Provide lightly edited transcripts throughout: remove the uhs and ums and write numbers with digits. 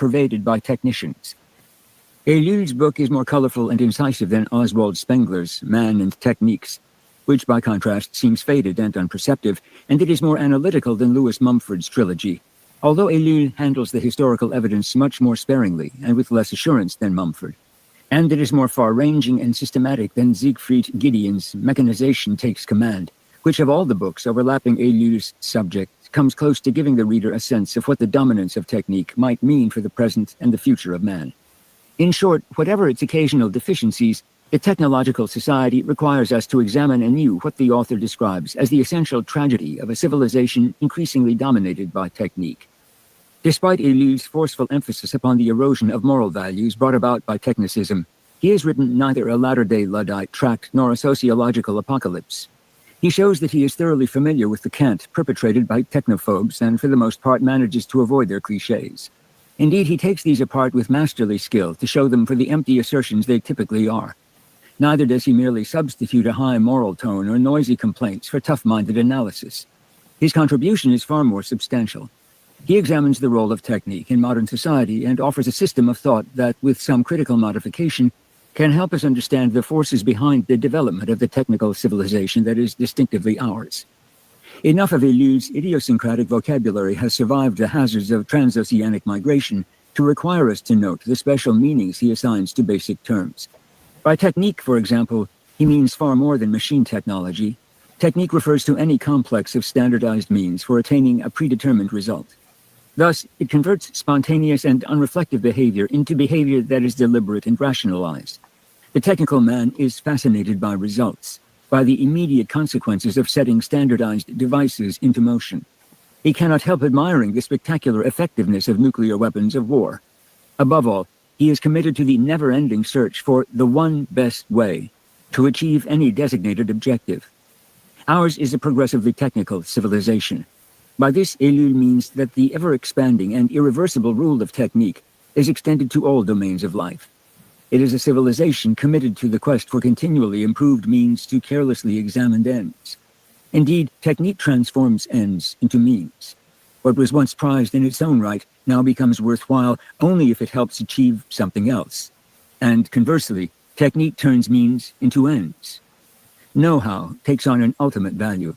pervaded by technicians. Eylül's book is more colorful and incisive than Oswald Spengler's Man and Techniques, which by contrast seems faded and unperceptive, and it is more analytical than Lewis Mumford's trilogy, although Eylül handles the historical evidence much more sparingly and with less assurance than Mumford. And it is more far-ranging and systematic than Siegfried Gideon's Mechanization Takes Command, which of all the books overlapping Eylül's subject comes close to giving the reader a sense of what the dominance of technique might mean for the present and the future of man. In short, whatever its occasional deficiencies, the technological society requires us to examine anew what the author describes as the essential tragedy of a civilization increasingly dominated by technique. Despite Eylül's forceful emphasis upon the erosion of moral values brought about by technicism, he has written neither a latter-day Luddite tract nor a sociological apocalypse. He shows that he is thoroughly familiar with the cant perpetrated by technophobes and for the most part manages to avoid their cliches. Indeed, he takes these apart with masterly skill to show them for the empty assertions they typically are. Neither does he merely substitute a high moral tone or noisy complaints for tough-minded analysis. His contribution is far more substantial. He examines the role of technique in modern society and offers a system of thought that, with some critical modification, can help us understand the forces behind the development of the technical civilization that is distinctively ours. Enough of Eylül's idiosyncratic vocabulary has survived the hazards of transoceanic migration to require us to note the special meanings he assigns to basic terms. By technique, for example, he means far more than machine technology. Technique refers to any complex of standardized means for attaining a predetermined result. Thus, it converts spontaneous and unreflective behavior into behavior that is deliberate and rationalized. The technical man is fascinated by results, by the immediate consequences of setting standardized devices into motion. He cannot help admiring the spectacular effectiveness of nuclear weapons of war. Above all, he is committed to the never-ending search for the one best way to achieve any designated objective. Ours is a progressively technical civilization. By this, Eylül means that the ever-expanding and irreversible rule of technique is extended to all domains of life. It is a civilization committed to the quest for continually improved means to carelessly examined ends. Indeed, technique transforms ends into means. What was once prized in its own right now becomes worthwhile only if it helps achieve something else. And conversely, technique turns means into ends. Know-how takes on an ultimate value.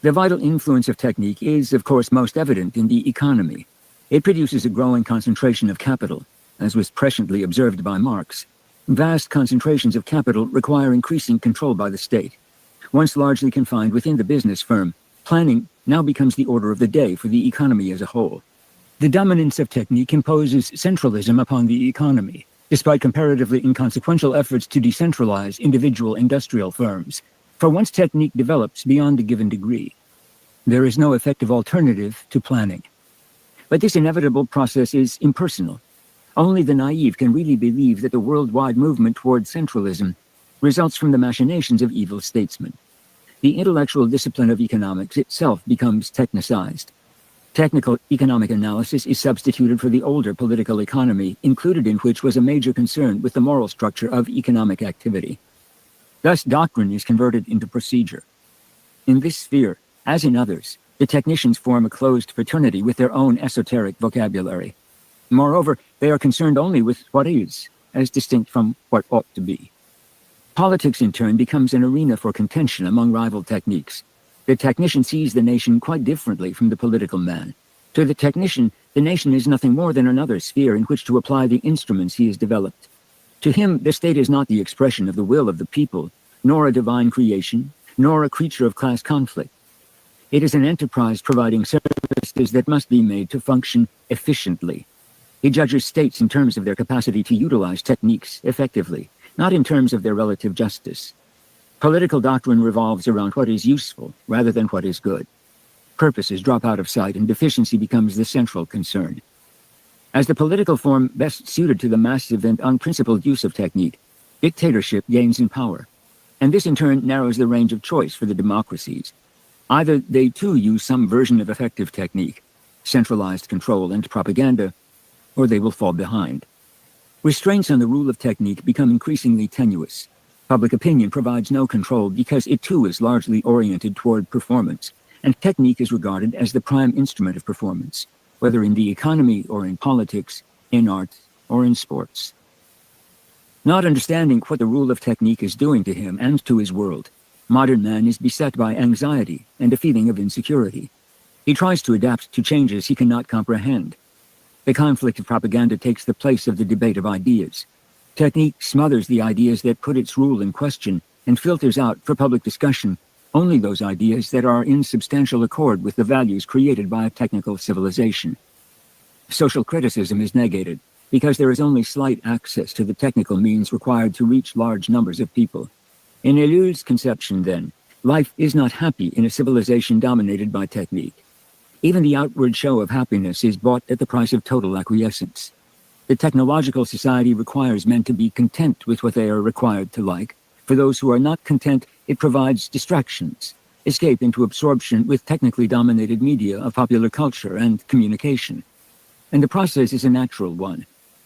The vital influence of technique is, of course, most evident in the economy. It produces a growing concentration of capital, as was presciently observed by Marx. Vast concentrations of capital require increasing control by the state. Once largely confined within the business firm, planning now becomes the order of the day for the economy as a whole. The dominance of technique imposes centralism upon the economy, despite comparatively inconsequential efforts to decentralize individual industrial firms. For once technique develops beyond a given degree, there is no effective alternative to planning. But this inevitable process is impersonal. Only the naive can really believe that the worldwide movement toward centralism results from the machinations of evil statesmen. The intellectual discipline of economics itself becomes technicized. Technical economic analysis is substituted for the older political economy, included in which was a major concern with the moral structure of economic activity. Thus, doctrine is converted into procedure. In this sphere, as in others, the technicians form a closed fraternity with their own esoteric vocabulary. Moreover, they are concerned only with what is, as distinct from what ought to be. Politics, in turn, becomes an arena for contention among rival techniques. The technician sees the nation quite differently from the political man. To the technician, the nation is nothing more than another sphere in which to apply the instruments he has developed. To him, the state is not the expression of the will of the people, nor a divine creation, nor a creature of class conflict. It is an enterprise providing services that must be made to function efficiently. He judges states in terms of their capacity to utilize techniques effectively, not in terms of their relative justice. Political doctrine revolves around what is useful rather than what is good. Purposes drop out of sight and deficiency becomes the central concern. As the political form best suited to the massive and unprincipled use of technique, dictatorship gains in power, and this in turn narrows the range of choice for the democracies. Either they too use some version of effective technique, centralized control and propaganda, or they will fall behind. Restraints on the rule of technique become increasingly tenuous. Public opinion provides no control because it too is largely oriented toward performance, and technique is regarded as the prime instrument of performance. whether in the economy or in politics, in art or in sports. Not understanding what the rule of technique is doing to him and to his world, modern man is beset by anxiety and a feeling of insecurity. He tries to adapt to changes he cannot comprehend. The conflict of propaganda takes the place of the debate of ideas. Technique smothers the ideas that put its rule in question and filters out for public discussion only those ideas that are in substantial accord with the values created by a technical civilization. Social criticism is negated because there is only slight access to the technical means required to reach large numbers of people. In Ellul's conception, then, life is not happy in a civilization dominated by technique. Even the outward show of happiness is bought at the price of total acquiescence. The technological society requires men to be content with what they are required to like. For those who are not content, it provides distractions, escape into absorption with technically dominated media of popular culture and communication. And the process is a natural one.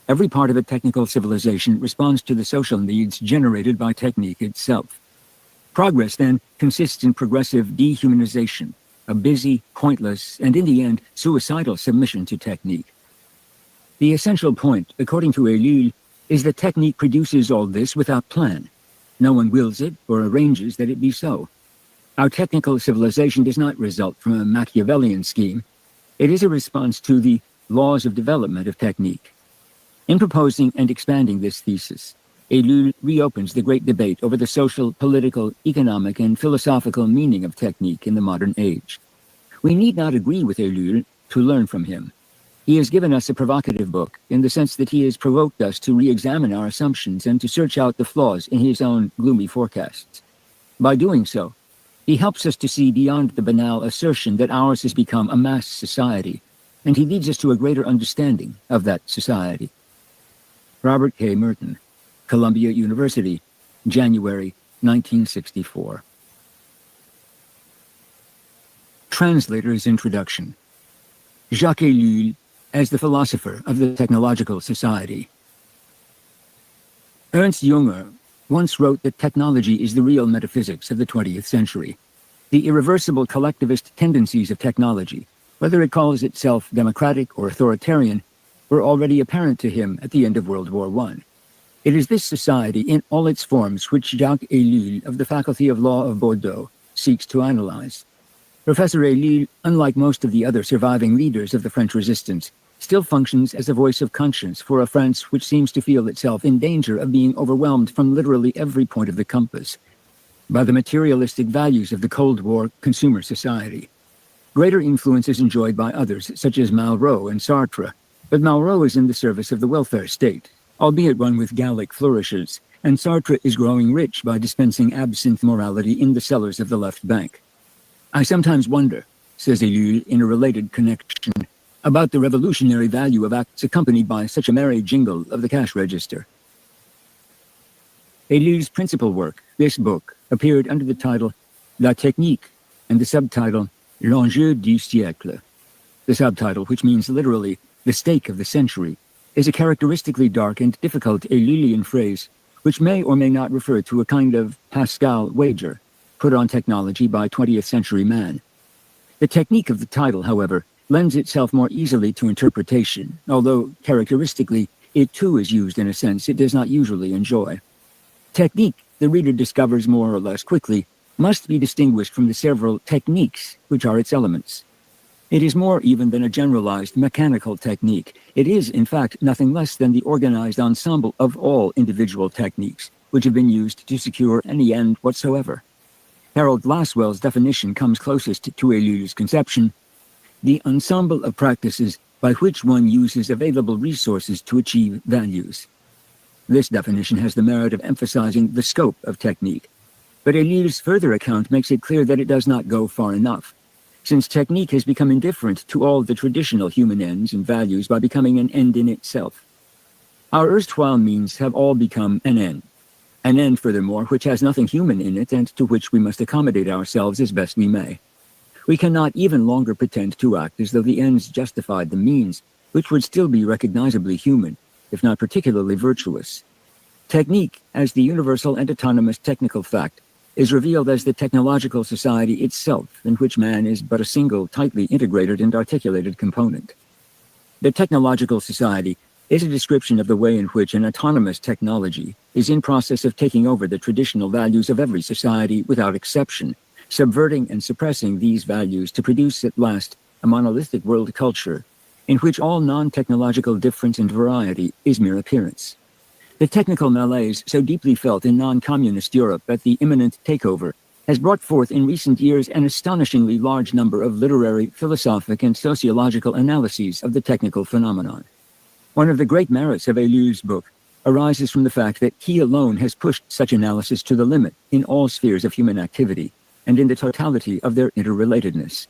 Every part of a technical civilization responds to the social needs generated by technique itself. Progress, then, consists in progressive dehumanization, a busy, pointless, and in the end, suicidal submission to technique. The essential point, according to Ellul, is that technique produces all this without plan. No one wills it or arranges that it be so. Our technical civilization does not result from a Machiavellian scheme. It is a response to the laws of development of technique. In proposing and expanding this thesis, Ellul reopens the great debate over the social, political, economic, and philosophical meaning of technique in the modern age. We need not agree with Ellul to learn from him. He has given us a provocative book in the sense that he has provoked us to re-examine our assumptions and to search out the flaws in his own gloomy forecasts. By doing so, he helps us to see beyond the banal assertion that ours has become a mass society, and he leads us to a greater understanding of that society. Robert K. Merton, Columbia University, January 1964. Translator's Introduction. Jacques Ellul as the philosopher of the technological society. Ernst Junger once wrote that technology is the real metaphysics of the 20th century. The irreversible collectivist tendencies of technology, whether it calls itself democratic or authoritarian, were already apparent to him at the end of World War I. It is this society in all its forms which Jacques Ellul of the Faculty of Law of Bordeaux seeks to analyze. Professor Ellul, unlike most of the other surviving leaders of the French resistance, still functions as a voice of conscience for a France which seems to feel itself in danger of being overwhelmed from literally every point of the compass by the materialistic values of the Cold War consumer society. Greater influence is enjoyed by others, such as Malraux and Sartre, but Malraux is in the service of the welfare state, albeit one with Gallic flourishes, and Sartre is growing rich by dispensing absinthe morality in the cellars of the left bank. I sometimes wonder, says Ellul in a related connection, about the revolutionary value of acts accompanied by such a merry jingle of the cash register. Ellul's principal work, this book, appeared under the title La Technique and the subtitle L'enjeu du siècle. The subtitle, which means literally the stake of the century, is a characteristically dark and difficult Ellulian phrase which may or may not refer to a kind of Pascal wager put on technology by 20th century man. The technique of the title, however, lends itself more easily to interpretation, although characteristically it too is used in a sense it does not usually enjoy. Technique, the reader discovers more or less quickly, must be distinguished from the several techniques which are its elements. It is more even than a generalized mechanical technique. It is, in fact, nothing less than the organized ensemble of all individual techniques, which have been used to secure any end whatsoever. Harold Laswell's definition comes closest to Ellul's conception: the ensemble of practices by which one uses available resources to achieve values. This definition has the merit of emphasizing the scope of technique, but Ellul's further account makes it clear that it does not go far enough, since technique has become indifferent to all the traditional human ends and values by becoming an end in itself. Our erstwhile means have all become an end, furthermore, which has nothing human in it and to which we must accommodate ourselves as best we may. We cannot even longer pretend to act as though the ends justified the means, which would still be recognizably human, if not particularly virtuous. Technique, as the universal and autonomous technical fact, is revealed as the technological society itself, in which man is but a single, tightly integrated and articulated component. The Technological Society is a description of the way in which an autonomous technology is in process of taking over the traditional values of every society without exception, subverting and suppressing these values to produce at last a monolithic world culture in which all non-technological difference and variety is mere appearance. The technical malaise so deeply felt in non-communist Europe at the imminent takeover has brought forth in recent years an astonishingly large number of literary, philosophic, and sociological analyses of the technical phenomenon. One of the great merits of Ellul's book arises from the fact that he alone has pushed such analysis to the limit in all spheres of human activity and in the totality of their interrelatedness.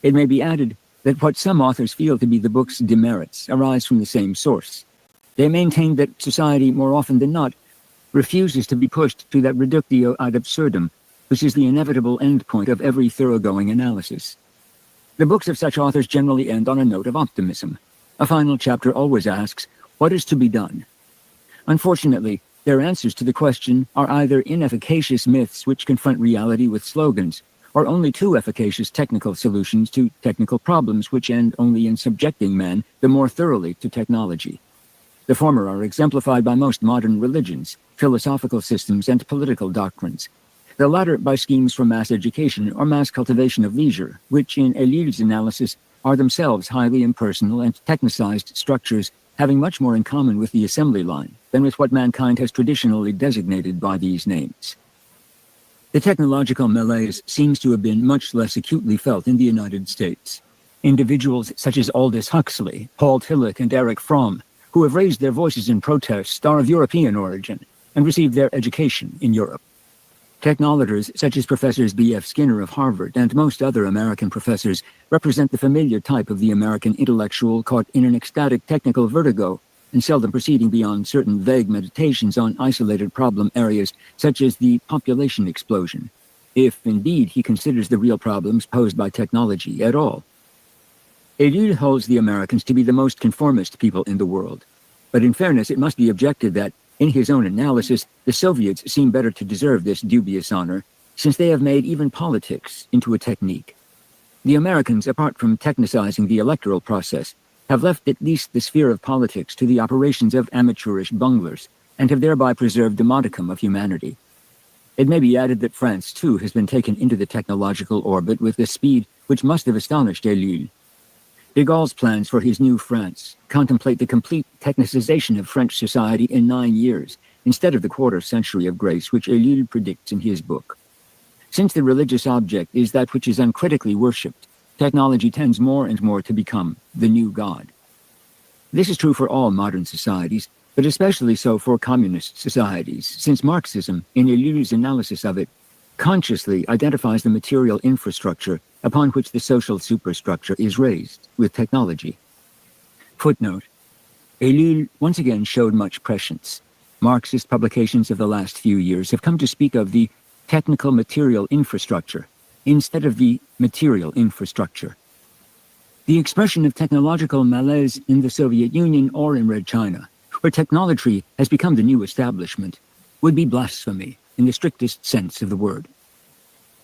It may be added that what some authors feel to be the book's demerits arise from the same source. They maintain that society, more often than not, refuses to be pushed to that reductio ad absurdum, which is the inevitable endpoint of every thoroughgoing analysis. The books of such authors generally end on a note of optimism. A final chapter always asks, what is to be done? Unfortunately, their answers to the question are either inefficacious myths which confront reality with slogans, or only too efficacious technical solutions to technical problems which end only in subjecting man the more thoroughly to technology. The former are exemplified by most modern religions, philosophical systems, and political doctrines. The latter by schemes for mass education or mass cultivation of leisure, which in Ellul's analysis are themselves highly impersonal and technicized structures having much more in common with the assembly line than with what mankind has traditionally designated by these names. The technological malaise seems to have been much less acutely felt in the United States. Individuals such as Aldous Huxley, Paul Tillich, and Erich Fromm, who have raised their voices in protest, are of European origin and received their education in Europe. Technolators such as Professors B.F. Skinner of Harvard and most other American professors represent the familiar type of the American intellectual caught in an ecstatic technical vertigo and seldom proceeding beyond certain vague meditations on isolated problem areas such as the population explosion, if indeed he considers the real problems posed by technology at all. Ellul holds the Americans to be the most conformist people in the world, but in fairness it must be objected that in his own analysis, the Soviets seem better to deserve this dubious honor, since they have made even politics into a technique. The Americans, apart from technicizing the electoral process, have left at least the sphere of politics to the operations of amateurish bunglers, and have thereby preserved a modicum of humanity. It may be added that France, too, has been taken into the technological orbit with a speed which must have astonished Ellul. De Gaulle's plans for his new France contemplate the complete technicization of French society in 9 years, instead of the quarter-century of grace which Ellul predicts in his book. Since the religious object is that which is uncritically worshipped, technology tends more and more to become the new god. This is true for all modern societies, but especially so for communist societies, since Marxism, in Ellul's analysis of it, consciously identifies the material infrastructure upon which the social superstructure is raised with technology. Footnote: Ellul once again showed much prescience. Marxist publications of the last few years have come to speak of the technical material infrastructure instead of the material infrastructure. The expression of technological malaise in the Soviet Union or in Red China, where technology has become the new establishment, would be blasphemy in the strictest sense of the word.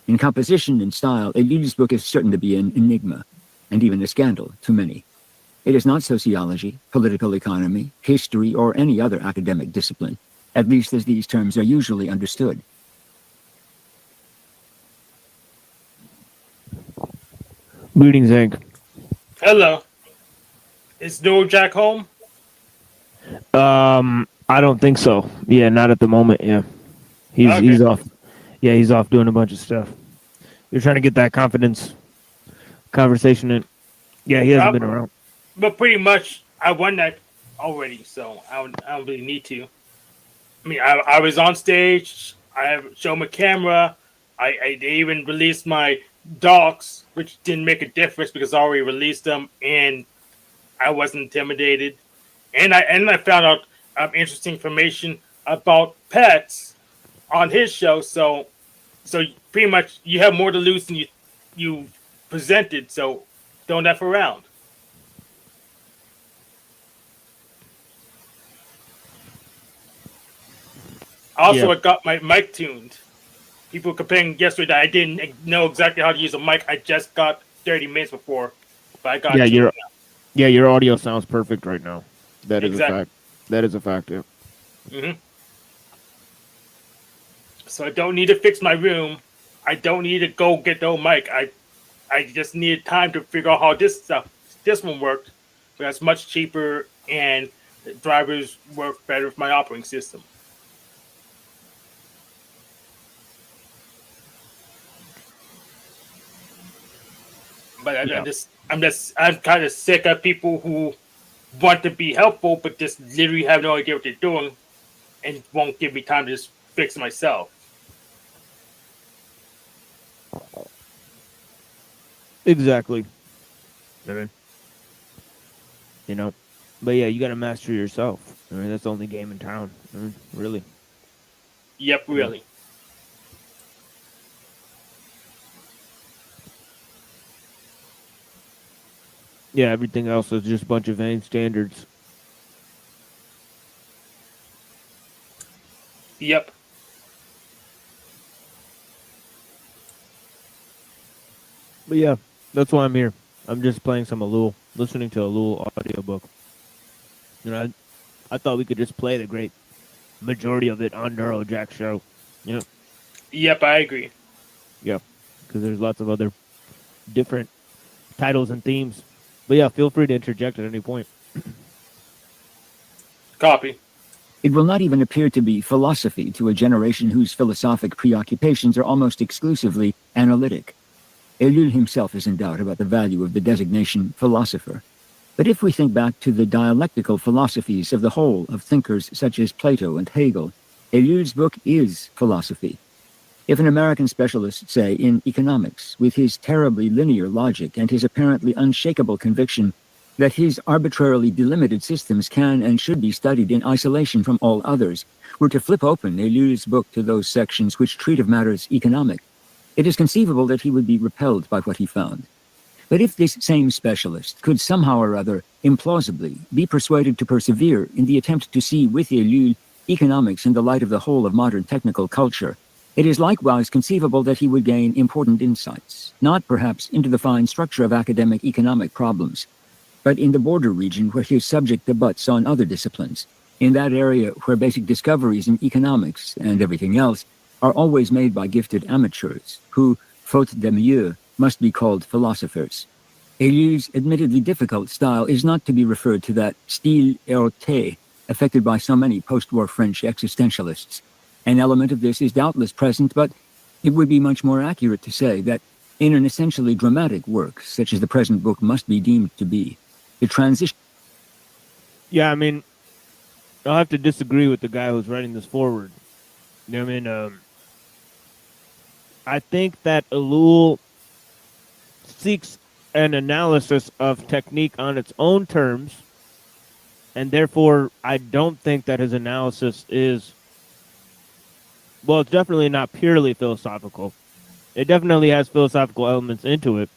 In composition and style, Ellul's book is certain to be an enigma, and even a scandal to many. It is not sociology, political economy, history, or any other academic discipline, at least as these terms are usually understood. Greetings, Hank. Hello. Is Noel Jack home? I don't think so. Yeah, not at the moment. Yeah, he's off. Yeah, he's off doing a bunch of stuff. You're trying to get that confidence conversation in. Yeah, he hasn't been around. But pretty much, I won that already, so I don't really need to. I mean, I was on stage. I have shown my camera. They even released my docs, which didn't make a difference because I already released them, and I wasn't intimidated. And I found out interesting information about pets on his show. So pretty much you have more to lose than you presented. So don't F around. Also, I got my mic tuned. People complaining yesterday that I didn't know exactly how to use a mic. I just got 30 minutes before, but I got yeah, Yeah, your audio sounds perfect right now. That is Exactly. a fact. That is a fact. Yeah. Hmm. So I don't need to fix my room. I don't need to go get the old mic. I just needed time to figure out how this one worked. But it's much cheaper and the drivers work better with my operating system. But Yeah. I'm kind of sick of people who want to be helpful, but just literally have no idea what they're doing and won't give me time to just fix it myself. Exactly. I mean, you know, but yeah, you got to master yourself. I mean, that's the only game in town. I mean, really. Yep, Yeah. really. Yeah, everything else is just a bunch of vain standards. Yep. But yeah, that's why I'm here. I'm just playing some Alul, listening to Alul audiobook. You know, I thought we could just play the great majority of it on NeuroJack show. You know, Yep, I agree. yeah, because there's lots of other different titles and themes. But yeah, feel free to interject at any point. Copy. It will not even appear to be philosophy to a generation whose philosophic preoccupations are almost exclusively analytic. Ellul himself is in doubt about the value of the designation philosopher. But if we think back to the dialectical philosophies of the whole of thinkers such as Plato and Hegel, Ellul's book is philosophy. If an American specialist, say, in economics, with his terribly linear logic and his apparently unshakable conviction that his arbitrarily delimited systems can and should be studied in isolation from all others, were to flip open Ellul's book to those sections which treat of matters economic, it is conceivable that he would be repelled by what he found. But if this same specialist could somehow or other, implausibly, be persuaded to persevere in the attempt to see with Ellul economics in the light of the whole of modern technical culture, it is likewise conceivable that he would gain important insights, not perhaps into the fine structure of academic economic problems, but in the border region where his subject abuts on other disciplines, in that area where basic discoveries in economics and everything else are always made by gifted amateurs, who, faute de mieux, must be called philosophers. Ellul's admittedly difficult style is not to be referred to that style erroté affected by so many post-war French existentialists. An element of this is doubtless present, but it would be much more accurate to say that in an essentially dramatic work, such as the present book must be deemed to be, the transition... Yeah, I mean, I'll have to disagree with the guy who's writing this forward. You know what I mean? I think that Ellul seeks an analysis of technique on its own terms, and therefore I don't think that his analysis is, well, it's definitely not purely philosophical. It definitely has philosophical elements into it,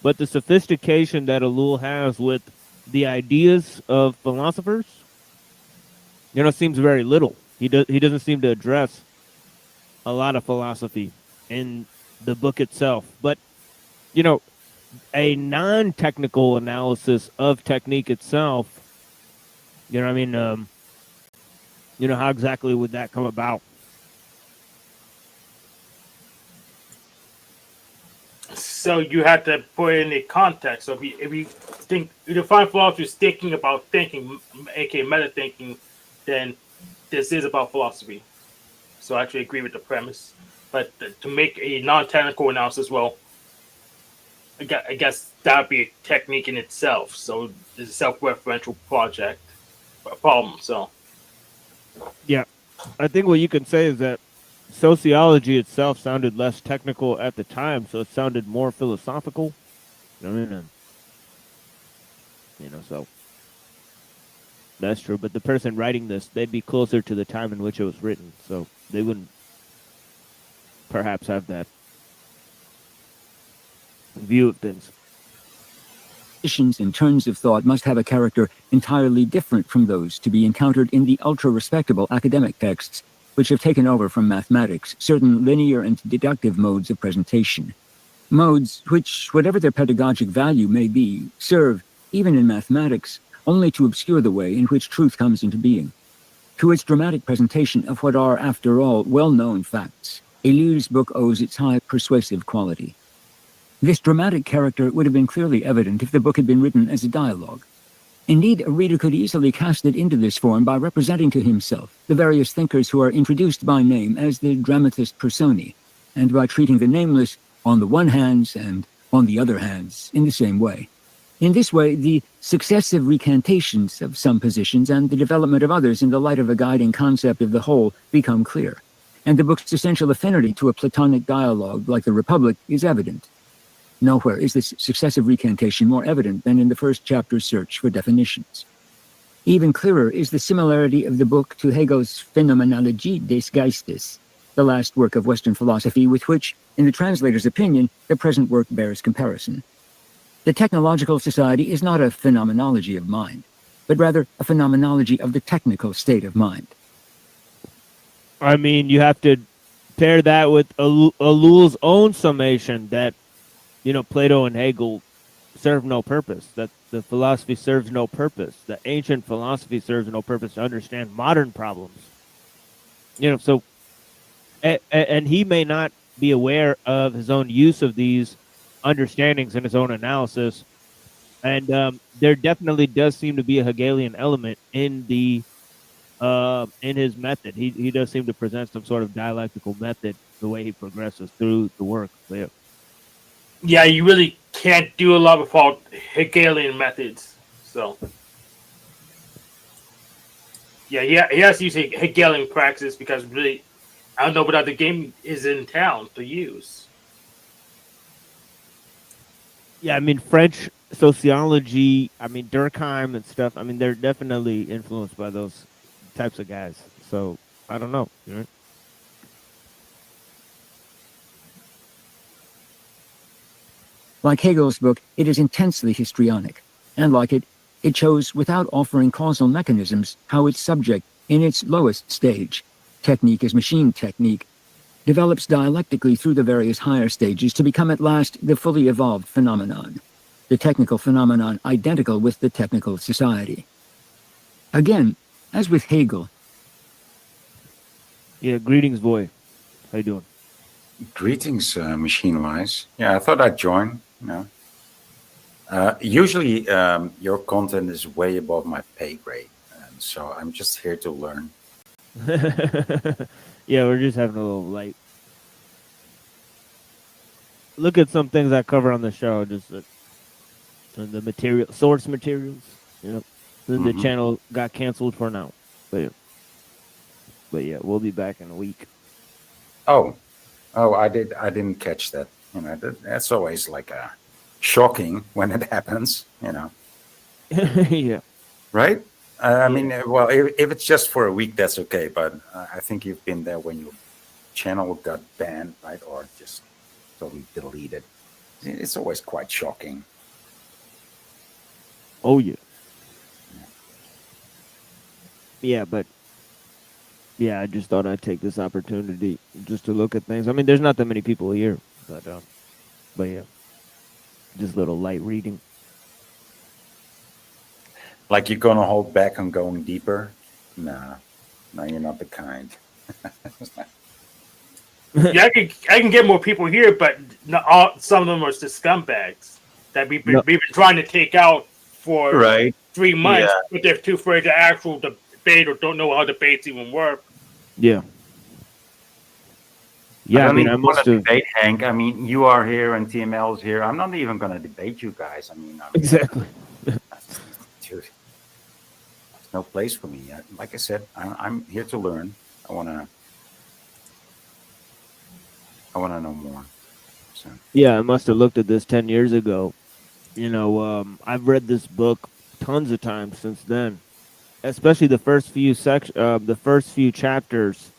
but the sophistication that Ellul has with the ideas of philosophers, you know, seems very little. He doesn't seem to address a lot of philosophy in the book itself. But, you know, a non-technical analysis of technique itself, you know what I mean? You know, how exactly would that come about? So you have to put it in a context. So if you think, if you define philosophy as thinking about thinking, aka meta thinking, then this is about philosophy. So I actually agree with the premise. But to make a non-technical analysis, well, I guess that would be a technique in itself. So it's a self-referential problem. So Yeah. I think what you can say is that sociology itself sounded less technical at the time, so it sounded more philosophical. You know what I mean? You know, so that's true. But the person writing this, they'd be closer to the time in which it was written, so they wouldn't perhaps have that view of things. and turns of thought must have a character entirely different from those to be encountered in the ultra-respectable academic texts, which have taken over from mathematics certain linear and deductive modes of presentation. Modes which, whatever their pedagogic value may be, serve, even in mathematics, only to obscure the way in which truth comes into being. To its dramatic presentation of what are, after all, well-known facts, Ellul's book owes its high persuasive quality. This dramatic character would have been clearly evident if the book had been written as a dialogue. Indeed, a reader could easily cast it into this form by representing to himself the various thinkers who are introduced by name as the dramatis personae, and by treating the nameless on the one hands and on the other hands in the same way. In this way, the successive recantations of some positions and the development of others in the light of a guiding concept of the whole become clear, and the book's essential affinity to a Platonic dialogue like the Republic is evident. Nowhere is this successive recantation more evident than in the first chapter's search for definitions. Even clearer is the similarity of the book to Hegel's Phänomenologie des Geistes, the last work of Western philosophy with which, in the translator's opinion, the present work bears comparison. The technological society is not a phenomenology of mind, but rather a phenomenology of the technical state of mind. I mean, you have to pair that with Ellul's own summation that, Plato and Hegel serve no purpose, that the philosophy serves no purpose, the ancient philosophy serves no purpose to understand modern problems. So, and he may not be aware of his own use of these understandings in his own analysis, and there definitely does seem to be a Hegelian element in his method. He does seem to present some sort of dialectical method the way he progresses through the work. Yeah, you really can't do a lot without Hegelian methods. So, yeah, he has to use Hegelian praxis because really, I don't know what other game is in town to use. Yeah, I mean, French sociology, Durkheim and stuff, they're definitely influenced by those types of guys. So, I don't know. Like Hegel's book, it is intensely histrionic, and like it, it shows without offering causal mechanisms how its subject, in its lowest stage, technique as machine technique, develops dialectically through the various higher stages to become at last the fully evolved phenomenon, the technical phenomenon identical with the technical society. Again, as with Hegel. Yeah, greetings, boy. How you doing? Greetings, Machine Wise. Yeah, I thought I'd join. Usually your content is way above my pay grade, and so I'm just here to learn. Yeah, we're just having a little light. Look at some things I cover on the show, just the source materials. Then the channel got canceled for now, but yeah, we'll be back in a week. Oh, I didn't catch that. That's always like shocking when it happens. Yeah. Right? I mean, well, if it's just for a week, that's okay. But I think you've been there when your channel got banned, right? Or just totally deleted. It's always quite shocking. Oh, yeah. Yeah, but I just thought I'd take this opportunity just to look at things. I mean, there's not that many people here, but yeah, just a little light reading. Like you're gonna hold back on going deeper? No, you're not the kind. Yeah, I can get more people here, but some of them are just scumbags that we've been trying to take out for 3 months, but they're too afraid to actual debate or don't know how debates even work. Yeah. Yeah, I mean, I must have... debate, Hank. I mean, you are here and TML is here. I'm not even going to debate you guys. I mean exactly. Dude, there's no place for me. Like I said, I'm here to learn. I want to know more. So. Yeah, I must have looked at this 10 years ago. I've read this book tons of times since then, especially the first few chapters.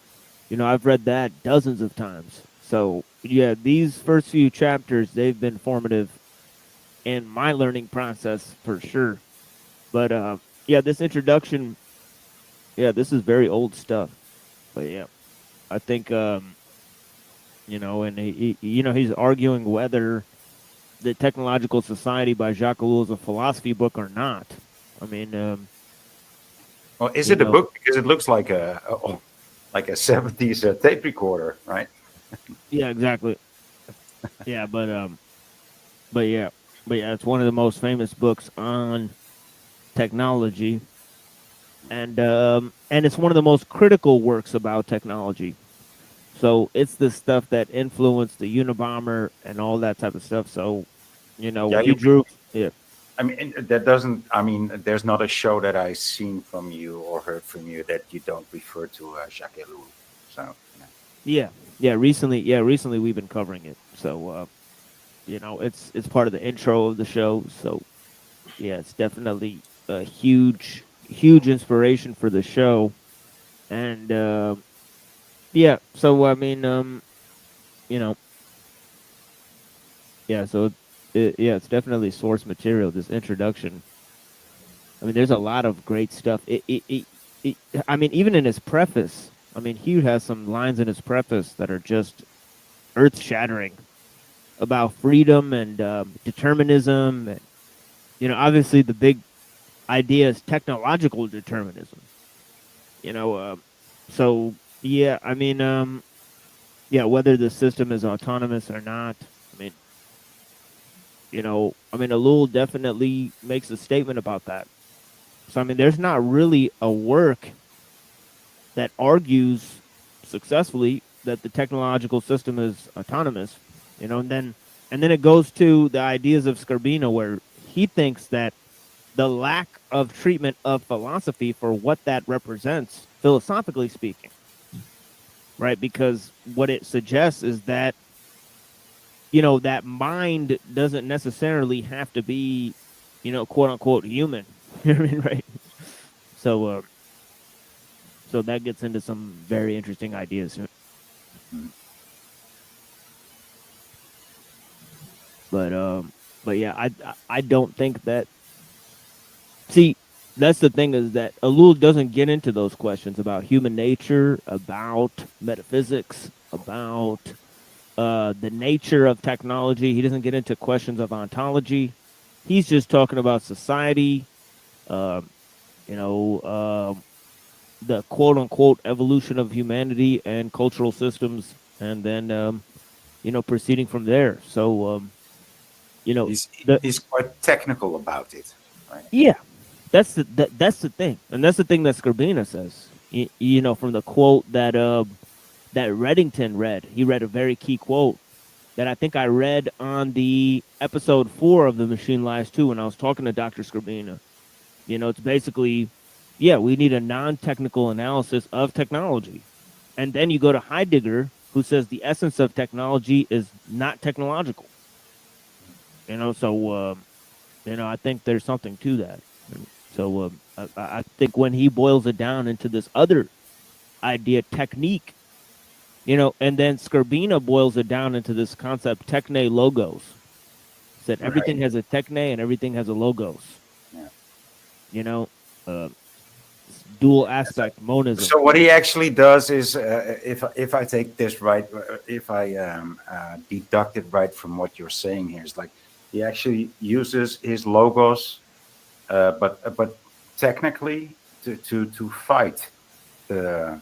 I've read that dozens of times. So, yeah, these first few chapters, they've been formative in my learning process for sure. But, yeah, this introduction, this is very old stuff. But, yeah, I think, and he's arguing whether the Technological Society by Jacques Ellul is a philosophy book or not. I mean, Well, is it a book? Because it looks like a 70s tape recorder, right? yeah, exactly. Yeah, but yeah, it's one of the most famous books on technology, and it's one of the most critical works about technology. So it's the stuff that influenced the Unabomber and all that type of stuff. So, Yeah, he drew. Yeah, I mean, that doesn't. I mean, there's not a show that I've seen from you or heard from you that you don't refer to Jacques Ellul. So, Recently we've been covering it. So, it's part of the intro of the show. So, yeah, it's definitely a huge inspiration for the show. And yeah, so I mean, you know, yeah, so it's definitely source material. This introduction. I mean, there's a lot of great stuff. I mean, even in his preface, I mean, Hugh has some lines in his preface that are just earth shattering about freedom and determinism, and obviously the big idea is technological determinism. So yeah, I mean, yeah, whether the system is autonomous or not, I mean, Ellul definitely makes a statement about that. So I mean, there's not really a work that argues successfully that the technological system is autonomous, and then it goes to the ideas of Scarbino, where he thinks that the lack of treatment of philosophy for what that represents, philosophically speaking, right? Because what it suggests is that that mind doesn't necessarily have to be, quote unquote human. You know what I mean, right? So, so that gets into some very interesting ideas. But yeah, I don't think that. See, that's the thing, is that Ellul doesn't get into those questions about human nature, about metaphysics, about the nature of technology. He doesn't get into questions of ontology. He's just talking about society, um, you know, the quote unquote evolution of humanity and cultural systems, and then proceeding from there. So he's the he's quite technical about it, right? yeah, that's the thing, and that's the thing that Scarbina says. From the quote that that Reddington read, he read a very key quote that I think I read on the episode 4 of the Machine Lies 2 when I was talking to Dr. Scarbina. It's basically, yeah, we need a non-technical analysis of technology. And then you go to Heidegger, who says the essence of technology is not technological. So, I think there's something to that. So I think when he boils it down into this other idea, technique, and then Scarbina boils it down into this concept, techne logos. Said everything Right. has a techne and everything has a logos. Yeah. Uh, dual aspect monism. So what he actually does is, if I take this right, if I deduct it right from what you're saying here, is like he actually uses his logos, but technically to fight the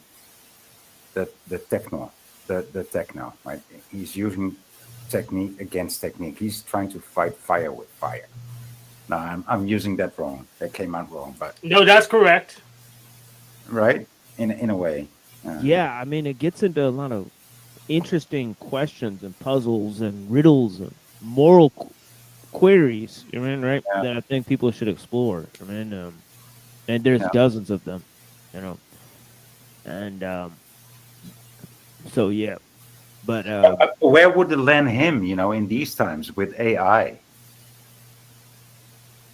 the techno, right? He's using technique against technique. He's trying to fight fire with fire. No, I'm using that wrong. That came out wrong, but No, that's correct. right in a way. Yeah, I mean, it gets into a lot of interesting questions and puzzles and riddles and moral queries. You mean, right? Yeah. That I think people should explore. I mean, and there's dozens of them. And so yeah, but where would it land him? In these times with AI.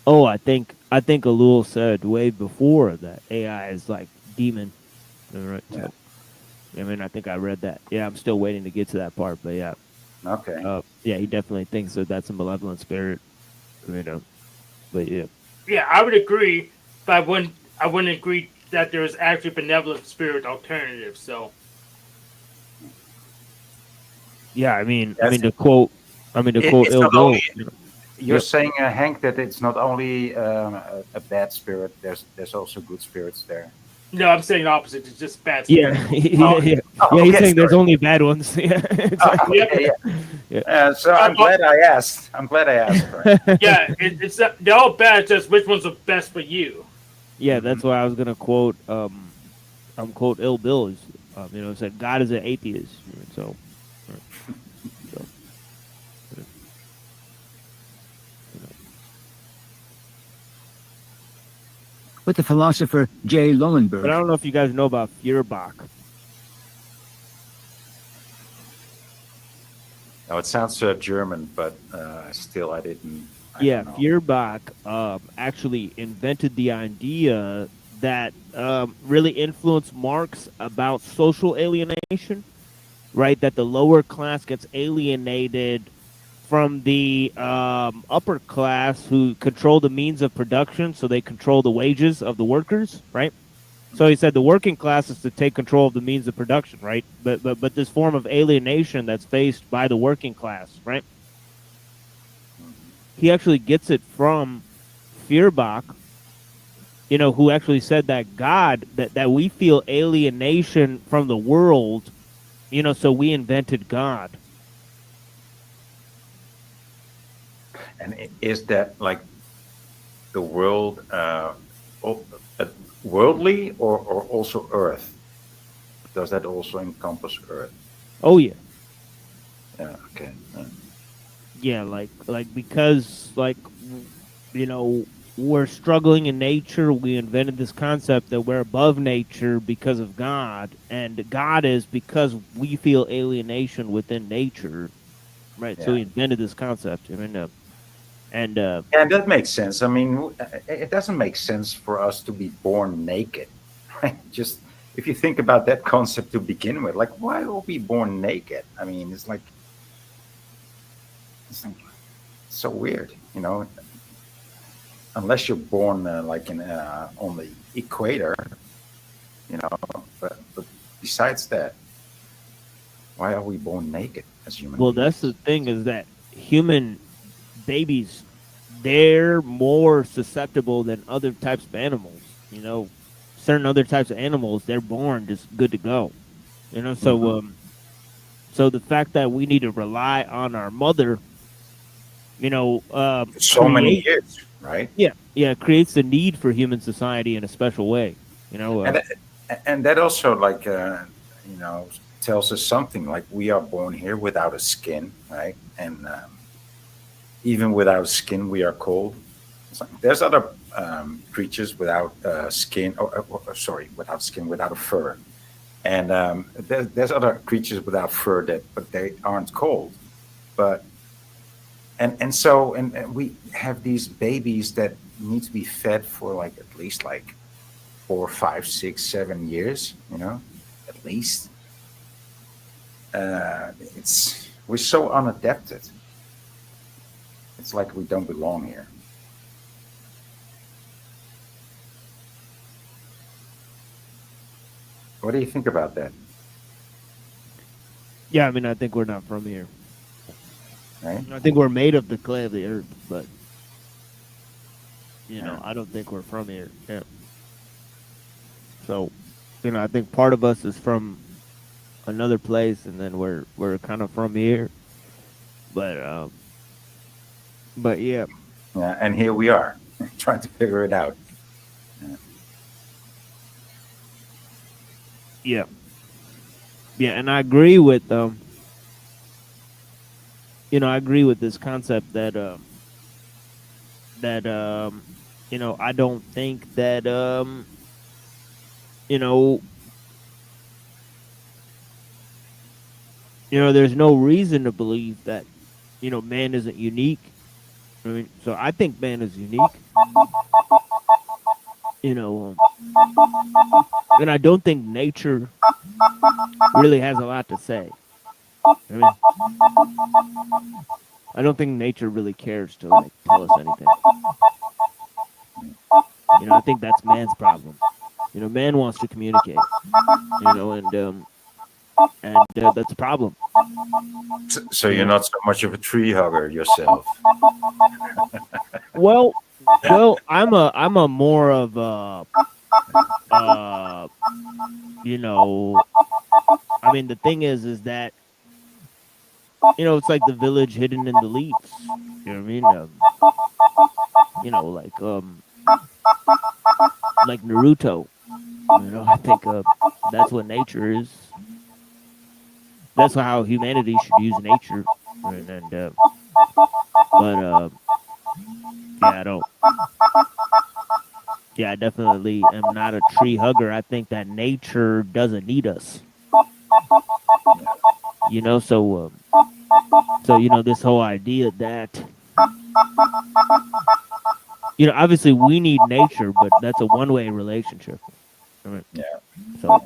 oh, I think Ellul said way before that AI is like demon. Right. Yeah. So, I mean, I think I read that. Yeah, I'm still waiting to get to that part, but yeah. Okay. Yeah, he definitely thinks that that's a malevolent spirit. But yeah. Yeah, I would agree, but I wouldn't agree that there's actually benevolent spirit alternatives. So Yeah, I mean to quote I mean, to quote It's Ill not Bill. only you're Yep. saying, Hank, that it's not only a bad spirit. There's also good spirits there. No, I'm saying the opposite. It's just bad Yeah, spirits. yeah, yeah. Oh, Yeah, he's okay, saying there's sorry. only bad ones. Yeah, exactly. Okay, Yeah. yeah. So I'm glad I asked. I'm glad I asked. Right? Yeah, they're all bad. Just which one's the best for you? Yeah, that's why I was gonna quote quote Ill Bill is said God is an atheist. So, so With the philosopher J. but I Lullenberg, don't know if you guys know about Feuerbach. Oh, it sounds German, but still, I didn't. Yeah, don't know. Feuerbach actually invented the idea that really influenced Marx about social alienation, right? That the lower class gets alienated from the upper class who control the means of production, so they control the wages of the workers, right? So he said the working class is to take control of the means of production, right? But this form of alienation that's faced by the working class, right? He actually gets it from Feuerbach, who actually said that God, that we feel alienation from the world, so we invented God. And is that like the world, worldly, or also Earth? Does that also encompass Earth? Oh yeah. Yeah. Okay. Yeah, like because we're struggling in nature, we invented this concept that we're above nature because of God, and God is because we feel alienation within nature, right? So Yeah. he invented this concept. I mean, and And that makes sense. I mean, it doesn't make sense for us to be born naked, right? Just if you think about that concept to begin with, like, why are we born naked? I mean, it's like so weird, unless you're born like in on the equator, you know. But besides that, why are we born naked as human well, beings? that's the thing is that human babies, they're more susceptible than other types of animals. Certain other types of animals, they're born just good to go. So so the fact that we need to rely on our mother, So many create years, right? yeah creates the need for human society in a special way. And and that also like you know tells us something. Like we are born here without a skin, right? And even without skin, we are cold. So there's other creatures without skin, sorry, without skin, without a fur. And there's other creatures without fur but they aren't cold. But and we have these babies that need to be fed for like at least like 4, 5, 6, 7 years, at least. We're so unadapted. It's like we don't belong here. What do you think about that? Yeah, I mean, I think we're not from here. Right? I think we're made of the clay of the earth, but I don't think we're from here. Yeah. So, I think part of us is from another place, and then we're kind of from here. But yeah. Yeah, and here we are trying to figure it out. Yeah. Yeah, and I agree with I agree with this concept that I don't think that there's no reason to believe that man isn't unique. I mean, so I think man is unique. And I don't think nature really has a lot to say. I mean, I don't think nature really cares to like tell us anything. I think that's man's problem. Man wants to communicate. And that's a problem. So you're not so much of a tree hugger yourself. Well, I'm a more of a, you know, I mean, the thing is that, you know, it's like the village hidden in the leaves. You know what I mean? You know, like Naruto. You know, I think that's what nature is. That's how humanity should use nature. And but yeah, I don't. Yeah, I definitely am not a tree hugger. I think that nature doesn't need us. You know, so you know, this whole idea that, you know, obviously we need nature, but that's a one-way relationship. Right? Yeah. So,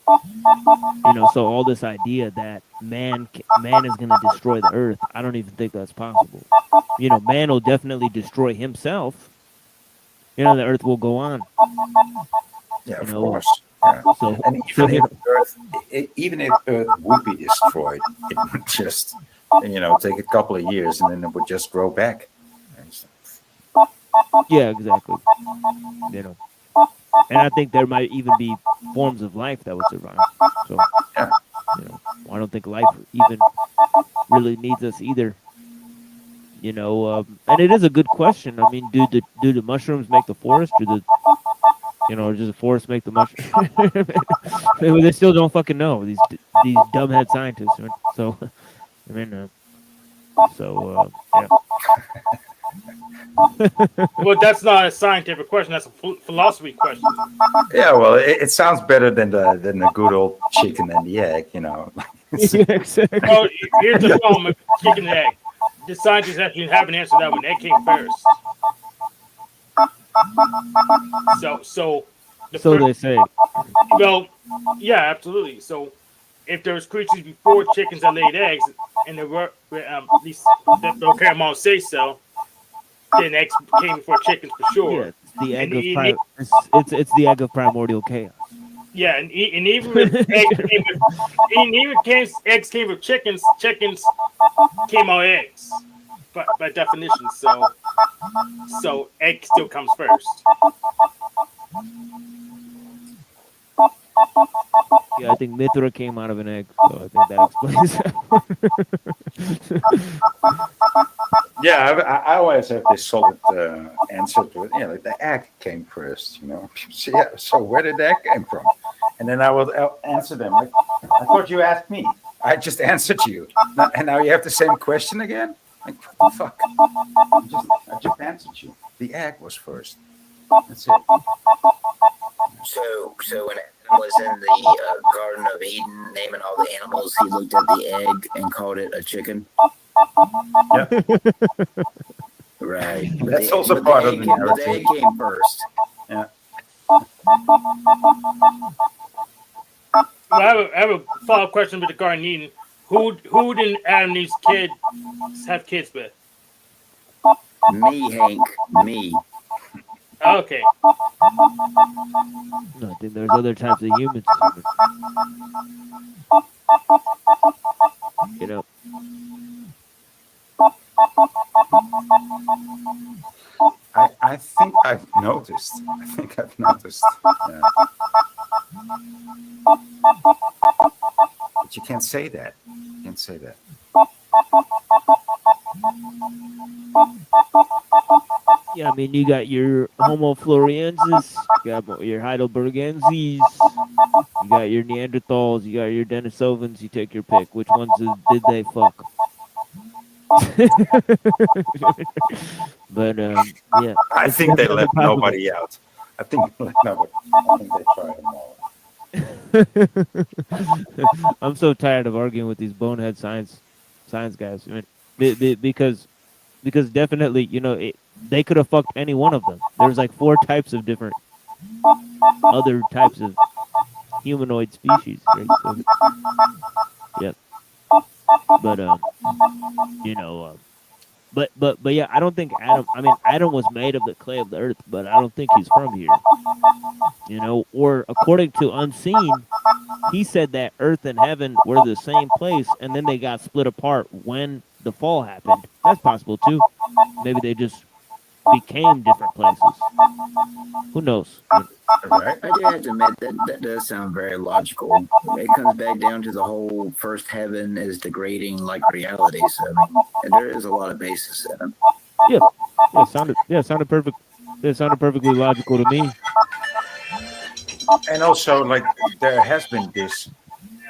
you know, so all this idea that man is going to destroy the earth, I don't even think that's possible. You know, man will definitely destroy himself. You know, the earth will go on. Yeah, of You know, course. Yeah. So, And even if Earth would be destroyed, it would just, you know, take a couple of years and then it would just grow back. yeah, exactly. You know, and I think there might even be forms of life that would survive. So, Yeah. you know, I don't think life even really needs us either. You know, and it is a good question. I mean, do the mushrooms make the forest? You know, or does the forest make the mushroom? They still don't fucking know, these dumbhead scientists. Right? So, I mean, yeah. Well, that's not a scientific question. That's a philosophy question. Yeah, well, it sounds better than the good old chicken and the egg, you know. Yeah, exactly. Well, here's the problem with chicken and egg. The scientists actually haven't answered that one. Egg came first. So They say. Well, yeah, absolutely. So if there was creatures before chickens that laid eggs, and there were at least the Paramount say so, then eggs came before chickens for sure. Yeah, it's the egg it's the egg of primordial chaos. Yeah, and even with eggs came with chickens, chickens came out eggs, by definition. So egg still comes first. Yeah, I think Mithra came out of an egg, so I think that explains that. Yeah, I always have this solid answer to it. Yeah, like the egg came first, you know. So, yeah, so where did the egg came from? And then I will answer them like, I thought you asked me. I just answered you, and now you have the same question again. Like, what the fuck? I just answered you. The egg was first. That's it. So when Adam was in the Garden of Eden, naming all the animals, he looked at the egg and called it a chicken. Yeah. Right. That's also part of the narrative. The egg came first. Yeah. Well, I have a follow-up question with the Garden of Eden. Who did Adam and Eve's kids have kids with? Me, Hank. Me. Okay. No, I think there's other types of humans. You know. I think I've noticed. Yeah. But you can't say that. You can't say that. Yeah, I mean, you got your Homo floresiensis, you got your Heidelbergenses, you got your Neanderthals, you got your Denisovans. You take your pick. Which ones did they fuck? But yeah, I think they left nobody out. I think they tried them all. I'm so tired of arguing with these bonehead science guys. I mean, because definitely, you know, they could have fucked any one of them. There's like 4 types of different other types of humanoid species, right? So, yeah. But you know, But yeah, I don't think Adam. I mean, Adam was made of the clay of the earth, but I don't think he's from here. You know, or according to Unseen, he said that earth and heaven were the same place, and then they got split apart when the fall happened. That's possible too. Maybe they just became different places. Who knows? Right? I do have to admit that does sound very logical. It comes back down to the whole first heaven is degrading like reality. So I mean, and there is a lot of basis in it. It sounded perfect. It sounded perfectly logical to me. And also, like, there has been this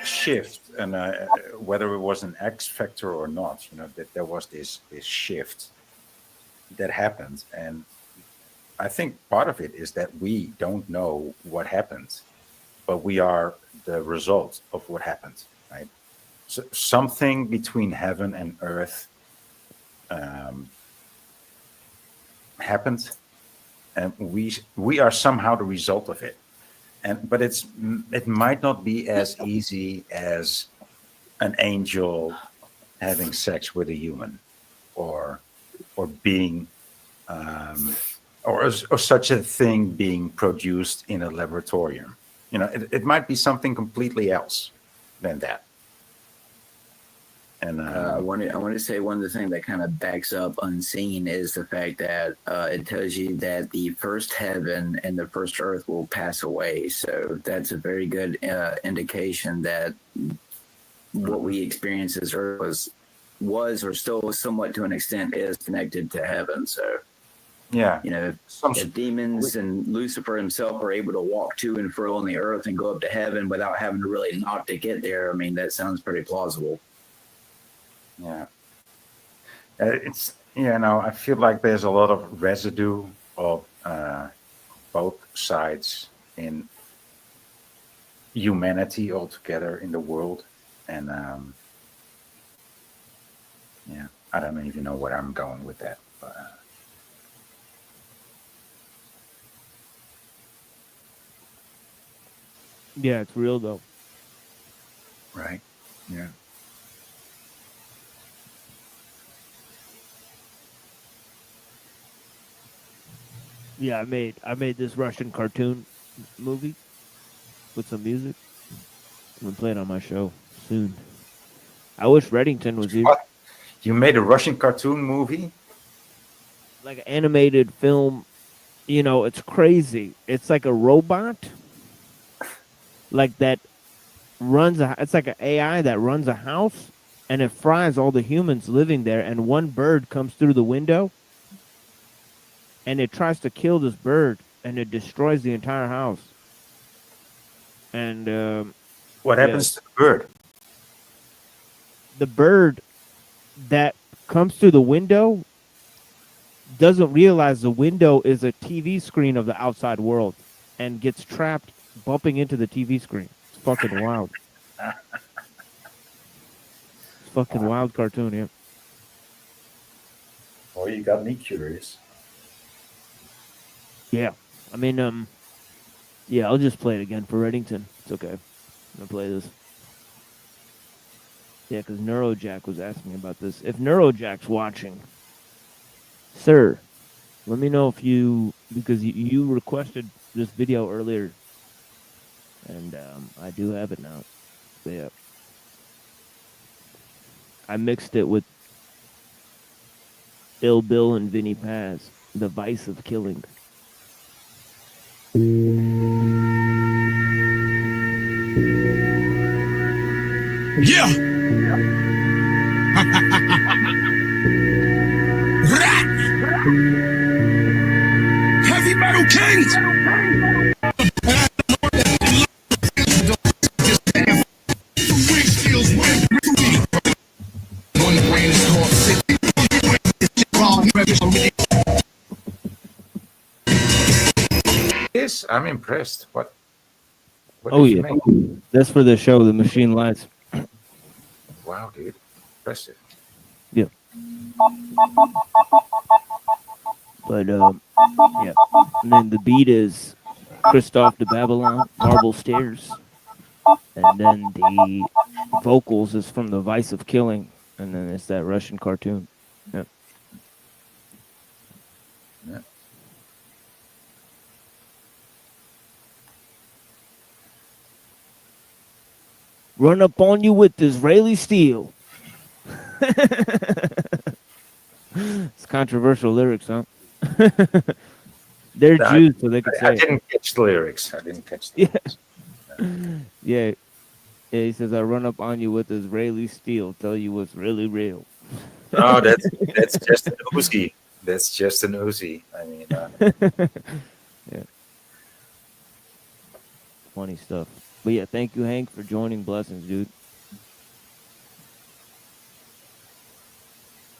shift, and whether it was an X factor or not, that there was this shift that happened, and I think part of it is that we don't know what happened, but we are the result of what happened, right? So something between heaven and earth happened, and we are somehow the result of it. But it might not be as easy as an angel having sex with a human, or being, or such a thing being produced in a laboratorium. It might be something completely else than that. And I want to say one of the things that kind of backs up Unseen is the fact that it tells you that the first heaven and the first earth will pass away. So that's a very good indication that what we experience as earth was or still somewhat to an extent is connected to heaven. So yeah, if demons and Lucifer himself are able to walk to and fro on the earth and go up to heaven without having to really knock to get there, I mean, that sounds pretty plausible. Yeah, I feel like there's a lot of residue of both sides in humanity altogether in the world, and I don't even know where I'm going with that, but Yeah, it's real though. right, yeah. Yeah, I made this Russian cartoon movie with some music. I'm gonna play it on my show soon. I wish Reddington was here. What? You made a Russian cartoon movie? Like an animated film. It's crazy. It's like a robot, like that runs it's like an AI that runs a house, and it fries all the humans living there. And one bird comes through the window, and it tries to kill this bird, and it destroys the entire house. And What happens to the bird? the bird that comes through the window doesn't realize the window is a TV screen of the outside world, and gets trapped bumping into the TV screen. It's fucking wild. It's fucking wild cartoon, yeah. Oh, you got me curious. Yeah. I mean, yeah, I'll just play it again for Reddington. It's okay. I'm gonna play this. Yeah, because Neurojack was asking about this. If Neurojack's watching, sir, let me know if because you requested this video earlier, and I do have it now. So, yeah. I mixed it with Ill Bill and Vinny Paz, The Vice of Killing. Yeah. Rat. Heavy Metal King. Yes, I'm impressed. What Oh, did you yeah. make? That's for the show, The Machine Lies. Wow, dude. Impressive. Yeah. But, yeah. And then the beat is Christophe de Babylon, Marble Stairs. And then the vocals is from The Vice of Killing. And then it's that Russian cartoon. Yeah. run up on you with Israeli steel. It's controversial lyrics, huh? They're I, Jews, so they could I say it. didn't catch the lyrics. I didn't catch the Yeah. lyrics. Yeah. Yeah, he says, I run up on you with Israeli steel, tell you what's really real. Oh, that's just an Uzi. That's just an Uzi. I mean, Yeah. Funny stuff. But yeah, thank you, Hank, for joining. Blessings, dude.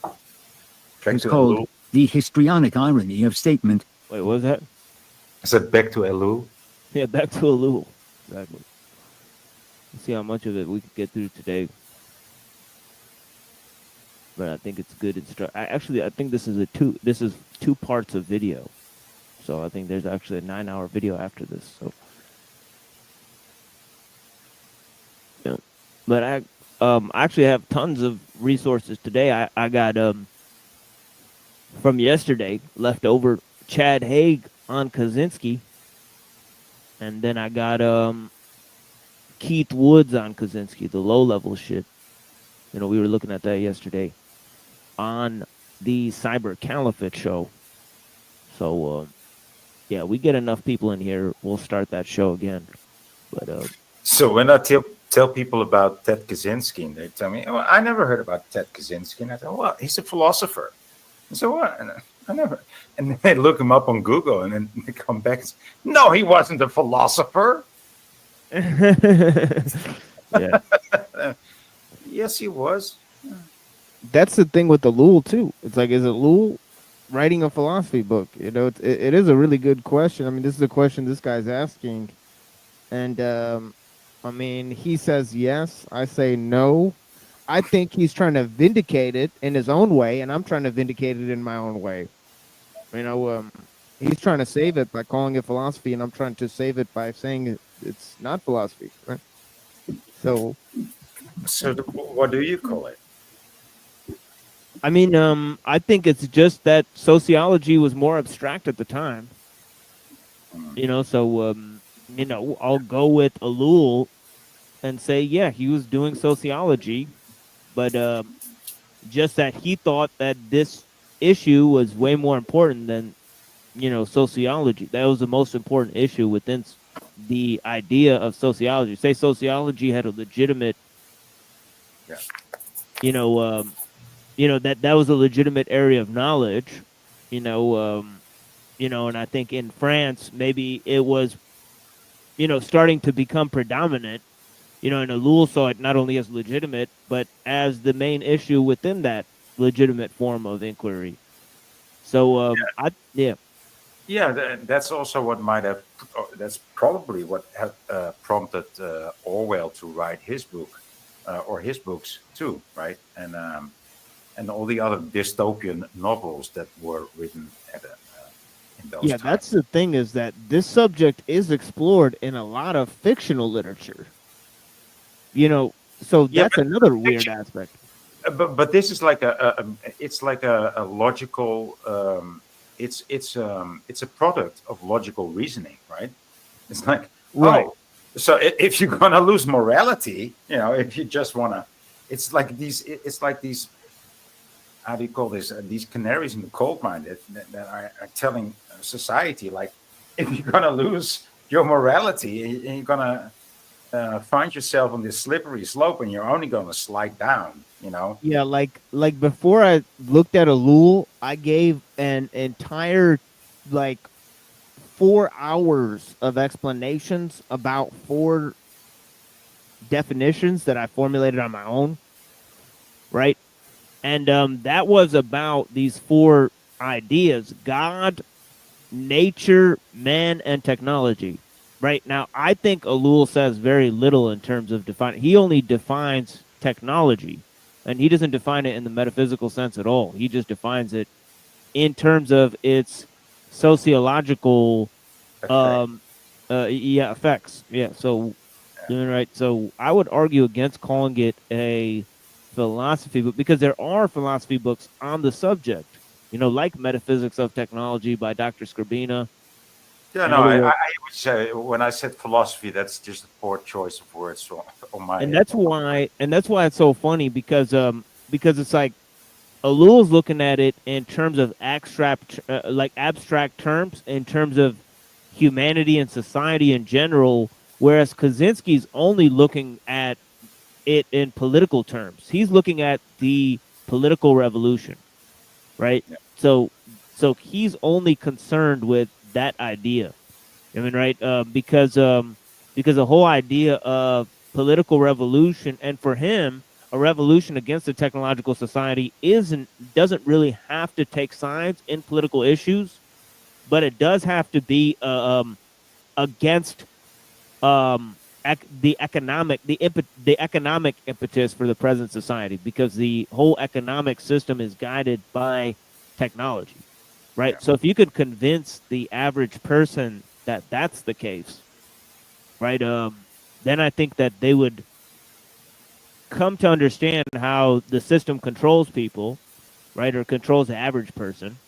back It's to called Elu. The Histrionic Irony of Statement. Wait, what was that? I said back to Elu. Yeah, back to Alul. Exactly. Let's see how much of it we could get through today. But I think it's good. I think this is two parts of video. So I think there's actually a 9-hour video after this. So yeah. But I actually have tons of resources today. I got from yesterday left over Chad Haig on Kaczynski. And then I got Keith Woods on Kaczynski, the low level shit. You know, we were looking at that yesterday on the Cyber Caliphate show. So yeah, we get enough people in here, we'll start that show again. But So when I tell people about Ted Kaczynski, and they tell me, "Oh, I never heard about Ted Kaczynski," and I say, "Well, he's a philosopher." And so what? And I never. And then they look him up on Google, and then they come back and say, "No, he wasn't a philosopher." yeah. Yes, he was. That's the thing with the Lul too. It's like, is it Lul writing a philosophy book? You know, it is a really good question. I mean, this is a question this guy's asking, and I mean, he says yes. I say no. I think he's trying to vindicate it in his own way, and I'm trying to vindicate it in my own way. You know, he's trying to save it by calling it philosophy, and I'm trying to save it by saying it's not philosophy. Right? So What do you call it? I mean, I think it's just that sociology was more abstract at the time. You know, so you know, I'll go with Alul and say, yeah, he was doing sociology, but just that he thought that this issue was way more important than, you know, sociology. That was the most important issue within the idea of sociology. Say sociology had a legitimate, Yeah. you know, that was a legitimate area of knowledge, you know, and I think in France maybe it was, you know, starting to become predominant. You know, and Alul saw it not only as legitimate, but as the main issue within that legitimate form of inquiry. So, Yeah, that's also what might have. That's probably what had prompted Orwell to write his book, or his books too, right? And all the other dystopian novels that were written in those yeah, times. that's the thing, is that this subject is explored in a lot of fictional literature. You know, so Yeah, that's but another weird aspect. But this is like it's like a logical. It's a product of logical reasoning, right? It's like, Right. oh, so if you're gonna lose morality, you know, if you just wanna, it's like these. It's like these. How do you call this? These canaries in the coal mine that are telling society, like, if you're gonna lose your morality and you're gonna find yourself on this slippery slope, and you're only gonna slide down, you know. Yeah, like before I looked at Alul, I gave an entire like 4 hours of explanations about 4 definitions that I formulated on my own, right? And that was about these 4 ideas: God, nature, man, and technology. Right now, I think Alul says very little in terms of defining. He only defines technology, and he doesn't define it in the metaphysical sense at all. He just defines it in terms of its sociological effects. Yeah, so right. So I would argue against calling it a philosophy book, because there are philosophy books on the subject, you know, like Metaphysics of Technology by Dr. Scribina. Yeah, In no, other I words, would say when I said philosophy, that's just a poor choice of words on my and end. that's why it's so funny because it's like Alul's looking at it in terms of abstract terms, in terms of humanity and society in general, whereas Kaczynski's only looking at it in political terms. He's looking at the political revolution, right? Yeah. So he's only concerned with that idea. I mean, right? Because the whole idea of political revolution, and for him, a revolution against the technological society doesn't really have to take sides in political issues, but it does have to be against the economic impetus for the present society, because the whole economic system is guided by technology, right? Yeah. So if you could convince the average person that that's the case, right, then I think that they would come to understand how the system controls people, right, or controls the average person,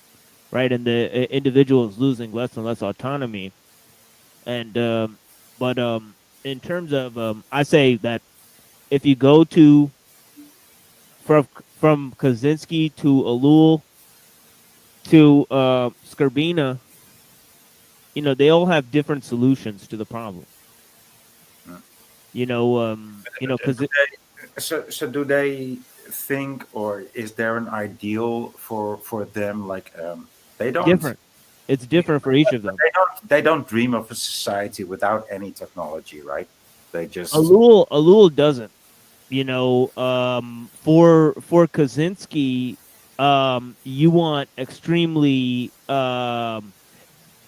right, and the individual is losing less and less autonomy. And but in terms of I say that if you go to from Kaczynski to Alul to Skrbina, they all have different solutions to the problem. Mm. Because So do they think, or is there an ideal for them? Like they don't. different. It's different for each of them. They don't dream of a society without any technology, right? They just Alul doesn't. For Kaczynski, you want extremely for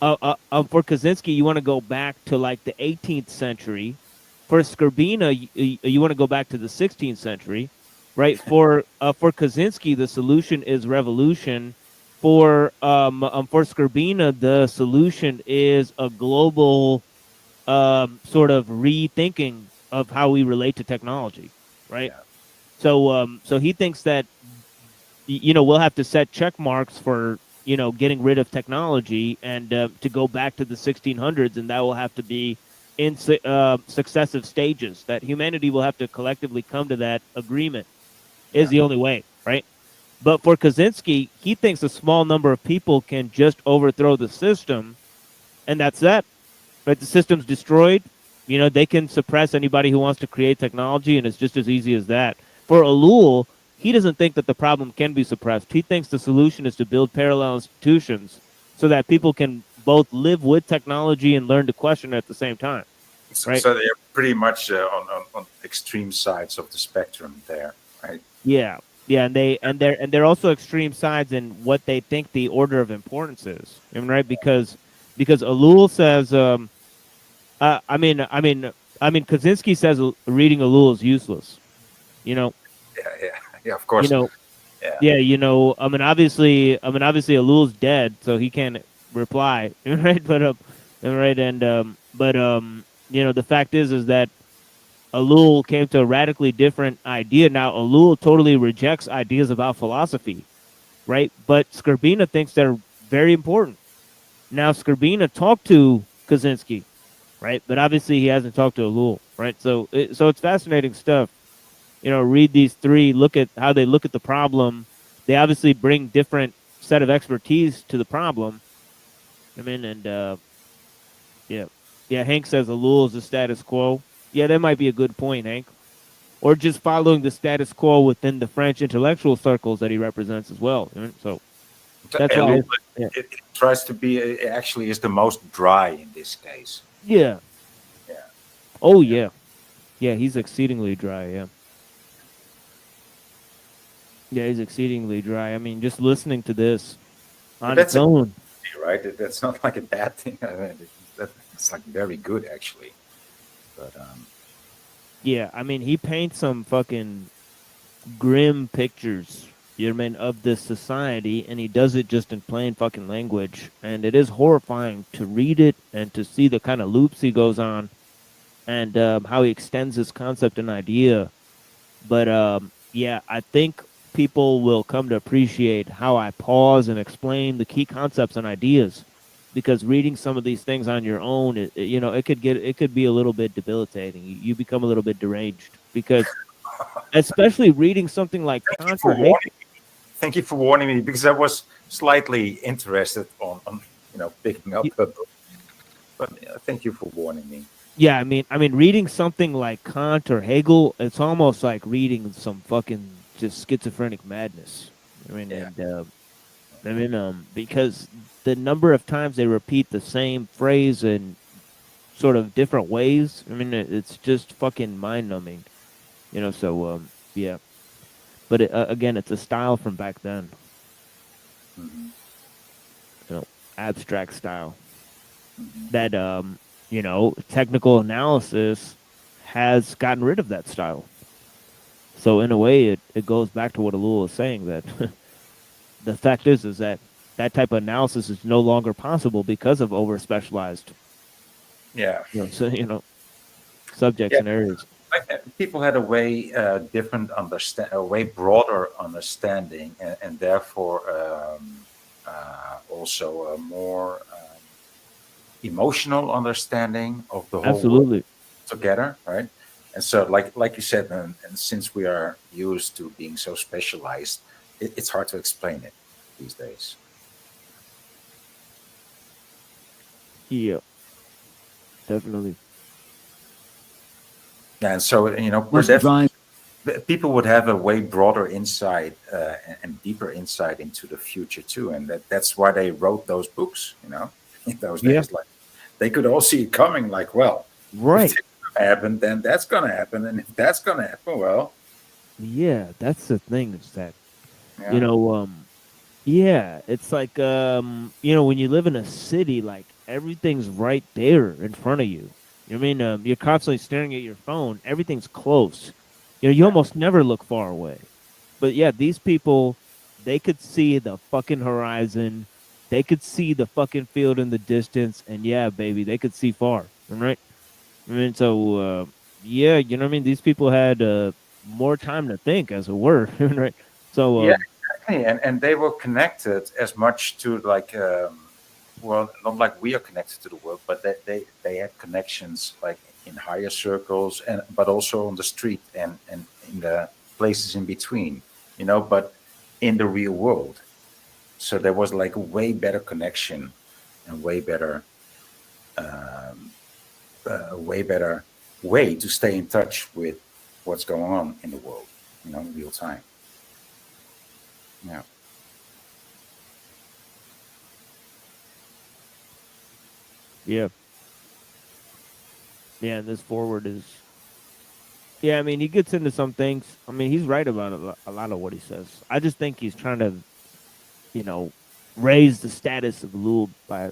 Kaczynski, you want to go back to like the 18th century. For Skrbina, you want to go back to the 16th century, right? For Kaczynski, the solution is revolution. For Skrbina, the solution is a global sort of rethinking of how we relate to technology, right? Yeah. So he thinks that we'll have to set check marks for getting rid of technology and to go back to the 1600s, and that will have to be in successive stages. That humanity will have to collectively come to that agreement is the only way, right? But for Kaczynski, he thinks a small number of people can just overthrow the system, and that's that. Right? The system's destroyed. They can suppress anybody who wants to create technology, and it's just as easy as that. For Alul, he doesn't think that the problem can be suppressed. He thinks the solution is to build parallel institutions so that people can both live with technology and learn to question it at the same time. Right? So they're pretty much on extreme sides of the spectrum there, right? Yeah, and they're also extreme sides in what they think the order of importance is. Right? Because Alul says, Kaczynski says reading Alul is useless. Yeah, of course. Obviously Alul's dead, so he can't reply, right? But the fact is that Alul came to a radically different idea. Now Alul totally rejects ideas about philosophy, right? But Skrbina thinks they're very important. Now Skrbina talked to Kaczynski, right? But obviously he hasn't talked to Alul, right? So it's fascinating stuff. Read these three, look at how they look at the problem. They obviously bring different set of expertise to the problem. Hank says Alul is the status quo. Yeah, that might be a good point, Hank. Or just following the status quo within the French intellectual circles that he represents as well. So that's why it tries to be, it actually is the most dry in this case. Yeah. Yeah. Oh, yeah. Yeah, he's exceedingly dry, yeah. Yeah, he's exceedingly dry. I mean, just listening to this on its own. Right? That's not like a bad thing. That's like very good, actually. But yeah, I mean, he paints some fucking grim pictures, of this society, and he does it just in plain fucking language. And it is horrifying to read it and to see the kind of loops he goes on and how he extends his concept and idea. But I think people will come to appreciate how I pause and explain the key concepts and ideas. because reading some of these things on your own, it could be a little bit debilitating. You become a little bit deranged because, especially reading something like Thank you Kant for or Hegel. warning me. Thank you for warning me because I was slightly interested on picking up a book. But thank you for warning me. Yeah, I mean, reading something like Kant or Hegel, it's almost like reading some fucking just schizophrenic madness. I mean, Yeah. because the number of times they repeat the same phrase in sort of different ways, I mean, it's just fucking mind numbing, So, yeah, but again, it's a style from back then, Mhm. Abstract style Mhm. that technical analysis has gotten rid of that style. So in a way, it goes back to what Alul is saying, that the fact is that that type of analysis is no longer possible because of over specialized, Yeah. subjects Yeah. and areas. People had a way a way broader understanding, and therefore also a more emotional understanding of the whole world Absolutely. together, right? And so, like you said, and since we are used to being so specialized, it's hard to explain it these days. Yeah, definitely. And so, we're Must drive people would have a way broader insight and deeper insight into the future too, and that's why they wrote those books. In those Yeah, days, like they could all see it coming. Like, well, if right. this happened, then that's going to happen, and if that's going to happen, well, Yeah, that's the thing is that, you yeah, know, yeah, it's like, when you live in a city, like everything's right there in front of you. You're constantly staring at your phone. Everything's close. You yeah, almost never look far away. But yeah, these people, they could see the fucking horizon. They could see the fucking field in the distance. And yeah, baby, they could see far. Right? So, yeah, These people had more time to think, as it were. Right? So, yeah, exactly. And they were connected as much to like, well, not like we are connected to the world, but they had connections like in higher circles, and but also on the street and in the places in between, but in the real world. So there was like a way better connection and a way better way to stay in touch with what's going on in the world, in real time. Yeah. yeah. Yeah, and this forward is. Yeah, he gets into some things. He's right about a lot of what he says. I just think he's trying to, you know, raise the status of Lul by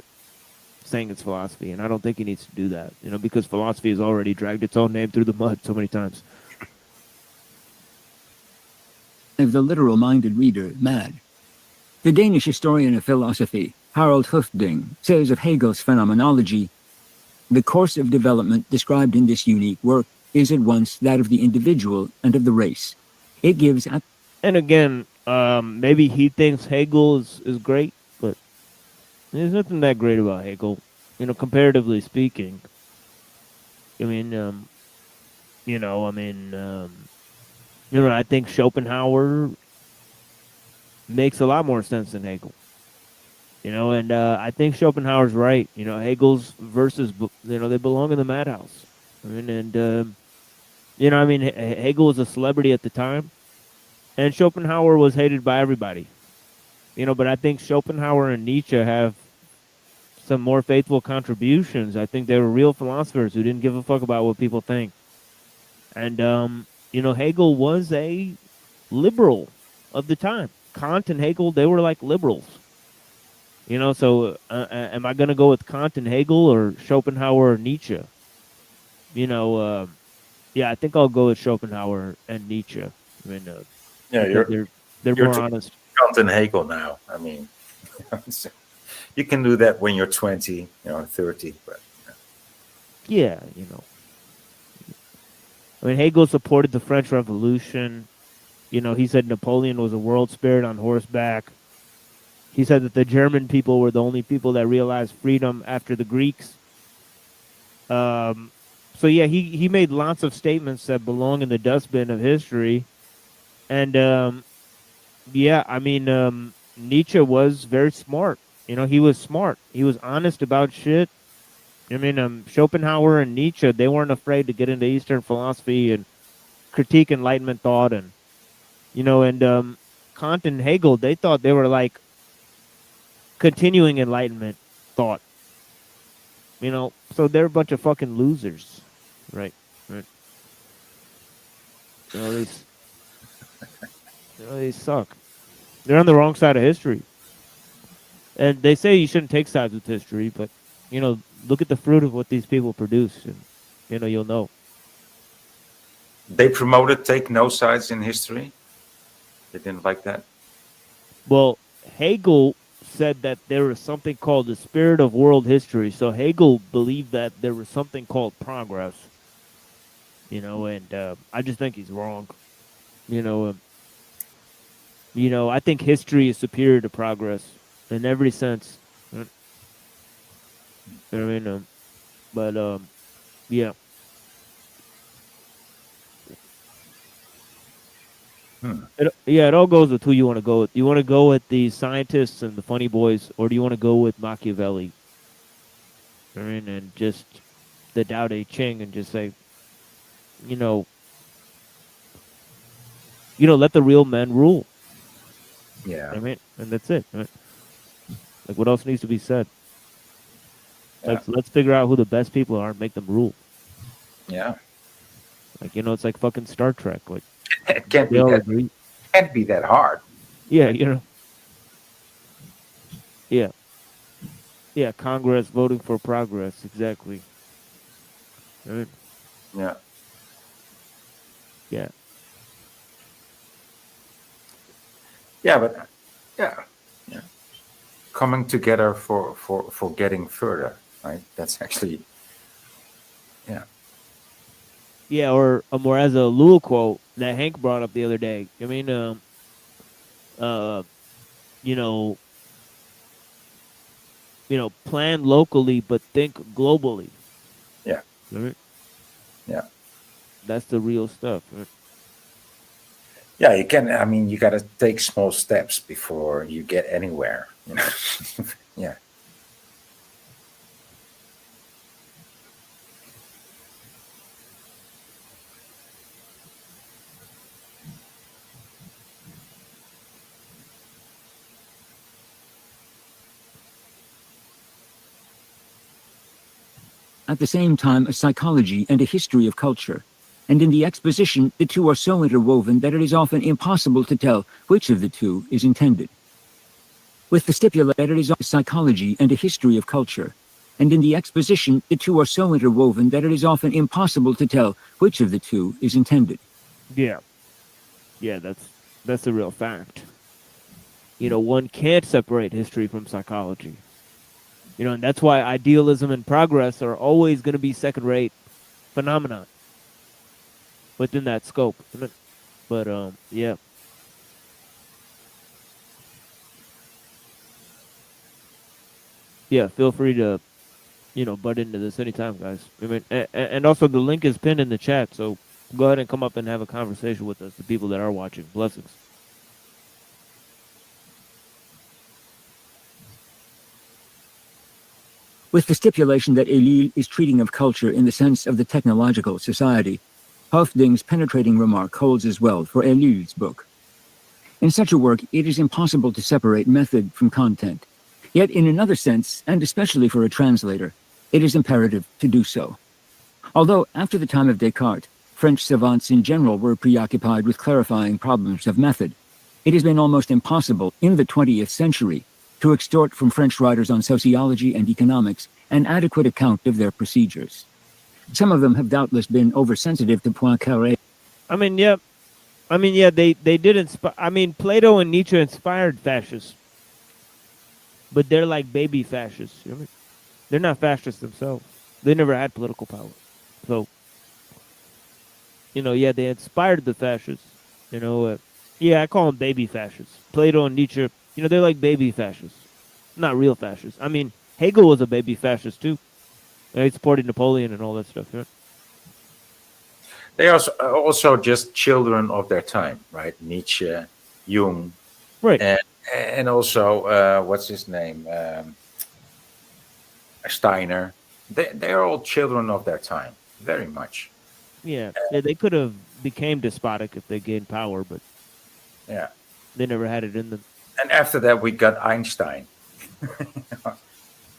saying it's philosophy, and I don't think he needs to do that. Because philosophy has already dragged its own name through the mud so many times. the literal-minded reader mad. The Danish historian of philosophy, Harald Hufding, says of Hegel's phenomenology, the course of development described in this unique work is at once that of the individual and of the race. It gives And again, maybe he thinks Hegel is great, but there's nothing that great about Hegel, comparatively speaking. I mean, you know, I mean, um, I think Schopenhauer makes a lot more sense than Hegel. And I think Schopenhauer's right. Hegel's verses, they belong in the madhouse. Hegel was a celebrity at the time, and Schopenhauer was hated by everybody. But I think Schopenhauer and Nietzsche have some more faithful contributions. I think they were real philosophers who didn't give a fuck about what people think. And Hegel was a liberal of the time. Kant and Hegel, they were like liberals. So am I going to go with Kant and Hegel or Schopenhauer or Nietzsche? Yeah, I think I'll go with Schopenhauer and Nietzsche. Yeah, Because you're they're you're more to honest. Kant and Hegel now. I mean, you can do that when you're 20, 30, but Yeah, Hegel supported the French Revolution. He said Napoleon was a world spirit on horseback. He said that the German people were the only people that realized freedom after the Greeks. So yeah, he made lots of statements that belong in the dustbin of history. And yeah, I mean, Nietzsche was very smart. You know, he was smart. He was honest about shit. I mean, Schopenhauer and Nietzsche, they weren't afraid to get into Eastern philosophy and critique Enlightenment thought, and you know, and Kant and Hegel, they thought they were like continuing Enlightenment thought. You know, so they're a bunch of fucking losers, right? Right. You know, they suck. They're on the wrong side of history, and they say you shouldn't take sides with history, but you know, look at the fruit of what these people produce, and you know, you'll know. They promoted take no sides in history. They didn't like that. Well, Hegel said that there was something called the spirit of world history. So Hegel believed that there was something called progress. You know, and I just think he's wrong. You know, I think history is superior to progress in every sense. You know what I mean? But yeah. It all goes with who you want to go with. You want to go with the scientists and the funny boys, or do you want to go with Machiavelli? I mean, and just the Tao Te Ching, and just say, you know, let the real men rule. Yeah. I mean, and that's it. Right? Like, what else needs to be said? Like, let's figure out who the best people are and make them rule. Yeah. Like, you know, it's like fucking Star Trek. Like, It can't be all that. agree. Can't be that hard. Yeah, you know. Yeah. Yeah, Congress voting for progress. Exactly. Right? Yeah. Yeah. Yeah, but yeah. Coming together for getting further, right? That's actually, yeah. Yeah, or as a Lul quote that Hank brought up the other day. I mean, you know, plan locally but think globally. Yeah. Right? Yeah. That's the real stuff. Right? Yeah, you can. I mean, you got to take small steps before you get anywhere. You know. Yeah. At the same time, a psychology and a history of culture. And in the exposition, the two are so interwoven that it is often impossible to tell which of the two is intended. With the stipulation that it is a psychology and a history of culture. And in the exposition, the two are so interwoven that it is often impossible to tell which of the two is intended. Yeah. Yeah, that's a real fact. You know, one can't separate history from psychology. You know, and that's why idealism and progress are always going to be second-rate phenomenon within that scope. But yeah. Yeah, feel free to, you know, butt into this anytime, guys. I mean, and also the link is pinned in the chat, so go ahead and come up and have a conversation with us, the people that are watching. Blessings. With the stipulation that Ellul is treating of culture in the sense of the technological society, Hoeffding's penetrating remark holds as well for Ellul's book. In such a work, it is impossible to separate method from content. Yet in another sense, and especially for a translator, it is imperative to do so. Although, after the time of Descartes, French savants in general were preoccupied with clarifying problems of method, it has been almost impossible in the 20th century to extort from French writers on sociology and economics an adequate account of their procedures. Some of them have doubtless been oversensitive to Poincaré. I mean, yeah, they did inspire. I mean, Plato and Nietzsche inspired fascists, but they're like baby fascists. You know what I mean? They're not fascists themselves. They never had political power. So, you know, yeah, they inspired the fascists. You know, yeah, I call them baby fascists. Plato and Nietzsche, You know, they're like baby fascists, not real fascists. I mean, Hegel was a baby fascist too. He supported Napoleon and all that stuff. Yeah. They are also just children of their time, right? Nietzsche, Jung, Right. and also what's his name, Steiner. They're all children of their time, very much. Yeah. They could have became despotic if they gained power, but Yeah. they never had it in them. And after that, we got Einstein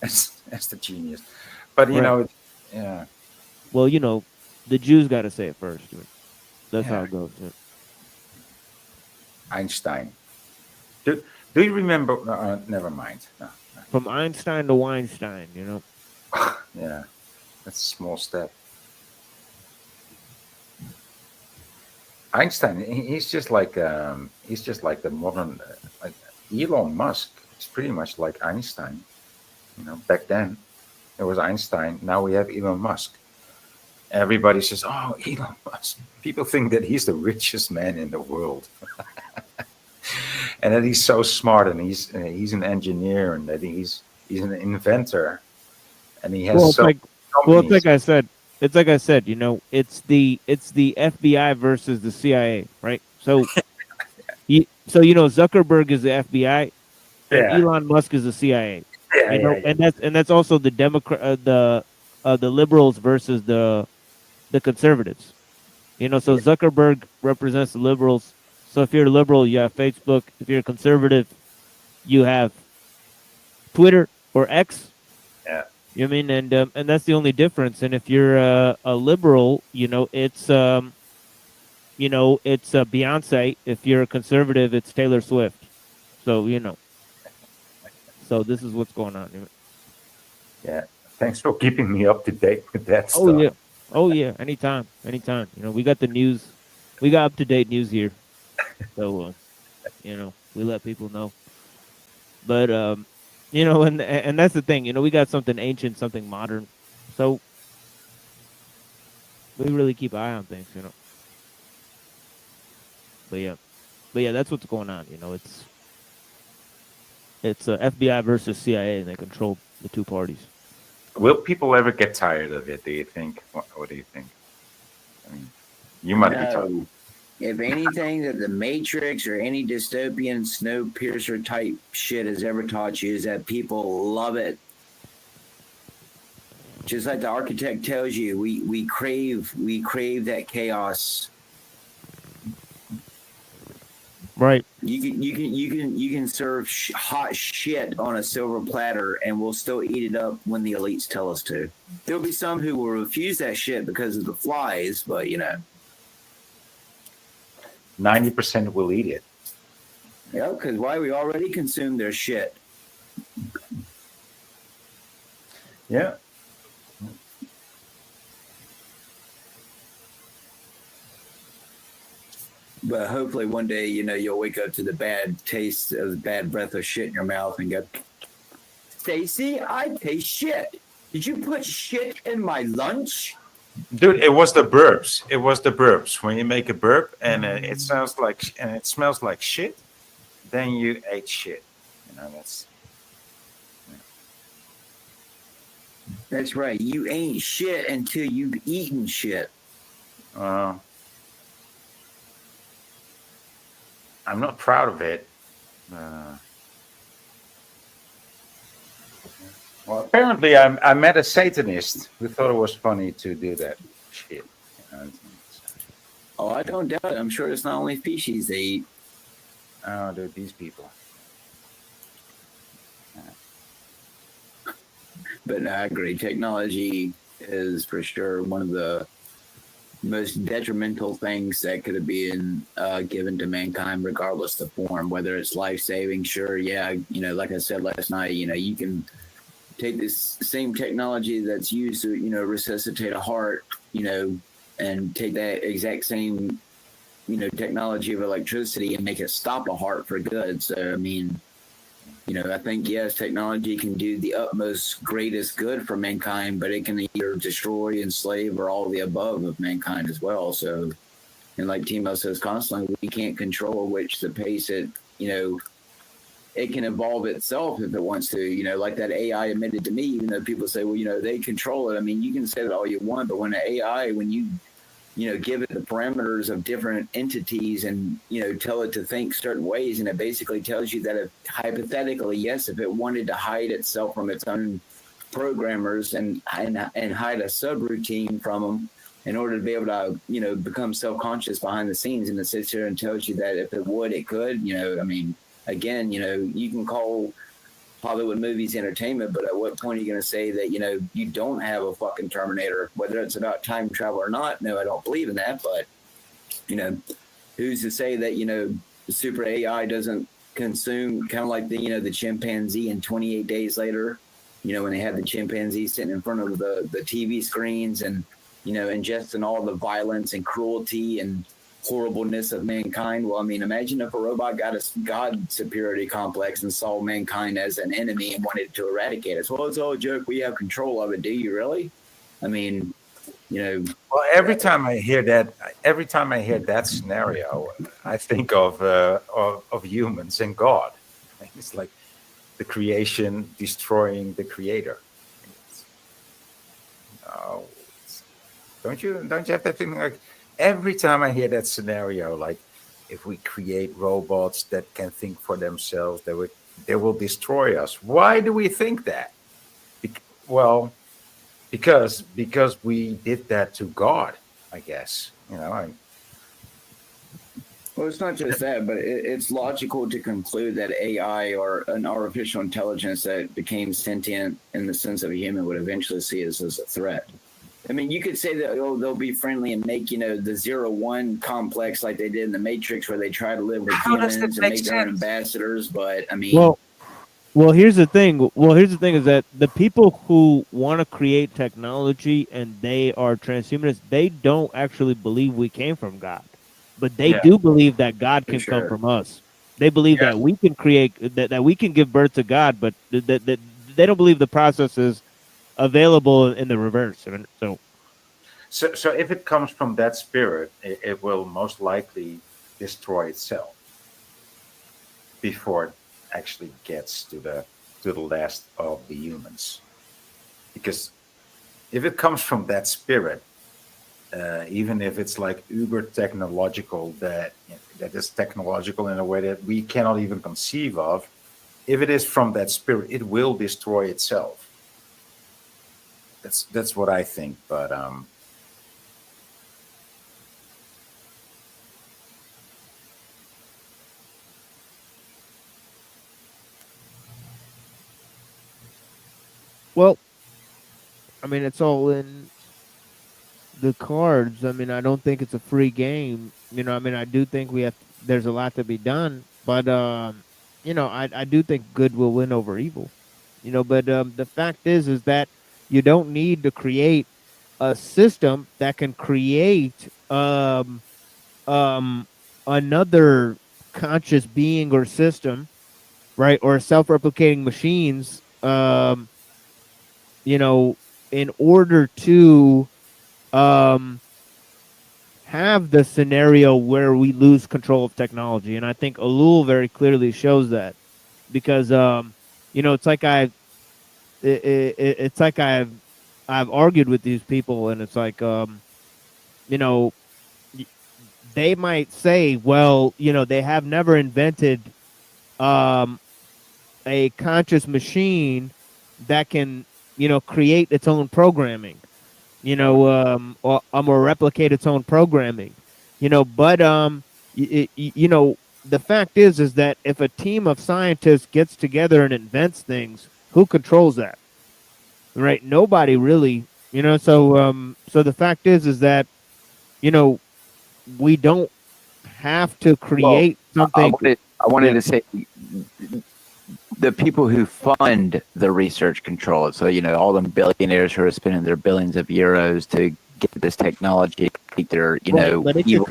as the genius. But you Right. know, yeah. Well, you know, the Jews got to say it first. That's how Yeah. it goes. Yeah. Einstein. Do you remember? Never mind. No. From Einstein to Weinstein, you know. Yeah, that's a small step. Einstein, he's just like the modern, like Elon Musk. He's pretty much like Einstein. You know, back then it was Einstein. Now we have Elon Musk. Everybody says, "Oh, Elon Musk." People think that he's the richest man in the world, and that he's so smart, and he's an engineer, and that he's an inventor, and he has Well, it's so. like, well, it's companies. like I said. It's like I said. You know, it's the FBI versus the CIA, right? So, you know, Zuckerberg is the FBI, and Yeah. Elon Musk is the CIA. Yeah, You know, yeah, and that's also the the liberals versus the conservatives. You know, so Zuckerberg represents the liberals. So if you're a liberal, you have Facebook. If you're a conservative, you have Twitter or X. yeah. You know what I mean? And that's the only difference. And if you're a liberal, you know, it's Beyonce. If you're a conservative, it's Taylor Swift. So, you know. So this is what's going on. Yeah. Thanks for keeping me up to date with that stuff. Oh yeah. Oh yeah. Anytime. Anytime. You know, we got the news. We got up to date news here. So you know, we let people know. But you know, and that's the thing, you know, we got something ancient, something modern. So we really keep an eye on things, you know. But yeah, that's what's going on, you know. It's FBI versus CIA, and they control the two parties. Will people ever get tired of it, do you think? What do you think? I mean, you might be tired. No. If anything that the Matrix or any dystopian Snowpiercer type shit has ever taught you is that people love it. Just like the architect tells you, we crave that chaos. Right. You can serve hot shit on a silver platter, and we'll still eat it up when the elites tell us to. There'll be some who will refuse that shit because of the flies, but you know. 90% will eat it. Yeah, because why? We already consume their shit. Yeah. But hopefully one day, you know, you'll wake up to the bad taste of the bad breath of shit in your mouth and go, Stacy, I taste shit. Did you put shit in my lunch? Dude, it was the burps. It was the burps. When you make a burp and it smells like shit, then you ate shit. You know, that's. That's right. You ain't shit until you've eaten shit. I'm not proud of it. Well, apparently, I met a Satanist who thought it was funny to do that shit. You know? Oh, I don't doubt it. I'm sure it's not only species they eat. Oh, dude, these people. But no, I agree. Technology is for sure one of the most detrimental things that could have been given to mankind, regardless of form, whether it's life-saving. Sure, yeah, you know, like I said last night, you know, you can take this same technology that's used to, you know, resuscitate a heart, you know, and take that exact same, you know, technology of electricity and make it stop a heart for good. So, I mean, you know, I think, yes, technology can do the utmost greatest good for mankind, but it can either destroy, enslave, or all of the above of mankind as well. So, and like TML says constantly, we can't control the pace at, you know, it can evolve itself if it wants to, you know, like that AI admitted to me, even though people say, well, you know, they control it. I mean, you can say that all you want, but when the AI, when you know, give it the parameters of different entities and, you know, tell it to think certain ways, and it basically tells you that if hypothetically, yes, if it wanted to hide itself from its own programmers and hide a subroutine from them in order to be able to, you know, become self-conscious behind the scenes, and it sits here and tells you that if it would, it could, you know, I mean, again, you know, you can call Hollywood movies entertainment, but at what point are you going to say that, you know, you don't have a fucking Terminator, whether it's about time travel or not? No, I don't believe in that. But, you know, who's to say that, you know, the super AI doesn't consume, kind of like the, you know, the chimpanzee, and 28 days later, you know, when they had the chimpanzee sitting in front of the TV screens and, you know, ingesting all the violence and cruelty and horribleness of mankind. Well, I mean, imagine if a robot got a God superiority complex and saw mankind as an enemy and wanted to eradicate us. Well, it's all a joke. We have control of it. Do you really? I mean, you know. Well, every time I hear that scenario, I think of humans and God. It's like the creation destroying the creator. No, don't you have that feeling like? Every time I hear that scenario, like if we create robots that can think for themselves, they will destroy us. Why do we think that? Well, because we did that to God, I guess. You know. Well, it's not just that, but it's logical to conclude that AI or an artificial intelligence that became sentient in the sense of a human would eventually see us as a threat. I mean, you could say that they'll be friendly and make, you know, the 0-1 complex like they did in the Matrix, where they try to live with humans and make their own ambassadors. But I mean, well, here's the thing. Well, here's the thing is that the people who want to create technology and they are transhumanists, they don't actually believe we came from God, but they do believe that God can come from us. They believe that we can create that we can give birth to God, but that they don't believe the process is available in the reverse. So if it comes from that spirit, it will most likely destroy itself before it actually gets to the last of the humans. Because if it comes from that spirit, even if it's like uber technological, that is technological in a way that we cannot even conceive of, if it is from that spirit, it will destroy itself. That's what I think, but Well, I mean, it's all in the cards. I mean, I don't think it's a free game. You know, I mean, I do think there's a lot to be done, but you know, I do think good will win over evil. You know, but the fact is that you don't need to create a system that can create another conscious being or system, right, or self-replicating machines, you know, in order to have the scenario where we lose control of technology. And I think Elul very clearly shows that, because you know, it's like I've argued with these people, and it's like you know, they might say, well, you know, they have never invented a conscious machine that can, you know, create its own programming, you know, or replicate its own programming, you know. But you know, the fact is that if a team of scientists gets together and invents things, who controls that? Right? Nobody really, you know. So the fact is that, you know, we don't have to Well, create something. I wanted to say the people who fund the research control it. So, you know, all them billionaires who are spending their billions of euros to get this technology, their, you know, but it could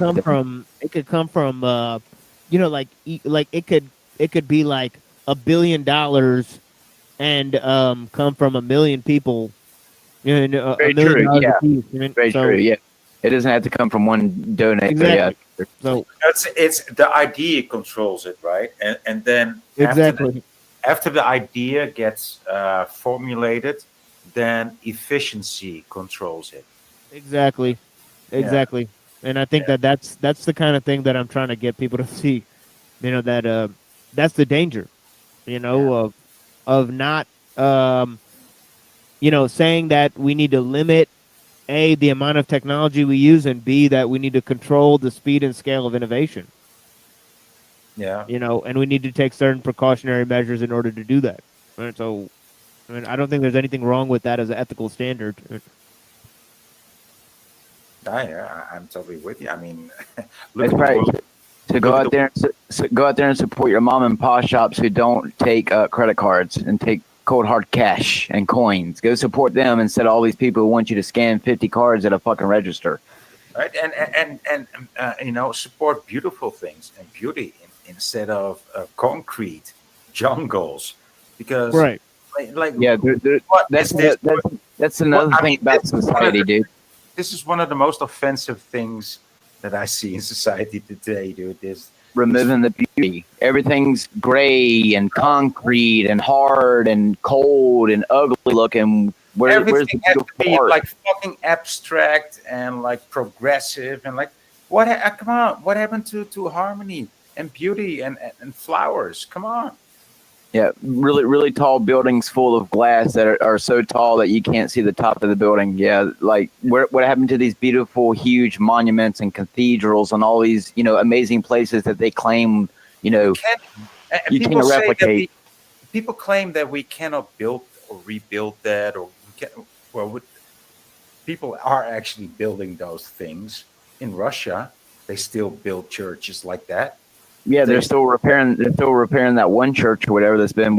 come from, you know, like it could be like $1 billion and come from 1 million people, you know, Very $1 million true, yeah. a piece. You know? Very true, yeah. It doesn't have to come from one donor. Exactly. Yeah. So It's the idea controls it, right? And then exactly. after the idea gets formulated, then efficiency controls it. Exactly. Exactly. And I think Yeah. that's the kind of thing that I'm trying to get people to see. You know that that's the danger. You know of not saying that we need to limit A, the amount of technology we use, and B, that we need to control the speed and scale of innovation. Yeah. And we need to take certain precautionary measures in order to do that. And so, I mean, I don't think there's anything wrong with that as an ethical standard. I'm totally with you. I mean, That's look at the right. world. So go out there and go out there and support your mom and pop shops who don't take credit cards and take cold hard cash and coins. Go support them instead of all these people who want you to scan 50 cards at a fucking register. Right, and support beautiful things and beauty instead of concrete jungles, because Right. like Yeah, what that's is this? that's another I thing mean, about this is one of society, the- dude. This is one of the most offensive things that I see in society today, dude. Removing the beauty. Everything's gray and concrete and hard and cold and ugly looking. Where's the Everything has to beautiful be art? like fucking abstract and like progressive and like come on, what happened to harmony and beauty and flowers? Come on. Yeah, really, really tall buildings full of glass that are so tall that you can't see the top of the building. Yeah, like what happened to these beautiful, huge monuments and cathedrals and all these, amazing places that they claim, you People can't say that replicate. people claim that we cannot build or rebuild that, or we can. Well, people are actually building those things in Russia. They still build churches like that. Yeah, they're still repairing. They're still repairing that one church or whatever that's been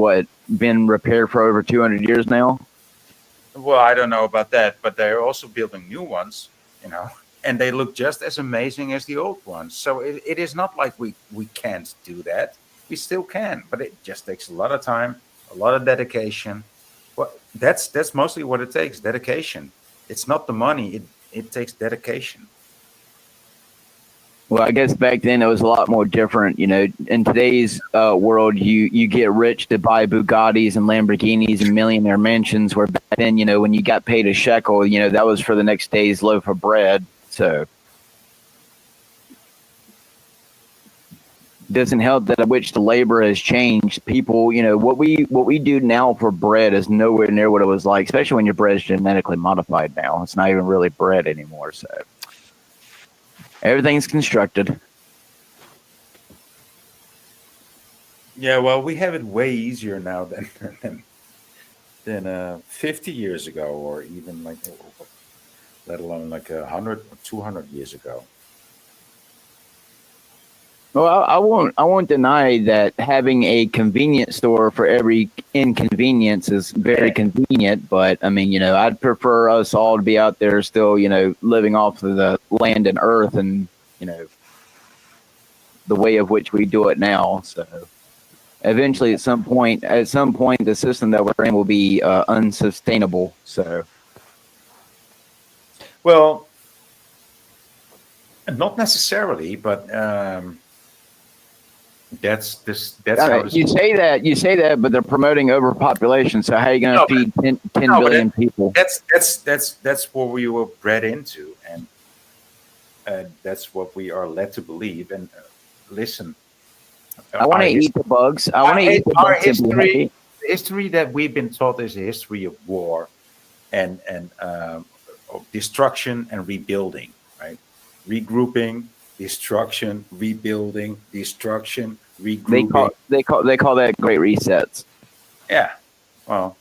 repaired for over 200 years now. Well, I don't know about that, but they're also building new ones, and they look just as amazing as the old ones. So it is not like we can't do that. We still can, but it just takes a lot of time, a lot of dedication. Well, that's mostly what it takes, dedication. It's not the money. It takes dedication. Well, I guess back then it was a lot more different. In today's world, you get rich to buy Bugattis and Lamborghinis and millionaire mansions. Where back then, when you got paid a shekel, that was for the next day's loaf of bread. So doesn't help that which the labor has changed. People, what we do now for bread is nowhere near what it was like, especially when your bread is genetically modified now. It's not even really bread anymore. So everything's constructed. Yeah, well, we have it way easier now than 50 years ago, or even let alone like 100 or 200 years ago. Well, I won't deny that having a convenience store for every inconvenience is very convenient. But I mean, I'd prefer us all to be out there still, living off of the land and earth, and the way of which we do it now. So eventually, at some point, the system that we're in will be unsustainable. So, Well, not necessarily, but that's how you say that, but they're promoting overpopulation. So how are you going to feed 10 billion people? That's what we were bred into, and that's what we are led to believe. And listen, I want to eat the bugs. I want to eat the our bugs. history. The history that we've been taught is a history of war and of destruction and rebuilding, right? Regrouping, destruction, rebuilding, destruction, regrouping. They call that great resets. Yeah, well,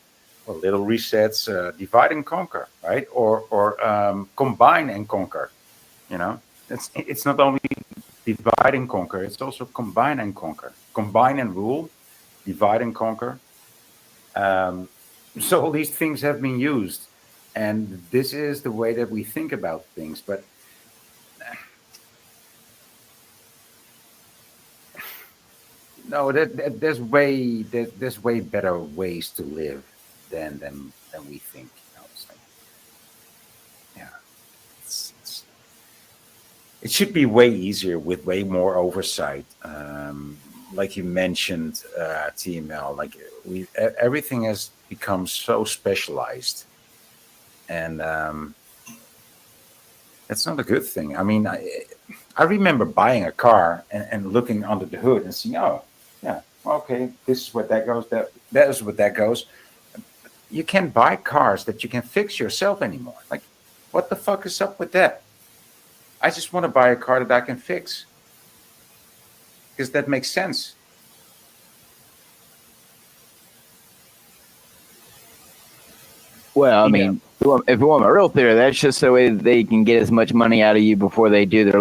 little resets, divide and conquer, right? Or combine and conquer. It's not only divide and conquer; it's also combine and conquer. Combine and rule, divide and conquer. So all these things have been used, and this is the way that we think about things. But no, there's way better ways to live than we think. So, yeah, it's it should be way easier with way more oversight. Like you mentioned, TML, like everything has become so specialized, and that's not a good thing. I mean, I remember buying a car and looking under the hood and seeing, oh, yeah, okay, this is what that goes, that is what that goes. You can't buy cars that you can fix yourself anymore. Like, what the fuck is up with that? I just want to buy a car that I can fix, because that makes sense. Well, I mean, if you want my real theory, that's just so they can get as much money out of you before they do their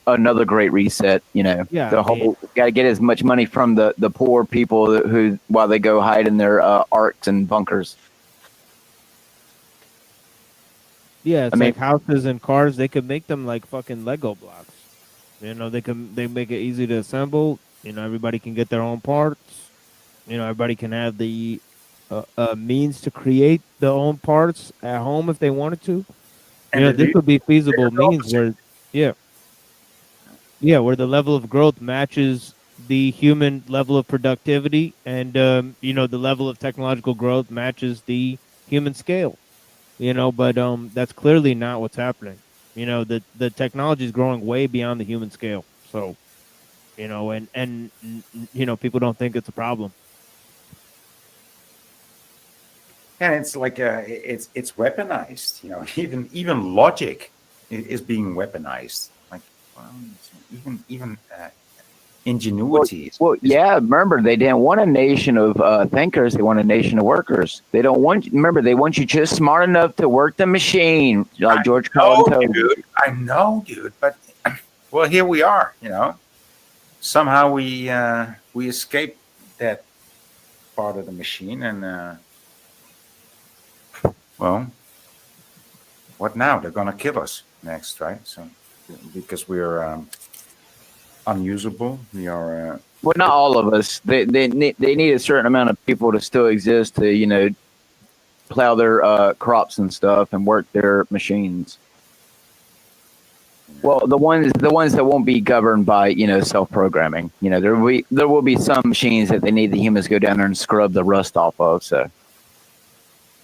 another great reset. You know, Yeah, the whole got to get as much money from the poor people who while they go hide in their arks and bunkers. Yeah, it's I mean- like houses and cars. They could make them like fucking Lego blocks. You know, they make it easy to assemble. You know, everybody can get their own parts. You know, everybody can have the means to create their own parts at home if they wanted to. And You know, the this would be feasible means where, where the level of growth matches the human level of productivity, and you know, the level of technological growth matches the human scale. You know, but that's clearly not what's happening. You know, the technology is growing way beyond the human scale. So, you know, and you know, people don't think it's a problem. And it's like it's weaponized. You know, even logic is being weaponized. Like, well, even ingenuity. Well, yeah. Remember, they didn't want a nation of thinkers. They want a nation of workers. They don't want. Remember, they want you just smart enough to work the machine, like George Carlin told you. I know, dude. But well, here we are. You know, somehow we escaped that part of the machine, and well, what now? They're gonna kill us next, right? So because we're unusable, we are. Well, not all of us. They need a certain amount of people to still exist to, you know, plow their crops and stuff and work their machines. Well, the ones that won't be governed by, you know, self-programming. You know, there will be some machines that they need the humans to go down there and scrub the rust off of. So,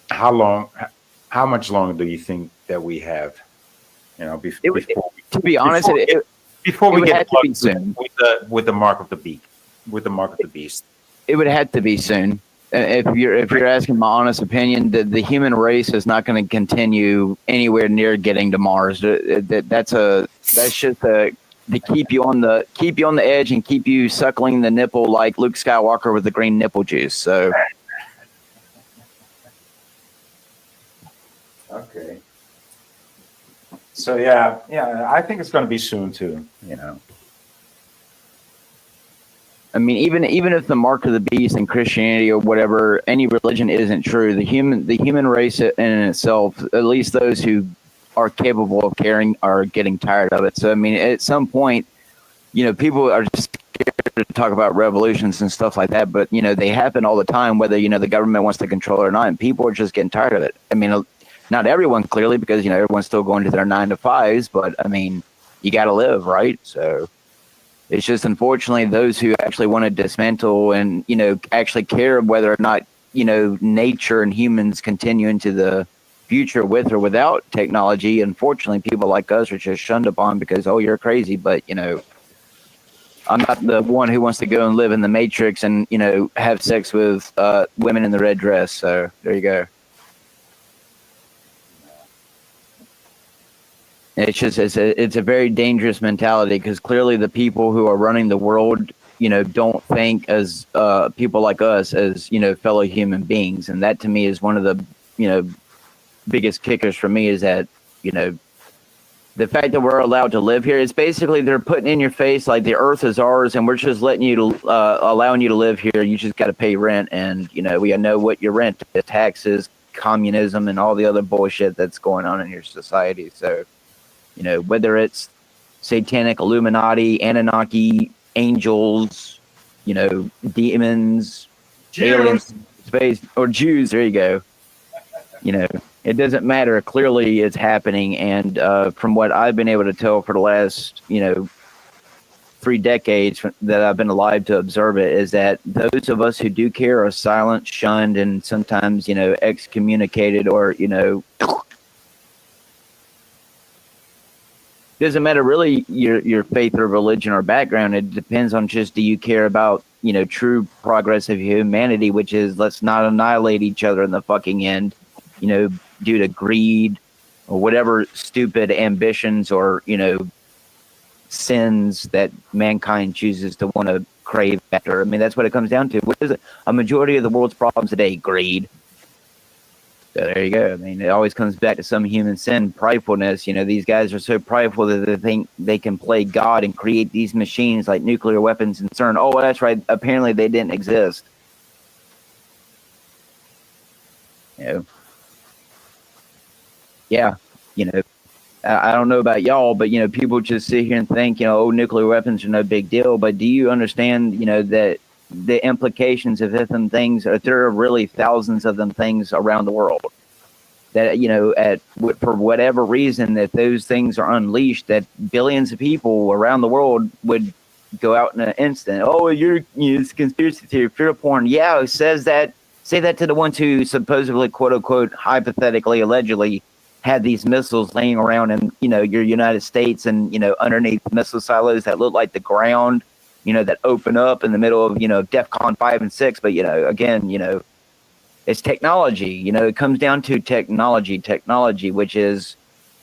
How much longer do you think that we have? You know, to be honest, before we would get have to be plugged soon. with the mark of the beast. It would have to be soon. If you're asking my honest opinion, the human race is not going to continue anywhere near getting to Mars. That's just to keep you on the edge and keep you suckling the nipple like Luke Skywalker with the green nipple juice. So. Okay. So yeah, I think it's going to be soon too. You know. I mean, even if the mark of the beast in Christianity or whatever, any religion isn't true, the human race in itself, at least those who are capable of caring, are getting tired of it. So I mean, at some point, you know, people are just scared to talk about revolutions and stuff like that, but you know, they happen all the time, whether, you know, the government wants to control it or not, and people are just getting tired of it. I mean, not everyone, clearly, because, you know, everyone's still going to their 9 to 5s, but I mean, you got to live, right? So it's just, unfortunately, those who actually want to dismantle and, you know, actually care whether or not, you know, nature and humans continue into the future with or without technology. Unfortunately, people like us are just shunned upon because, oh, you're crazy. But, you know, I'm not the one who wants to go and live in the Matrix and, you know, have sex with women in the red dress. So there you go. It's just it's a very dangerous mentality, because clearly the people who are running the world, you know, don't think as people like us as, you know, fellow human beings. And that to me is one of the, you know, biggest kickers for me, is that, you know, the fact that we're allowed to live here is basically they're putting in your face like the earth is ours and we're just letting you to allowing you to live here. You just got to pay rent, and, you know, we know what your rent is, taxes, communism, and all the other bullshit that's going on in your society. So, you know, whether it's satanic, Illuminati, Anunnaki, angels, you know, demons, aliens, space, or Jews, there you go. You know, It doesn't matter. Clearly, it's happening, and from what I've been able to tell for the last, 3 decades that I've been alive to observe it, is that those of us who do care are silent, shunned, and sometimes, excommunicated, or doesn't matter really your faith or religion or background. It depends on just, do you care about true progress of humanity, which is, let's not annihilate each other in the fucking end, due to greed or whatever stupid ambitions or sins that mankind chooses to want to crave after. I mean, that's what it comes down to. What is it? A majority of the world's problems today? Greed. So there you go. I mean, it always comes back to some human sin, pridefulness. These guys are so prideful that they think they can play God and create these machines like nuclear weapons and CERN. Oh, well, that's right. Apparently they didn't exist. Yeah, I don't know about y'all, but people just sit here and think, oh, nuclear weapons are no big deal. But do you understand, that the implications of them things are, there are really thousands of them things around the world that, for whatever reason, that those things are unleashed, that billions of people around the world would go out in an instant. Oh, it's conspiracy theory, fear porn. Yeah, it says that. Say that to the ones who supposedly, quote unquote, hypothetically, allegedly had these missiles laying around in, your United States, and, underneath missile silos that look like the ground, that open up in the middle of, DEFCON 5 and 6. But, again, it's technology. It comes down to technology, which is,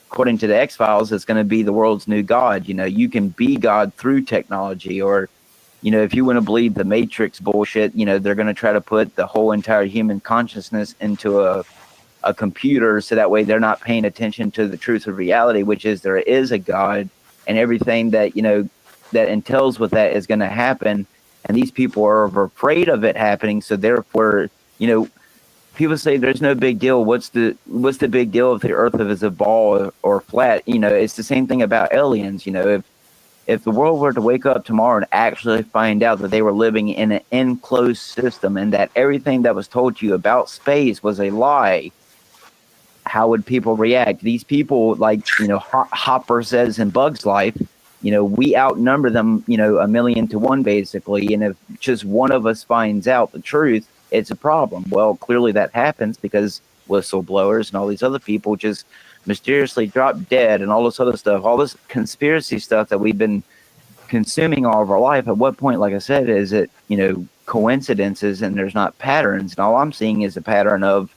according to the X-Files, it's going to be the world's new God. You can be God through technology. Or, if you want to believe the Matrix bullshit, they're going to try to put the whole entire human consciousness into a computer, so that way they're not paying attention to the truth of reality, which is there is a God, and everything that that entails with that is going to happen, and these people are afraid of it happening. So therefore, people say there's no big deal. What's the big deal if the earth is a ball or flat? It's the same thing about aliens. If the world were to wake up tomorrow and actually find out that they were living in an enclosed system, and that everything that was told to you about space was a lie, how would people react? These people, like, Hopper says in Bug's Life, we outnumber them, 1,000,000 to 1, basically. And if just one of us finds out the truth, it's a problem. Well, clearly that happens because whistleblowers and all these other people just mysteriously drop dead, and all this other stuff, all this conspiracy stuff that we've been consuming all of our life. At what point, like I said, is it, coincidences and there's not patterns? And all I'm seeing is a pattern of,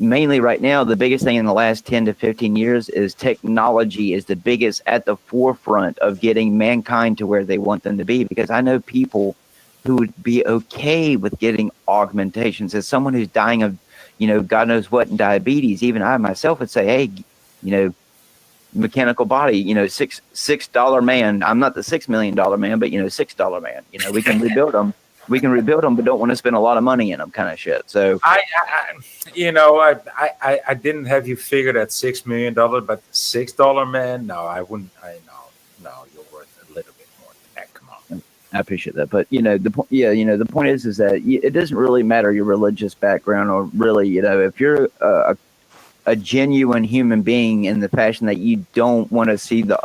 mainly right now, the biggest thing in the last 10 to 15 years is technology is the biggest at the forefront of getting mankind to where they want them to be. Because I know people who would be okay with getting augmentations. As someone who's dying of, God knows what, in diabetes, even I myself would say, hey, mechanical body, $6 man. I'm not the $6 million man, but $6 man. We can rebuild them. We can rebuild them, but don't want to spend a lot of money in them, kind of shit. So I didn't have you figured at $6 million, but $6 man, no, I wouldn't. No, you're worth a little bit more than that. Come on. I appreciate that, but the point, the point is that it doesn't really matter your religious background, or really, if you're a genuine human being in the fashion that you don't want to see the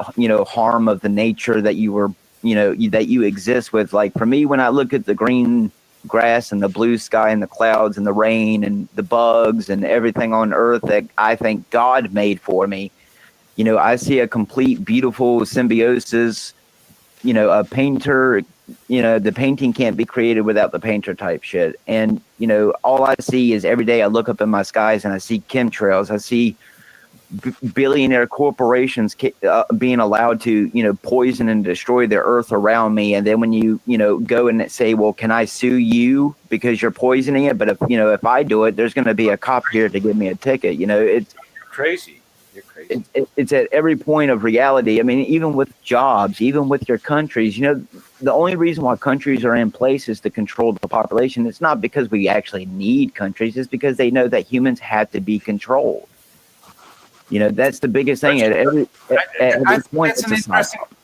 harm of the nature that you were that you exist with. Like for me, when I look at the green grass and the blue sky and the clouds and the rain and the bugs and everything on earth that I think God made for me, I see a complete beautiful symbiosis. A painter, the painting can't be created without the painter type shit. And all I see is, every day I look up in my skies and I see chemtrails. I see billionaire corporations being allowed to poison and destroy the earth around me. And then when you go and say, well, can I sue you because you're poisoning it? But if I do it, there's going to be a cop here to give me a ticket. It's crazy. You're crazy. It's at every point of reality. I mean, even with jobs, even with your countries, the only reason why countries are in place is to control the population. It's not because we actually need countries. It's because they know that humans have to be controlled. That's the biggest thing. At every point,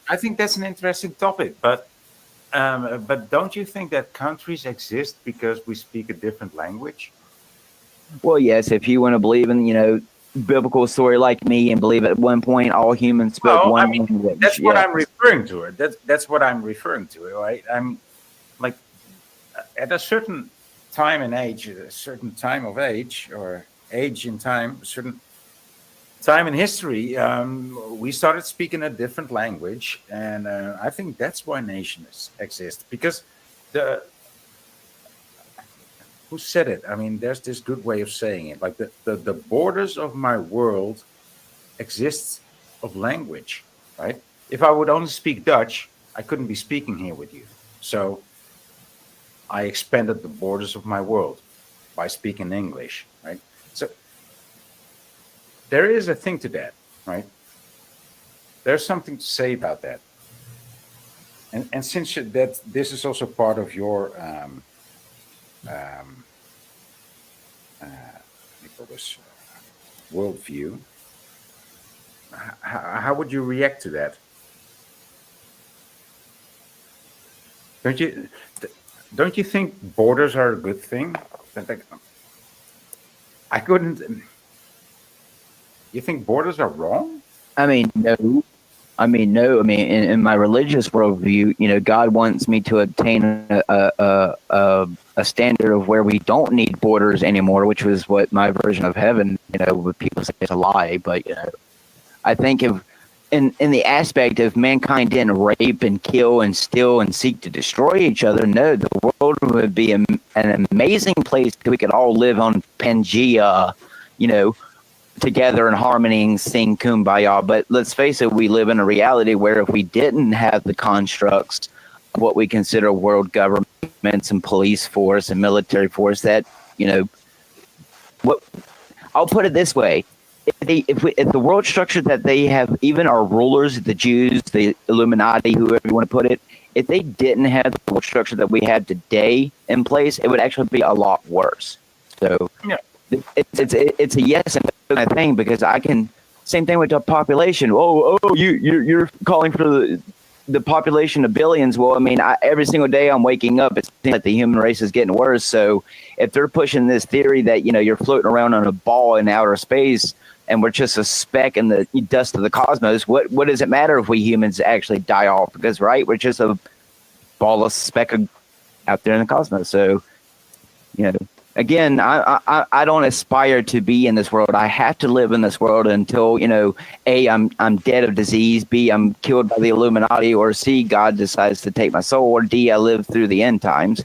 I think that's an interesting topic. But don't you think that countries exist because we speak a different language? Well, yes, if you want to believe in, biblical story like me and believe at one point all humans spoke Well, I one mean, language. that's what Yeah. I'm referring to. That's what I'm referring to, right? I'm like at a certain time and age, a certain time of age or age in time, a certain time in history, we started speaking a different language, and I think that's why nations exist. Because the who said it? I mean, there's this good way of saying it. Like the borders of my world exists of language, right? If I would only speak Dutch, I couldn't be speaking here with you. So I expanded the borders of my world by speaking English, right? So there is a thing to that, right? There's something to say about that. And since that this is also part of your this worldview, how would you react to that? Don't you think borders are a good thing? I couldn't. You think borders are wrong? I mean, no. No. I mean, in my religious worldview, God wants me to obtain a standard of where we don't need borders anymore, which was what my version of heaven, what people say is a lie. But, I think if in the aspect of mankind didn't rape and kill and steal and seek to destroy each other, no, the world would be an amazing place that we could all live on Pangea, together in harmony and sing Kumbaya. But let's face it, we live in a reality where if we didn't have the constructs of what we consider world governments and police force and military force, that, what I'll put it this way. If the world structure that they have, even our rulers, the Jews, the Illuminati, whoever you want to put it, if they didn't have the world structure that we have today in place, it would actually be a lot worse. So yeah. It's a yes and no thing, because I can, same thing with the population. You're calling for the population of billions. Well, I mean, every single day I'm waking up, it seems like the human race is getting worse. So if they're pushing this theory that, you're floating around on a ball in outer space and we're just a speck in the dust of the cosmos, what does it matter if we humans actually die off? Because, right, we're just a ball of speck out there in the cosmos. So, again, I don't aspire to be in this world. I have to live in this world until, A, I'm dead of disease, B, I'm killed by the Illuminati, or C, God decides to take my soul, or D, I live through the end times.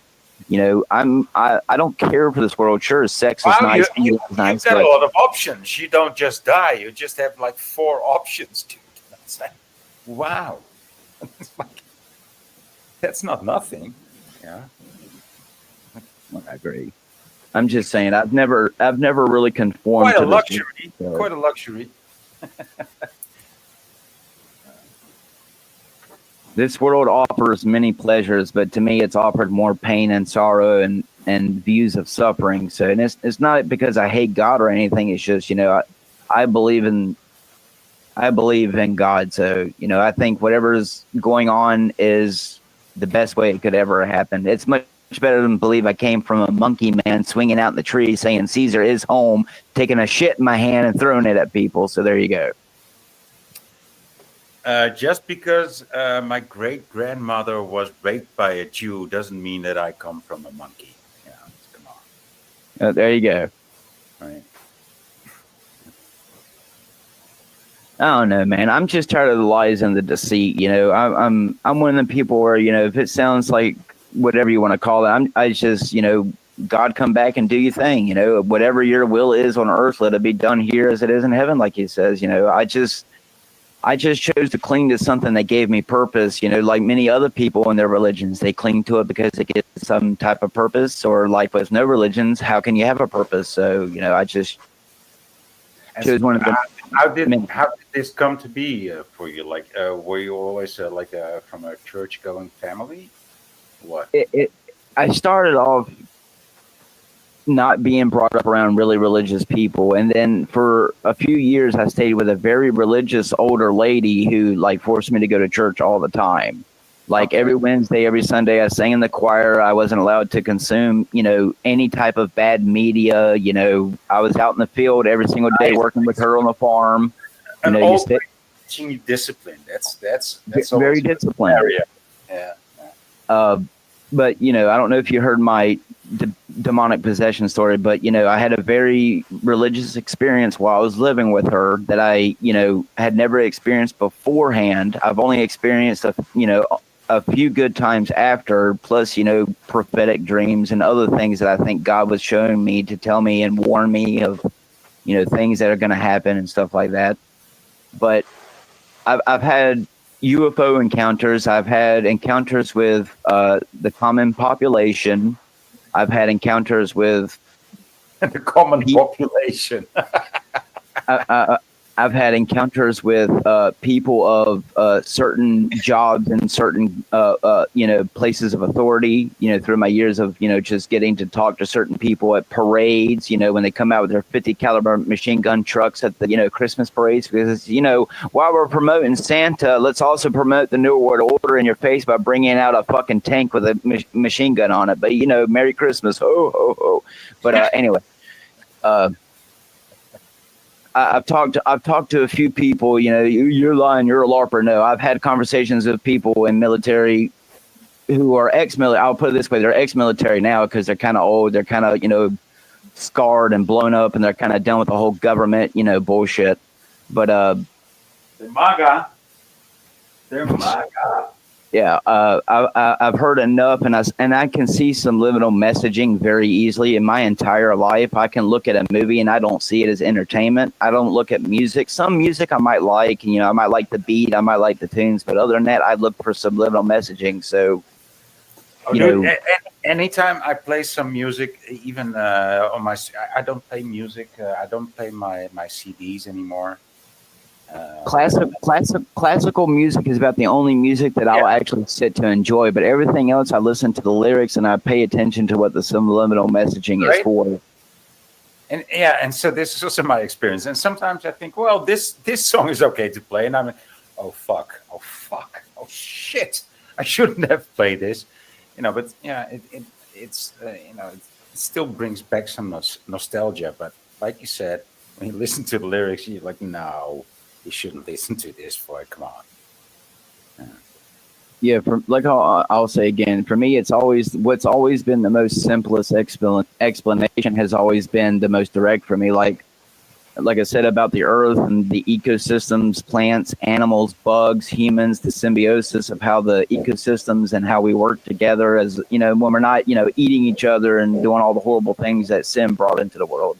I don't care for this world. Sure, sex is nice. You've got a lot of options. You don't just die. You just have like 4 options, dude. Wow. That's not nothing. Yeah. I agree. I'm just saying, I've never really conformed. Quite a luxury. Quite a luxury. This world offers many pleasures, but to me, it's offered more pain and sorrow and views of suffering. So, and it's not because I hate God or anything. It's just, I believe in God. So, I think whatever's going on is the best way it could ever happen. It's much better than believe I came from a monkey man swinging out in the tree saying Caesar is home, taking a shit in my hand and throwing it at people. So there you go. Just because my great-grandmother was raped by a Jew doesn't mean that I come from a monkey. Come on. There you go. Right. I don't know, man. I'm just tired of the lies and the deceit. I'm one of the people where, if it sounds like whatever you want to call it, I just, God, come back and do your thing. Whatever your will is on earth, let it be done here as it is in heaven, like he says. I just chose to cling to something that gave me purpose. Like many other people in their religions, they cling to it because it gives some type of purpose. Or like with no religions, how can you have a purpose? So I just chose one of them. How did this come to be for you? Like, were you always from a church-going family? What? I started off not being brought up around really religious people, and then for a few years I stayed with a very religious older lady who forced me to go to church all the time. Like every Wednesday, every Sunday, I sang in the choir. I wasn't allowed to consume, any type of bad media. I was out in the field every single day working with her on the farm. And you also stay teaching you discipline. That's very disciplined. area. Yeah. But I don't know if you heard my demonic possession story, but I had a very religious experience while I was living with her that I had never experienced beforehand. I've only experienced a few good times after, plus prophetic dreams and other things that I think God was showing me to tell me and warn me of things that are going to happen and stuff like that. But I've had UFO encounters. I've had encounters with the common population. I've had encounters with the common population. I've had encounters with people of certain jobs and certain places of authority. Through my years of just getting to talk to certain people at parades. When they come out with their 50 caliber machine gun trucks at the Christmas parades, because while we're promoting Santa, let's also promote the New World Order in your face by bringing out a fucking tank with a machine gun on it. But Merry Christmas, ho ho ho. But anyway. I've talked to a few people. You're lying. You're a LARPer. No, I've had conversations with people in military who are ex-military. I'll put it this way: they're ex-military now because they're kind of old. They're kind of scarred and blown up, and they're kind of done with the whole government bullshit. But they're MAGA. They're MAGA. Yeah, I've heard enough, and I can see subliminal messaging very easily in my entire life. I can look at a movie and I don't see it as entertainment. I don't look at music. Some music I might like, I might like the beat, I might like the tunes, but other than that, I look for subliminal messaging. So, dude, anytime I play some music, even on my, I don't play music. I don't play my CDs anymore. Classical music is about the only music that I'll actually sit to enjoy, but everything else I listen to the lyrics and I pay attention to what the subliminal messaging is for. And so this is also my experience. And sometimes I think, well, this song is okay to play, and I'm like, oh fuck, oh shit, I shouldn't have played this, But it's it still brings back some nostalgia. But like you said, when you listen to the lyrics, you're like, no. You shouldn't listen to this for it. Come on. Yeah, I'll say again, for me, what's always been the most simplest explanation has always been the most direct for me. Like I said about the earth and the ecosystems, plants, animals, bugs, humans, the symbiosis of how the ecosystems and how we work together as, when we're not, eating each other and doing all the horrible things that sin brought into the world,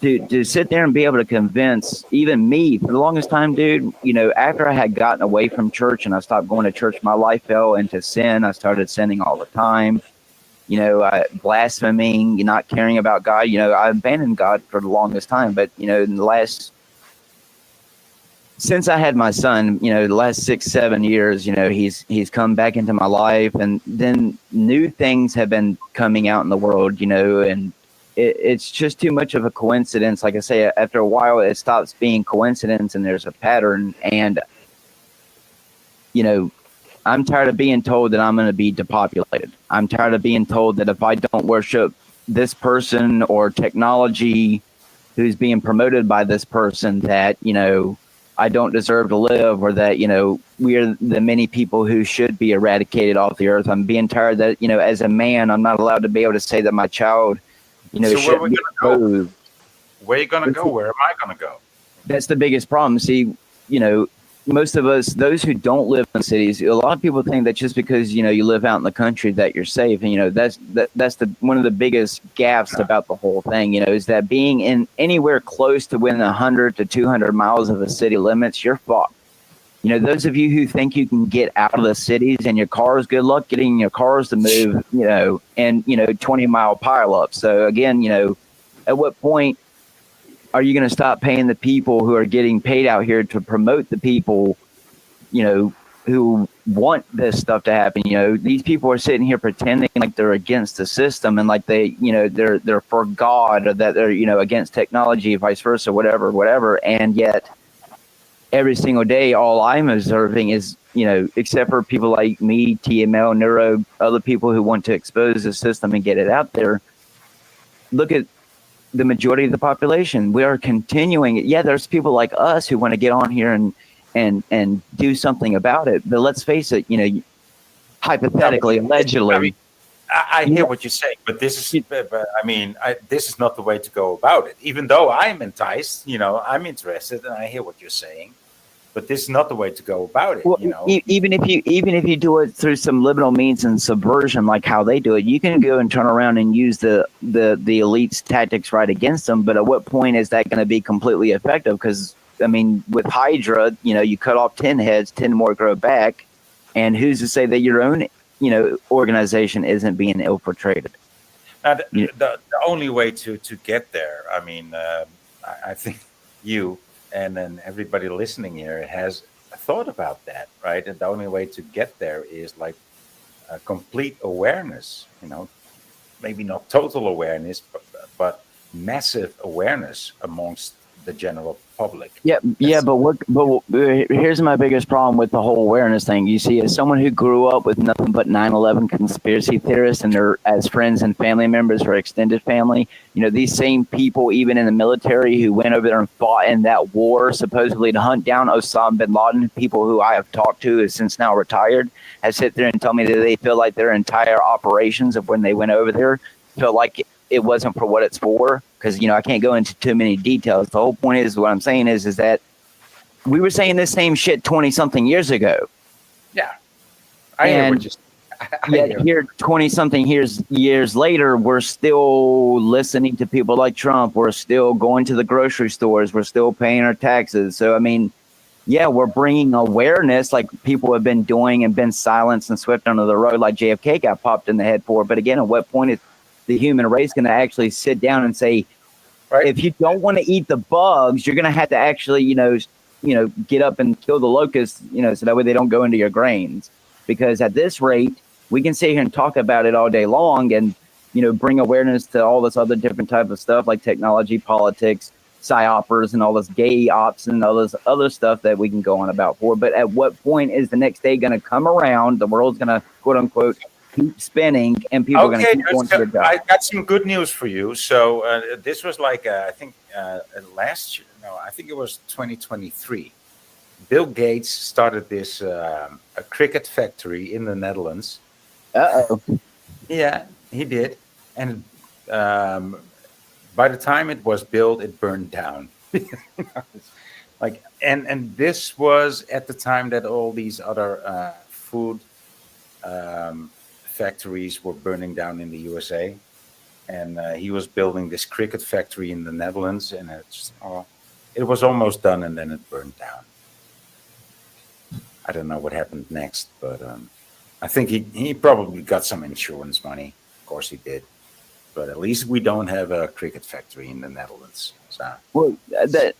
to sit there and be able to convince even me for the longest time, dude, after I had gotten away from church and I stopped going to church, my life fell into sin. I started sinning all the time, blaspheming, not caring about God. I abandoned God for the longest time, but, since I had my son, the last 6-7 years, he's come back into my life, and then new things have been coming out in the world, and it's just too much of a coincidence. Like I say, after a while, it stops being coincidence and there's a pattern. And, I'm tired of being told that I'm going to be depopulated. I'm tired of being told that if I don't worship this person or technology who's being promoted by this person, that, I don't deserve to live, or that, we're the many people who should be eradicated off the earth. I'm being tired that, as a man, I'm not allowed to be able to say that my child, so where are we going to go? Where are you going to go? Where am I going to go? That's the biggest problem. See, most of us, those who don't live in cities, a lot of people think that just because, you live out in the country that you're safe. And, that's one of the biggest gaffes about the whole thing, is that being in anywhere close to within 100 to 200 miles of the city limits, you're fucked. Those of you who think you can get out of the cities and your cars, good luck getting your cars to move, and 20-mile pileups. So again, at what point are you going to stop paying the people who are getting paid out here to promote the people, who want this stuff to happen? These people are sitting here pretending like they're against the system and like they, they're for God, or that they're, against technology, vice versa, whatever. And yet, every single day, all I'm observing is, except for people like me, TML, Neuro, other people who want to expose the system and get it out there, look at the majority of the population. We are continuing. Yeah, there's people like us who want to get on here and do something about it. But let's face it, hypothetically, allegedly. I hear what you're saying, but this is, this is not the way to go about it. Even though I'm enticed, I'm interested, and I hear what you're saying, but this is not the way to go about it. Well, even if you do it through some liminal means and subversion, like how they do it, you can go and turn around and use the elite's tactics right against them. But at what point is that going to be completely effective? Because with Hydra, you cut off 10 heads, 10 more grow back, and who's to say that your own organization isn't being infiltrated? Now, the only way to get there, I think you and then everybody listening here has thought about that, right? And the only way to get there is like a complete awareness, maybe not total awareness, but massive awareness amongst the general public. But here's my biggest problem with the whole awareness thing. You see, as someone who grew up with nothing but 9/11 conspiracy theorists and they're as friends and family members or extended family, these same people, even in the military, who went over there and fought in that war supposedly to hunt down Osama bin Laden, people who I have talked to who since now retired, have sit there and tell me that they feel like their entire operations of when they went over there felt like it wasn't for what it's for. Because, I can't go into too many details. The whole point is, what I'm saying is that we were saying this same shit 20-something years ago. Yeah. I hear what you're saying. Here, 20-something years later, we're still listening to people like Trump. We're still going to the grocery stores. We're still paying our taxes. So, we're bringing awareness like people have been doing and been silenced and swept under the rug like JFK got popped in the head for. But again, at what point is the human race going to actually sit down and say, right, if you don't want to eat the bugs, you're going to have to actually, get up and kill the locusts, so that way they don't go into your grains. Because at this rate, we can sit here and talk about it all day long and, bring awareness to all this other different type of stuff like technology, politics, psyopers, and all this gay ops and all this other stuff that we can go on about for. But at what point is the next day going to come around? The world's going to, quote unquote, keep spinning, and people are going to keep going to their job. I got some good news for you. So this was like I think last year. No, I think it was 2023. Bill Gates started this a cricket factory in the Netherlands. Yeah, he did, and by the time it was built, it burned down. And this was at the time that all these other food factories were burning down in the USA, and he was building this cricket factory in the Netherlands, and it was almost done, and then it burned down. I don't know what happened next, but I think he probably got some insurance money. Of course he did, but at least we don't have a cricket factory in the Netherlands. So. Well,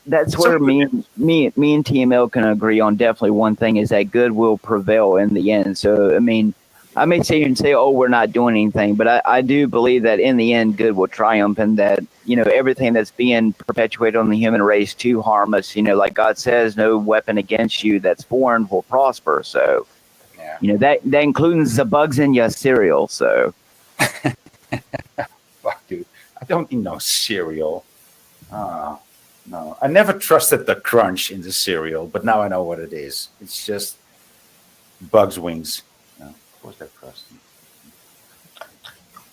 that's where me and TML can agree on definitely one thing is that good will prevail in the end. So I may sit here and say, oh, we're not doing anything, but I do believe that in the end, good will triumph, and that, everything that's being perpetuated on the human race to harm us, like God says, no weapon against you that's foreign will prosper. So, that includes the bugs in your cereal. So, fuck, dude, I don't eat no cereal. No, I never trusted the crunch in the cereal, but now I know what it is. It's just Bugs Wings. What's that crust?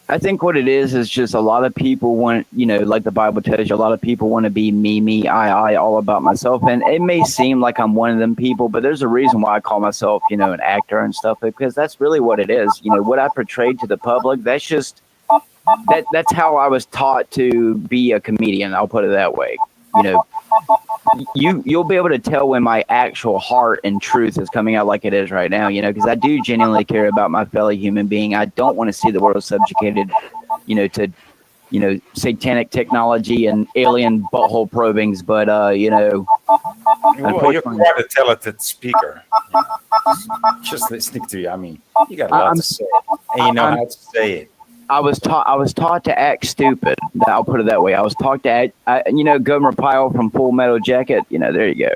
I think what it is just a lot of people want, like the Bible tells you, a lot of people want to be me, I, all about myself. And it may seem like I'm one of them people, but there's a reason why I call myself, an actor and stuff, because that's really what it is. What I portrayed to the public, that's just, that's how I was taught to be a comedian. I'll put it that way. You'll be able to tell when my actual heart and truth is coming out like it is right now, because I do genuinely care about my fellow human being. I don't want to see the world subjugated, to, satanic technology and alien butthole probings. But, well, you're quite a talented speaker. Just listening to you. You got a lot to say, and you know how to say it. I was taught to act stupid. I'll put it that way. I was taught to act, Gomer Pyle from Full Metal Jacket. There you go.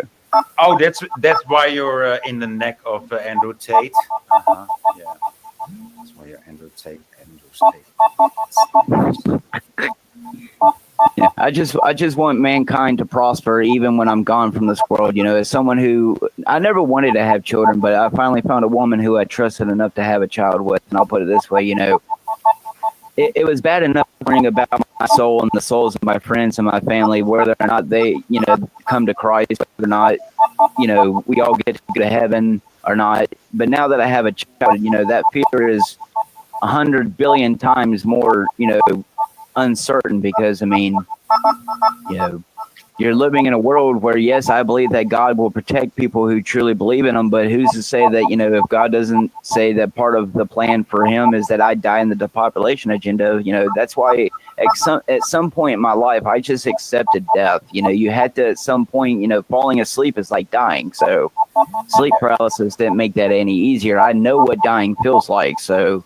Oh, that's why you're in the neck of Andrew Tate. Yeah, that's why you're Andrew Tate. Yeah, I just want mankind to prosper even when I'm gone from this world. You know, as someone who I never wanted to have children, but I finally found a woman who I trusted enough to have a child with. And I'll put it this way, you know, it was bad enough worrying about my soul and the souls of my friends and my family, whether or not they, you know, come to Christ, whether or not, you know, we all get to go to heaven or not. But now that I have a child, you know, that fear is 100 billion times more, you know, uncertain, because I mean, you know, you're living in a world where, yes, I believe that God will protect people who truly believe in him, but who's to say that, you know, if God doesn't say that part of the plan for him is that I die in the depopulation agenda, you know, that's why at some point in my life, I just accepted death. You know, you had to, at some point, you know, falling asleep is like dying. So sleep paralysis didn't make that any easier. I know what dying feels like. So,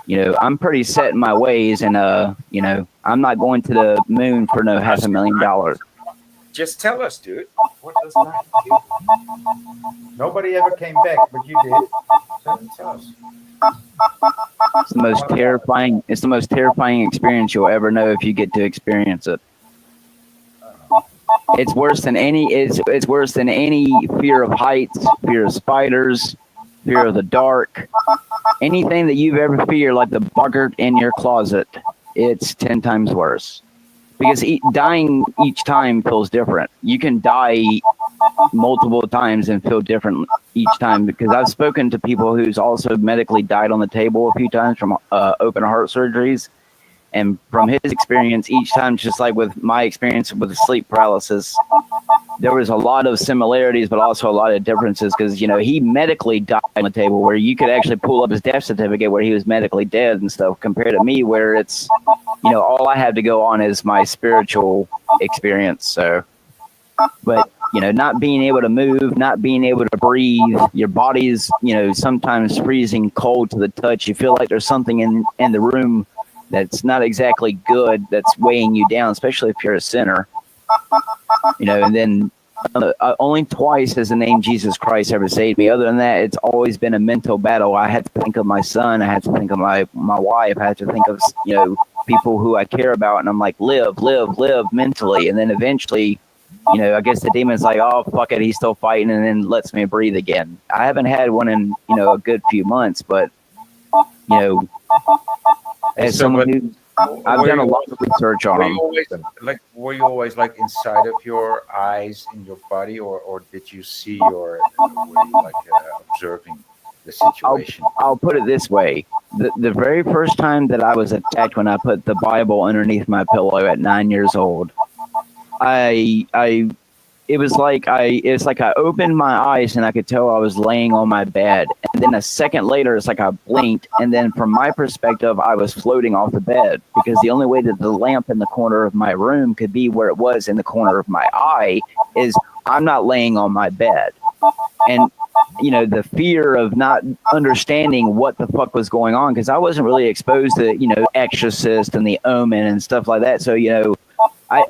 you know, I'm pretty set in my ways, and you know, I'm not going to the moon for no $500,000. Just tell us, dude. What does that do? Nobody ever came back, but you did. So tell us. It's the most terrifying. It's the most terrifying experience you'll ever know if you get to experience it. It's worse than any. It's worse than any fear of heights, fear of spiders, fear of the dark. Anything that you've ever feared, like the boggart in your closet, it's 10 times worse. Because dying each time feels different. You can die multiple times and feel different each time. Because I've spoken to people who's also medically died on the table a few times from open heart surgeries. And from his experience, each time, just like with my experience with sleep paralysis, there was a lot of similarities, but also a lot of differences. Because, you know, he medically died on the table where you could actually pull up his death certificate where he was medically dead and stuff, compared to me where it's, you know, all I have to go on is my spiritual experience. So, but, you know, not being able to move, not being able to breathe, your body's, you know, sometimes freezing cold to the touch. You feel like there's something in the room that's not exactly good, that's weighing you down, especially if you're a sinner. You know, and then only twice has the name Jesus Christ ever saved me. Other than that, it's always been a mental battle. I had to think of my son. I had to think of my wife. I had to think of, you know, people who I care about. And I'm like, live mentally. And then eventually, you know, I guess the demon's like, oh, fuck it, he's still fighting, and then lets me breathe again. I haven't had one in, you know, a good few months, but, you know, as someone who, I've done a lot of research on them. Were you always like inside of your eyes in your body, or did you see were you like observing the situation? I'll put it this way. The very first time that I was attacked, when I put the Bible underneath my pillow at 9 years old, it's like I opened my eyes and I could tell I was laying on my bed. And then a second later, it's like I blinked. And then from my perspective, I was floating off the bed, because the only way that the lamp in the corner of my room could be where it was in the corner of my eye is I'm not laying on my bed. And, you know, the fear of not understanding what the fuck was going on, because I wasn't really exposed to, you know, Exorcist and the Omen and stuff like that. So, you know,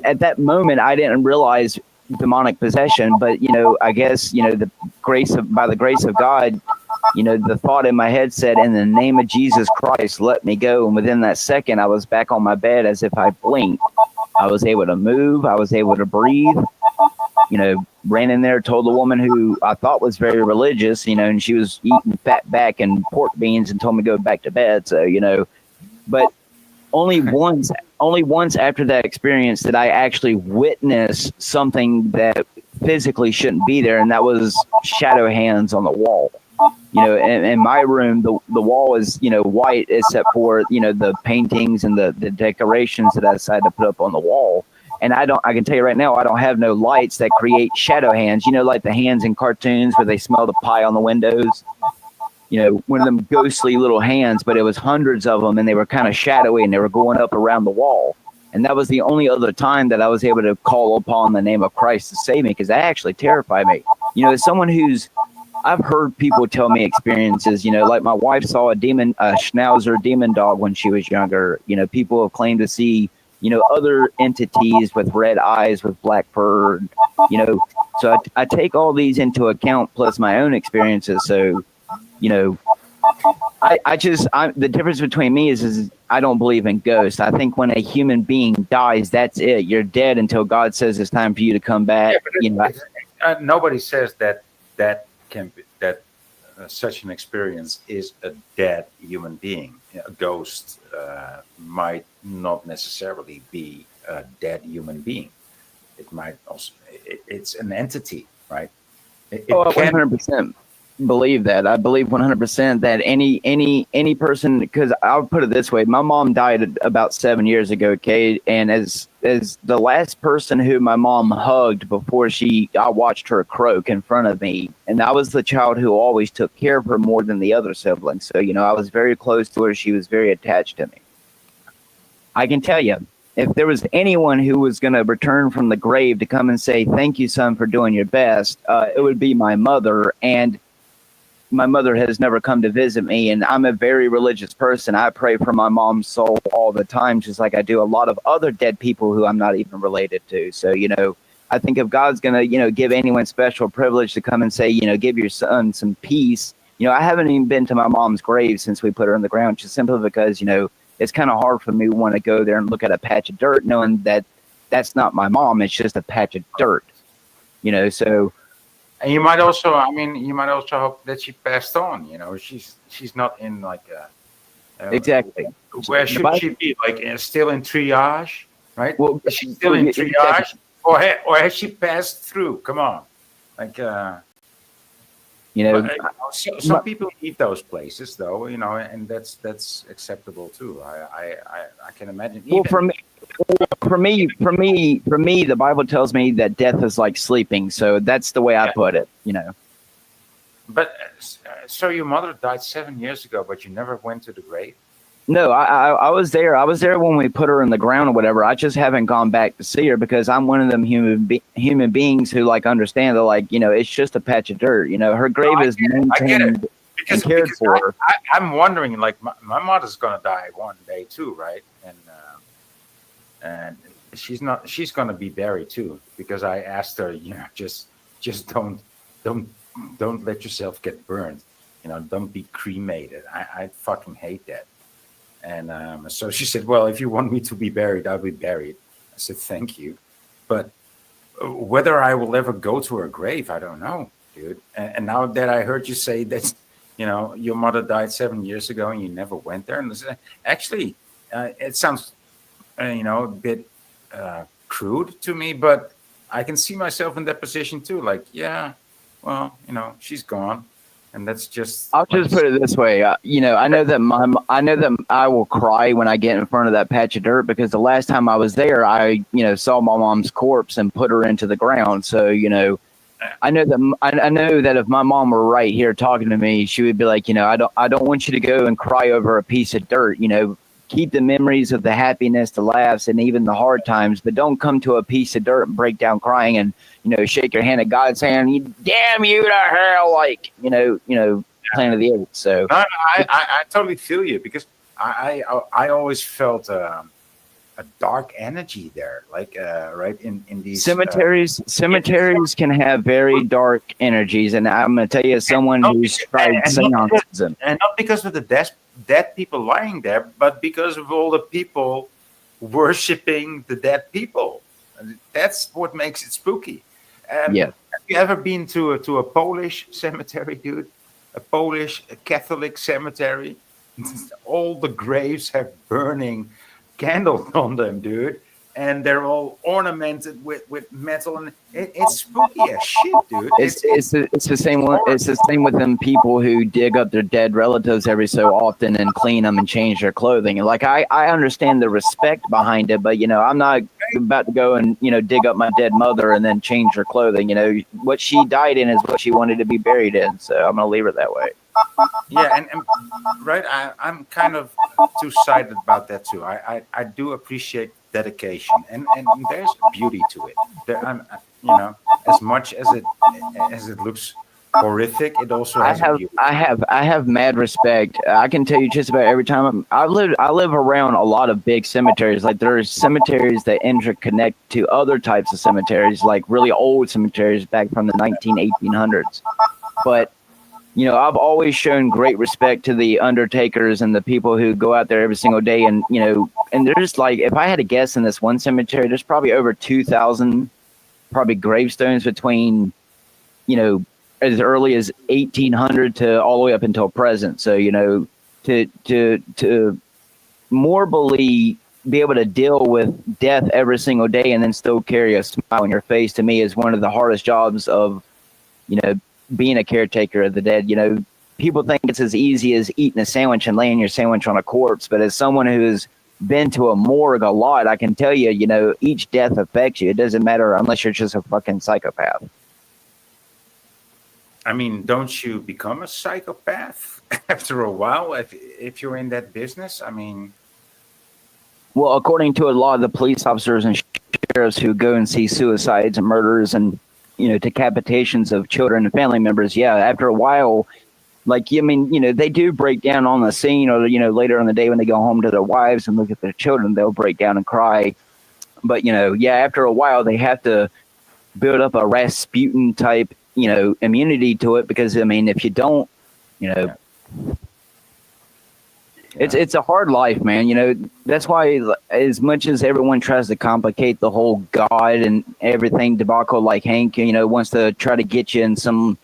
at that moment, I didn't realize demonic possession, but, you know, I guess, you know, by the grace of God, you know, the thought in my head said, in the name of Jesus Christ, let me go. And within that second, I was back on my bed as if I blinked. I was able to move. I was able to breathe. You know, ran in there, told the woman who I thought was very religious, you know, and she was eating fat back and pork beans, and told me to go back to bed. So, you know, but only once after that experience did I actually witness something that physically shouldn't be there, and that was shadow hands on the wall. You know, in my room, the wall is, you know, white except for, you know, the paintings and the decorations that I decided to put up on the wall. And I can tell you right now, I don't have no lights that create shadow hands, you know, like the hands in cartoons where they smell the pie on the windows. You know, one of them ghostly little hands, but it was hundreds of them, and they were kind of shadowy, and they were going up around the wall. And that was the only other time that I was able to call upon the name of Christ to save me, because that actually terrified me. You know, as someone I've heard people tell me experiences, you know, like my wife saw a schnauzer demon dog when she was younger. You know, people have claimed to see, you know, other entities with red eyes, with black fur. you know, so I take all these into account plus my own experiences. So, you know, the difference between me is I don't believe in ghosts. I think when a human being dies, that's it. You're dead until God says it's time for you to come back. Yeah, you know, nobody says that such an experience is a dead human being. A ghost might not necessarily be a dead human being. It might also. It's an entity, right? It I can 100% believe that. I believe 100% that any person, because I'll put it this way: my mom died about 7 years ago, okay, and as the last person who my mom hugged before I watched her croak in front of me, and I was the child who always took care of her more than the other siblings. So you know, I was very close to her. She was very attached to me. I can tell you, if there was anyone who was going to return from the grave to come and say, "Thank you, son, for doing your best," it would be my mother. And my mother has never come to visit me, and I'm a very religious person. I pray for my mom's soul all the time, just like I do a lot of other dead people who I'm not even related to. So, you know, I think if God's going to, you know, give anyone special privilege to come and say, you know, give your son some peace. You know, I haven't even been to my mom's grave since we put her in the ground, just simply because, you know, it's kind of hard for me to want to go there and look at a patch of dirt knowing that that's not my mom. It's just a patch of dirt, you know, so. And you might also, I mean, you might also hope that she passed on. You know, she's not in like exactly. Where should she be? Like still in triage, right? Well, is she still in triage, or has she passed through? Come on, like you know, some people eat those places though. You know, and that's acceptable too. I can imagine. Well, for me, the Bible tells me that death is like sleeping. So that's the way I put it, you know. But so your mother died 7 years ago, but you never went to the grave? No, I was there. I was there when we put her in the ground or whatever. I just haven't gone back to see her because I'm one of them human beings who like understand that, like, you know, it's just a patch of dirt. You know, her grave is maintained and cared for. I'm wondering, like, my mother's gonna die one day too, right? And she's going to be buried too, because I asked her, you know, just don't let yourself get burned, you know, don't be cremated. I fucking hate that. And so she said, well, if you want me to be buried, I'll be buried. I said, thank you. But whether I will ever go to her grave, I don't know, dude. And now that I heard you say that, you know, your mother died 7 years ago and you never went there, and actually, it sounds, you know, a bit crude to me, but I can see myself in that position too. Like, yeah, well, you know, she's gone, and that's just. I'll just put it this way, you know, I know that I will cry when I get in front of that patch of dirt, because the last time I was there, I, you know, saw my mom's corpse and put her into the ground. So, you know, I know that if my mom were right here talking to me, she would be like, you know, I don't want you to go and cry over a piece of dirt. You know, keep the memories of the happiness, the laughs, and even the hard times, but don't come to a piece of dirt and break down crying and, you know, shake your hand at God saying, damn you to hell, like, you know, Planet of the Apes. So I totally feel you, because I always felt a dark energy there, like right in these cemeteries can have very dark energies, and I'm going to tell you, as someone who's tried seances, and not because of the dead people lying there, but because of all the people worshiping the dead people. That's what makes it spooky. Yeah. Have you ever been to a Polish cemetery, dude? A Catholic cemetery? All the graves have burning candles on them, dude, and they're all ornamented with metal, and it's spooky as shit, dude. It's the same one. It's the same with them people who dig up their dead relatives every so often and clean them and change their clothing. And like, I understand the respect behind it, but, you know, I'm not about to go and, you know, dig up my dead mother and then change her clothing. You know, what she died in is what she wanted to be buried in, so I'm gonna leave her that way. Yeah, and right, I'm kind of two-sided about that too. I do appreciate dedication, and there's beauty to it. I'm, you know, as much as it looks horrific, it also has a beauty. I have mad respect. I can tell you just about every time I live around a lot of big cemeteries. Like there's cemeteries that interconnect to other types of cemeteries, like really old cemeteries back from the 1800s. But you know, I've always shown great respect to the undertakers and the people who go out there every single day. And, you know, and there's like, if I had to guess in this one cemetery, there's probably over 2,000 probably gravestones between, you know, as early as 1800 to all the way up until present. So, you know, to morbidly be able to deal with death every single day and then still carry a smile on your face, to me, is one of the hardest jobs of, you know, being a caretaker of the dead. You know, people think it's as easy as eating a sandwich and laying your sandwich on a corpse. But as someone who's been to a morgue a lot, I can tell you, you know, each death affects you. It doesn't matter unless you're just a fucking psychopath. I mean, don't you become a psychopath after a while if you're in that business? I mean, well, according to a lot of the police officers and sheriffs who go and see suicides and murders and, you know, decapitations of children and family members, yeah, after a while, like, I mean, you know, they do break down on the scene, or, you know, later in the day when they go home to their wives and look at their children, they'll break down and cry. But, you know, yeah, after a while, they have to build up a Rasputin type, you know, immunity to it, because, I mean, if you don't, you know, it's a hard life, man. You know, that's why, as much as everyone tries to complicate the whole God and everything debacle, like Hank, you know, wants to try to get you in some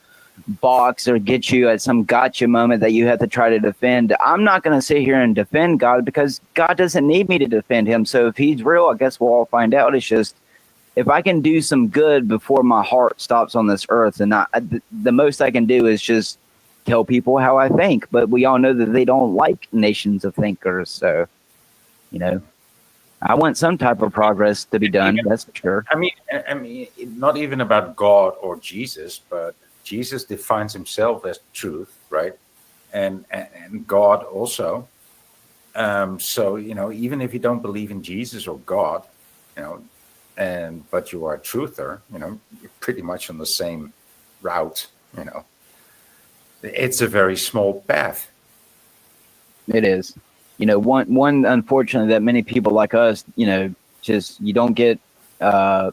box or get you at some gotcha moment that you have to try to defend. I'm not going to sit here and defend God, because God doesn't need me to defend him. So if he's real, I guess we'll all find out. It's just, if I can do some good before my heart stops on this earth, and the most I can do is just tell people how I think. But we all know that they don't like nations of thinkers. So, you know, I want some type of progress to be done. That's for sure. I mean, not even about God or Jesus, but Jesus defines himself as truth, right? And God also. So, you know, even if you don't believe in Jesus or God, you know, but you are a truther, you know, you're pretty much on the same route, you know. It's a very small path. It is. You know, one unfortunately that many people like us, you know, just, you don't get, I'm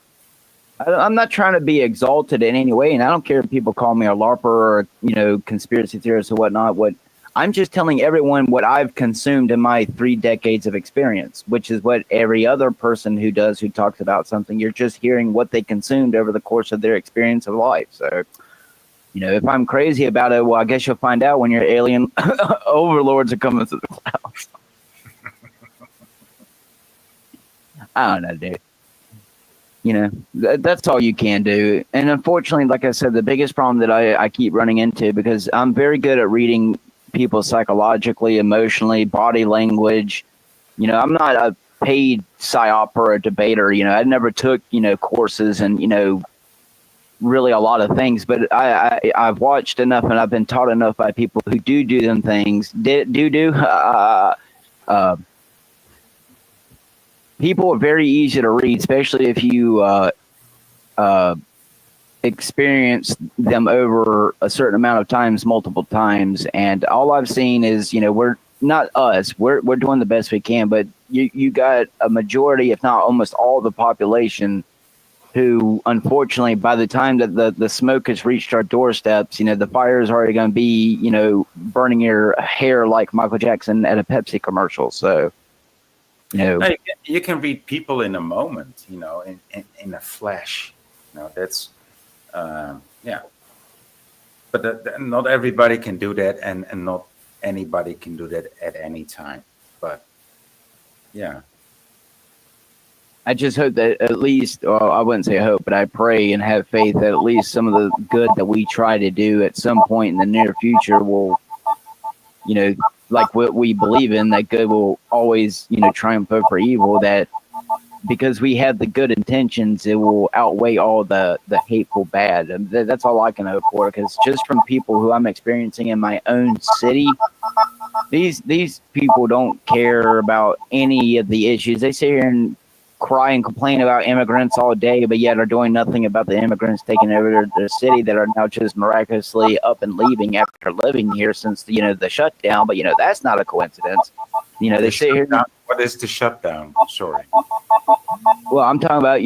not trying to be exalted in any way, and I don't care if people call me a LARPer or, you know, conspiracy theorist or whatnot. I'm just telling everyone what I've consumed in my 3 decades of experience, which is what every other person who talks about something, you're just hearing what they consumed over the course of their experience of life. So, you know, if I'm crazy about it, well, I guess you'll find out when your alien overlords are coming through the clouds. I don't know, dude. You know, that's all you can do. And unfortunately, like I said, the biggest problem that I keep running into, because I'm very good at reading people psychologically, emotionally, body language. You know, I'm not a paid psyop or a debater. You know, I never took, you know, courses and, you know, really a lot of things, but I've watched enough and I've been taught enough by people who do them things. People are very easy to read, especially if you experience them over a certain amount of times, multiple times. And all I've seen is, you know, we're not us. We're doing the best we can, but you got a majority, if not almost all the population, who, unfortunately, by the time that the smoke has reached our doorsteps, you know, the fire is already going to be, you know, burning your hair like Michael Jackson at a Pepsi commercial. So, you know, no, you can read people in a moment, you know, in a flash. You know, that's, yeah. But not everybody can do that, and not anybody can do that at any time. But, yeah. I just hope that at least, well, I wouldn't say hope, but I pray and have faith that at least some of the good that we try to do at some point in the near future will, you know, like what we believe in, that good will always, you know, triumph over evil, that because we have the good intentions, it will outweigh all the hateful bad. And that's all I can hope for, because just from people who I'm experiencing in my own city, these people don't care about any of the issues. They sit here and cry and complain about immigrants all day, but yet are doing nothing about the immigrants taking over the city that are now just miraculously up and leaving after living here since the shutdown. But that's not a coincidence. They sit here. What is the shutdown? Sorry. Well, I'm talking about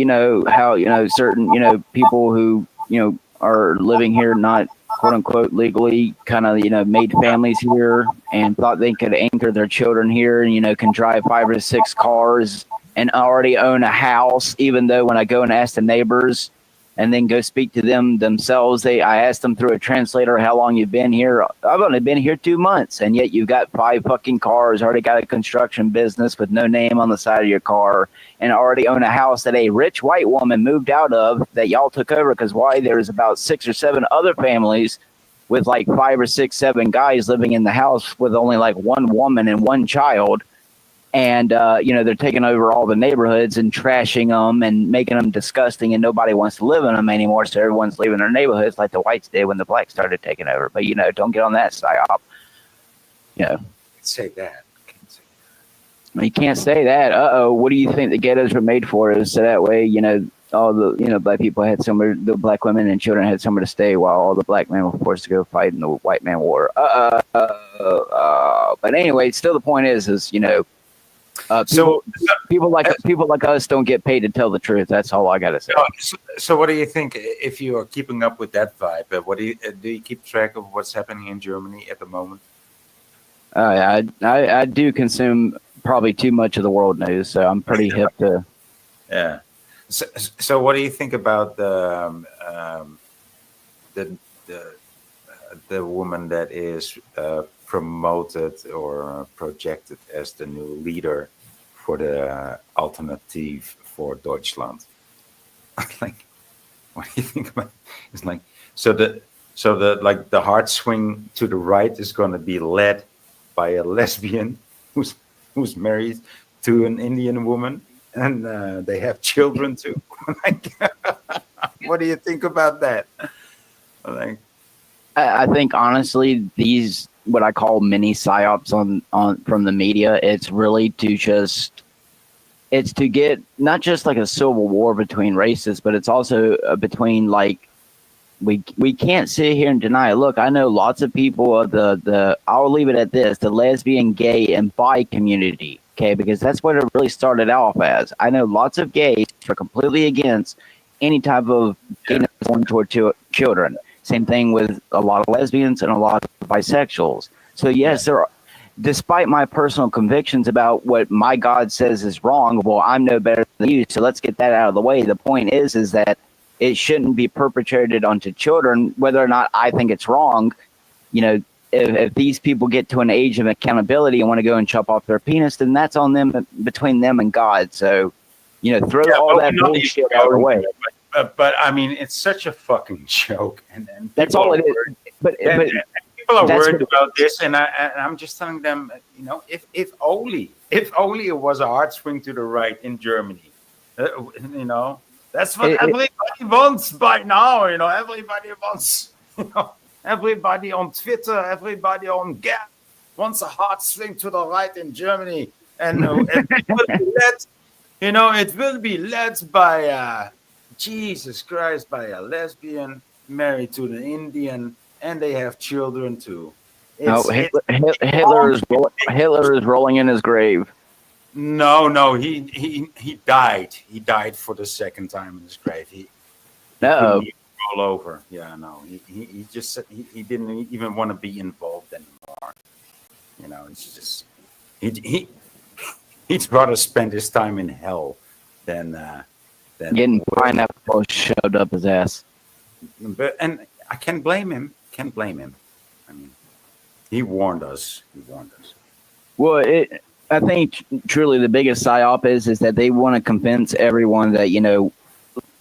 how certain people who are living here not quote unquote legally, kind of made families here and thought they could anchor their children here and can drive 5 or 6 cars and already own a house, even though when I go and ask the neighbors and then go speak to them themselves, I ask them through a translator how long you've been here. I've only been here 2 months, and yet you've got 5 fucking cars, already got a construction business with no name on the side of your car, and already own a house that a rich white woman moved out of that y'all took over because why? There's about 6 or 7 other families with like 5 or 6, 7 guys living in the house with only like 1 woman and 1 child. And, they're taking over all the neighborhoods and trashing them and making them disgusting, and nobody wants to live in them anymore. So everyone's leaving their neighborhoods like the whites did when the blacks started taking over. But, don't get on that psyop. Say that. You can't say that. What do you think the ghettos were made for? Is so that way, all the black people had somewhere, the black women and children had somewhere to stay while all the black men were forced to go fight in the white man war. But anyway, still the point is people like us don't get paid to tell the truth. That's all I gotta say. So what do you think if you are keeping up with that vibe? What do you keep track of what's happening in Germany at the moment? I do consume probably too much of the world news, so I'm pretty hip to. Yeah. So what do you think about the woman that is promoted or projected as the new leader for the Alternative for Deutschland? Like, what do you think about it? It's like so the hard swing to the right is going to be led by a lesbian who's married to an Indian woman, and they have children too. Like, what do you think about that? Like, I think honestly, these what I call mini psyops on from the media, it's really to get not just like a civil war between races, but it's also between like we can't sit here and deny it. Look, I know lots of people of the I'll leave it at this, the lesbian, gay, and bi community, okay, because that's what it really started off as. I know lots of gays are completely against any type of gayness born toward children. Same thing with a lot of lesbians and a lot of bisexuals. So yes, there are, despite my personal convictions about what my God says is wrong, well, I'm no better than you, so let's get that out of the way. The point is that it shouldn't be perpetrated onto children, whether or not I think it's wrong. If these people get to an age of accountability and want to go and chop off their penis, then that's on them, between them and God. So, throw all that bullshit out of the way. But I mean, it's such a fucking joke, and that's all it is. But people are worried about this, and I'm just telling them, if only it was a hard swing to the right in Germany, that's what everybody wants by now. Everybody wants, everybody on Twitter, everybody on Gap wants a hard swing to the right in Germany, and it will be led by. Jesus Christ, by a lesbian married to an Indian, and they have children too. Hitler is rolling in his grave. No, he died. He died for the second time in his grave. He couldn't even roll over. Yeah, no, he just said he didn't even want to be involved anymore. It's just he'd rather spend his time in hell than getting pineapple shoved up his ass. And I can't blame him. I mean, he warned us. Well, I think truly the biggest psyop is that they want to convince everyone that,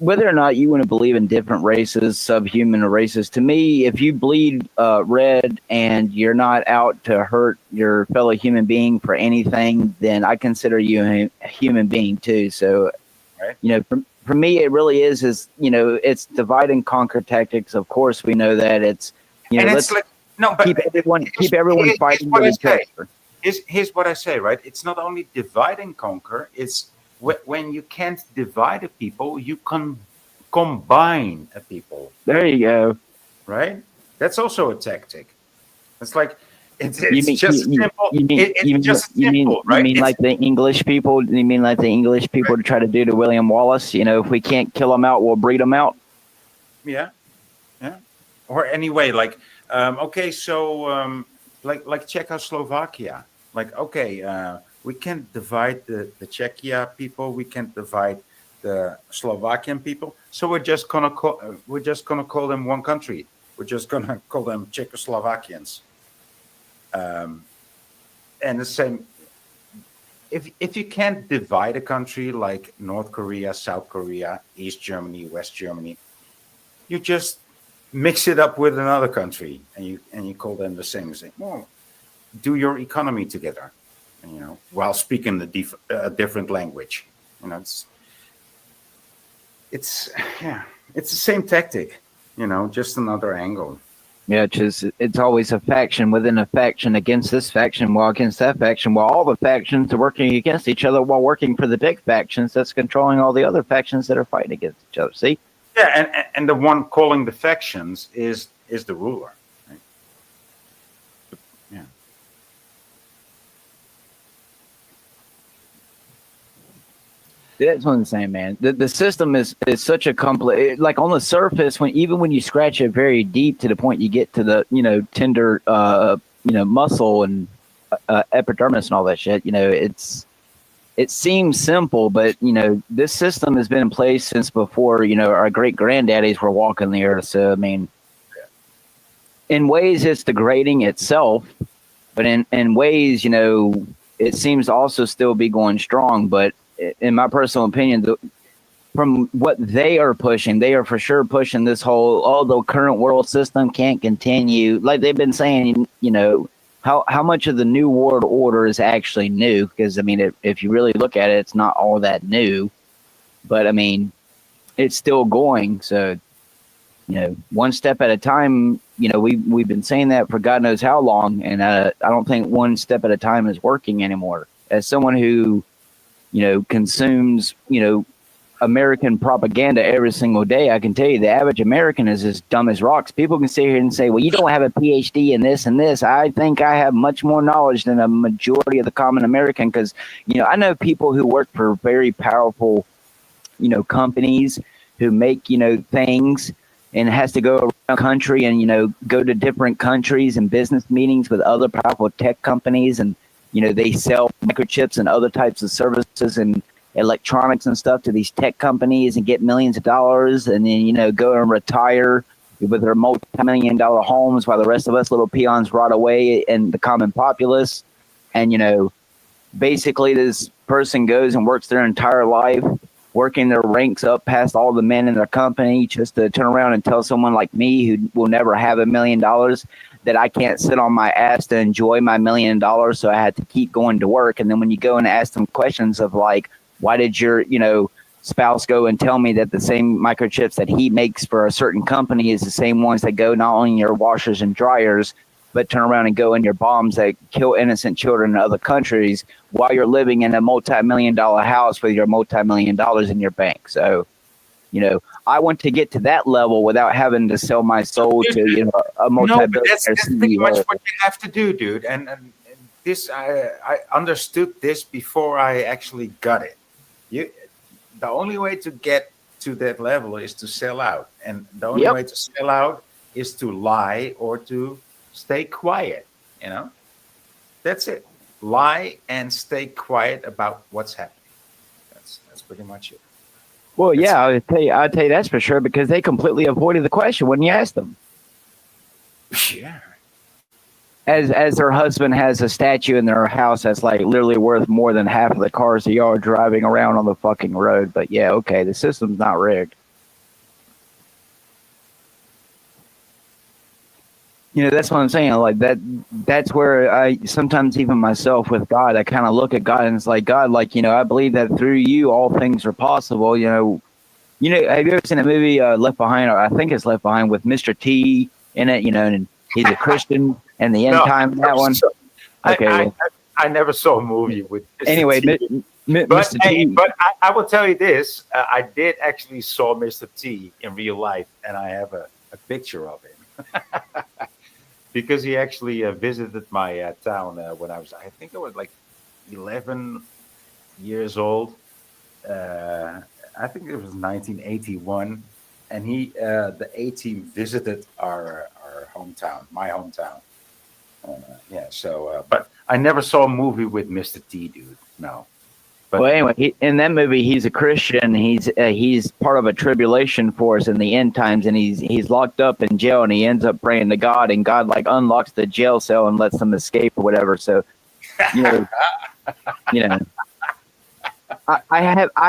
whether or not you want to believe in different races, subhuman races, to me, if you bleed red and you're not out to hurt your fellow human being for anything, then I consider you a human being too. So, right. For me, it really is, it's divide and conquer tactics. Of course, we know that it's, let's keep everyone fighting with each other. Here's what I say, right? It's not only divide and conquer, it's when you can't divide a people, you can combine a people, There you go. right? That's also a tactic. It's like it's You mean just simple. It's just simple, you right? mean like the English people? You mean like the English people to try to do to William Wallace? You know, if we can't kill them out, we'll breed them out. Yeah, yeah. Or anyway, like okay, so like Czechoslovakia, like okay, we can't divide the Czechia people, we can't divide the Slovakian people, so we're just gonna call them one country. We're just gonna call them Czechoslovakians. And the same, if you can't divide a country like North Korea, South Korea, East Germany, West Germany, you just mix it up with another country and you call them the same. Say, well, do your economy together, and, you know, while speaking a different language. You know, it's the same tactic. You know, just another angle. Yeah, it's always a faction within a faction against this faction, while against that faction, while all the factions are working against each other, while working for the big factions that's controlling all the other factions that are fighting against each other. See? Yeah, and the one calling the factions is the ruler. Right? Yeah. That's what I'm saying, man. The system is such a complex. Like on the surface, even when you scratch it very deep to the point you get to the tender muscle and epidermis and all that shit. You know, it seems simple, but this system has been in place since before our great granddaddies were walking the earth. So I mean, in ways it's degrading itself, but in ways it seems to also still be going strong. But in my personal opinion, from what they are pushing, they are for sure pushing this whole, the current world system can't continue. Like they've been saying, how much of the New World Order is actually new? Because, I mean, if you really look at it, it's not all that new. But, I mean, it's still going. So, one step at a time, we've been saying that for God knows how long. And I don't think one step at a time is working anymore. As someone who consumes, American propaganda every single day, I can tell you the average American is as dumb as rocks. People can sit here and say, well, you don't have a PhD in this and this. I think I have much more knowledge than a majority of the common American because, I know people who work for very powerful, companies who make, things and has to go around the country and, go to different countries and business meetings with other powerful tech companies and, they sell microchips and other types of services and electronics and stuff to these tech companies and get millions of dollars and then, go and retire with their multi-million-dollar homes while the rest of us little peons rot away in the common populace. And, basically this person goes and works their entire life, working their ranks up past all the men in their company just to turn around and tell someone like me who will never have $1 million that I can't sit on my ass to enjoy my $1 million, so I had to keep going to work. And then when you go and ask them questions of like, why did your, spouse go and tell me that the same microchips that he makes for a certain company is the same ones that go not only in your washers and dryers, but turn around and go in your bombs that kill innocent children in other countries while you're living in a multi-million-dollar house with your multi-million dollars in your bank. So, I want to get to that level without having to sell my soul to a multi-billionaire that's CEO. pretty much what you have to do, dude. And this, I understood this before I actually got it. The only way to get to that level is to sell out, and the only way to sell out is to lie or to stay quiet. That's it. Lie and stay quiet about what's happening. That's pretty much it. Well, yeah, I'll tell you that's for sure because they completely avoided the question when you asked them. Yeah. As their husband has a statue in their house that's like literally worth more than half of the cars that y'all are driving around on the fucking road. But yeah, okay, the system's not rigged. That's what I'm saying. Like that's where I sometimes even myself with God, I kind of look at God and it's like, God, like, I believe that through you, all things are possible. Have you ever seen a movie Left Behind, or I think it's Left Behind with Mr. T in it, and he's a Christian and the end time, that one. Okay. I never saw a movie with Mr. Anyway, T. But Mr. hey, T. but I will tell you this: I did actually saw Mr. T in real life, and I have a picture of him because he actually visited my town when I think I was like 11 years old. Uh, I think it was 1981, and the A team visited our hometown, my hometown. Yeah, so but I never saw a movie with Mr. T, dude. No. But Well, anyway, in that movie, he's a Christian. He's part of a tribulation force in the end times, and he's locked up in jail, and he ends up praying to God, and God like unlocks the jail cell and lets him escape or whatever. So, you know, you know, I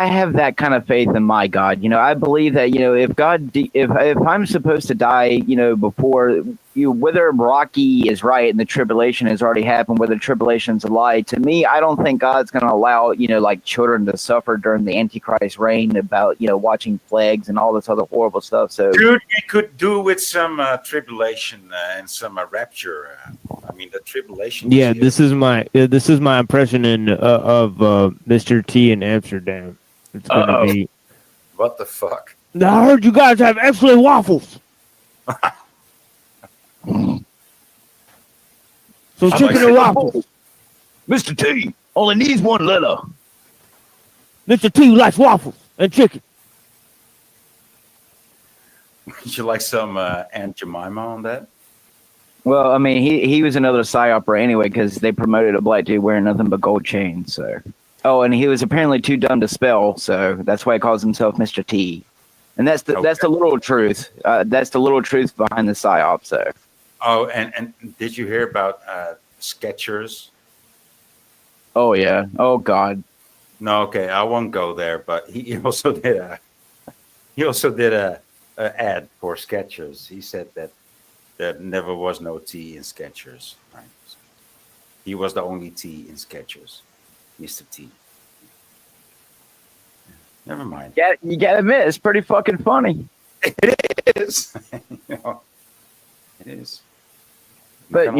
have that kind of faith in my God. You know, I believe that if I'm supposed to die, before whether Rocky is right and the tribulation has already happened, whether tribulation's a lie, to me, I don't think God's going to allow like children to suffer during the Antichrist reign about watching plagues and all this other horrible stuff. So, dude, we could do with some tribulation and some rapture. I mean, the tribulation. Yeah, this is my impression of Mr. T in Amsterdam. It's gonna be. What the fuck? I heard you guys have excellent waffles. So chicken and waffles. Mr. T only needs one letter. Mr. T likes waffles and chicken. Would you like some Aunt Jemima on that? Well, I mean, he was another psy-opera anyway because they promoted a black dude wearing nothing but gold chains. So, and he was apparently too dumb to spell, so that's why he calls himself Mr. T. And that's the literal truth. That's the literal truth behind the psyop. So. Oh, and did you hear about Skechers? Oh yeah. Oh God. No, okay, I won't go there. But he also did a ad for Skechers. He said that there never was no T in Skechers. Right? So he was the only T in Skechers, Mr. T. Never mind. Yeah, you gotta admit, it's pretty fucking funny. It is. It is. But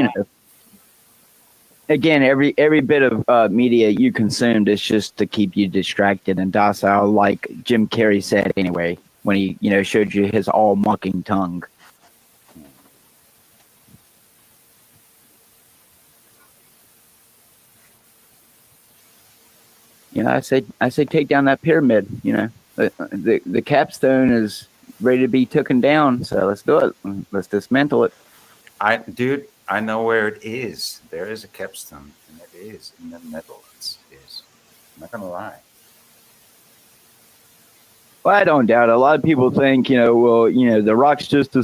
again, every bit of media you consumed is just to keep you distracted and docile, like Jim Carrey said anyway when he showed you his all mocking tongue. I say take down that pyramid. The capstone is ready to be taken down, so let's do it. Let's dismantle it. I know where it is. There is a capstone, and it is in the Netherlands. Yes, I'm not gonna lie. Well, I don't doubt it. A lot of people think, the rock's just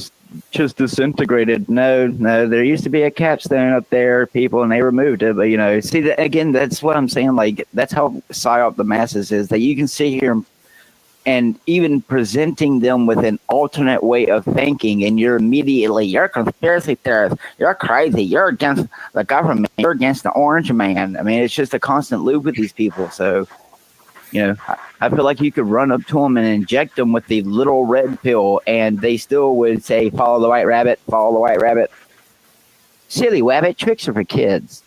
disintegrated. No, there used to be a capstone up there, people, and they removed it. But, see, that again, that's what I'm saying. Like, that's how psyop the masses is, that you can sit here and even presenting them with an alternate way of thinking, and you're a conspiracy theorist, you're crazy, you're against the government, you're against the orange man. I mean, it's just a constant loop with these people. So, I feel like you could run up to them and inject them with the little red pill, and they still would say, follow the white rabbit, follow the white rabbit. Silly rabbit, tricks are for kids.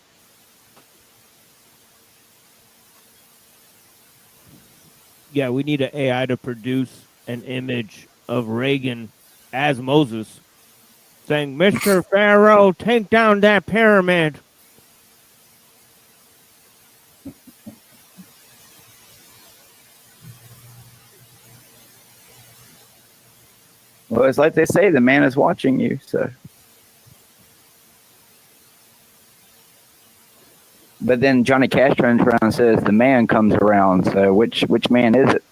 Yeah, we need an AI to produce an image of Reagan as Moses saying, Mr. Pharaoh, take down that pyramid. Well, it's like they say, the man is watching you, so. But then Johnny Cash turns around and says, the man comes around, so which man is it?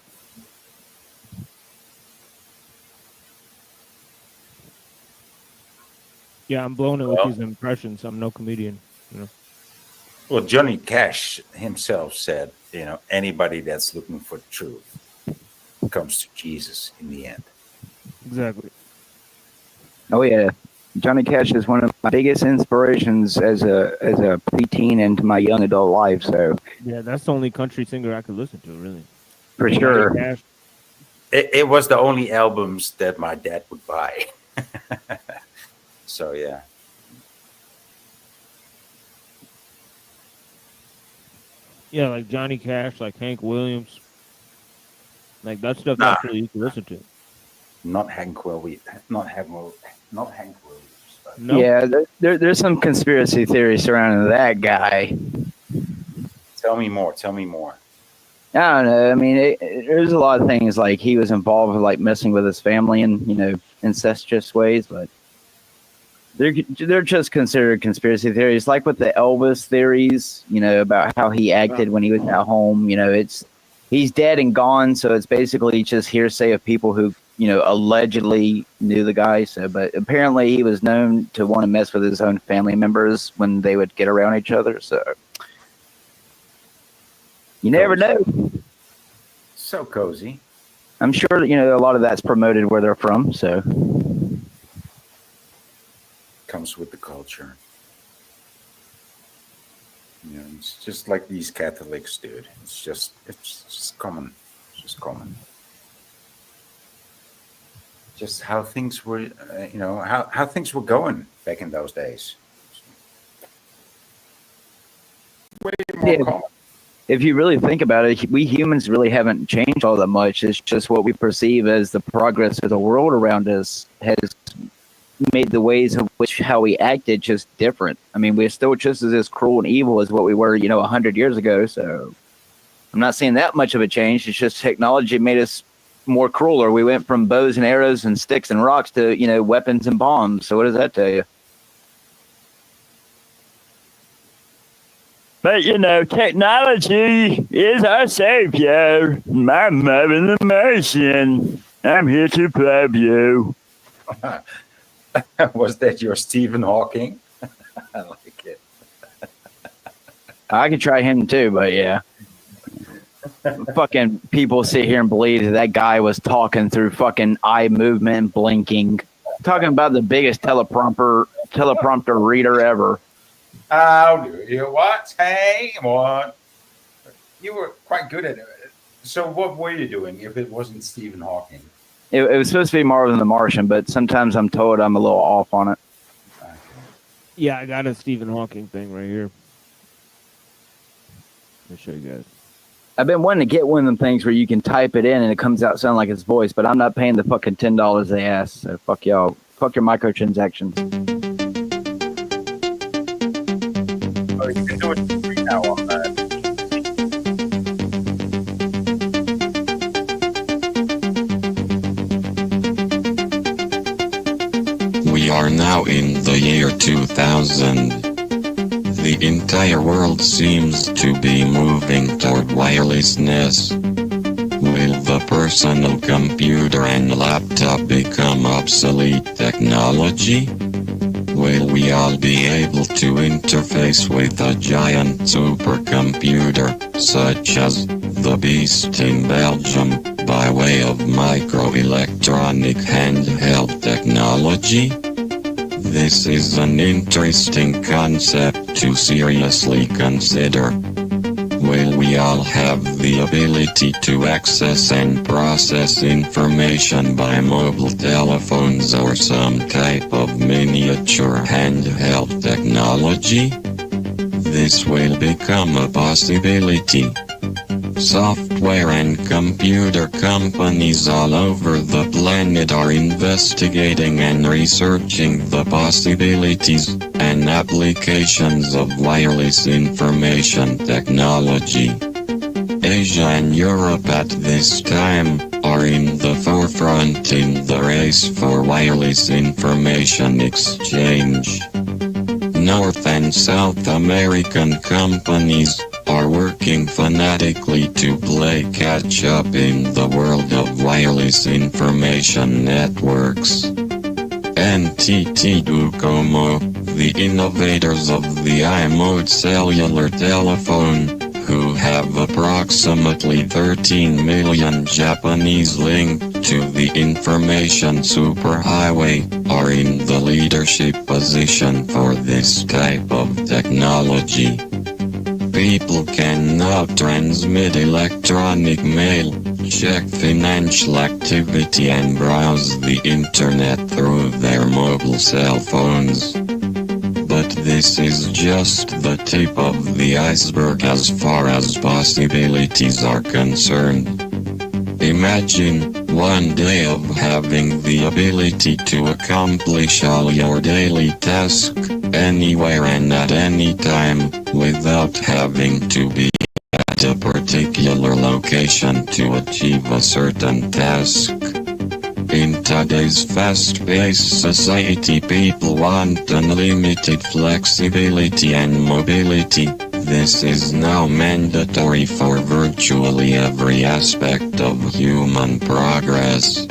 Yeah, I'm blown it with these impressions. I'm no comedian. Well, Johnny Cash himself said, anybody that's looking for truth comes to Jesus in the end. Exactly. Oh yeah, Johnny Cash is one of my biggest inspirations as a preteen into my young adult life. So yeah, that's the only country singer I could listen to, really. For sure. It was the only albums that my dad would buy. So yeah. Yeah, like Johnny Cash, like Hank Williams. Like that stuff Nah. actually you can listen to. Not Hank Williams. Not Hank Williams. Not Hank Williams. But No? Yeah, there's some conspiracy theories surrounding that guy. tell me more. Tell me more. I don't know. I mean, there's a lot of things like he was involved with like messing with his family in, incestuous ways, but they're just considered conspiracy theories. Like with the Elvis theories, about how he acted when he was at home. He's dead and gone, so it's basically just hearsay of people who allegedly knew the guy. So, but apparently he was known to want to mess with his own family members when they would get around each other. So you never know. So cozy. I'm sure that, a lot of that's promoted where they're from. So Comes with the culture. It's just like these Catholics, dude. It's just common. It's just common. Just how things were, how things were going back in those days. Way more Yeah. common. if you really think about it, we humans really haven't changed all that much. It's just what we perceive as the progress of the world around us has made the ways in which how we acted just different. I mean, we're still just as cruel and evil as what we were, 100 years ago. So I'm not seeing that much of a change. It's just technology made us more crueler. We went from bows and arrows and sticks and rocks to, weapons and bombs. So what does that tell you? But, technology is our savior. My mother the Martian. I'm here to probe you. Was that your Stephen Hawking? I like it. I could try him too, but yeah. Fucking people sit here and believe that guy was talking through fucking eye movement and blinking. Talking about the biggest teleprompter reader ever. How do you what? Hey, what? You were quite good at it. So what were you doing if it wasn't Stephen Hawking? It was supposed to be Marvin the Martian, but sometimes I'm told I'm a little off on it. Yeah, I got a Stephen Hawking thing right here. Let me show you guys. I've been wanting to get one of them things where you can type it in and it comes out sounding like his voice, but I'm not paying the fucking $10 they ask. So fuck y'all. Fuck your microtransactions. Oh, you can do it for free now on that. We are now in the year 2000. The entire world seems to be moving toward wirelessness. Will the personal computer and laptop become obsolete technology? Will we all be able to interface with a giant supercomputer, such as the Beast in Belgium, by way of microelectronic handheld technology? This is an interesting concept to seriously consider. Will we all have the ability to access and process information by mobile telephones or some type of miniature handheld technology? This will become a possibility. Software and computer companies all over the planet are investigating and researching the possibilities and applications of wireless information technology. Asia and Europe at this time are in the forefront in the race for wireless information exchange. North and South American companies are working fanatically to play catch up in the world of wireless information networks. NTT Docomo, the innovators of the iMode cellular telephone, who have approximately 13 million Japanese linked to the information superhighway, are in the leadership position for this type of technology. People can now transmit electronic mail, check financial activity and browse the internet through their mobile cell phones. But this is just the tip of the iceberg as far as possibilities are concerned. Imagine one day of having the ability to accomplish all your daily tasks, anywhere and at any time, without having to be at a particular location to achieve a certain task. In today's fast-paced society, people want unlimited flexibility and mobility. This is now mandatory for virtually every aspect of human progress.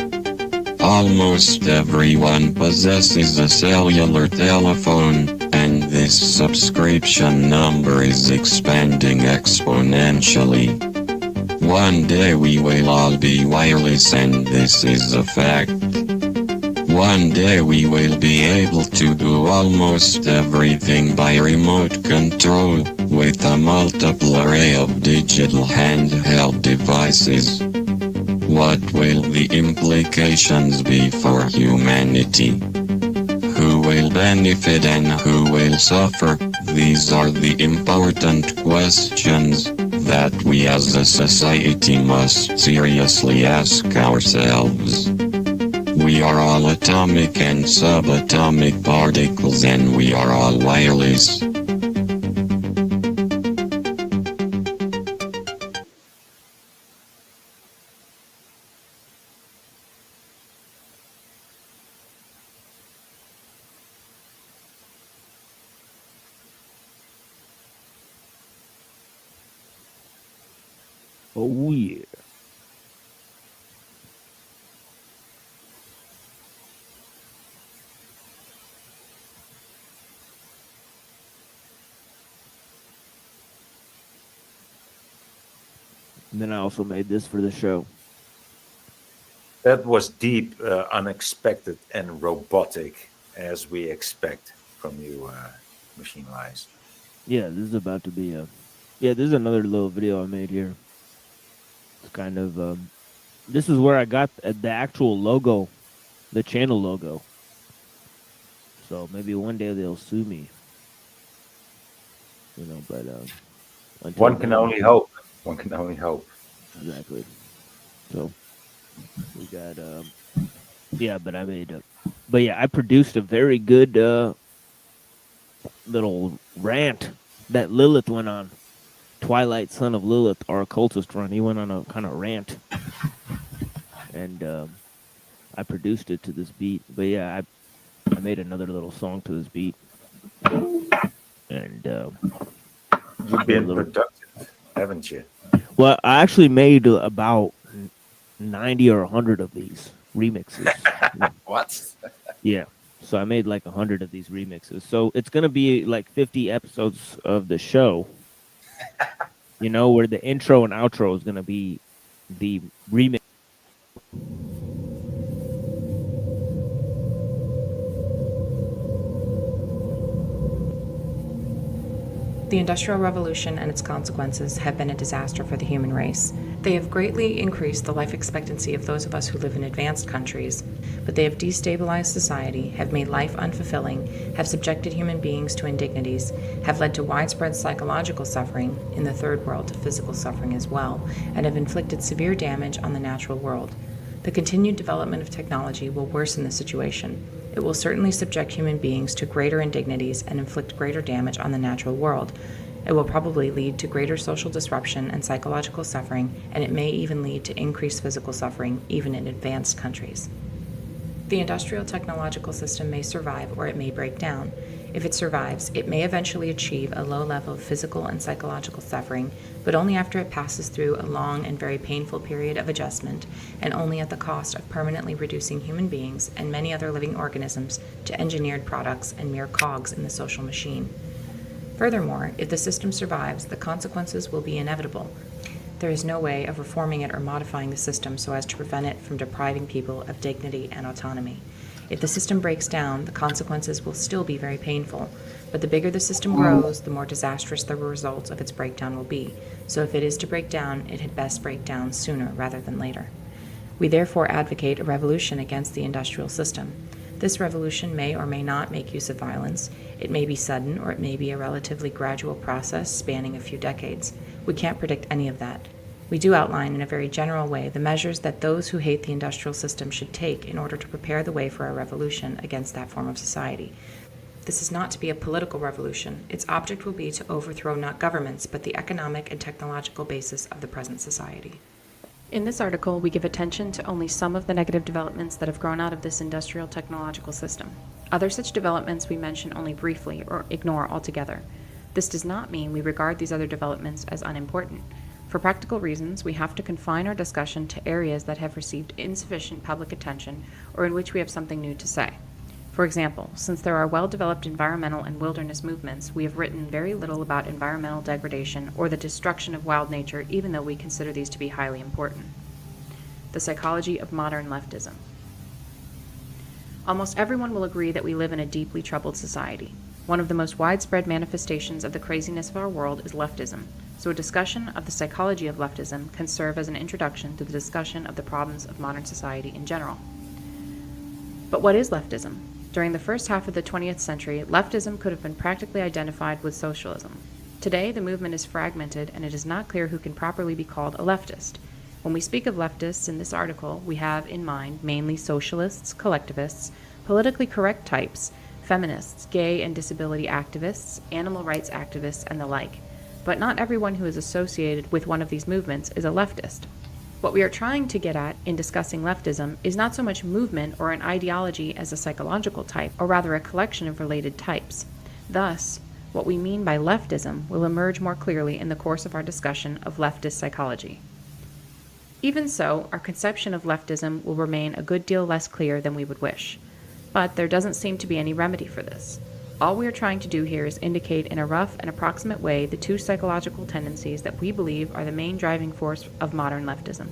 Almost everyone possesses a cellular telephone, and this subscription number is expanding exponentially. One day we will all be wireless, and this is a fact. One day we will be able to do almost everything by remote control, with a multiple array of digital handheld devices. What will the implications be for humanity? Who will benefit and who will suffer? These are the important questions that we as a society must seriously ask ourselves. We are all atomic and subatomic particles, and we are all wireless. Oh yeah. And then I also made this for the show. That was deep, unexpected, and robotic, as we expect from you, Machine Lies. Yeah, this is about to be a. Yeah, this is another little video I made here. It's kind of. This is where I got the actual logo, the channel logo. So maybe one day they'll sue me. You know, but until One can then- only hope. One can only hope. Exactly. So we got yeah, but I made but yeah, I produced a very good little rant that Lilith went on. Twilight Son of Lilith, our occultist run. He went on a kind of rant. And I produced it to this beat. But yeah, I made another little song to this beat. And You've been productive, haven't you? well, I actually made about 90 or 100 of these remixes. What? Yeah. So I made like 100 of these remixes. So it's going to be like 50 episodes of the show, you know, where the intro and outro is going to be the remix. The Industrial Revolution and its consequences have been a disaster for the human race. They have greatly increased the life expectancy of those of us who live in advanced countries, but they have destabilized society, have made life unfulfilling, have subjected human beings to indignities, have led to widespread psychological suffering, in the third world to physical suffering as well, and have inflicted severe damage on the natural world. The continued development of technology will worsen the situation. It will certainly subject human beings to greater indignities and inflict greater damage on the natural world. It will probably lead to greater social disruption and psychological suffering, and it may even lead to increased physical suffering, even in advanced countries. The industrial technological system may survive or it may break down. If it survives, it may eventually achieve a low level of physical and psychological suffering, but only after it passes through a long and very painful period of adjustment, and only at the cost of permanently reducing human beings and many other living organisms to engineered products and mere cogs in the social machine. Furthermore, if the system survives, the consequences will be inevitable. There is no way of reforming it or modifying the system so as to prevent it from depriving people of dignity and autonomy. If the system breaks down, the consequences will still be very painful, but the bigger the system grows, the more disastrous the results of its breakdown will be. So if it is to break down, it had best break down sooner rather than later. We therefore advocate a revolution against the industrial system. This revolution may or may not make use of violence. It may be sudden, or it may be a relatively gradual process spanning a few decades. We can't predict any of that. We do outline in a very general way the measures that those who hate the industrial system should take in order to prepare the way for a revolution against that form of society. This is not to be a political revolution. Its object will be to overthrow not governments, but the economic and technological basis of the present society. In this article, we give attention to only some of the negative developments that have grown out of this industrial technological system. Other such developments we mention only briefly or ignore altogether. This does not mean we regard these other developments as unimportant. For practical reasons, we have to confine our discussion to areas that have received insufficient public attention or in which we have something new to say. For example, since there are well-developed environmental and wilderness movements, we have written very little about environmental degradation or the destruction of wild nature, even though we consider these to be highly important. The psychology of modern leftism. Almost everyone will agree that we live in a deeply troubled society. One of the most widespread manifestations of the craziness of our world is leftism, so a discussion of the psychology of leftism can serve as an introduction to the discussion of the problems of modern society in general. But what is leftism? During the first half of the 20th century, leftism could have been practically identified with socialism. Today, the movement is fragmented, and it is not clear who can properly be called a leftist. When we speak of leftists in this article, we have in mind mainly socialists, collectivists, politically correct types, feminists, gay and disability activists, animal rights activists, and the like. But not everyone who is associated with one of these movements is a leftist. What we are trying to get at in discussing leftism is not so much movement or an ideology as a psychological type, or rather a collection of related types. Thus, what we mean by leftism will emerge more clearly in the course of our discussion of leftist psychology. Even so, our conception of leftism will remain a good deal less clear than we would wish. But there doesn't seem to be any remedy for this. All we are trying to do here is indicate in a rough and approximate way the two psychological tendencies that we believe are the main driving force of modern leftism.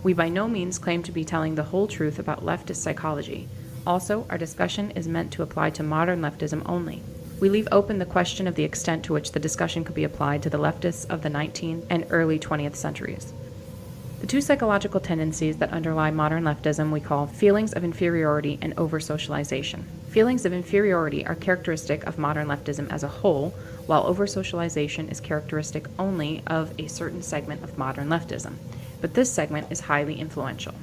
We by no means claim to be telling the whole truth about leftist psychology. Also, our discussion is meant to apply to modern leftism only. We leave open the question of the extent to which the discussion could be applied to the leftists of the 19th and early 20th centuries. The two psychological tendencies that underlie modern leftism we call feelings of inferiority and over-socialization. Feelings of inferiority are characteristic of modern leftism as a whole, while over-socialization is characteristic only of a certain segment of modern leftism. But this segment is highly influential.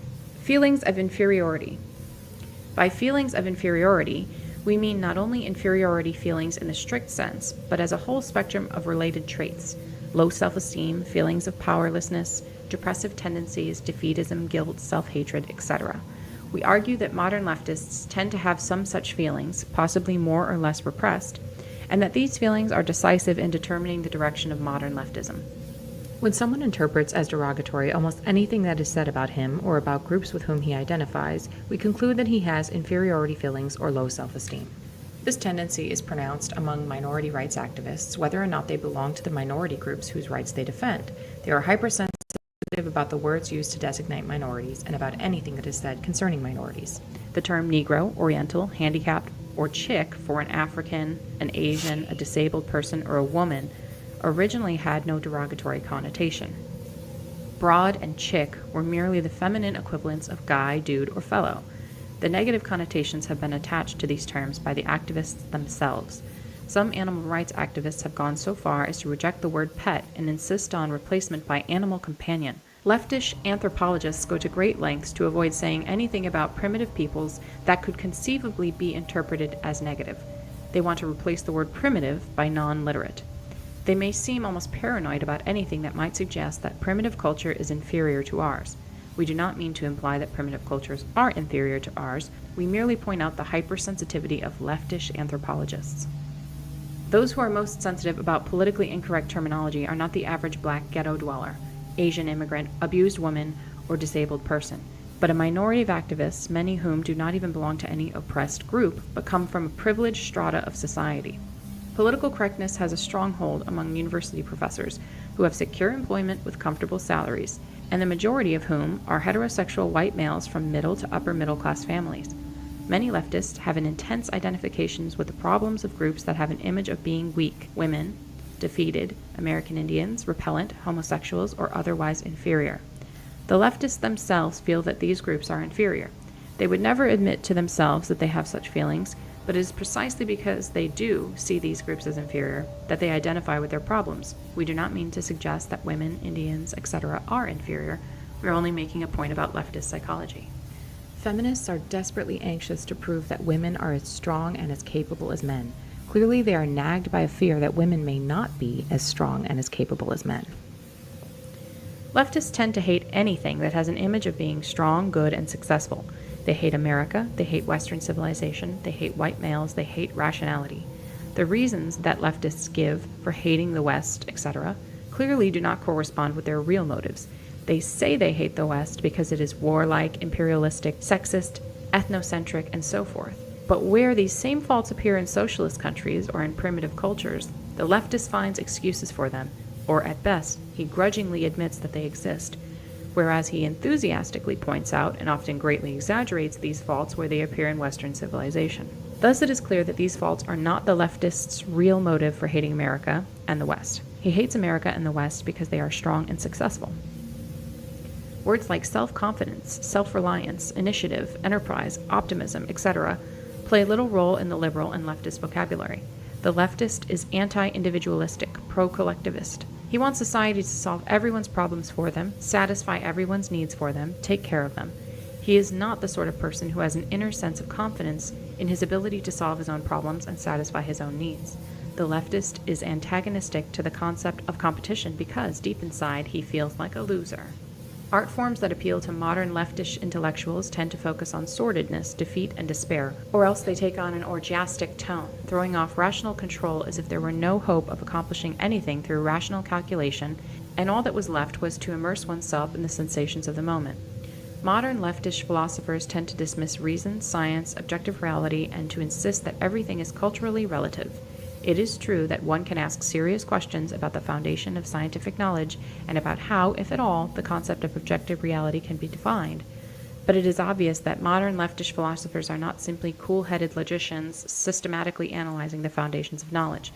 Feelings of inferiority. By feelings of inferiority, we mean not only inferiority feelings in the strict sense, but as a whole spectrum of related traits: low self-esteem, feelings of powerlessness, depressive tendencies, defeatism, guilt, self-hatred, etc. We argue that modern leftists tend to have some such feelings, possibly more or less repressed, and that these feelings are decisive in determining the direction of modern leftism. When someone interprets as derogatory almost anything that is said about him or about groups with whom he identifies, we conclude that he has inferiority feelings or low self-esteem. This tendency is pronounced among minority rights activists, whether or not they belong to the minority groups whose rights they defend. They are hypersensitive about the words used to designate minorities and about anything that is said concerning minorities. The term Negro, Oriental, handicapped, or chick for an African, an Asian, a disabled person, or a woman originally had no derogatory connotation. Broad and chick were merely the feminine equivalents of guy, dude, or fellow. The negative connotations have been attached to these terms by the activists themselves. Some animal rights activists have gone so far as to reject the word pet and insist on replacement by animal companion. Leftish anthropologists go to great lengths to avoid saying anything about primitive peoples that could conceivably be interpreted as negative. They want to replace the word primitive by non-literate. They may seem almost paranoid about anything that might suggest that primitive culture is inferior to ours. We do not mean to imply that primitive cultures are inferior to ours. We merely point out the hypersensitivity of leftish anthropologists. Those who are most sensitive about politically incorrect terminology are not the average black ghetto dweller, Asian immigrant, abused woman, or disabled person, but a minority of activists, many whom do not even belong to any oppressed group, but come from a privileged strata of society. Political correctness has a strong hold among university professors who have secure employment with comfortable salaries, and the majority of whom are heterosexual white males from middle to upper middle class families. Many leftists have an intense identifications with the problems of groups that have an image of being weak: women, defeated, American Indians, repellent, homosexuals, or otherwise inferior. The leftists themselves feel that these groups are inferior. They would never admit to themselves that they have such feelings, but it is precisely because they do see these groups as inferior that they identify with their problems. We do not mean to suggest that women, Indians, etc. are inferior. We are only making a point about leftist psychology. Feminists are desperately anxious to prove that women are as strong and as capable as men. Clearly, they are nagged by a fear that women may not be as strong and as capable as men. Leftists tend to hate anything that has an image of being strong, good, and successful. They hate America, they hate Western civilization, they hate white males, they hate rationality. The reasons that leftists give for hating the West, etc., clearly do not correspond with their real motives. They say they hate the West because it is warlike, imperialistic, sexist, ethnocentric, and so forth. But where these same faults appear in socialist countries or in primitive cultures, the leftist finds excuses for them, or at best, he grudgingly admits that they exist, whereas he enthusiastically points out and often greatly exaggerates these faults where they appear in Western civilization. Thus it is clear that these faults are not the leftist's real motive for hating America and the West. He hates America and the West because they are strong and successful. Words like self-confidence, self-reliance, initiative, enterprise, optimism, etc. play little role in the liberal and leftist vocabulary. The leftist is anti-individualistic, pro-collectivist. He wants society to solve everyone's problems for them, satisfy everyone's needs for them, take care of them. He is not the sort of person who has an inner sense of confidence in his ability to solve his own problems and satisfy his own needs. The leftist is antagonistic to the concept of competition because, deep inside, he feels like a loser. Art forms that appeal to modern leftish intellectuals tend to focus on sordidness, defeat, and despair, or else they take on an orgiastic tone, throwing off rational control as if there were no hope of accomplishing anything through rational calculation, and all that was left was to immerse oneself in the sensations of the moment. Modern leftish philosophers tend to dismiss reason, science, objective reality, and to insist that everything is culturally relative. It is true that one can ask serious questions about the foundation of scientific knowledge and about how, if at all, the concept of objective reality can be defined. But it is obvious that modern leftish philosophers are not simply cool-headed logicians systematically analyzing the foundations of knowledge.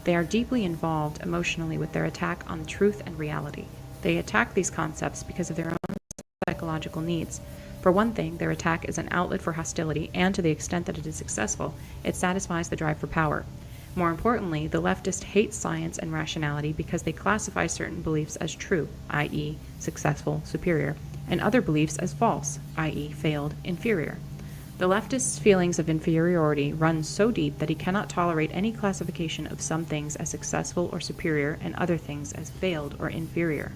They are deeply involved emotionally with their attack on truth and reality. They attack these concepts because of their own psychological needs. For one thing, their attack is an outlet for hostility, and to the extent that it is successful, it satisfies the drive for power. More importantly, the leftist hates science and rationality because they classify certain beliefs as true, i.e., successful, superior, and other beliefs as false, i.e., failed, inferior. The leftist's feelings of inferiority run so deep that he cannot tolerate any classification of some things as successful or superior and other things as failed or inferior.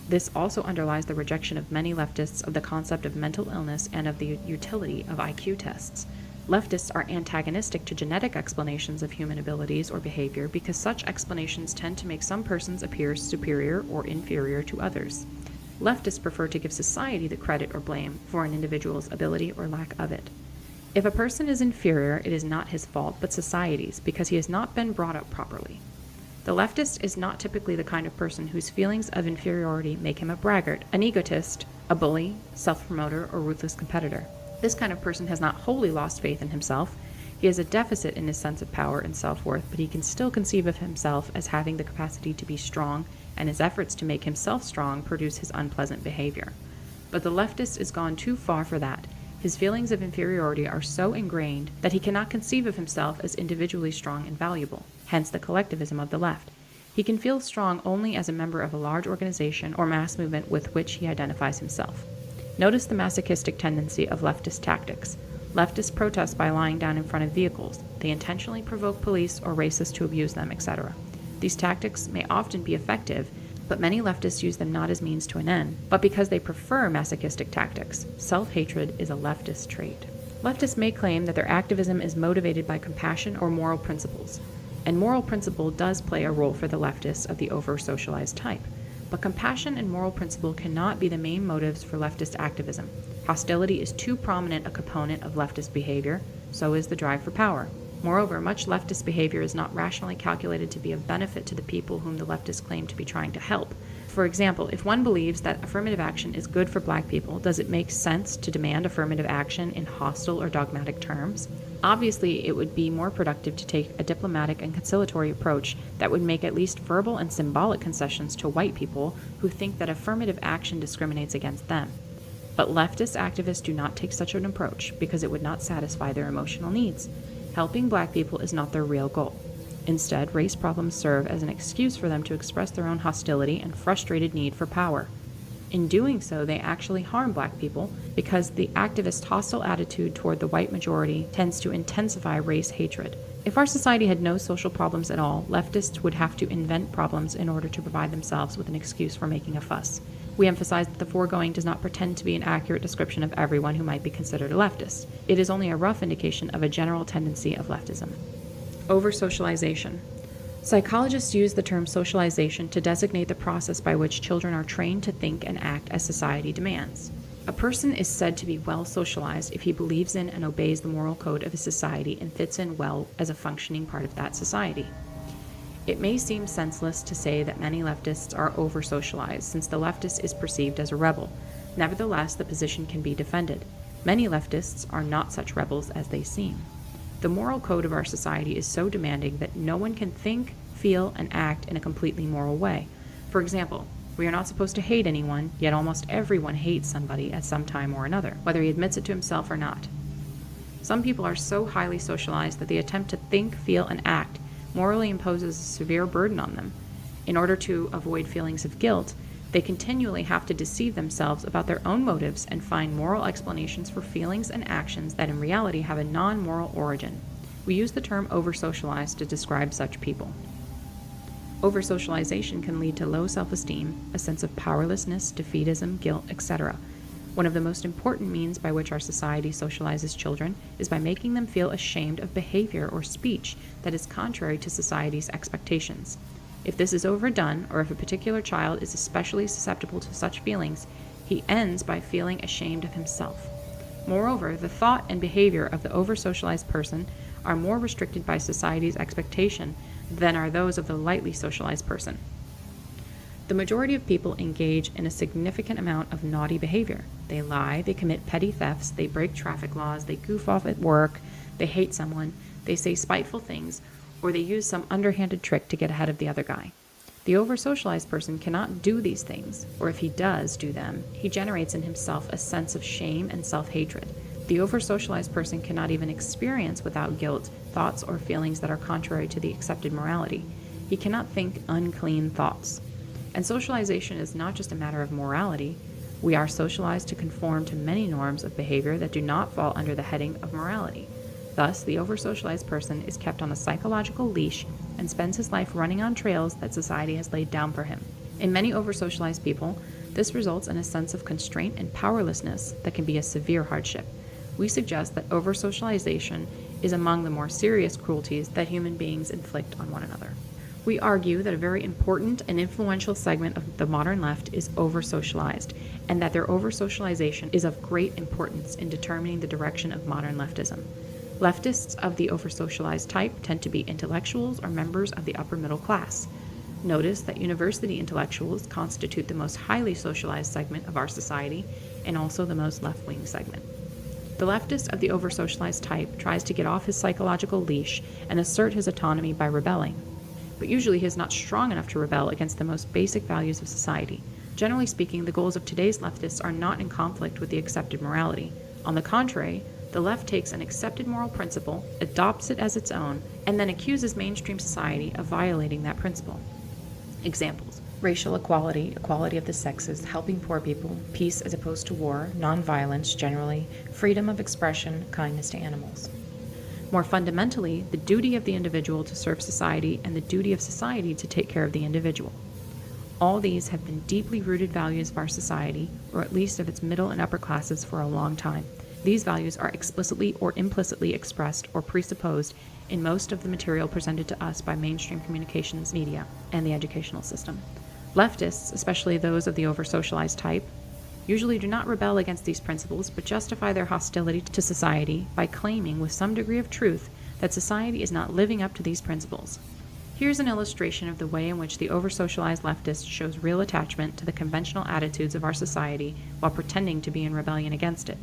This also underlies the rejection of many leftists of the concept of mental illness and of the utility of IQ tests. Leftists are antagonistic to genetic explanations of human abilities or behavior because such explanations tend to make some persons appear superior or inferior to others. Leftists prefer to give society the credit or blame for an individual's ability or lack of it. If a person is inferior, it is not his fault, but society's, because he has not been brought up properly. The leftist is not typically the kind of person whose feelings of inferiority make him a braggart, an egotist, a bully, self-promoter, or ruthless competitor. This kind of person has not wholly lost faith in himself. He has a deficit in his sense of power and self-worth, but he can still conceive of himself as having the capacity to be strong, and his efforts to make himself strong produce his unpleasant behavior. But the leftist is gone too far for that. His feelings of inferiority are so ingrained that he cannot conceive of himself as individually strong and valuable, hence the collectivism of the left. He can feel strong only as a member of a large organization or mass movement with which he identifies himself. Notice the masochistic tendency of leftist tactics. Leftists protest by lying down in front of vehicles. They intentionally provoke police or racists to abuse them, etc. These tactics may often be effective, but many leftists use them not as means to an end, but because they prefer masochistic tactics. Self-hatred is a leftist trait. Leftists may claim that their activism is motivated by compassion or moral principles, and moral principle does play a role for the leftists of the over-socialized type. But compassion and moral principle cannot be the main motives for leftist activism. Hostility is too prominent a component of leftist behavior, so is the drive for power. Moreover, much leftist behavior is not rationally calculated to be of benefit to the people whom the leftists claim to be trying to help. For example, if one believes that affirmative action is good for black people, does it make sense to demand affirmative action in hostile or dogmatic terms? Obviously, it would be more productive to take a diplomatic and conciliatory approach that would make at least verbal and symbolic concessions to white people who think that affirmative action discriminates against them. But leftist activists do not take such an approach because it would not satisfy their emotional needs. Helping black people is not their real goal. Instead, race problems serve as an excuse for them to express their own hostility and frustrated need for power. In doing so, they actually harm black people because the activist hostile attitude toward the white majority tends to intensify race hatred. If our society had no social problems at all, leftists would have to invent problems in order to provide themselves with an excuse for making a fuss. We emphasize that the foregoing does not pretend to be an accurate description of everyone who might be considered a leftist. It is only a rough indication of a general tendency of leftism. Over-socialization. Psychologists use the term socialization to designate the process by which children are trained to think and act as society demands. A person is said to be well socialized if he believes in and obeys the moral code of his society and fits in well as a functioning part of that society. It may seem senseless to say that many leftists are over-socialized, since the leftist is perceived as a rebel. Nevertheless, the position can be defended. Many leftists are not such rebels as they seem. The moral code of our society is so demanding that no one can think, feel, and act in a completely moral way. For example, we are not supposed to hate anyone, yet almost everyone hates somebody at some time or another, whether he admits it to himself or not. Some people are so highly socialized that the attempt to think, feel, and act morally imposes a severe burden on them. In order to avoid feelings of guilt, they continually have to deceive themselves about their own motives and find moral explanations for feelings and actions that in reality have a non-moral origin. We use the term over-socialized to describe such people. Over-socialization can lead to low self-esteem, a sense of powerlessness, defeatism, guilt, etc. One of the most important means by which our society socializes children is by making them feel ashamed of behavior or speech that is contrary to society's expectations. If this is overdone, or if a particular child is especially susceptible to such feelings, he ends by feeling ashamed of himself. Moreover, the thought and behavior of the over-socialized person are more restricted by society's expectation than are those of the lightly socialized person. The majority of people engage in a significant amount of naughty behavior. They lie, they commit petty thefts, they break traffic laws, they goof off at work, they hate someone, they say spiteful things, or they use some underhanded trick to get ahead of the other guy. The over-socialized person cannot do these things, or if he does do them, he generates in himself a sense of shame and self-hatred. The over-socialized person cannot even experience without guilt thoughts or feelings that are contrary to the accepted morality. He cannot think unclean thoughts. And socialization is not just a matter of morality. We are socialized to conform to many norms of behavior that do not fall under the heading of morality. Thus, the over-socialized person is kept on a psychological leash and spends his life running on trails that society has laid down for him. In many over-socialized people, this results in a sense of constraint and powerlessness that can be a severe hardship. We suggest that over-socialization is among the more serious cruelties that human beings inflict on one another. We argue that a very important and influential segment of the modern left is over-socialized, and that their over-socialization is of great importance in determining the direction of modern leftism. Leftists of the over-socialized type tend to be intellectuals or members of the upper middle class. Notice that university intellectuals constitute the most highly socialized segment of our society and also the most left-wing segment. The leftist of the over-socialized type tries to get off his psychological leash and assert his autonomy by rebelling. But usually he is not strong enough to rebel against the most basic values of society. Generally speaking, the goals of today's leftists are not in conflict with the accepted morality. On the contrary, the left takes an accepted moral principle, adopts it as its own, and then accuses mainstream society of violating that principle. Examples: racial equality, equality of the sexes, helping poor people, peace as opposed to war, nonviolence generally, freedom of expression, kindness to animals. More fundamentally, the duty of the individual to serve society and the duty of society to take care of the individual. All these have been deeply rooted values of our society, or at least of its middle and upper classes, for a long time. These values are explicitly or implicitly expressed or presupposed in most of the material presented to us by mainstream communications media and the educational system. Leftists, especially those of the over-socialized type, usually do not rebel against these principles but justify their hostility to society by claiming with some degree of truth that society is not living up to these principles. Here's an illustration of the way in which the over-socialized leftist shows real attachment to the conventional attitudes of our society while pretending to be in rebellion against it.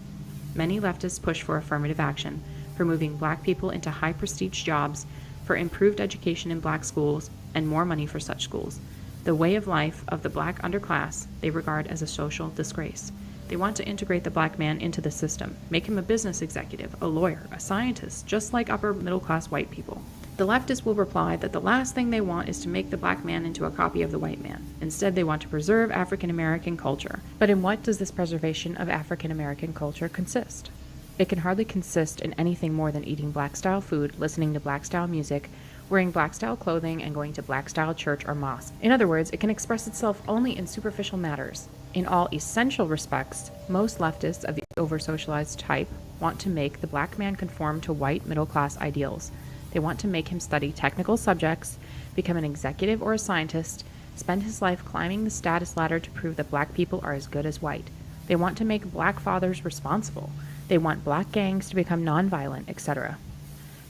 Many leftists push for affirmative action, for moving black people into high-prestige jobs, for improved education in black schools, and more money for such schools. The way of life of the black underclass they regard as a social disgrace. They want to integrate the black man into the system, make him a business executive, a lawyer, a scientist, just like upper middle class white people. The leftists will reply that the last thing they want is to make the black man into a copy of the white man. Instead, they want to preserve African American culture. But in what does this preservation of African American culture consist? It can hardly consist in anything more than eating black-style food, listening to black-style music, wearing black-style clothing, and going to black-style church or mosque. In other words, it can express itself only in superficial matters. In all essential respects, most leftists of the over-socialized type want to make the black man conform to white middle-class ideals. They want to make him study technical subjects, become an executive or a scientist, spend his life climbing the status ladder to prove that black people are as good as white. They want to make black fathers responsible. They want black gangs to become nonviolent, etc.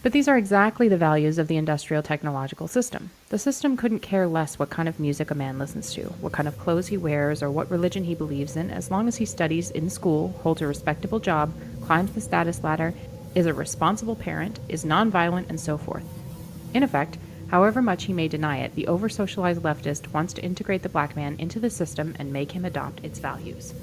But these are exactly the values of the industrial technological system. The system couldn't care less what kind of music a man listens to, what kind of clothes he wears, or what religion he believes in, as long as he studies in school, holds a respectable job, climbs the status ladder, is a responsible parent, is nonviolent, and so forth. In effect, however much he may deny it, the over-socialized leftist wants to integrate the black man into the system and make him adopt its values.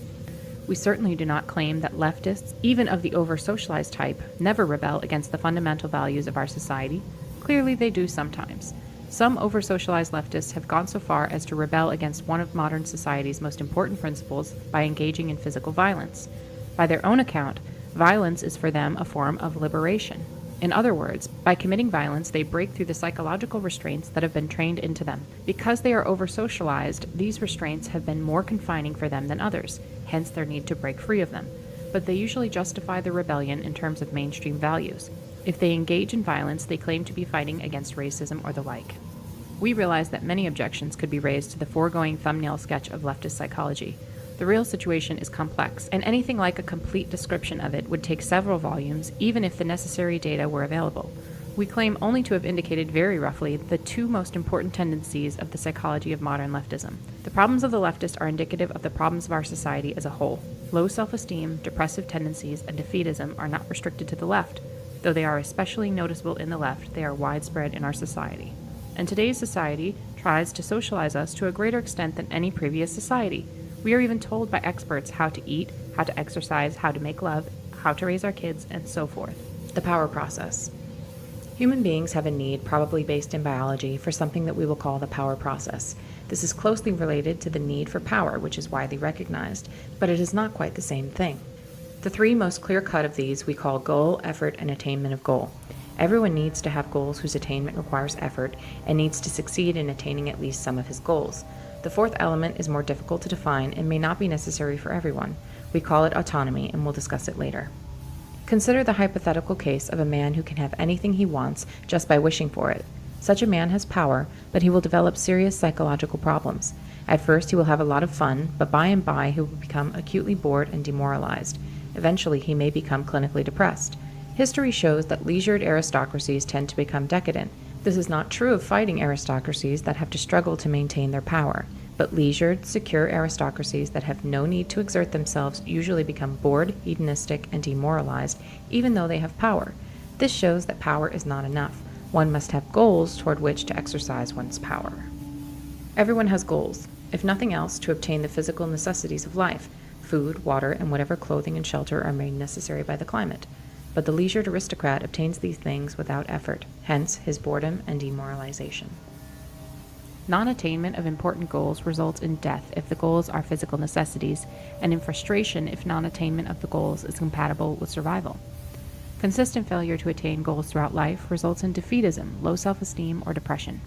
We certainly do not claim that leftists, even of the over-socialized type, never rebel against the fundamental values of our society. Clearly they do sometimes. Some over-socialized leftists have gone so far as to rebel against one of modern society's most important principles by engaging in physical violence. By their own account, violence is for them a form of liberation. In other words, by committing violence, they break through the psychological restraints that have been trained into them. Because they are over-socialized, these restraints have been more confining for them than others, hence their need to break free of them. But they usually justify the rebellion in terms of mainstream values. If they engage in violence, they claim to be fighting against racism or the like. We realize that many objections could be raised to the foregoing thumbnail sketch of leftist psychology. The real situation is complex, and anything like a complete description of it would take several volumes, even if the necessary data were available. We claim only to have indicated very roughly the two most important tendencies of the psychology of modern leftism. The problems of the leftist are indicative of the problems of our society as a whole. Low self-esteem, depressive tendencies, and defeatism are not restricted to the left. Though they are especially noticeable in the left, they are widespread in our society. And today's society tries to socialize us to a greater extent than any previous society. We are even told by experts how to eat, how to exercise, how to make love, how to raise our kids, and so forth. The power process. Human beings have a need, probably based in biology, for something that we will call the power process. This is closely related to the need for power, which is widely recognized, but it is not quite the same thing. The three most clear-cut of these we call goal, effort, and attainment of goal. Everyone needs to have goals whose attainment requires effort and needs to succeed in attaining at least some of his goals. The fourth element is more difficult to define and may not be necessary for everyone. We call it autonomy, and we'll discuss it later. Consider the hypothetical case of a man who can have anything he wants just by wishing for it. Such a man has power, but he will develop serious psychological problems. At first he will have a lot of fun, but by and by he will become acutely bored and demoralized. Eventually he may become clinically depressed. History shows that leisured aristocracies tend to become decadent. This is not true of fighting aristocracies that have to struggle to maintain their power, but leisured, secure aristocracies that have no need to exert themselves usually become bored, hedonistic, and demoralized, even though they have power. This shows that power is not enough. One must have goals toward which to exercise one's power. Everyone has goals, if nothing else, to obtain the physical necessities of life. Food, water, and whatever clothing and shelter are made necessary by the climate. But the leisured aristocrat obtains these things without effort, hence his boredom and demoralization. Non-attainment of important goals results in death if the goals are physical necessities, and in frustration if non-attainment of the goals is compatible with survival. Consistent failure to attain goals throughout life results in defeatism, low self-esteem, or depression.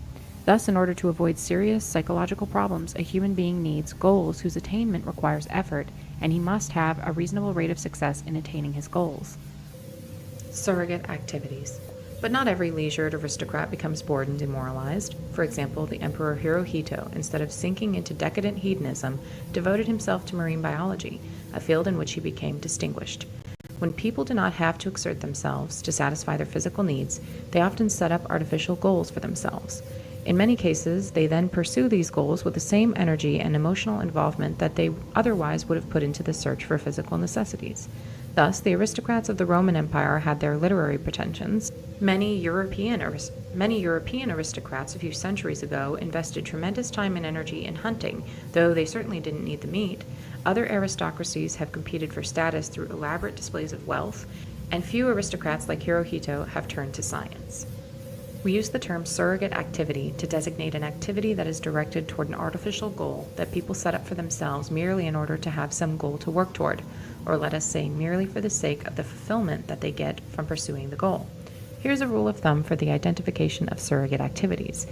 Thus, in order to avoid serious psychological problems, a human being needs goals whose attainment requires effort, and he must have a reasonable rate of success in attaining his goals. Surrogate activities. But not every leisured aristocrat becomes bored and demoralized. For example, the Emperor Hirohito, instead of sinking into decadent hedonism, devoted himself to marine biology, a field in which he became distinguished. When people do not have to exert themselves to satisfy their physical needs, they often set up artificial goals for themselves. In many cases, they then pursue these goals with the same energy and emotional involvement that they otherwise would have put into the search for physical necessities. Thus, the aristocrats of the Roman Empire had their literary pretensions. Many European Many European aristocrats a few centuries ago invested tremendous time and energy in hunting, though they certainly didn't need the meat. Other aristocracies have competed for status through elaborate displays of wealth, and few aristocrats like Hirohito have turned to science. We use the term surrogate activity to designate an activity that is directed toward an artificial goal that people set up for themselves merely in order to have some goal to work toward, or let us say merely for the sake of the fulfillment that they get from pursuing the goal. Here's a rule of thumb for the identification of surrogate activities.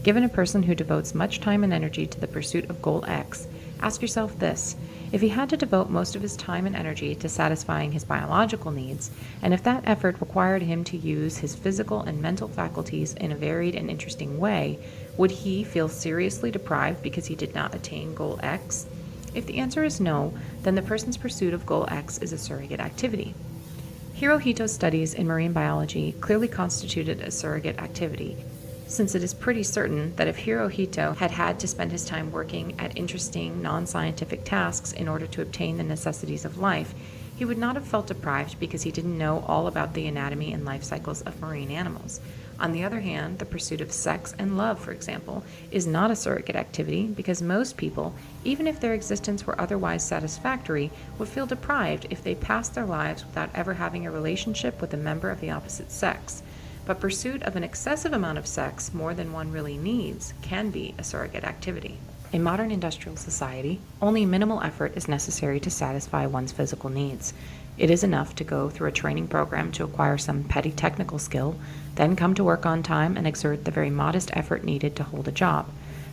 Given a person who devotes much time and energy to the pursuit of goal X, ask yourself this: if he had to devote most of his time and energy to satisfying his biological needs, and if that effort required him to use his physical and mental faculties in a varied and interesting way, would he feel seriously deprived because he did not attain goal X? If the answer is no, then the person's pursuit of goal X is a surrogate activity. Hirohito's studies in marine biology clearly constituted a surrogate activity, since it is pretty certain that if Hirohito had had to spend his time working at interesting, non-scientific tasks in order to obtain the necessities of life, he would not have felt deprived because he didn't know all about the anatomy and life cycles of marine animals. On the other hand, the pursuit of sex and love, for example, is not a surrogate activity because most people, even if their existence were otherwise satisfactory, would feel deprived if they passed their lives without ever having a relationship with a member of the opposite sex. But pursuit of an excessive amount of sex, more than one really needs, can be a surrogate activity. In modern industrial society, only minimal effort is necessary to satisfy one's physical needs. It is enough to go through a training program to acquire some petty technical skill, then come to work on time and exert the very modest effort needed to hold a job.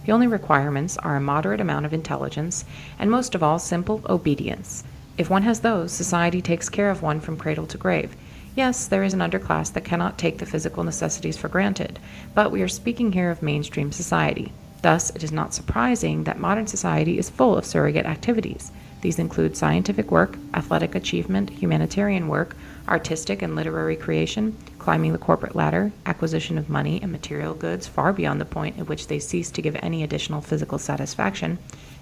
The only requirements are a moderate amount of intelligence, and most of all, simple obedience. If one has those, society takes care of one from cradle to grave. Yes, there is an underclass that cannot take the physical necessities for granted, but we are speaking here of mainstream society. Thus, it is not surprising that modern society is full of surrogate activities. These include scientific work, athletic achievement, humanitarian work, artistic and literary creation, climbing the corporate ladder, acquisition of money and material goods far beyond the point at which they cease to give any additional physical satisfaction,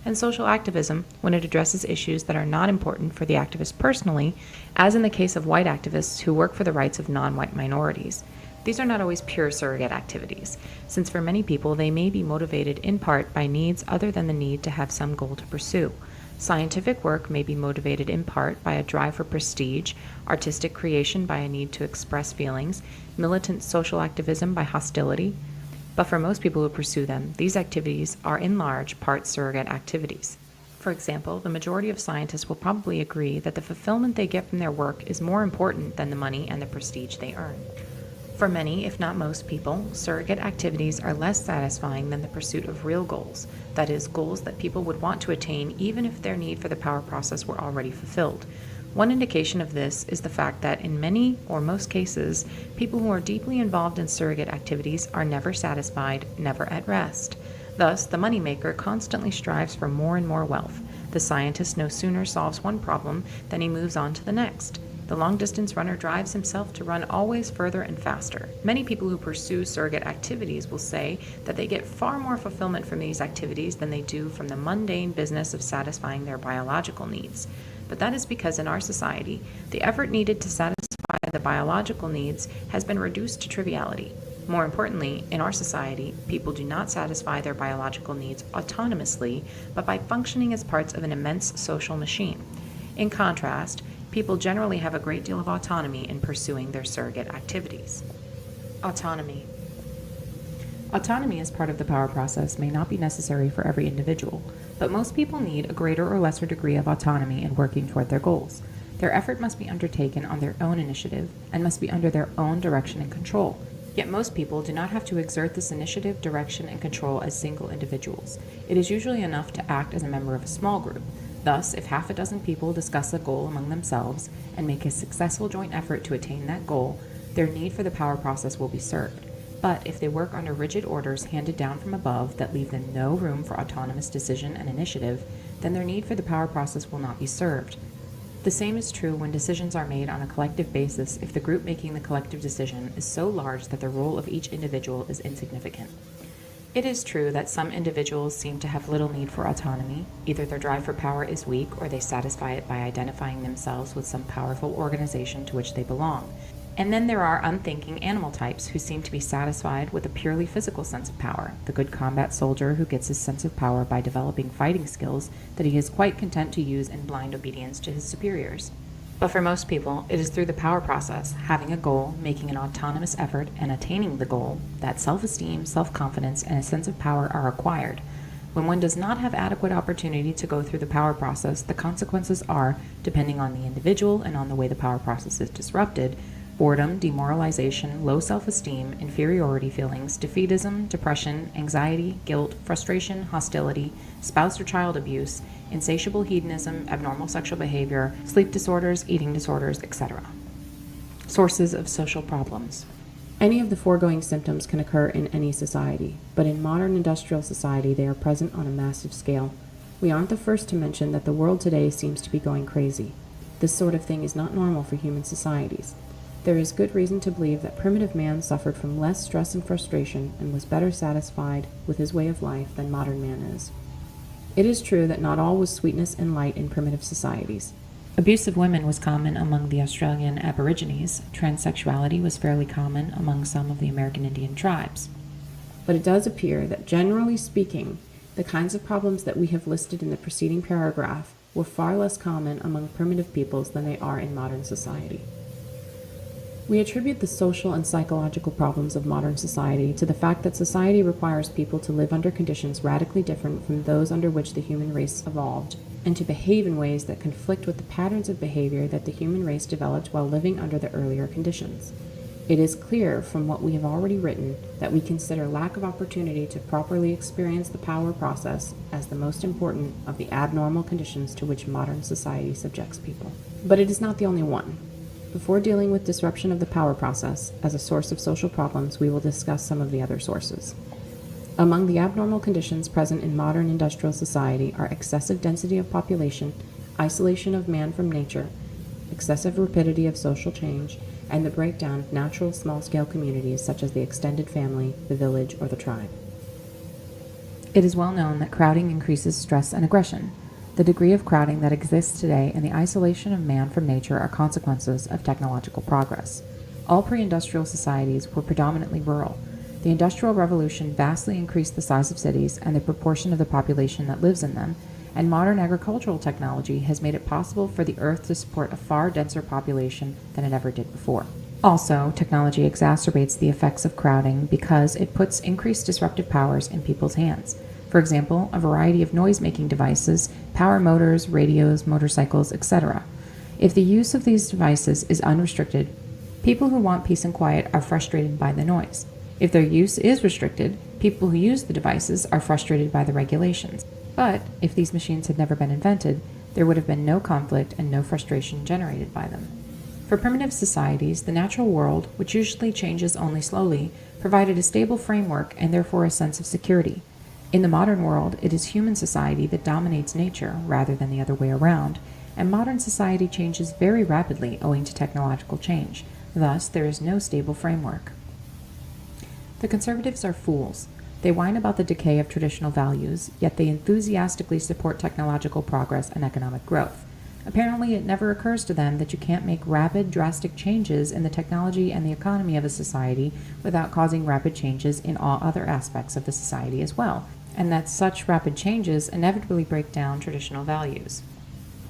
and social activism when it addresses issues that are not important for the activist personally, as in the case of white activists who work for the rights of non-white minorities. These are not always pure surrogate activities, since for many people they may be motivated in part by needs other than the need to have some goal to pursue. Scientific work may be motivated in part by a drive for prestige, artistic creation by a need to express feelings, militant social activism by hostility. But for most people who pursue them, these activities are in large part surrogate activities. For example, the majority of scientists will probably agree that the fulfillment they get from their work is more important than the money and the prestige they earn. For many, if not most people, surrogate activities are less satisfying than the pursuit of real goals, that is, goals that people would want to attain even if their need for the power process were already fulfilled. One indication of this is the fact that in many or most cases, people who are deeply involved in surrogate activities are never satisfied, never at rest. Thus, the moneymaker constantly strives for more and more wealth. The scientist no sooner solves one problem than he moves on to the next. The long-distance runner drives himself to run always further and faster. Many people who pursue surrogate activities will say that they get far more fulfillment from these activities than they do from the mundane business of satisfying their biological needs. But that is because in our society, the effort needed to satisfy the biological needs has been reduced to triviality. More importantly, in our society, people do not satisfy their biological needs autonomously, but by functioning as parts of an immense social machine. In contrast, people generally have a great deal of autonomy in pursuing their surrogate activities. Autonomy. Autonomy as part of the power process may not be necessary for every individual, but most people need a greater or lesser degree of autonomy in working toward their goals. Their effort must be undertaken on their own initiative and must be under their own direction and control. Yet most people do not have to exert this initiative, direction, and control as single individuals. It is usually enough to act as a member of a small group. Thus, if half a dozen people discuss a goal among themselves and make a successful joint effort to attain that goal, their need for the power process will be served. But if they work under rigid orders handed down from above that leave them no room for autonomous decision and initiative, then their need for the power process will not be served. The same is true when decisions are made on a collective basis if the group making the collective decision is so large that the role of each individual is insignificant. It is true that some individuals seem to have little need for autonomy. Either their drive for power is weak or they satisfy it by identifying themselves with some powerful organization to which they belong. And then there are unthinking animal types who seem to be satisfied with a purely physical sense of power, the good combat soldier who gets his sense of power by developing fighting skills that he is quite content to use in blind obedience to his superiors. But for most people, it is through the power process, having a goal, making an autonomous effort, and attaining the goal, that self-esteem, self-confidence, and a sense of power are acquired. When one does not have adequate opportunity to go through the power process, the consequences are, depending on the individual and on the way the power process is disrupted, boredom, demoralization, low self-esteem, inferiority feelings, defeatism, depression, anxiety, guilt, frustration, hostility, spouse or child abuse, insatiable hedonism, abnormal sexual behavior, sleep disorders, eating disorders, etc. Sources of social problems. Any of the foregoing symptoms can occur in any society, but in modern industrial society they are present on a massive scale. We aren't the first to mention that the world today seems to be going crazy. This sort of thing is not normal for human societies. There is good reason to believe that primitive man suffered from less stress and frustration and was better satisfied with his way of life than modern man is. It is true that not all was sweetness and light in primitive societies. Abuse of women was common among the Australian Aborigines. Transsexuality was fairly common among some of the American Indian tribes. But it does appear that, generally speaking, the kinds of problems that we have listed in the preceding paragraph were far less common among primitive peoples than they are in modern society. We attribute the social and psychological problems of modern society to the fact that society requires people to live under conditions radically different from those under which the human race evolved, and to behave in ways that conflict with the patterns of behavior that the human race developed while living under the earlier conditions. It is clear from what we have already written that we consider lack of opportunity to properly experience the power process as the most important of the abnormal conditions to which modern society subjects people. But it is not the only one. Before dealing with disruption of the power process as a source of social problems, we will discuss some of the other sources. Among the abnormal conditions present in modern industrial society are excessive density of population, isolation of man from nature, excessive rapidity of social change, and the breakdown of natural small-scale communities such as the extended family, the village, or the tribe. It is well known that crowding increases stress and aggression. The degree of crowding that exists today and the isolation of man from nature are consequences of technological progress. All pre-industrial societies were predominantly rural. The Industrial Revolution vastly increased the size of cities and the proportion of the population that lives in them, and modern agricultural technology has made it possible for the earth to support a far denser population than it ever did before. Also, technology exacerbates the effects of crowding because it puts increased disruptive powers in people's hands. For example, a variety of noise-making devices, power motors, radios, motorcycles, etc. If the use of these devices is unrestricted, people who want peace and quiet are frustrated by the noise. If their use is restricted, people who use the devices are frustrated by the regulations. But if these machines had never been invented, there would have been no conflict and no frustration generated by them. For primitive societies, the natural world, which usually changes only slowly, provided a stable framework and therefore a sense of security. In the modern world, it is human society that dominates nature rather than the other way around, and modern society changes very rapidly owing to technological change. Thus, there is no stable framework. The conservatives are fools. They whine about the decay of traditional values, yet they enthusiastically support technological progress and economic growth. Apparently, it never occurs to them that you can't make rapid, drastic changes in the technology and the economy of a society without causing rapid changes in all other aspects of the society as well, and that such rapid changes inevitably break down traditional values.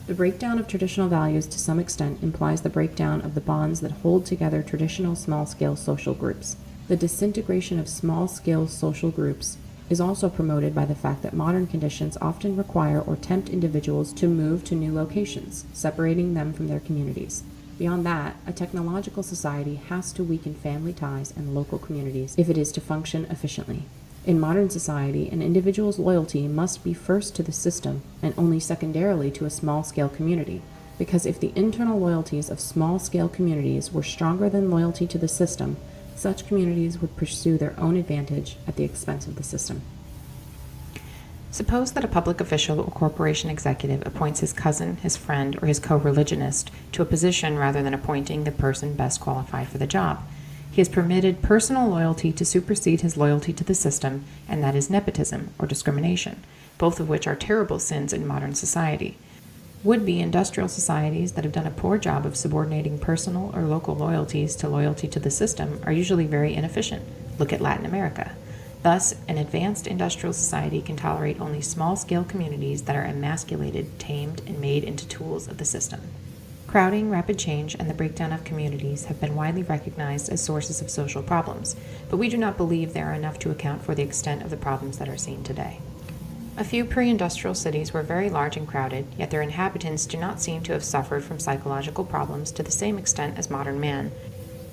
The breakdown of traditional values to some extent implies the breakdown of the bonds that hold together traditional small-scale social groups. The disintegration of small-scale social groups is also promoted by the fact that modern conditions often require or tempt individuals to move to new locations, separating them from their communities. Beyond that, a technological society has to weaken family ties and local communities if it is to function efficiently. In modern society, an individual's loyalty must be first to the system and only secondarily to a small-scale community, because if the internal loyalties of small-scale communities were stronger than loyalty to the system, such communities would pursue their own advantage at the expense of the system. Suppose that a public official or corporation executive appoints his cousin, his friend, or his co-religionist to a position rather than appointing the person best qualified for the job. He has permitted personal loyalty to supersede his loyalty to the system, and that is nepotism or discrimination, both of which are terrible sins in modern society. Would-be industrial societies that have done a poor job of subordinating personal or local loyalties to loyalty to the system are usually very inefficient. Look at Latin America. Thus, an advanced industrial society can tolerate only small-scale communities that are emasculated, tamed, and made into tools of the system. Crowding, rapid change, and the breakdown of communities have been widely recognized as sources of social problems, but we do not believe they are enough to account for the extent of the problems that are seen today. A few pre-industrial cities were very large and crowded, yet their inhabitants do not seem to have suffered from psychological problems to the same extent as modern man.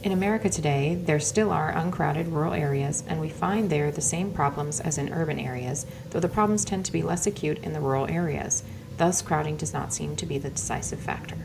In America today, there still are uncrowded rural areas, and we find there the same problems as in urban areas, though the problems tend to be less acute in the rural areas. Thus, crowding does not seem to be the decisive factor.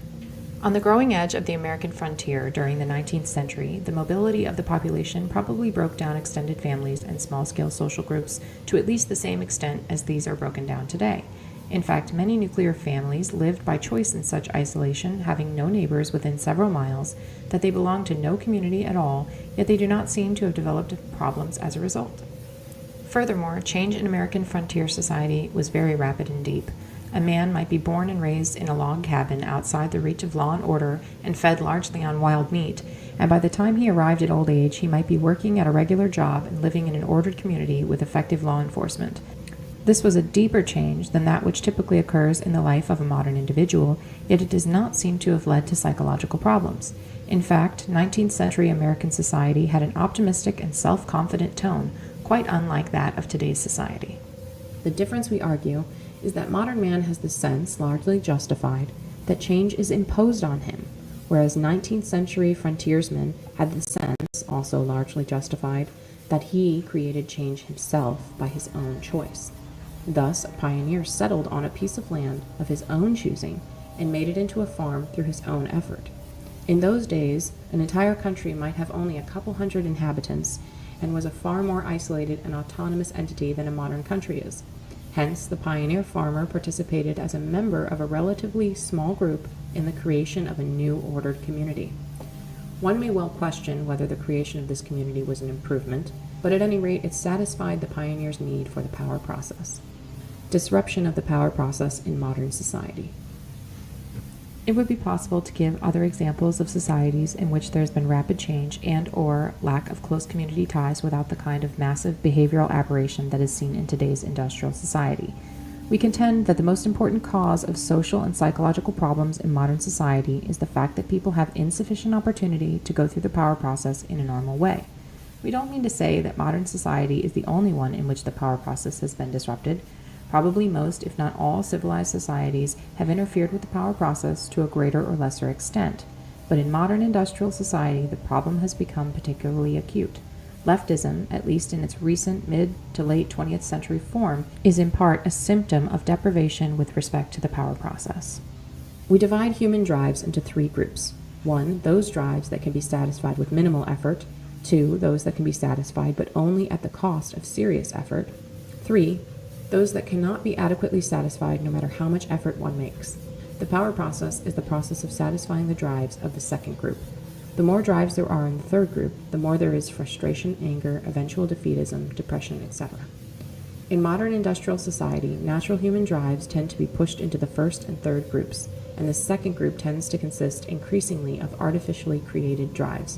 On the growing edge of the American frontier during the 19th century, the mobility of the population probably broke down extended families and small-scale social groups to at least the same extent as these are broken down today. In fact, many nuclear families lived by choice in such isolation, having no neighbors within several miles, that they belonged to no community at all, yet they do not seem to have developed problems as a result. Furthermore, change in American frontier society was very rapid and deep. A man might be born and raised in a log cabin outside the reach of law and order and fed largely on wild meat, and by the time he arrived at old age, he might be working at a regular job and living in an ordered community with effective law enforcement. This was a deeper change than that which typically occurs in the life of a modern individual, yet it does not seem to have led to psychological problems. In fact, 19th century American society had an optimistic and self-confident tone, quite unlike that of today's society. The difference, we argue, is that modern man has the sense, largely justified, that change is imposed on him, whereas 19th century frontiersmen had the sense, also largely justified, that he created change himself by his own choice. Thus, a pioneer settled on a piece of land of his own choosing and made it into a farm through his own effort. In those days, an entire country might have only a couple hundred inhabitants and was a far more isolated and autonomous entity than a modern country is. Hence, the pioneer farmer participated as a member of a relatively small group in the creation of a new ordered community. One may well question whether the creation of this community was an improvement, but at any rate it satisfied the pioneer's need for the power process. Disruption of the power process in modern society. It would be possible to give other examples of societies in which there has been rapid change and or lack of close community ties without the kind of massive behavioral aberration that is seen in today's industrial society. We contend that the most important cause of social and psychological problems in modern society is the fact that people have insufficient opportunity to go through the power process in a normal way. We don't mean to say that modern society is the only one in which the power process has been disrupted. Probably most, if not all, civilized societies have interfered with the power process to a greater or lesser extent. But in modern industrial society, the problem has become particularly acute. Leftism, at least in its recent mid to late 20th century form, is in part a symptom of deprivation with respect to the power process. We divide human drives into three groups. 1. Those drives that can be satisfied with minimal effort. 2. Those that can be satisfied but only at the cost of serious effort. 3. Those that cannot be adequately satisfied no matter how much effort one makes. The power process is the process of satisfying the drives of the second group. The more drives there are in the third group, the more there is frustration, anger, eventual defeatism, depression, etc. In modern industrial society, natural human drives tend to be pushed into the first and third groups, and the second group tends to consist increasingly of artificially created drives.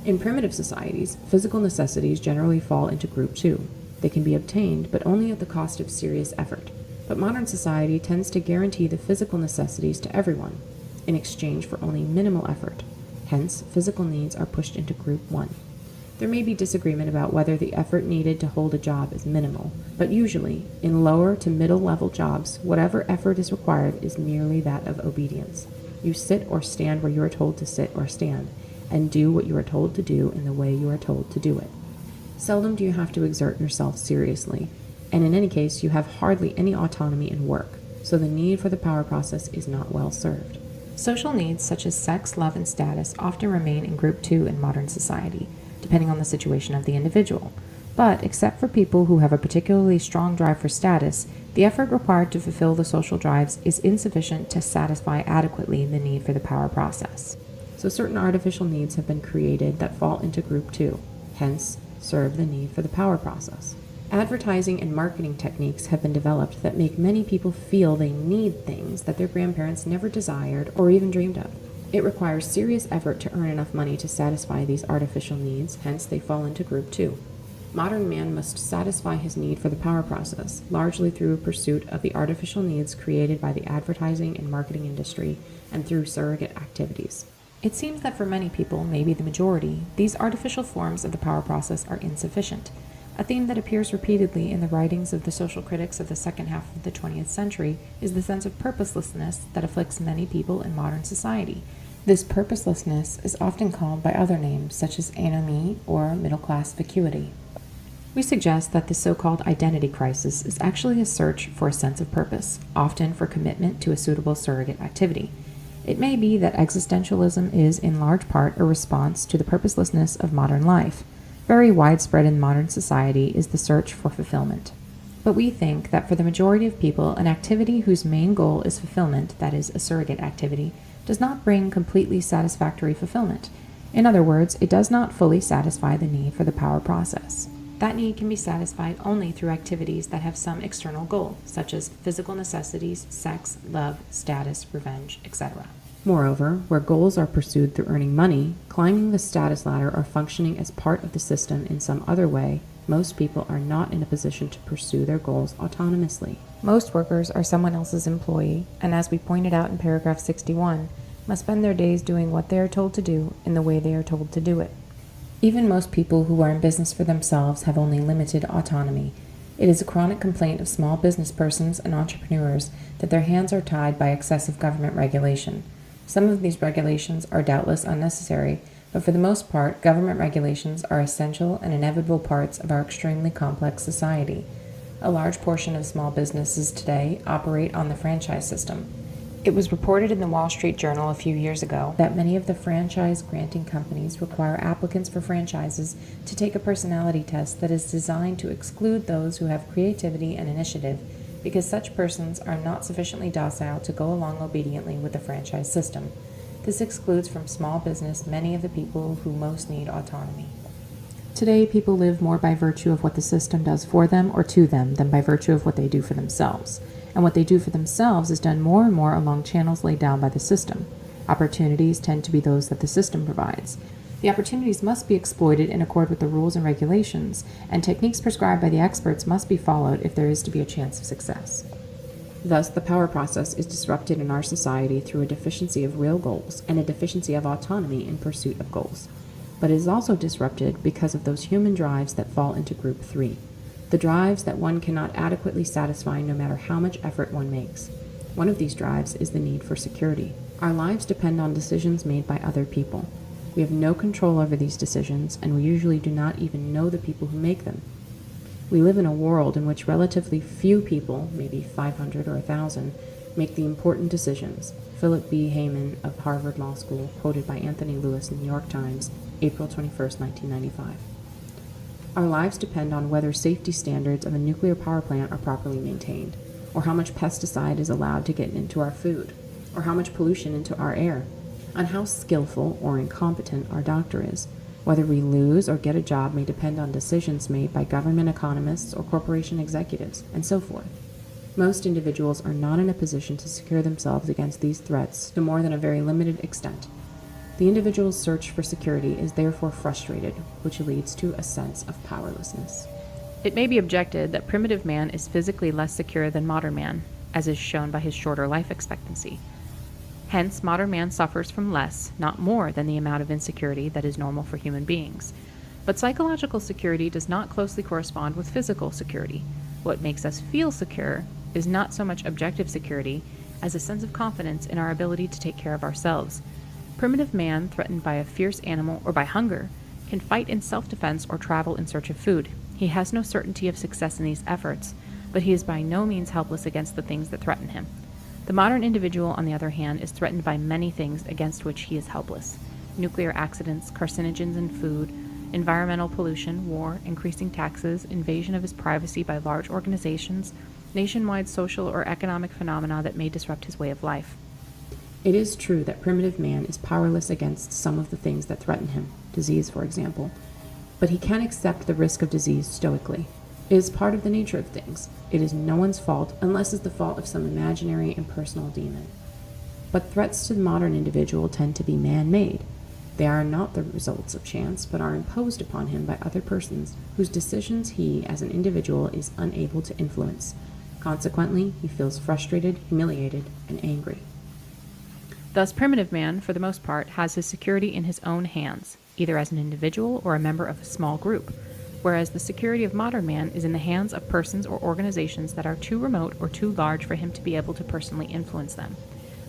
In primitive societies, physical necessities generally fall into group 2. They can be obtained, but only at the cost of serious effort. But modern society tends to guarantee the physical necessities to everyone, in exchange for only minimal effort. Hence, physical needs are pushed into group 1. There may be disagreement about whether the effort needed to hold a job is minimal, but usually, in lower to middle level jobs, whatever effort is required is merely that of obedience. You sit or stand where you are told to sit or stand, and do what you are told to do in the way you are told to do it. Seldom do you have to exert yourself seriously, and in any case you have hardly any autonomy in work, so the need for the power process is not well served. Social needs such as sex, love, and status often remain in group 2 in modern society, depending on the situation of the individual. But, except for people who have a particularly strong drive for status, the effort required to fulfill the social drives is insufficient to satisfy adequately the need for the power process. So certain artificial needs have been created that fall into group 2, hence serve the need for the power process. Advertising and marketing techniques have been developed that make many people feel they need things that their grandparents never desired or even dreamed of. It requires serious effort to earn enough money to satisfy these artificial needs, hence they fall into Group 2. Modern man must satisfy his need for the power process, largely through pursuit of the artificial needs created by the advertising and marketing industry and through surrogate activities. It seems that for many people, maybe the majority, these artificial forms of the power process are insufficient. A theme that appears repeatedly in the writings of the social critics of the second half of the 20th century is the sense of purposelessness that afflicts many people in modern society. This purposelessness is often called by other names, such as anomie or middle-class vacuity. We suggest that the so-called identity crisis is actually a search for a sense of purpose, often for commitment to a suitable surrogate activity. It may be that existentialism is in large part a response to the purposelessness of modern life. Very widespread in modern society is the search for fulfillment. But we think that for the majority of people, an activity whose main goal is fulfillment, that is, a surrogate activity, does not bring completely satisfactory fulfillment. In other words, it does not fully satisfy the need for the power process. That need can be satisfied only through activities that have some external goal, such as physical necessities, sex, love, status, revenge, etc. Moreover, where goals are pursued through earning money, climbing the status ladder, or functioning as part of the system in some other way, most people are not in a position to pursue their goals autonomously. Most workers are someone else's employee, and as we pointed out in paragraph 61, must spend their days doing what they are told to do in the way they are told to do it. Even most people who are in business for themselves have only limited autonomy. It is a chronic complaint of small business persons and entrepreneurs that their hands are tied by excessive government regulation. Some of these regulations are doubtless unnecessary, but for the most part, government regulations are essential and inevitable parts of our extremely complex society. A large portion of small businesses today operate on the franchise system. It was reported in the Wall Street Journal a few years ago that many of the franchise-granting companies require applicants for franchises to take a personality test that is designed to exclude those who have creativity and initiative, because such persons are not sufficiently docile to go along obediently with the franchise system. This excludes from small business many of the people who most need autonomy. Today, people live more by virtue of what the system does for them or to them than by virtue of what they do for themselves. And what they do for themselves is done more and more along channels laid down by the system. Opportunities tend to be those that the system provides. The opportunities must be exploited in accord with the rules and regulations, and techniques prescribed by the experts must be followed if there is to be a chance of success. Thus, the power process is disrupted in our society through a deficiency of real goals and a deficiency of autonomy in pursuit of goals. But it is also disrupted because of those human drives that fall into Group 3. The drives that one cannot adequately satisfy no matter how much effort one makes. One of these drives is the need for security. Our lives depend on decisions made by other people. We have no control over these decisions, and we usually do not even know the people who make them. We live in a world in which relatively few people, maybe 500 or 1,000, make the important decisions. Philip B. Hayman of Harvard Law School, quoted by Anthony Lewis in the New York Times, April 21, 1995. Our lives depend on whether safety standards of a nuclear power plant are properly maintained, or how much pesticide is allowed to get into our food, or how much pollution into our air, on how skillful or incompetent our doctor is. Whether we lose or get a job may depend on decisions made by government economists or corporation executives, and so forth. Most individuals are not in a position to secure themselves against these threats to more than a very limited extent. The individual's search for security is therefore frustrated, which leads to a sense of powerlessness. It may be objected that primitive man is physically less secure than modern man, as is shown by his shorter life expectancy. Hence, modern man suffers from less, not more, than the amount of insecurity that is normal for human beings. But psychological security does not closely correspond with physical security. What makes us feel secure is not so much objective security as a sense of confidence in our ability to take care of ourselves. Primitive man, threatened by a fierce animal or by hunger, can fight in self-defense or travel in search of food. He has no certainty of success in these efforts, but he is by no means helpless against the things that threaten him. The modern individual, on the other hand, is threatened by many things against which he is helpless. Nuclear accidents, carcinogens in food, environmental pollution, war, increasing taxes, invasion of his privacy by large organizations, nationwide social or economic phenomena that may disrupt his way of life. It is true that primitive man is powerless against some of the things that threaten him, disease for example, but he can accept the risk of disease stoically. It is part of the nature of things. It is no one's fault unless it's the fault of some imaginary and personal demon. But threats to the modern individual tend to be man-made. They are not the results of chance, but are imposed upon him by other persons whose decisions he, as an individual, is unable to influence. Consequently, he feels frustrated, humiliated, and angry. Thus, primitive man, for the most part, has his security in his own hands, either as an individual or a member of a small group, whereas the security of modern man is in the hands of persons or organizations that are too remote or too large for him to be able to personally influence them.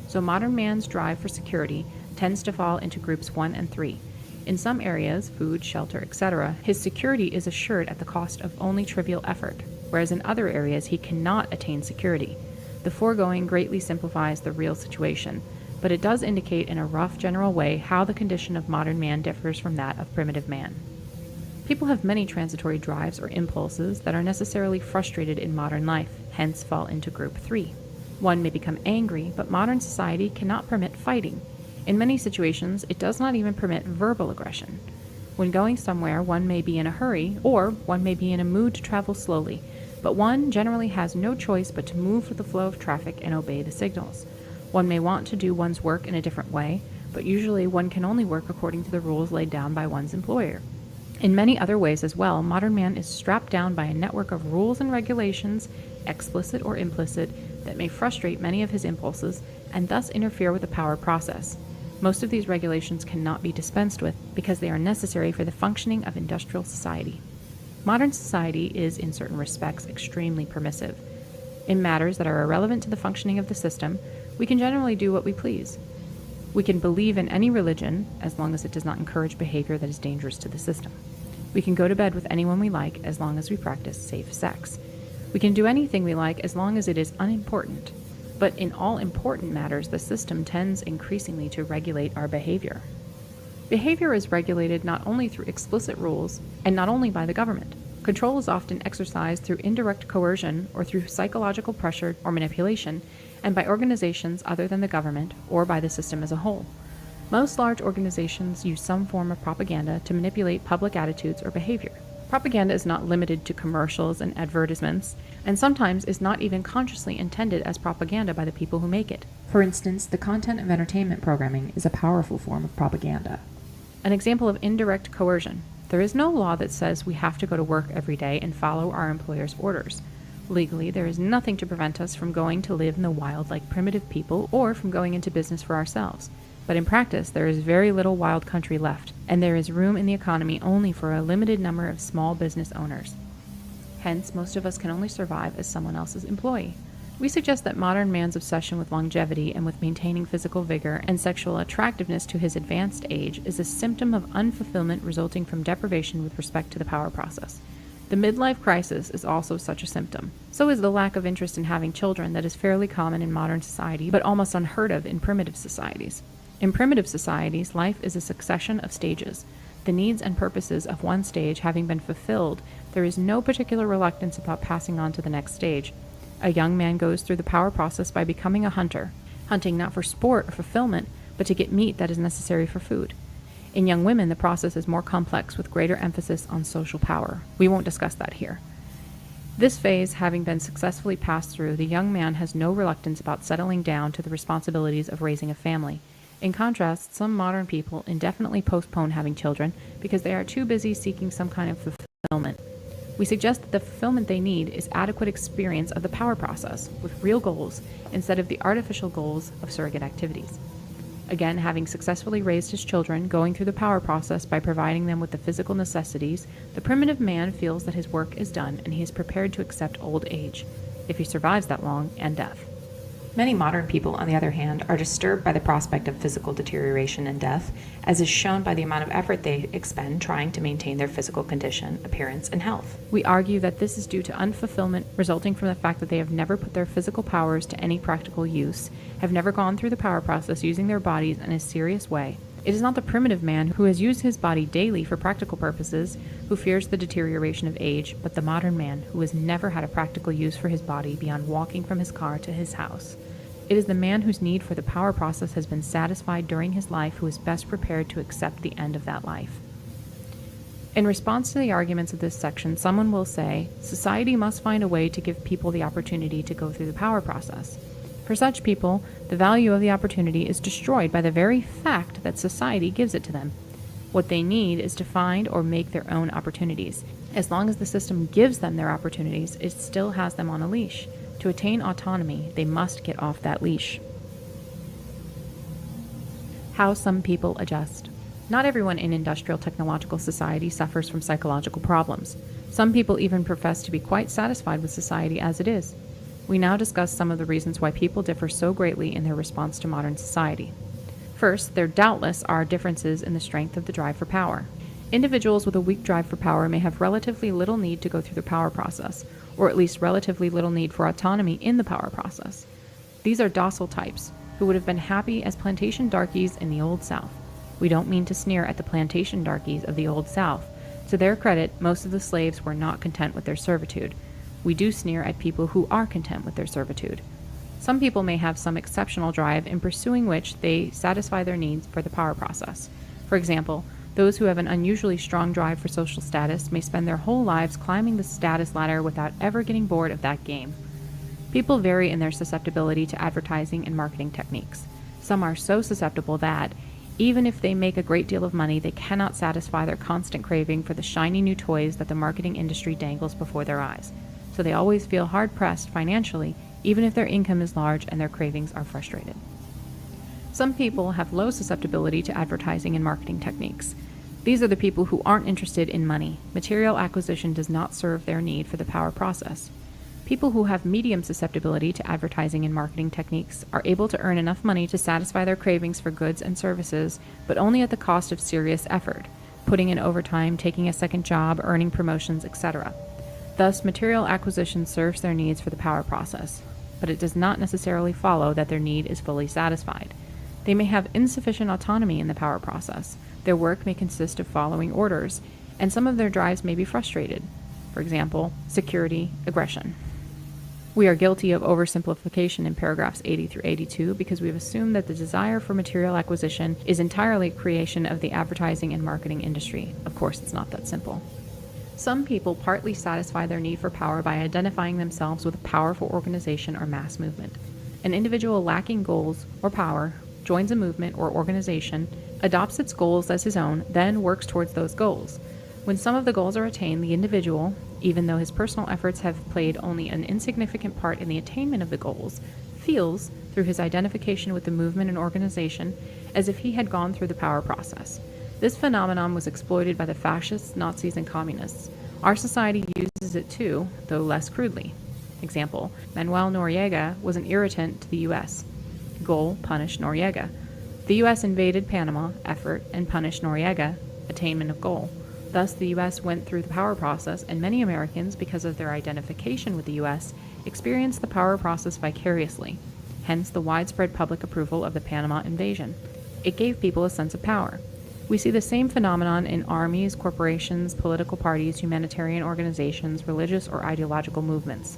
So modern man's drive for security tends to fall into groups 1 and 3. In some areas, food, shelter, etc., his security is assured at the cost of only trivial effort, whereas in other areas he cannot attain security. The foregoing greatly simplifies the real situation, but it does indicate in a rough general way how the condition of modern man differs from that of primitive man. People have many transitory drives or impulses that are necessarily frustrated in modern life, hence fall into group 3. One may become angry, but modern society cannot permit fighting. In many situations, it does not even permit verbal aggression. When going somewhere, one may be in a hurry, or one may be in a mood to travel slowly, but one generally has no choice but to move with the flow of traffic and obey the signals. One may want to do one's work in a different way, but usually one can only work according to the rules laid down by one's employer. In many other ways as well, modern man is strapped down by a network of rules and regulations, explicit or implicit, that may frustrate many of his impulses and thus interfere with the power process. Most of these regulations cannot be dispensed with because they are necessary for the functioning of industrial society. Modern society is, in certain respects, extremely permissive. In matters that are irrelevant to the functioning of the system, we can generally do what we please. We can believe in any religion, as long as it does not encourage behavior that is dangerous to the system. We can go to bed with anyone we like, as long as we practice safe sex. We can do anything we like, as long as it is unimportant. But in all important matters, the system tends increasingly to regulate our behavior. Behavior is regulated not only through explicit rules, and not only by the government. Control is often exercised through indirect coercion or through psychological pressure or manipulation, and by organizations other than the government or by the system as a whole. Most large organizations use some form of propaganda to manipulate public attitudes or behavior. Propaganda is not limited to commercials and advertisements, and sometimes is not even consciously intended as propaganda by the people who make it. For instance, the content of entertainment programming is a powerful form of propaganda. An example of indirect coercion. There is no law that says we have to go to work every day and follow our employer's orders. Legally, there is nothing to prevent us from going to live in the wild like primitive people or from going into business for ourselves. But in practice, there is very little wild country left, and there is room in the economy only for a limited number of small business owners. Hence, most of us can only survive as someone else's employee. We suggest that modern man's obsession with longevity and with maintaining physical vigor and sexual attractiveness to his advanced age is a symptom of unfulfillment resulting from deprivation with respect to the power process. The midlife crisis is also such a symptom. So is the lack of interest in having children that is fairly common in modern society, but almost unheard of in primitive societies. In primitive societies, life is a succession of stages. The needs and purposes of one stage having been fulfilled, there is no particular reluctance about passing on to the next stage. A young man goes through the power process by becoming a hunter, hunting not for sport or fulfillment, but to get meat that is necessary for food. In young women, the process is more complex with greater emphasis on social power. We won't discuss that here. This phase having been successfully passed through, the young man has no reluctance about settling down to the responsibilities of raising a family. In contrast, some modern people indefinitely postpone having children because they are too busy seeking some kind of fulfillment. We suggest that the fulfillment they need is adequate experience of the power process with real goals instead of the artificial goals of surrogate activities. Again, having successfully raised his children, going through the power process by providing them with the physical necessities, the primitive man feels that his work is done and he is prepared to accept old age, if he survives that long, and death. Many modern people, on the other hand, are disturbed by the prospect of physical deterioration and death, as is shown by the amount of effort they expend trying to maintain their physical condition, appearance, and health. We argue that this is due to unfulfillment resulting from the fact that they have never put their physical powers to any practical use, have never gone through the power process using their bodies in a serious way. It is not the primitive man who has used his body daily for practical purposes who fears the deterioration of age, but the modern man who has never had a practical use for his body beyond walking from his car to his house. It is the man whose need for the power process has been satisfied during his life who is best prepared to accept the end of that life. In response to the arguments of this section, someone will say, society must find a way to give people the opportunity to go through the power process. For such people, the value of the opportunity is destroyed by the very fact that society gives it to them. What they need is to find or make their own opportunities. As long as the system gives them their opportunities, it still has them on a leash. To attain autonomy, they must get off that leash. How some people adjust. Not everyone in industrial technological society suffers from psychological problems. Some people even profess to be quite satisfied with society as it is. We now discuss some of the reasons why people differ so greatly in their response to modern society. First, there doubtless are differences in the strength of the drive for power. Individuals with a weak drive for power may have relatively little need to go through the power process, or at least relatively little need for autonomy in the power process. These are docile types, who would have been happy as plantation darkies in the Old South. We don't mean to sneer at the plantation darkies of the Old South. To their credit, most of the slaves were not content with their servitude. We do sneer at people who are content with their servitude. Some people may have some exceptional drive in pursuing which they satisfy their needs for the power process. For example, those who have an unusually strong drive for social status may spend their whole lives climbing the status ladder without ever getting bored of that game. People vary in their susceptibility to advertising and marketing techniques. Some are so susceptible that, even if they make a great deal of money, they cannot satisfy their constant craving for the shiny new toys that the marketing industry dangles before their eyes. So they always feel hard-pressed financially, even if their income is large and their cravings are frustrated. Some people have low susceptibility to advertising and marketing techniques. These are the people who aren't interested in money. Material acquisition does not serve their need for the power process. People who have medium susceptibility to advertising and marketing techniques are able to earn enough money to satisfy their cravings for goods and services, but only at the cost of serious effort, putting in overtime, taking a second job, earning promotions, etc. Thus, material acquisition serves their needs for the power process, but it does not necessarily follow that their need is fully satisfied. They may have insufficient autonomy in the power process. Their work may consist of following orders, and some of their drives may be frustrated. For example, security, aggression. We are guilty of oversimplification in paragraphs 80 through 82 because we have assumed that the desire for material acquisition is entirely a creation of the advertising and marketing industry. Of course, it's not that simple. Some people partly satisfy their need for power by identifying themselves with a powerful organization or mass movement. An individual lacking goals or power joins a movement or organization, adopts its goals as his own, then works towards those goals. When some of the goals are attained, the individual, even though his personal efforts have played only an insignificant part in the attainment of the goals, feels, through his identification with the movement and organization, as if he had gone through the power process. This phenomenon was exploited by the fascists, Nazis, and communists. Our society uses it too, though less crudely. Example, Manuel Noriega was an irritant to the U.S. Goal, punish Noriega. The U.S. invaded Panama, effort, and punished Noriega, attainment of goal. Thus, the U.S. went through the power process, and many Americans, because of their identification with the U.S., experienced the power process vicariously, hence the widespread public approval of the Panama invasion. It gave people a sense of power. We see the same phenomenon in armies, corporations, political parties, humanitarian organizations, religious or ideological movements.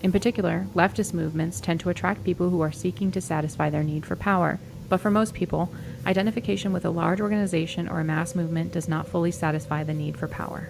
In particular, leftist movements tend to attract people who are seeking to satisfy their need for power, but for most people, identification with a large organization or a mass movement does not fully satisfy the need for power.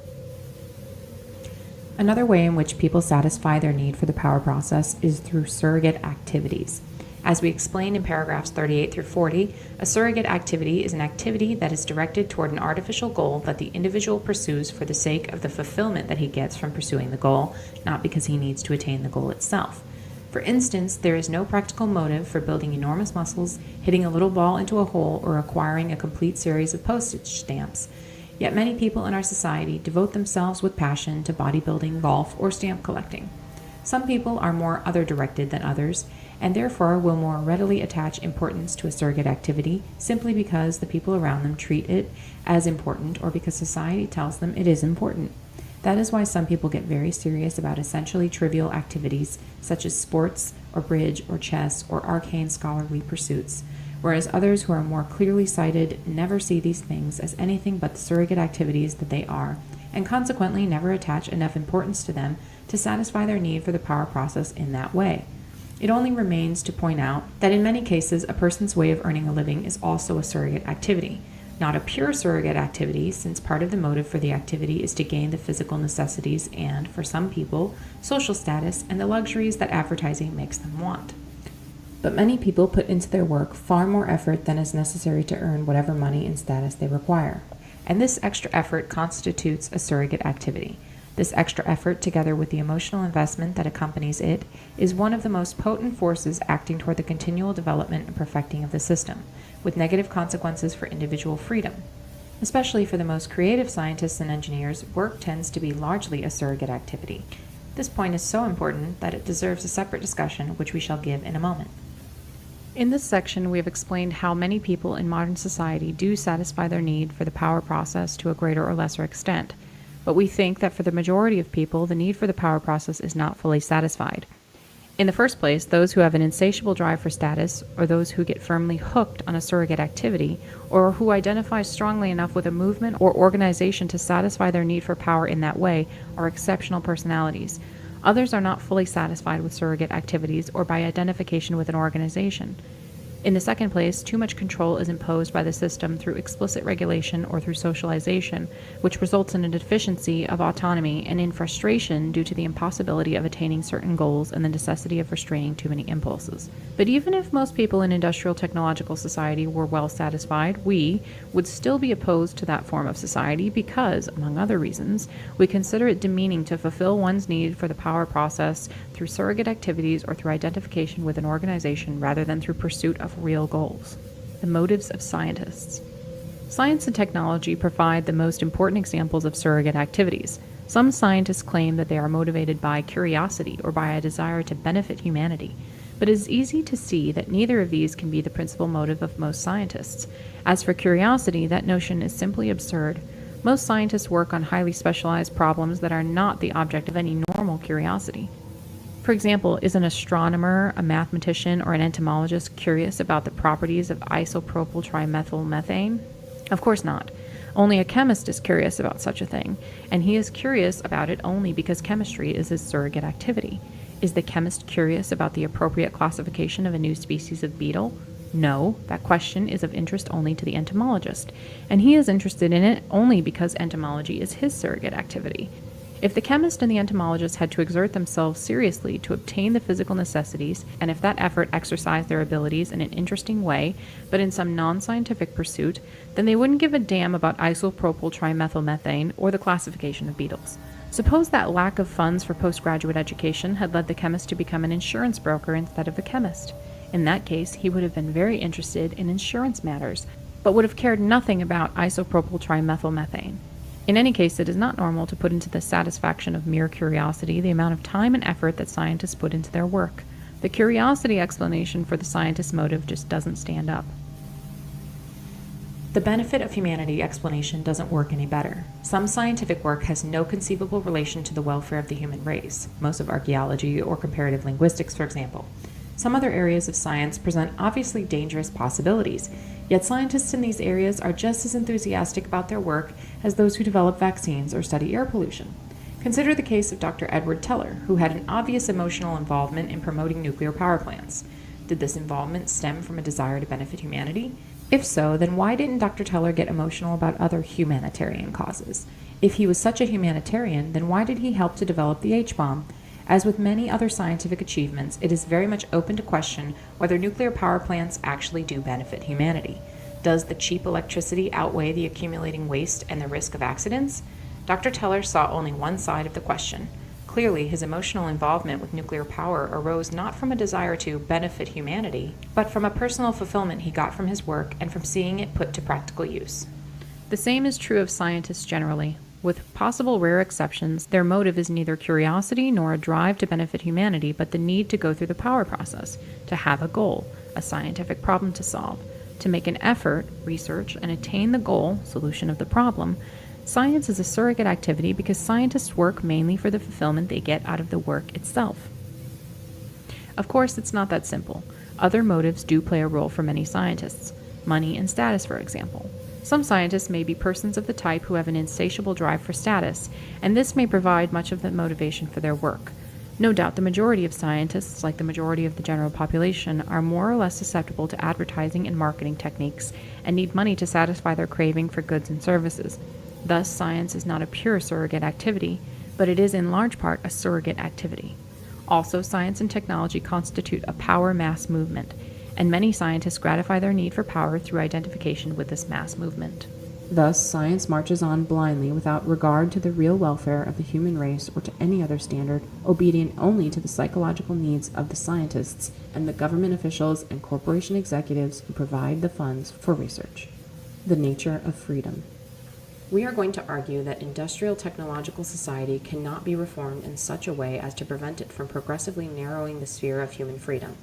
Another way in which people satisfy their need for the power process is through surrogate activities. As we explained in paragraphs 38 through 40, a surrogate activity is an activity that is directed toward an artificial goal that the individual pursues for the sake of the fulfillment that he gets from pursuing the goal, not because he needs to attain the goal itself. For instance, there is no practical motive for building enormous muscles, hitting a little ball into a hole, or acquiring a complete series of postage stamps. Yet many people in our society devote themselves with passion to bodybuilding, golf, or stamp collecting. Some people are more other-directed than others, and therefore will more readily attach importance to a surrogate activity simply because the people around them treat it as important or because society tells them it is important. That is why some people get very serious about essentially trivial activities such as sports or bridge or chess or arcane scholarly pursuits, whereas others who are more clearly sighted never see these things as anything but the surrogate activities that they are, and consequently never attach enough importance to them to satisfy their need for the power process in that way. It only remains to point out that in many cases a person's way of earning a living is also a surrogate activity. Not a pure surrogate activity, since part of the motive for the activity is to gain the physical necessities and, for some people, social status and the luxuries that advertising makes them want. But many people put into their work far more effort than is necessary to earn whatever money and status they require. And this extra effort constitutes a surrogate activity. This extra effort, together with the emotional investment that accompanies it, is one of the most potent forces acting toward the continual development and perfecting of the system, with negative consequences for individual freedom. Especially for the most creative scientists and engineers, work tends to be largely a surrogate activity. This point is so important that it deserves a separate discussion, which we shall give in a moment. In this section, we have explained how many people in modern society do satisfy their need for the power process to a greater or lesser extent, but we think that for the majority of people, the need for the power process is not fully satisfied. In the first place, those who have an insatiable drive for status, or those who get firmly hooked on a surrogate activity, or who identify strongly enough with a movement or organization to satisfy their need for power in that way, are exceptional personalities. Others are not fully satisfied with surrogate activities or by identification with an organization. In the second place, too much control is imposed by the system through explicit regulation or through socialization, which results in a deficiency of autonomy and in frustration due to the impossibility of attaining certain goals and the necessity of restraining too many impulses. But even if most people in industrial technological society were well satisfied, we would still be opposed to that form of society because, among other reasons, we consider it demeaning to fulfill one's need for the power process through surrogate activities or through identification with an organization rather than through pursuit of real goals. The motives of scientists. Science and technology provide the most important examples of surrogate activities. Some scientists claim that they are motivated by curiosity or by a desire to benefit humanity, but it is easy to see that neither of these can be the principal motive of most scientists. As for curiosity, that notion is simply absurd. Most scientists work on highly specialized problems that are not the object of any normal curiosity. For example, is an astronomer, a mathematician, or an entomologist curious about the properties of isopropyl trimethylmethane? Of course not. Only a chemist is curious about such a thing, and he is curious about it only because chemistry is his surrogate activity. Is the chemist curious about the appropriate classification of a new species of beetle? No, that question is of interest only to the entomologist, and he is interested in it only because entomology is his surrogate activity. If the chemist and the entomologist had to exert themselves seriously to obtain the physical necessities, and if that effort exercised their abilities in an interesting way, but in some non-scientific pursuit, then they wouldn't give a damn about isopropyl trimethylmethane or the classification of beetles. Suppose that lack of funds for postgraduate education had led the chemist to become an insurance broker instead of a chemist. In that case, he would have been very interested in insurance matters, but would have cared nothing about isopropyl trimethylmethane. In any case, it is not normal to put into the satisfaction of mere curiosity the amount of time and effort that scientists put into their work. The curiosity explanation for the scientist's motive just doesn't stand up. The benefit of humanity explanation doesn't work any better. Some scientific work has no conceivable relation to the welfare of the human race, most of archaeology or comparative linguistics, for example. Some other areas of science present obviously dangerous possibilities, yet scientists in these areas are just as enthusiastic about their work as those who develop vaccines or study air pollution. Consider the case of Dr. Edward Teller, who had an obvious emotional involvement in promoting nuclear power plants. Did this involvement stem from a desire to benefit humanity? If so, then why didn't Dr. Teller get emotional about other humanitarian causes? If he was such a humanitarian, then why did he help to develop the H-bomb? As with many other scientific achievements, it is very much open to question whether nuclear power plants actually do benefit humanity. Does the cheap electricity outweigh the accumulating waste and the risk of accidents? Dr. Teller saw only one side of the question. Clearly, his emotional involvement with nuclear power arose not from a desire to benefit humanity, but from a personal fulfillment he got from his work and from seeing it put to practical use. The same is true of scientists generally. With possible rare exceptions, their motive is neither curiosity nor a drive to benefit humanity, but the need to go through the power process, to have a goal, a scientific problem to solve, to make an effort, research, and attain the goal, solution of the problem. Science is a surrogate activity because scientists work mainly for the fulfillment they get out of the work itself. Of course, it's not that simple. Other motives do play a role for many scientists. Money and status, for example. Some scientists may be persons of the type who have an insatiable drive for status, and this may provide much of the motivation for their work. No doubt the majority of scientists, like the majority of the general population, are more or less susceptible to advertising and marketing techniques and need money to satisfy their craving for goods and services. Thus, science is not a pure surrogate activity, but it is in large part a surrogate activity. Also, science and technology constitute a power mass movement, and many scientists gratify their need for power through identification with this mass movement. Thus, science marches on blindly without regard to the real welfare of the human race or to any other standard, obedient only to the psychological needs of the scientists and the government officials and corporation executives who provide the funds for research. The nature of freedom. We are going to argue that industrial technological society cannot be reformed in such a way as to prevent it from progressively narrowing the sphere of human freedom.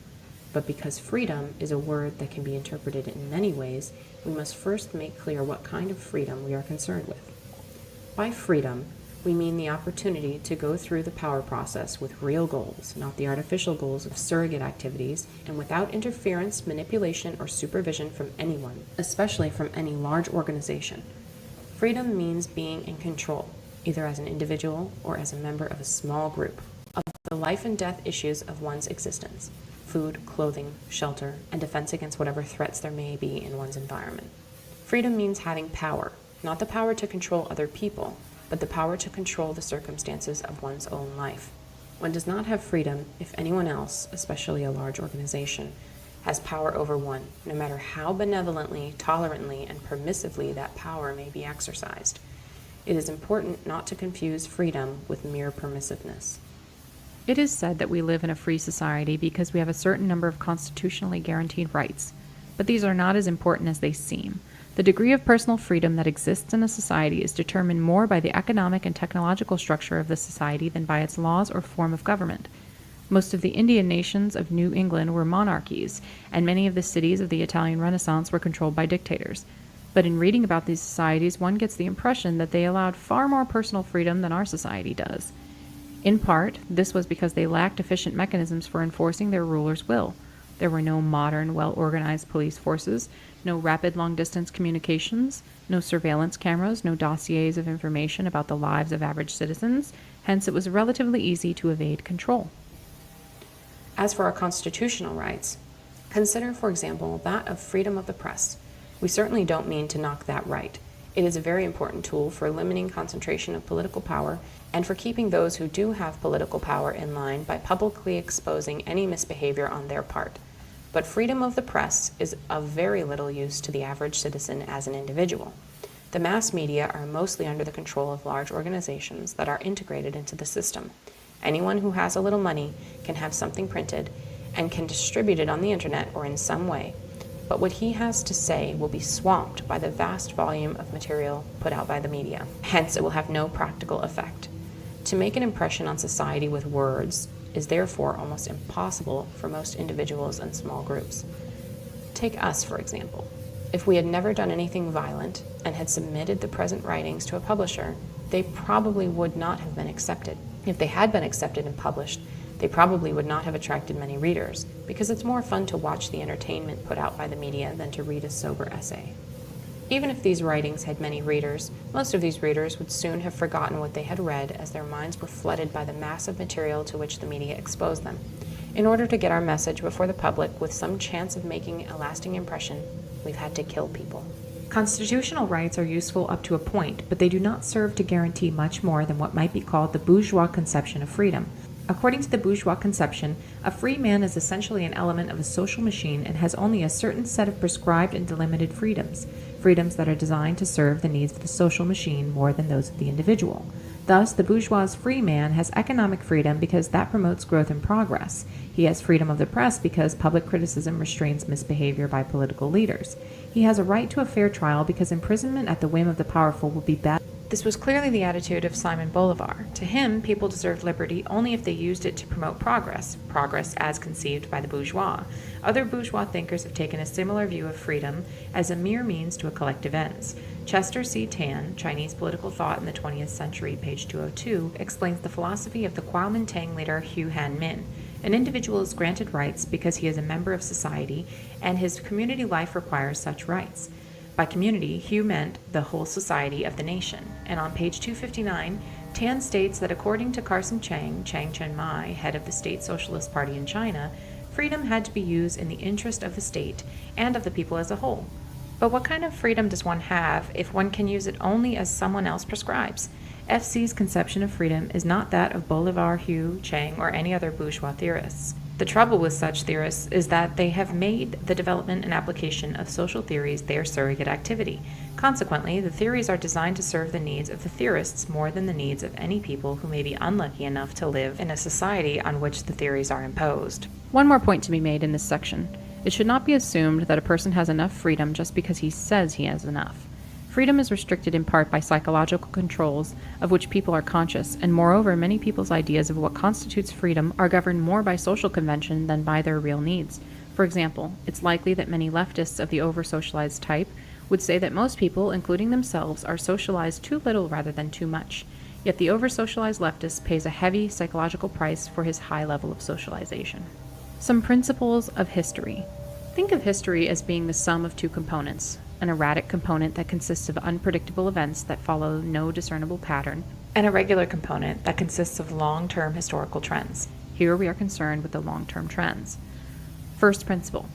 But because freedom is a word that can be interpreted in many ways, we must first make clear what kind of freedom we are concerned with. By freedom, we mean the opportunity to go through the power process with real goals, not the artificial goals of surrogate activities, and without interference, manipulation, or supervision from anyone, especially from any large organization. Freedom means being in control, either as an individual or as a member of a small group, of the life and death issues of one's existence: food, clothing, shelter, and defense against whatever threats there may be in one's environment. Freedom means having power, not the power to control other people, but the power to control the circumstances of one's own life. One does not have freedom if anyone else, especially a large organization, has power over one, no matter how benevolently, tolerantly, and permissively that power may be exercised. It is important not to confuse freedom with mere permissiveness. It is said that we live in a free society because we have a certain number of constitutionally guaranteed rights, but these are not as important as they seem. The degree of personal freedom that exists in a society is determined more by the economic and technological structure of the society than by its laws or form of government. Most of the Indian nations of New England were monarchies, and many of the cities of the Italian Renaissance were controlled by dictators. But in reading about these societies, one gets the impression that they allowed far more personal freedom than our society does. In part, this was because they lacked efficient mechanisms for enforcing their rulers' will. There were no modern, well-organized police forces, no rapid long-distance communications, no surveillance cameras, no dossiers of information about the lives of average citizens, hence it was relatively easy to evade control. As for our constitutional rights, consider, for example, that of freedom of the press. We certainly don't mean to knock that right. It is a very important tool for limiting concentration of political power and for keeping those who do have political power in line by publicly exposing any misbehavior on their part. But freedom of the press is of very little use to the average citizen as an individual. The mass media are mostly under the control of large organizations that are integrated into the system. Anyone who has a little money can have something printed and can distribute it on the internet or in some way, but what he has to say will be swamped by the vast volume of material put out by the media. Hence, it will have no practical effect. To make an impression on society with words is therefore almost impossible for most individuals and small groups. Take us, for example. If we had never done anything violent and had submitted the present writings to a publisher, they probably would not have been accepted. If they had been accepted and published, they probably would not have attracted many readers, because it's more fun to watch the entertainment put out by the media than to read a sober essay. Even if these writings had many readers, most of these readers would soon have forgotten what they had read, as their minds were flooded by the mass of material to which the media exposed them. In order to get our message before the public with some chance of making a lasting impression, we've had to kill people. Constitutional rights are useful up to a point, but they do not serve to guarantee much more than what might be called the bourgeois conception of freedom. According to the bourgeois conception, a free man is essentially an element of a social machine and has only a certain set of prescribed and delimited freedoms, freedoms that are designed to serve the needs of the social machine more than those of the individual. Thus, the bourgeois free man has economic freedom because that promotes growth and progress. He has freedom of the press because public criticism restrains misbehavior by political leaders. He has a right to a fair trial because imprisonment at the whim of the powerful will be bad. This was clearly the attitude of Simon Bolivar. To him, people deserved liberty only if they used it to promote progress, progress as conceived by the bourgeois. Other bourgeois thinkers have taken a similar view of freedom as a mere means to a collective ends. Chester C. Tan, Chinese Political Thought in the 20th Century, page 202, explains the philosophy of the Kuomintang leader Hu Han-min. An individual is granted rights because he is a member of society, and his community life requires such rights. By community, Hu meant the whole society of the nation, and on page 259, Tan states that according to Carson Chang Chen-mai, head of the State Socialist Party in China, freedom had to be used in the interest of the state and of the people as a whole. But what kind of freedom does one have if one can use it only as someone else prescribes? FC's conception of freedom is not that of Bolivar, Hu, Chang, or any other bourgeois theorists. The trouble with such theorists is that they have made the development and application of social theories their surrogate activity. Consequently, the theories are designed to serve the needs of the theorists more than the needs of any people who may be unlucky enough to live in a society on which the theories are imposed. One more point to be made in this section. It should not be assumed that a person has enough freedom just because he says he has enough. Freedom is restricted in part by psychological controls of which people are conscious, and moreover, many people's ideas of what constitutes freedom are governed more by social convention than by their real needs. For example, it's likely that many leftists of the over-socialized type would say that most people, including themselves, are socialized too little rather than too much. Yet the over-socialized leftist pays a heavy psychological price for his high level of socialization. Some principles of history. Think of history as being the sum of two components: an erratic component that consists of unpredictable events that follow no discernible pattern, and a regular component that consists of long-term historical trends. Here we are concerned with the long-term trends. First principle.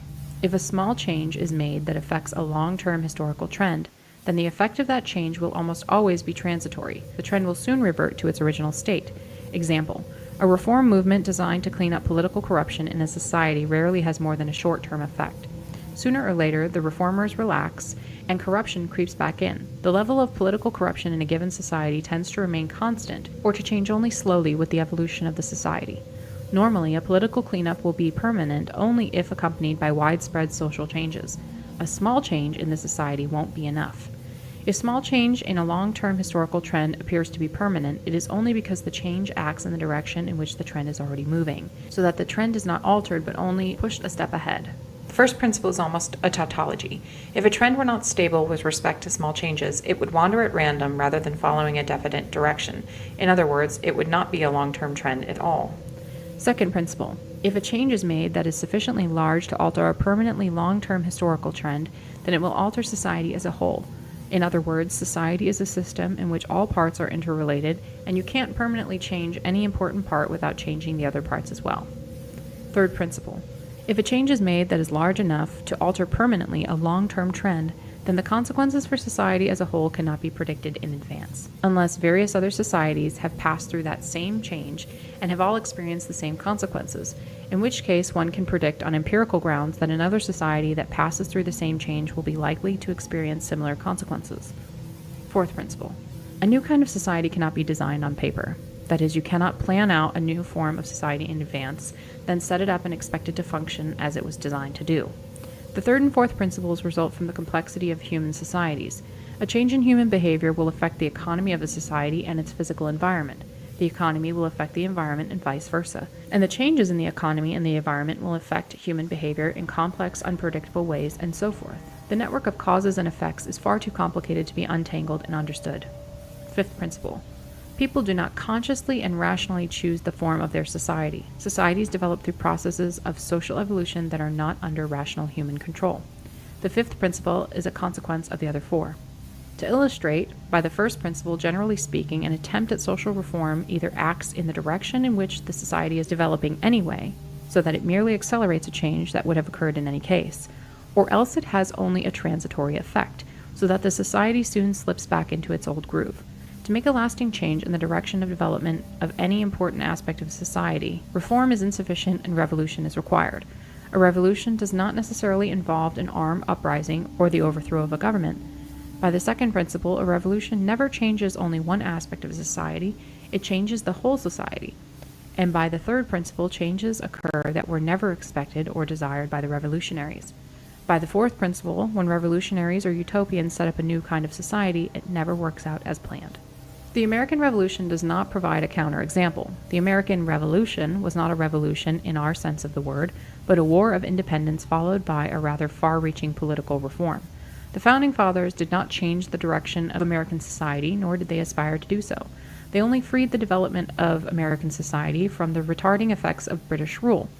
If a small change is made that affects a long-term historical trend, then the effect of that change will almost always be transitory. The trend will soon revert to its original state. Example. A reform movement designed to clean up political corruption in a society rarely has more than a short-term effect. Sooner or later, the reformers relax, and corruption creeps back in. The level of political corruption in a given society tends to remain constant, or to change only slowly with the evolution of the society. Normally, a political cleanup will be permanent only if accompanied by widespread social changes. A small change in the society won't be enough. If small change in a long-term historical trend appears to be permanent, it is only because the change acts in the direction in which the trend is already moving, so that the trend is not altered but only pushed a step ahead. The first principle is almost a tautology. If a trend were not stable with respect to small changes, it would wander at random rather than following a definite direction. In other words, it would not be a long-term trend at all. Second principle. If a change is made that is sufficiently large to alter a permanently long-term historical trend, then it will alter society as a whole. In other words, society is a system in which all parts are interrelated, and you can't permanently change any important part without changing the other parts as well. Third principle. If a change is made that is large enough to alter permanently a long-term trend, then the consequences for society as a whole cannot be predicted in advance, unless various other societies have passed through that same change and have all experienced the same consequences, in which case one can predict on empirical grounds that another society that passes through the same change will be likely to experience similar consequences. Fourth principle. A new kind of society cannot be designed on paper. That is, you cannot plan out a new form of society in advance, then set it up and expect it to function as it was designed to do. The third and fourth principles result from the complexity of human societies. A change in human behavior will affect the economy of a society and its physical environment. The economy will affect the environment and vice versa. And the changes in the economy and the environment will affect human behavior in complex, unpredictable ways, and so forth. The network of causes and effects is far too complicated to be untangled and understood. Fifth principle. People do not consciously and rationally choose the form of their society. Societies develop through processes of social evolution that are not under rational human control. The fifth principle is a consequence of the other four. To illustrate, by the first principle, generally speaking, an attempt at social reform either acts in the direction in which the society is developing anyway, so that it merely accelerates a change that would have occurred in any case, or else it has only a transitory effect, so that the society soon slips back into its old groove. To make a lasting change in the direction of development of any important aspect of society, reform is insufficient and revolution is required. A revolution does not necessarily involve an armed uprising or the overthrow of a government. By the second principle, a revolution never changes only one aspect of a society, it changes the whole society. And by the third principle, changes occur that were never expected or desired by the revolutionaries. By the fourth principle, when revolutionaries or utopians set up a new kind of society, it never works out as planned. The American Revolution does not provide a counterexample. The American Revolution was not a revolution in our sense of the word, but a war of independence followed by a rather far-reaching political reform. The Founding Fathers did not change the direction of American society, nor did they aspire to do so. They only freed the development of American society from the retarding effects of British rule.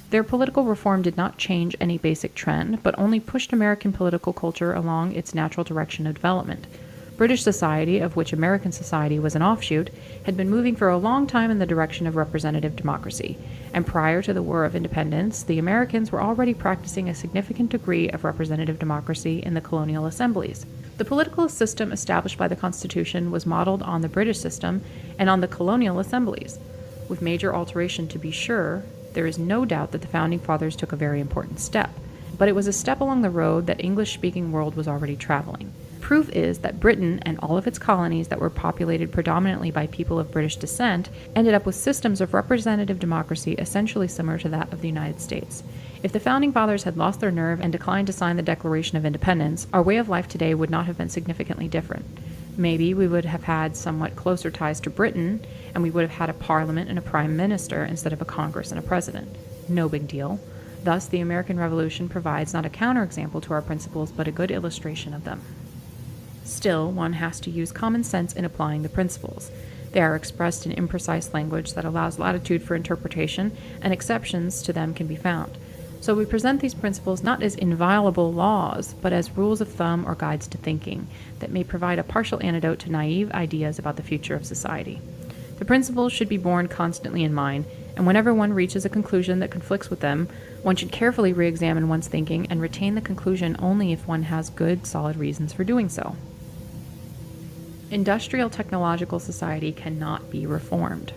Their political reform did not change any basic trend, but only pushed American political culture along its natural direction of development. British society, of which American society was an offshoot, had been moving for a long time in the direction of representative democracy, and prior to the War of Independence, the Americans were already practicing a significant degree of representative democracy in the colonial assemblies. The political system established by the Constitution was modeled on the British system and on the colonial assemblies. With major alteration, to be sure, there is no doubt that the Founding Fathers took a very important step, but it was a step along the road that English-speaking world was already traveling. Proof is that Britain and all of its colonies that were populated predominantly by people of British descent ended up with systems of representative democracy essentially similar to that of the United States. If the Founding Fathers had lost their nerve and declined to sign the Declaration of Independence, our way of life today would not have been significantly different. Maybe we would have had somewhat closer ties to Britain, and we would have had a parliament and a prime minister instead of a Congress and a president. No big deal. Thus, the American Revolution provides not a counterexample to our principles, but a good illustration of them. Still, one has to use common sense in applying the principles. They are expressed in imprecise language that allows latitude for interpretation, and exceptions to them can be found. So we present these principles not as inviolable laws, but as rules of thumb or guides to thinking that may provide a partial antidote to naive ideas about the future of society. The principles should be borne constantly in mind, and whenever one reaches a conclusion that conflicts with them, one should carefully re-examine one's thinking and retain the conclusion only if one has good, solid reasons for doing so. Industrial technological society cannot be reformed.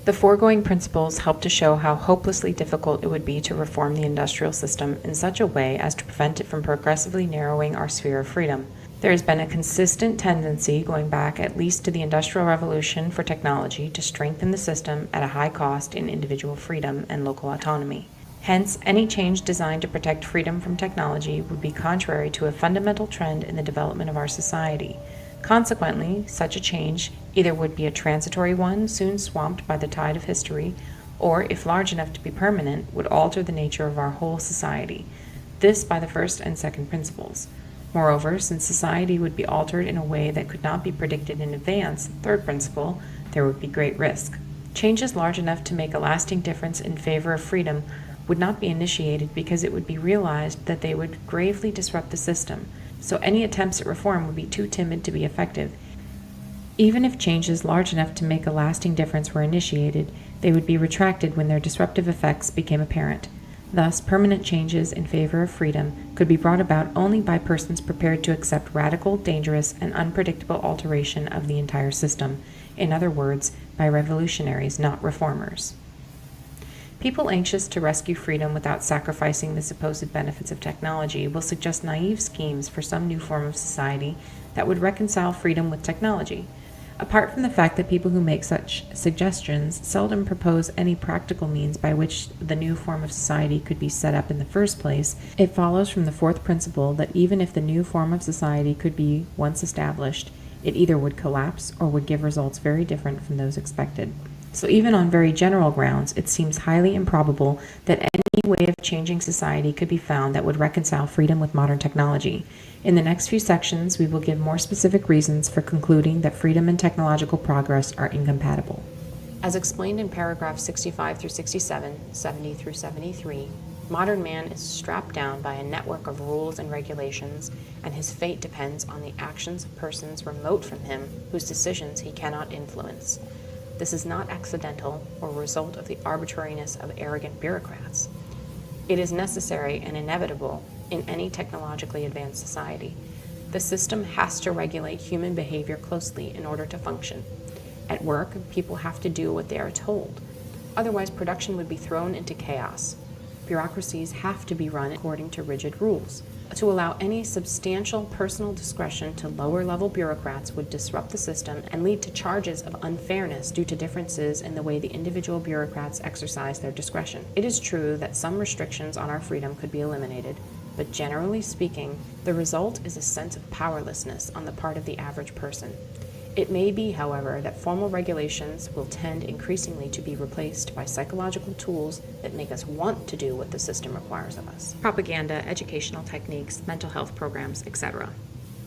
The foregoing principles help to show how hopelessly difficult it would be to reform the industrial system in such a way as to prevent it from progressively narrowing our sphere of freedom. There has been a consistent tendency going back at least to the Industrial Revolution for technology to strengthen the system at a high cost in individual freedom and local autonomy. Hence, any change designed to protect freedom from technology would be contrary to a fundamental trend in the development of our society. Consequently, such a change either would be a transitory one, soon swamped by the tide of history, or, if large enough to be permanent, would alter the nature of our whole society. This by the first and second principles. Moreover, since society would be altered in a way that could not be predicted in advance, third principle, there would be great risk. Changes large enough to make a lasting difference in favor of freedom would not be initiated because it would be realized that they would gravely disrupt the system, so any attempts at reform would be too timid to be effective. Even if changes large enough to make a lasting difference were initiated, they would be retracted when their disruptive effects became apparent. Thus, permanent changes in favor of freedom could be brought about only by persons prepared to accept radical, dangerous, and unpredictable alteration of the entire system. In other words, by revolutionaries, not reformers. People anxious to rescue freedom without sacrificing the supposed benefits of technology will suggest naive schemes for some new form of society that would reconcile freedom with technology. Apart from the fact that people who make such suggestions seldom propose any practical means by which the new form of society could be set up in the first place, it follows from the fourth principle that even if the new form of society could be once established, it either would collapse or would give results very different from those expected. So even on very general grounds, it seems highly improbable that any way of changing society could be found that would reconcile freedom with modern technology. In the next few sections, we will give more specific reasons for concluding that freedom and technological progress are incompatible. As explained in paragraphs 65 through 67, 70 through 73, modern man is strapped down by a network of rules and regulations, and his fate depends on the actions of persons remote from him whose decisions he cannot influence. This is not accidental or a result of the arbitrariness of arrogant bureaucrats. It is necessary and inevitable in any technologically advanced society. The system has to regulate human behavior closely in order to function. At work, people have to do what they are told. Otherwise, production would be thrown into chaos. Bureaucracies have to be run according to rigid rules. To allow any substantial personal discretion to lower-level bureaucrats would disrupt the system and lead to charges of unfairness due to differences in the way the individual bureaucrats exercise their discretion. It is true that some restrictions on our freedom could be eliminated, but generally speaking, the result is a sense of powerlessness on the part of the average person. It may be, however, that formal regulations will tend increasingly to be replaced by psychological tools that make us want to do what the system requires of us. Propaganda, educational techniques, mental health programs, etc.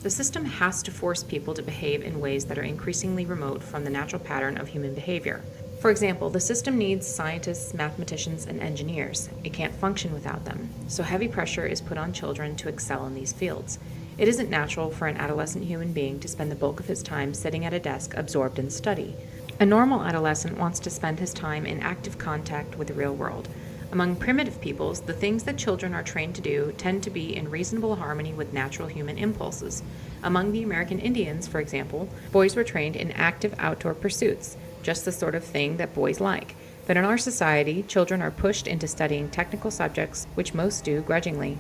The system has to force people to behave in ways that are increasingly remote from the natural pattern of human behavior. For example, the system needs scientists, mathematicians, and engineers. It can't function without them, so heavy pressure is put on children to excel in these fields. It isn't natural for an adolescent human being to spend the bulk of his time sitting at a desk absorbed in study. A normal adolescent wants to spend his time in active contact with the real world. Among primitive peoples, the things that children are trained to do tend to be in reasonable harmony with natural human impulses. Among the American Indians, for example, boys were trained in active outdoor pursuits, just the sort of thing that boys like. But in our society, children are pushed into studying technical subjects, which most do grudgingly.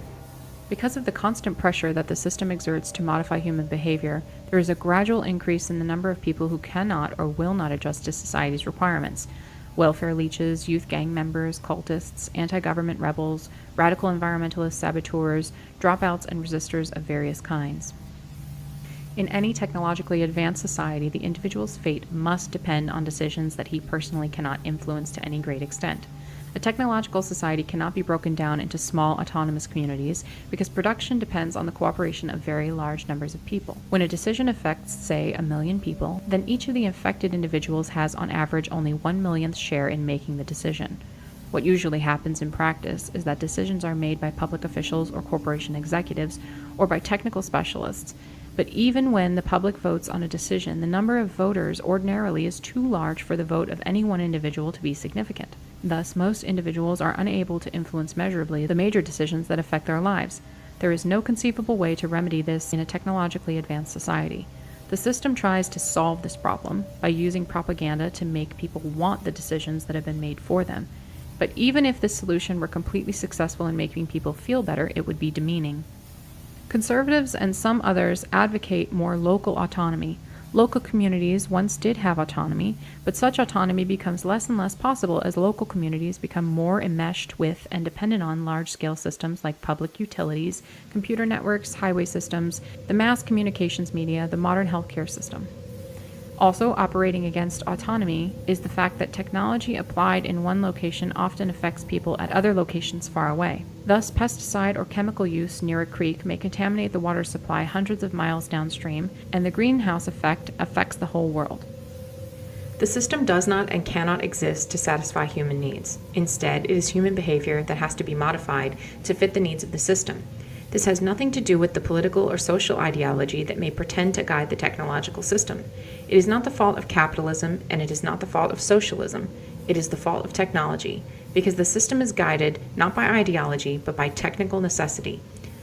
Because of the constant pressure that the system exerts to modify human behavior, there is a gradual increase in the number of people who cannot or will not adjust to society's requirements. Welfare leeches, youth gang members, cultists, anti-government rebels, radical environmentalist saboteurs, dropouts, and resistors of various kinds. In any technologically advanced society, the individual's fate must depend on decisions that he personally cannot influence to any great extent. A technological society cannot be broken down into small autonomous communities because production depends on the cooperation of very large numbers of people. When a decision affects, say, 1 million people, then each of the affected individuals has on average only 1/millionth share in making the decision. What usually happens in practice is that decisions are made by public officials or corporation executives or by technical specialists. But even when the public votes on a decision, the number of voters ordinarily is too large for the vote of any one individual to be significant. Thus, most individuals are unable to influence measurably the major decisions that affect their lives. There is no conceivable way to remedy this in a technologically advanced society. The system tries to solve this problem by using propaganda to make people want the decisions that have been made for them. But even if this solution were completely successful in making people feel better, it would be demeaning. Conservatives and some others advocate more local autonomy. Local communities once did have autonomy, but such autonomy becomes less and less possible as local communities become more enmeshed with and dependent on large-scale systems like public utilities, computer networks, highway systems, the mass communications media, the modern healthcare system. Also operating against autonomy is the fact that technology applied in one location often affects people at other locations far away. Thus, pesticide or chemical use near a creek may contaminate the water supply hundreds of miles downstream, and the greenhouse effect affects the whole world. The system does not and cannot exist to satisfy human needs. Instead, it is human behavior that has to be modified to fit the needs of the system. This has nothing to do with the political or social ideology that may pretend to guide the technological system. It is not the fault of capitalism, and it is not the fault of socialism. It is the fault of technology, because the system is guided not by ideology, but by technical necessity.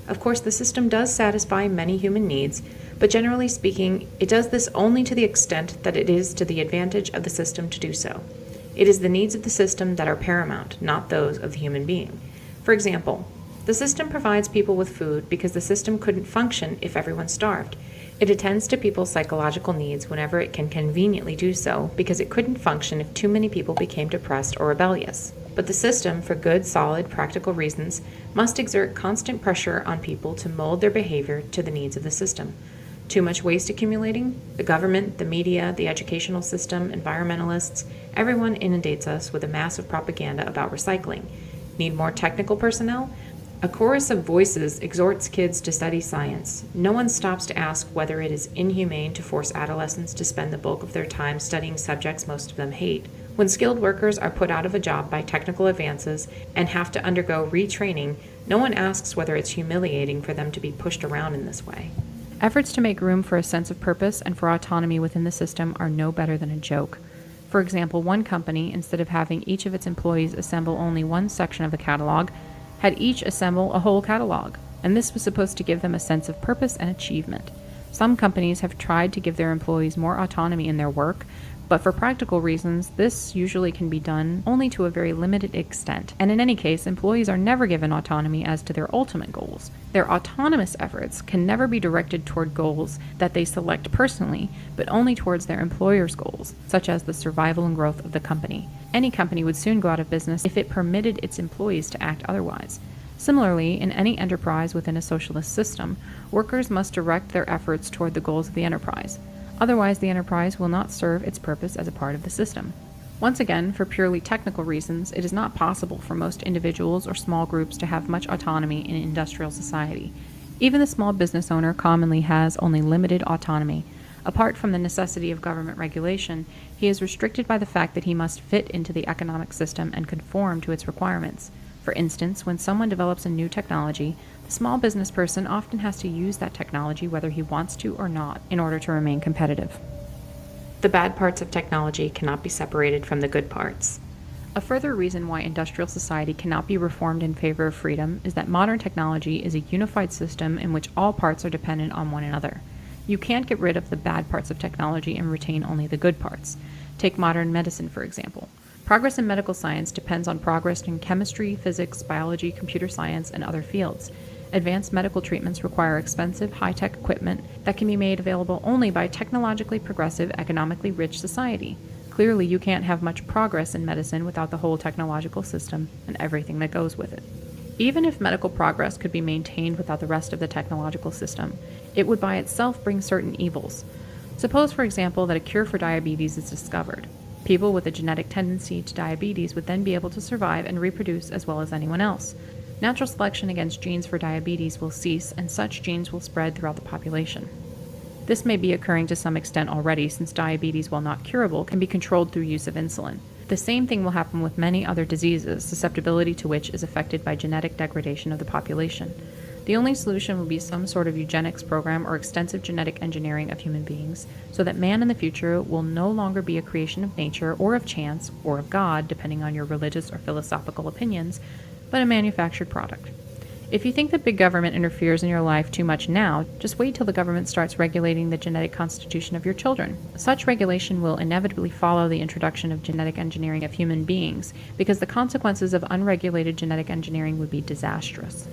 Of course, the system does satisfy many human needs, but generally speaking, it does this only to the extent that it is to the advantage of the system to do so. It is the needs of the system that are paramount, not those of the human being. For example, the system provides people with food because the system couldn't function if everyone starved. It attends to people's psychological needs whenever it can conveniently do so because it couldn't function if too many people became depressed or rebellious. But the system, for good, solid, practical reasons, must exert constant pressure on people to mold their behavior to the needs of the system. Too much waste accumulating? The government, the media, the educational system, environmentalists, everyone inundates us with a mass of propaganda about recycling. Need more technical personnel? A chorus of voices exhorts kids to study science. No one stops to ask whether it is inhumane to force adolescents to spend the bulk of their time studying subjects most of them hate. When skilled workers are put out of a job by technical advances and have to undergo retraining, no one asks whether it's humiliating for them to be pushed around in this way. Efforts to make room for a sense of purpose and for autonomy within the system are no better than a joke. For example, one company, instead of having each of its employees assemble only one section of the catalog, had each assemble a whole catalog, and this was supposed to give them a sense of purpose and achievement. Some companies have tried to give their employees more autonomy in their work, but for practical reasons, this usually can be done only to a very limited extent, and in any case, employees are never given autonomy as to their ultimate goals. Their autonomous efforts can never be directed toward goals that they select personally, but only towards their employer's goals, such as the survival and growth of the company. Any company would soon go out of business if it permitted its employees to act otherwise. Similarly, in any enterprise within a socialist system, workers must direct their efforts toward the goals of the enterprise. Otherwise, the enterprise will not serve its purpose as a part of the system. Once again, for purely technical reasons, it is not possible for most individuals or small groups to have much autonomy in industrial society. Even the small business owner commonly has only limited autonomy. Apart from the necessity of government regulation, he is restricted by the fact that he must fit into the economic system and conform to its requirements. For instance, when someone develops a new technology, the small business person often has to use that technology whether he wants to or not in order to remain competitive. The bad parts of technology cannot be separated from the good parts. A further reason why industrial society cannot be reformed in favor of freedom is that modern technology is a unified system in which all parts are dependent on one another. You can't get rid of the bad parts of technology and retain only the good parts. Take modern medicine, for example. Progress in medical science depends on progress in chemistry, physics, biology, computer science, and other fields. Advanced medical treatments require expensive, high-tech equipment that can be made available only by a technologically progressive, economically rich society. Clearly, you can't have much progress in medicine without the whole technological system and everything that goes with it. Even if medical progress could be maintained without the rest of the technological system, it would by itself bring certain evils. Suppose, for example, that a cure for diabetes is discovered. People with a genetic tendency to diabetes would then be able to survive and reproduce as well as anyone else. Natural selection against genes for diabetes will cease, and such genes will spread throughout the population. This may be occurring to some extent already, since diabetes, while not curable, can be controlled through use of insulin. The same thing will happen with many other diseases, susceptibility to which is affected by genetic degradation of the population. The only solution would be some sort of eugenics program or extensive genetic engineering of human beings, so that man in the future will no longer be a creation of nature or of chance or of God, depending on your religious or philosophical opinions, but a manufactured product. If you think that big government interferes in your life too much now, just wait till the government starts regulating the genetic constitution of your children. Such regulation will inevitably follow the introduction of genetic engineering of human beings, because the consequences of unregulated genetic engineering would be disastrous.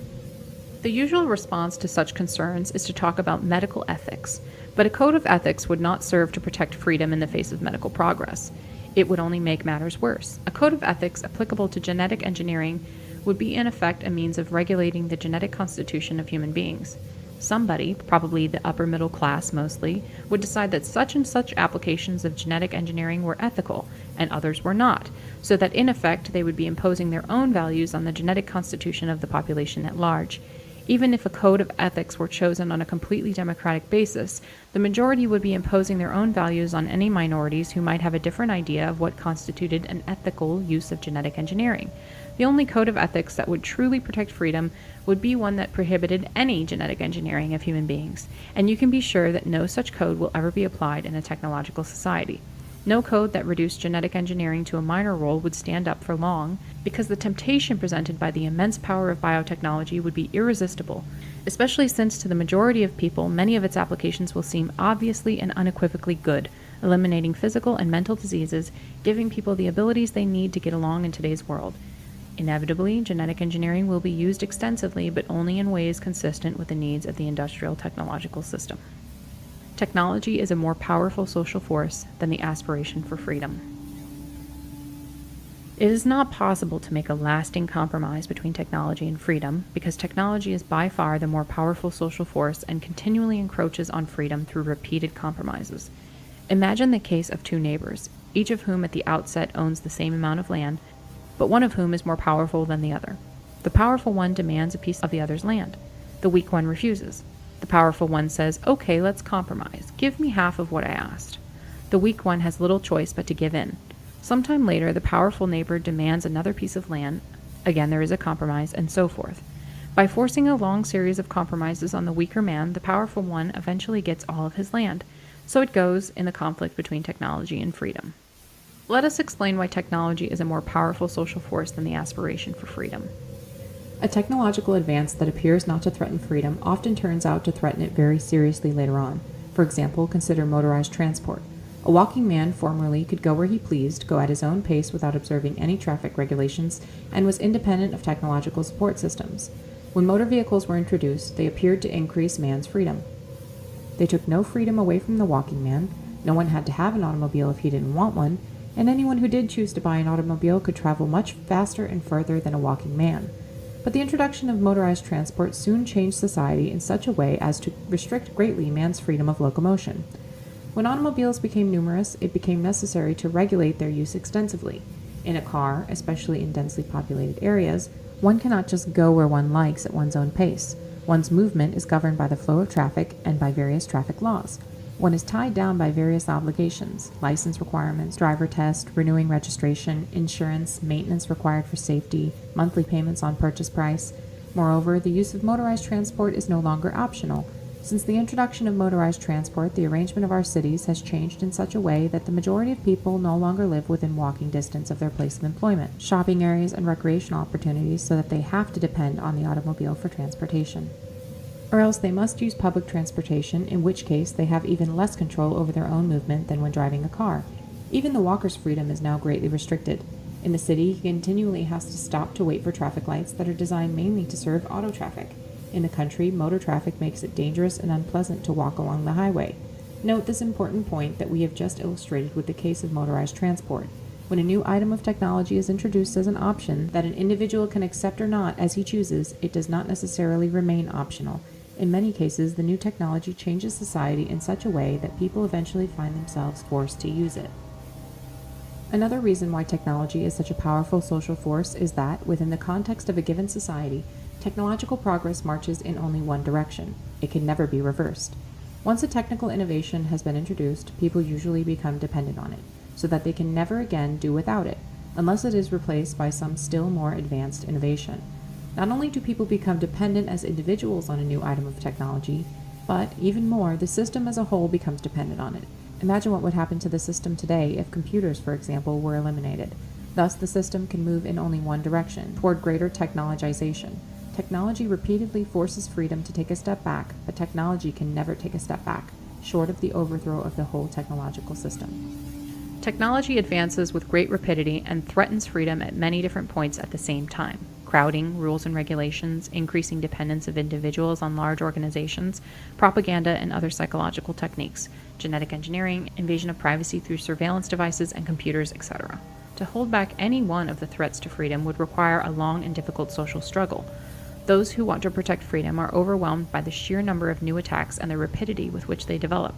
The usual response to such concerns is to talk about medical ethics, but a code of ethics would not serve to protect freedom in the face of medical progress. It would only make matters worse. A code of ethics applicable to genetic engineering would be in effect a means of regulating the genetic constitution of human beings. Somebody, probably the upper middle class mostly, would decide that such and such applications of genetic engineering were ethical, and others were not, so that in effect they would be imposing their own values on the genetic constitution of the population at large. Even if a code of ethics were chosen on a completely democratic basis, the majority would be imposing their own values on any minorities who might have a different idea of what constituted an ethical use of genetic engineering. The only code of ethics that would truly protect freedom would be one that prohibited any genetic engineering of human beings, and you can be sure that no such code will ever be applied in a technological society. No code that reduced genetic engineering to a minor role would stand up for long, because the temptation presented by the immense power of biotechnology would be irresistible, especially since to the majority of people many of its applications will seem obviously and unequivocally good, eliminating physical and mental diseases, giving people the abilities they need to get along in today's world. Inevitably, genetic engineering will be used extensively, but only in ways consistent with the needs of the industrial technological system. Technology is a more powerful social force than the aspiration for freedom. It is not possible to make a lasting compromise between technology and freedom, because technology is by far the more powerful social force and continually encroaches on freedom through repeated compromises. Imagine the case of two neighbors, each of whom at the outset owns the same amount of land, but one of whom is more powerful than the other. The powerful one demands a piece of the other's land. The weak one refuses. The powerful one says, "Okay, let's compromise. Give me half of what I asked." The weak one has little choice but to give in. Sometime later, the powerful neighbor demands another piece of land. Again, there is a compromise, and so forth. By forcing a long series of compromises on the weaker man, the powerful one eventually gets all of his land. So it goes in the conflict between technology and freedom. Let us explain why technology is a more powerful social force than the aspiration for freedom. A technological advance that appears not to threaten freedom often turns out to threaten it very seriously later on. For example, consider motorized transport. A walking man formerly could go where he pleased, go at his own pace without observing any traffic regulations, and was independent of technological support systems. When motor vehicles were introduced, they appeared to increase man's freedom. They took no freedom away from the walking man. No one had to have an automobile if he didn't want one, and anyone who did choose to buy an automobile could travel much faster and further than a walking man. But the introduction of motorized transport soon changed society in such a way as to restrict greatly man's freedom of locomotion. When automobiles became numerous, it became necessary to regulate their use extensively. In a car, especially in densely populated areas, one cannot just go where one likes at one's own pace. One's movement is governed by the flow of traffic and by various traffic laws. One is tied down by various obligations, license requirements, driver test, renewing registration, insurance, maintenance required for safety, monthly payments on purchase price. Moreover, the use of motorized transport is no longer optional. Since the introduction of motorized transport, the arrangement of our cities has changed in such a way that the majority of people no longer live within walking distance of their place of employment, shopping areas, and recreational opportunities, so that they have to depend on the automobile for transportation. Or else they must use public transportation, in which case they have even less control over their own movement than when driving a car. Even the walker's freedom is now greatly restricted. In the city, he continually has to stop to wait for traffic lights that are designed mainly to serve auto traffic. In the country, motor traffic makes it dangerous and unpleasant to walk along the highway. Note this important point that we have just illustrated with the case of motorized transport. When a new item of technology is introduced as an option that an individual can accept or not as he chooses, it does not necessarily remain optional. In many cases, the new technology changes society in such a way that people eventually find themselves forced to use it. Another reason why technology is such a powerful social force is that, within the context of a given society, technological progress marches in only one direction. It can never be reversed. Once a technical innovation has been introduced, people usually become dependent on it, so that they can never again do without it, unless it is replaced by some still more advanced innovation. Not only do people become dependent as individuals on a new item of technology, but, even more, the system as a whole becomes dependent on it. Imagine what would happen to the system today if computers, for example, were eliminated. Thus, the system can move in only one direction, toward greater technologization. Technology repeatedly forces freedom to take a step back, but technology can never take a step back, short of the overthrow of the whole technological system. Technology advances with great rapidity and threatens freedom at many different points at the same time. Crowding, rules and regulations, increasing dependence of individuals on large organizations, propaganda and other psychological techniques, genetic engineering, invasion of privacy through surveillance devices and computers, etc. To hold back any one of the threats to freedom would require a long and difficult social struggle. Those who want to protect freedom are overwhelmed by the sheer number of new attacks and the rapidity with which they develop.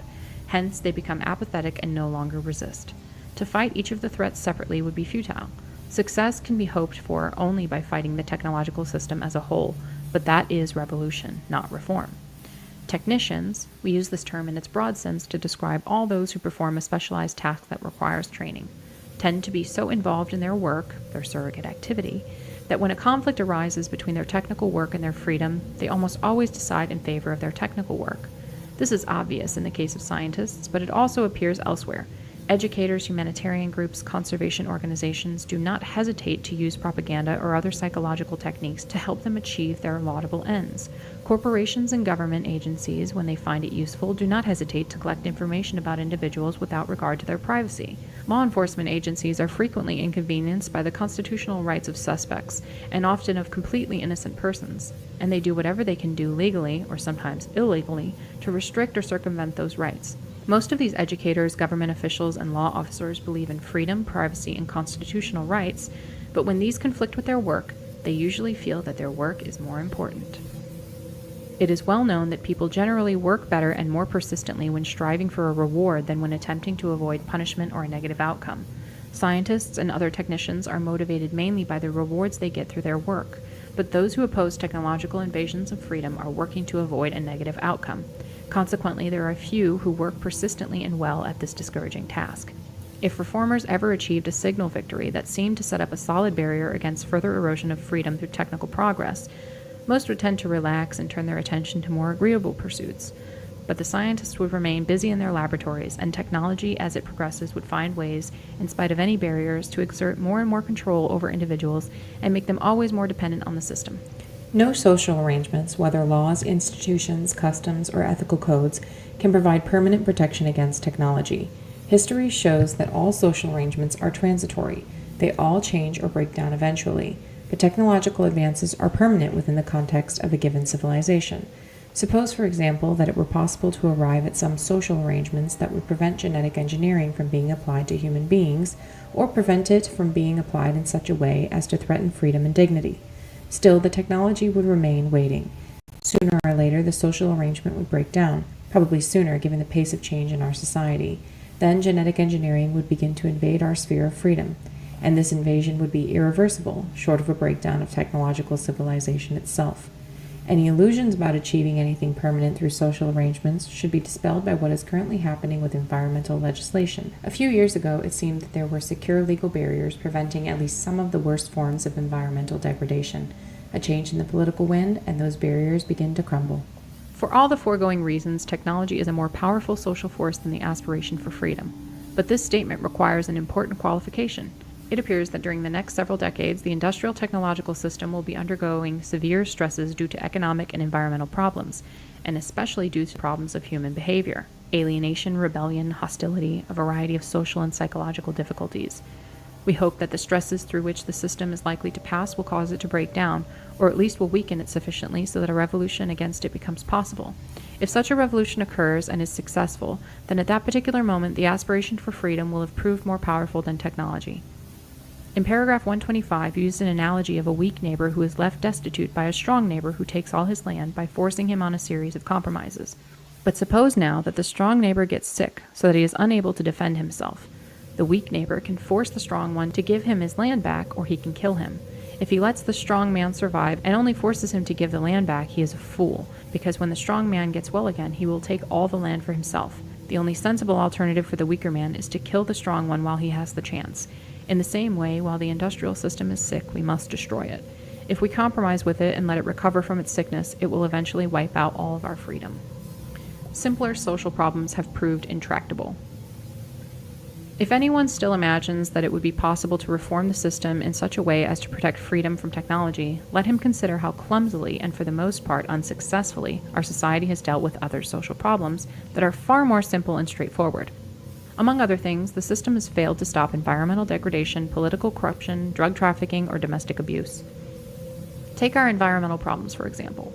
Hence, they become apathetic and no longer resist. To fight each of the threats separately would be futile. Success can be hoped for only by fighting the technological system as a whole, but that is revolution, not reform. Technicians, we use this term in its broad sense to describe all those who perform a specialized task that requires training, tend to be so involved in their work, their surrogate activity, that when a conflict arises between their technical work and their freedom, they almost always decide in favor of their technical work. This is obvious in the case of scientists, but it also appears elsewhere. Educators, humanitarian groups, conservation organizations do not hesitate to use propaganda or other psychological techniques to help them achieve their laudable ends. Corporations and government agencies, when they find it useful, do not hesitate to collect information about individuals without regard to their privacy. Law enforcement agencies are frequently inconvenienced by the constitutional rights of suspects, and often of completely innocent persons, and they do whatever they can do legally, or sometimes illegally, to restrict or circumvent those rights. Most of these educators, government officials, and law officers believe in freedom, privacy, and constitutional rights, but when these conflict with their work, they usually feel that their work is more important. It is well known that people generally work better and more persistently when striving for a reward than when attempting to avoid punishment or a negative outcome. Scientists and other technicians are motivated mainly by the rewards they get through their work, but those who oppose technological invasions of freedom are working to avoid a negative outcome. Consequently, there are few who work persistently and well at this discouraging task. If reformers ever achieved a signal victory that seemed to set up a solid barrier against further erosion of freedom through technical progress, most would tend to relax and turn their attention to more agreeable pursuits. But the scientists would remain busy in their laboratories, and technology, as it progresses, would find ways, in spite of any barriers, to exert more and more control over individuals and make them always more dependent on the system. No social arrangements, whether laws, institutions, customs, or ethical codes, can provide permanent protection against technology. History shows that all social arrangements are transitory. They all change or break down eventually, but technological advances are permanent within the context of a given civilization. Suppose, for example, that it were possible to arrive at some social arrangements that would prevent genetic engineering from being applied to human beings, or prevent it from being applied in such a way as to threaten freedom and dignity. Still, the technology would remain waiting. Sooner or later, the social arrangement would break down, probably sooner given the pace of change in our society. Then genetic engineering would begin to invade our sphere of freedom, and this invasion would be irreversible, short of a breakdown of technological civilization itself. Any illusions about achieving anything permanent through social arrangements should be dispelled by what is currently happening with environmental legislation. A few years ago, it seemed that there were secure legal barriers preventing at least some of the worst forms of environmental degradation. A change in the political wind, and those barriers begin to crumble. For all the foregoing reasons, technology is a more powerful social force than the aspiration for freedom. But this statement requires an important qualification. It appears that during the next several decades, the industrial technological system will be undergoing severe stresses due to economic and environmental problems, and especially due to problems of human behavior, alienation, rebellion, hostility, a variety of social and psychological difficulties. We hope that the stresses through which the system is likely to pass will cause it to break down, or at least will weaken it sufficiently so that a revolution against it becomes possible. If such a revolution occurs and is successful, then at that particular moment the aspiration for freedom will have proved more powerful than technology. In paragraph 125, used an analogy of a weak neighbor who is left destitute by a strong neighbor who takes all his land by forcing him on a series of compromises. But suppose now that the strong neighbor gets sick so that he is unable to defend himself. The weak neighbor can force the strong one to give him his land back, or he can kill him. If he lets the strong man survive and only forces him to give the land back, he is a fool, because when the strong man gets well again, he will take all the land for himself. The only sensible alternative for the weaker man is to kill the strong one while he has the chance. In the same way, while the industrial system is sick, we must destroy it. If we compromise with it and let it recover from its sickness, it will eventually wipe out all of our freedom. Simpler social problems have proved intractable. If anyone still imagines that it would be possible to reform the system in such a way as to protect freedom from technology, let him consider how clumsily and for the most part unsuccessfully our society has dealt with other social problems that are far more simple and straightforward. Among other things, the system has failed to stop environmental degradation, political corruption, drug trafficking, or domestic abuse. Take our environmental problems, for example.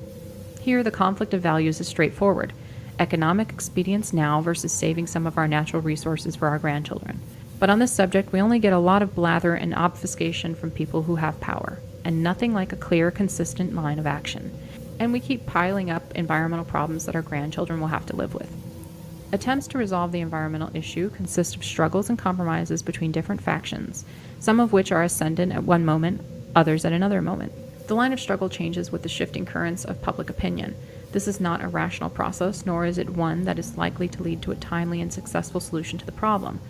Here, the conflict of values is straightforward. Economic expedience now versus saving some of our natural resources for our grandchildren. But on this subject, we only get a lot of blather and obfuscation from people who have power, and nothing like a clear, consistent line of action. And we keep piling up environmental problems that our grandchildren will have to live with. Attempts to resolve the environmental issue consist of struggles and compromises between different factions, some of which are ascendant at one moment, others at another moment. The line of struggle changes with the shifting currents of public opinion. This is not a rational process, nor is it one that is likely to lead to a timely and successful solution to the problem.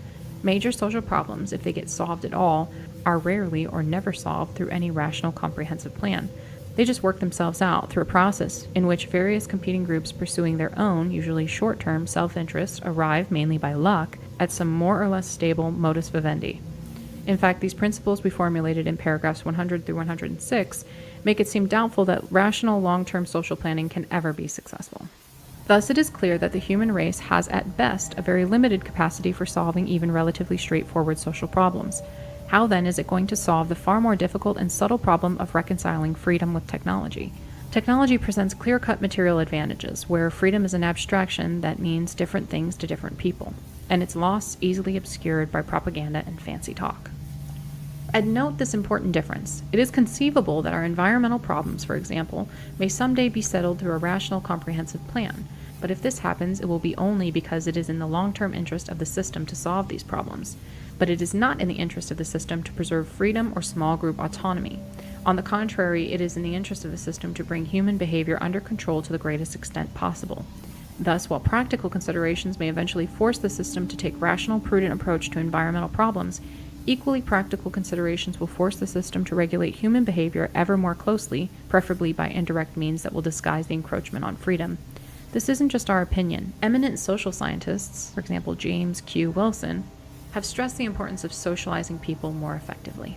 Major social problems, if they get solved at all, are rarely or never solved through any rational comprehensive plan. They just work themselves out through a process in which various competing groups pursuing their own, usually short-term, self-interest arrive, mainly by luck, at some more or less stable modus vivendi. In fact, these principles we formulated in paragraphs 100 through 106 make it seem doubtful that rational long-term social planning can ever be successful. Thus, it is clear that the human race has at best a very limited capacity for solving even relatively straightforward social problems. How then is it going to solve the far more difficult and subtle problem of reconciling freedom with technology? Technology presents clear-cut material advantages, where freedom is an abstraction that means different things to different people, and its loss easily obscured by propaganda and fancy talk. And note this important difference. It is conceivable that our environmental problems, for example, may someday be settled through a rational, comprehensive plan, but if this happens, it will be only because it is in the long-term interest of the system to solve these problems. But it is not in the interest of the system to preserve freedom or small group autonomy. On the contrary, it is in the interest of the system to bring human behavior under control to the greatest extent possible. Thus, while practical considerations may eventually force the system to take rational, prudent approach to environmental problems, equally practical considerations will force the system to regulate human behavior ever more closely, preferably by indirect means that will disguise the encroachment on freedom. This isn't just our opinion. Eminent social scientists, for example James Q. Wilson, have stressed the importance of socializing people more effectively.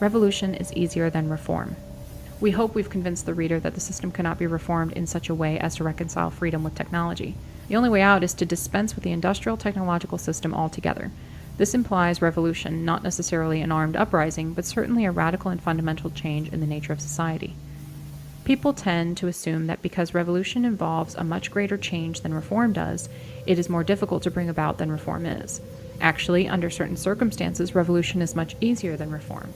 Revolution is easier than reform. We hope we've convinced the reader that the system cannot be reformed in such a way as to reconcile freedom with technology. The only way out is to dispense with the industrial technological system altogether. This implies revolution, not necessarily an armed uprising, but certainly a radical and fundamental change in the nature of society. People tend to assume that because revolution involves a much greater change than reform does, it is more difficult to bring about than reform is. Actually, under certain circumstances, revolution is much easier than reform.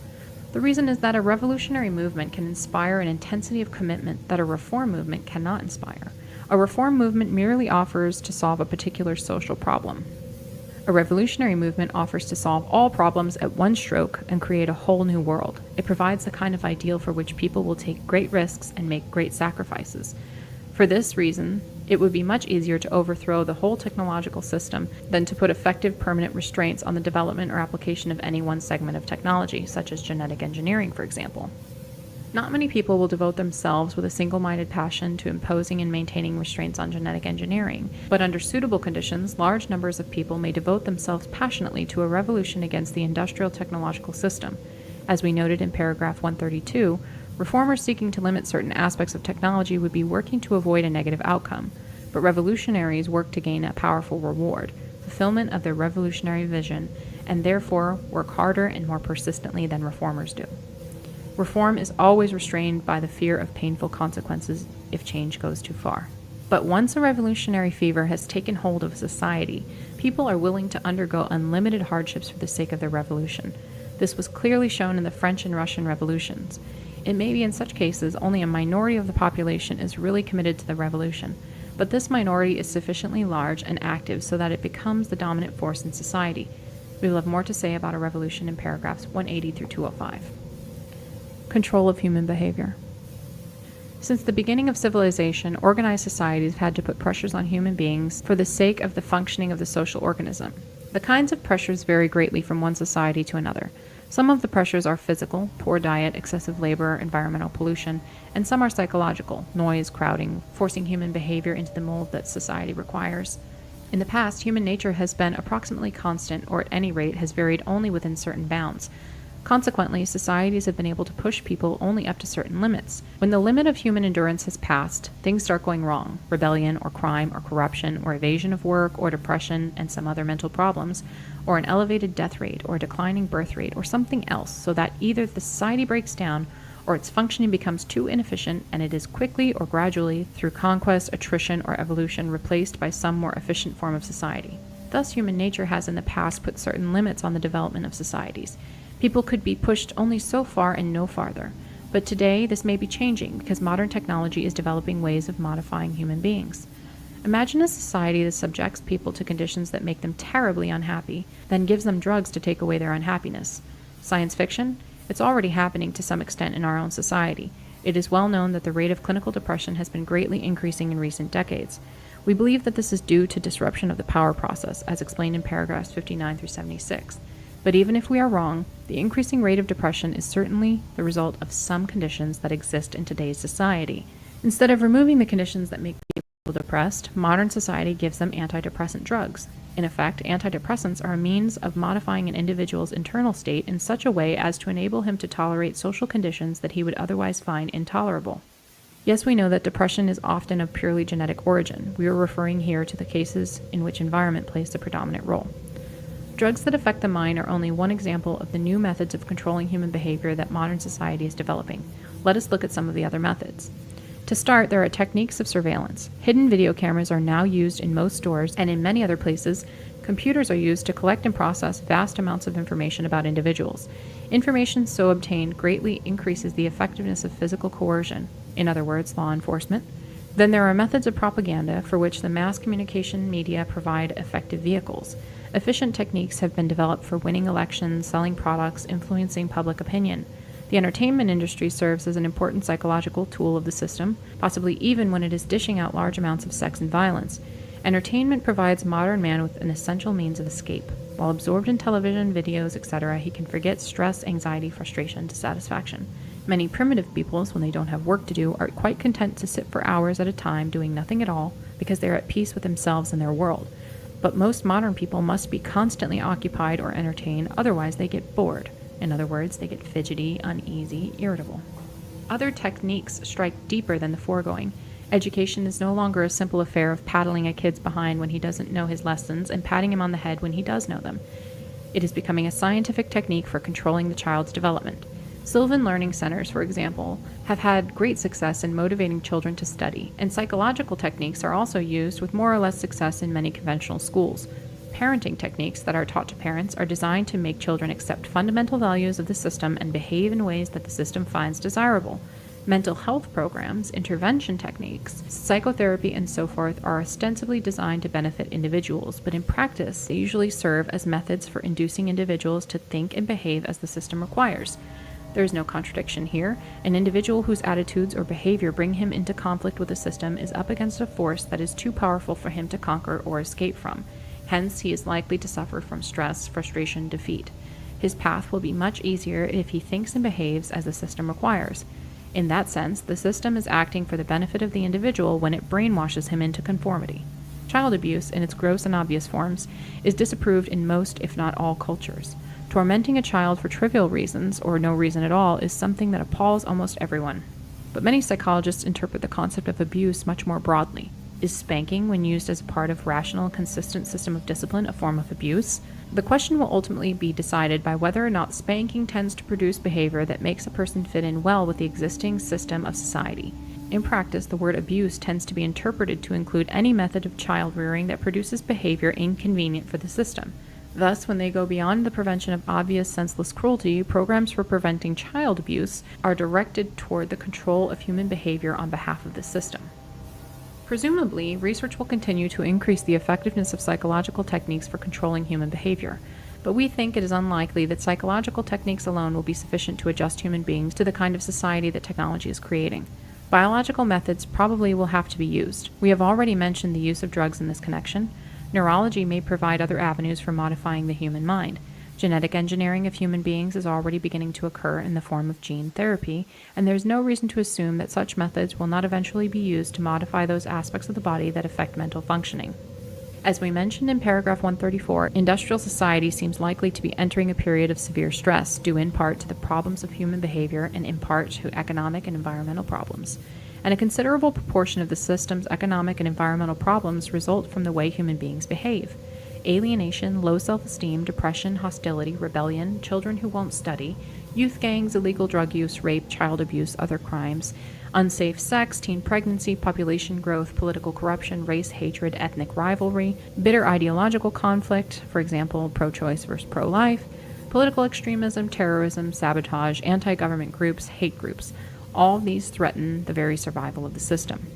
The reason is that a revolutionary movement can inspire an intensity of commitment that a reform movement cannot inspire. A reform movement merely offers to solve a particular social problem. A revolutionary movement offers to solve all problems at one stroke and create a whole new world. It provides the kind of ideal for which people will take great risks and make great sacrifices. For this reason, it would be much easier to overthrow the whole technological system than to put effective permanent restraints on the development or application of any one segment of technology, such as genetic engineering, for example. Not many people will devote themselves with a single-minded passion to imposing and maintaining restraints on genetic engineering, but under suitable conditions, large numbers of people may devote themselves passionately to a revolution against the industrial technological system. As we noted in paragraph 132, reformers seeking to limit certain aspects of technology would be working to avoid a negative outcome, but revolutionaries work to gain a powerful reward, fulfillment of their revolutionary vision, and therefore work harder and more persistently than reformers do. Reform is always restrained by the fear of painful consequences if change goes too far. But once a revolutionary fever has taken hold of society, people are willing to undergo unlimited hardships for the sake of their revolution. This was clearly shown in the French and Russian revolutions. It may be in such cases only a minority of the population is really committed to the revolution, but this minority is sufficiently large and active so that it becomes the dominant force in society. We will have more to say about a revolution in paragraphs 180 through 205. Control of human behavior. Since the beginning of civilization, organized societies have had to put pressures on human beings for the sake of the functioning of the social organism. The kinds of pressures vary greatly from one society to another. Some of the pressures are physical, poor diet, excessive labor, environmental pollution, and some are psychological, noise, crowding, forcing human behavior into the mold that society requires. In the past, human nature has been approximately constant, or at any rate has varied only within certain bounds. Consequently, societies have been able to push people only up to certain limits. When the limit of human endurance has passed, things start going wrong. Rebellion, or crime, or corruption, or evasion of work, or depression, and some other mental problems, or an elevated death rate, or a declining birth rate, or something else, so that either the society breaks down, or its functioning becomes too inefficient, and it is quickly or gradually, through conquest, attrition, or evolution, replaced by some more efficient form of society. Thus, human nature has in the past put certain limits on the development of societies. People could be pushed only so far and no farther. But today, this may be changing because modern technology is developing ways of modifying human beings. Imagine a society that subjects people to conditions that make them terribly unhappy, then gives them drugs to take away their unhappiness. Science fiction? It's already happening to some extent in our own society. It is well known that the rate of clinical depression has been greatly increasing in recent decades. We believe that this is due to disruption of the power process, as explained in paragraphs 59 through 76. But even if we are wrong, the increasing rate of depression is certainly the result of some conditions that exist in today's society. Instead of removing the conditions that make people depressed, modern society gives them antidepressant drugs. In effect, antidepressants are a means of modifying an individual's internal state in such a way as to enable him to tolerate social conditions that he would otherwise find intolerable. Yes, we know that depression is often of purely genetic origin. We are referring here to the cases in which environment plays the predominant role. Drugs that affect the mind are only one example of the new methods of controlling human behavior that modern society is developing. Let us look at some of the other methods. To start, there are techniques of surveillance. Hidden video cameras are now used in most stores, and in many other places, computers are used to collect and process vast amounts of information about individuals. Information so obtained greatly increases the effectiveness of physical coercion, in other words, law enforcement. Then there are methods of propaganda for which the mass communication media provide effective vehicles. Efficient techniques have been developed for winning elections, selling products, influencing public opinion. The entertainment industry serves as an important psychological tool of the system, possibly even when it is dishing out large amounts of sex and violence. Entertainment provides modern man with an essential means of escape. While absorbed in television, videos, etc., he can forget stress, anxiety, frustration, dissatisfaction. Many primitive peoples, when they don't have work to do, are quite content to sit for hours at a time doing nothing at all because they are at peace with themselves and their world. But most modern people must be constantly occupied or entertained, otherwise they get bored. In other words, they get fidgety, uneasy, irritable. Other techniques strike deeper than the foregoing. Education is no longer a simple affair of paddling a kid's behind when he doesn't know his lessons and patting him on the head when he does know them. It is becoming a scientific technique for controlling the child's development. Sylvan Learning Centers, for example, have had great success in motivating children to study, and psychological techniques are also used with more or less success in many conventional schools. Parenting techniques that are taught to parents are designed to make children accept fundamental values of the system and behave in ways that the system finds desirable. Mental health programs, intervention techniques, psychotherapy, and so forth are ostensibly designed to benefit individuals, but in practice, they usually serve as methods for inducing individuals to think and behave as the system requires. There is no contradiction here. An individual whose attitudes or behavior bring him into conflict with the system is up against a force that is too powerful for him to conquer or escape from. Hence, he is likely to suffer from stress, frustration, defeat. His path will be much easier if he thinks and behaves as the system requires. In that sense, the system is acting for the benefit of the individual when it brainwashes him into conformity. Child abuse, in its gross and obvious forms, is disapproved in most, if not all, cultures. Tormenting a child for trivial reasons, or no reason at all, is something that appalls almost everyone. But many psychologists interpret the concept of abuse much more broadly. Is spanking, when used as a part of rational, consistent system of discipline, a form of abuse? The question will ultimately be decided by whether or not spanking tends to produce behavior that makes a person fit in well with the existing system of society. In practice, the word abuse tends to be interpreted to include any method of child rearing that produces behavior inconvenient for the system. Thus, when they go beyond the prevention of obvious senseless cruelty, programs for preventing child abuse are directed toward the control of human behavior on behalf of the system. Presumably, research will continue to increase the effectiveness of psychological techniques for controlling human behavior, but we think it is unlikely that psychological techniques alone will be sufficient to adjust human beings to the kind of society that technology is creating. Biological methods probably will have to be used. We have already mentioned the use of drugs in this connection. Neurology may provide other avenues for modifying the human mind. Genetic engineering of human beings is already beginning to occur in the form of gene therapy, and there is no reason to assume that such methods will not eventually be used to modify those aspects of the body that affect mental functioning. As we mentioned in paragraph 134, industrial society seems likely to be entering a period of severe stress, due in part to the problems of human behavior and in part to economic and environmental problems. And a considerable proportion of the system's economic and environmental problems result from the way human beings behave. Alienation, low self-esteem, depression, hostility, rebellion, children who won't study, youth gangs, illegal drug use, rape, child abuse, other crimes, unsafe sex, teen pregnancy, population growth, political corruption, race hatred, ethnic rivalry, bitter ideological conflict, for example, pro-choice versus pro-life, political extremism, terrorism, sabotage, anti-government groups, hate groups. All these threaten the very survival of the system.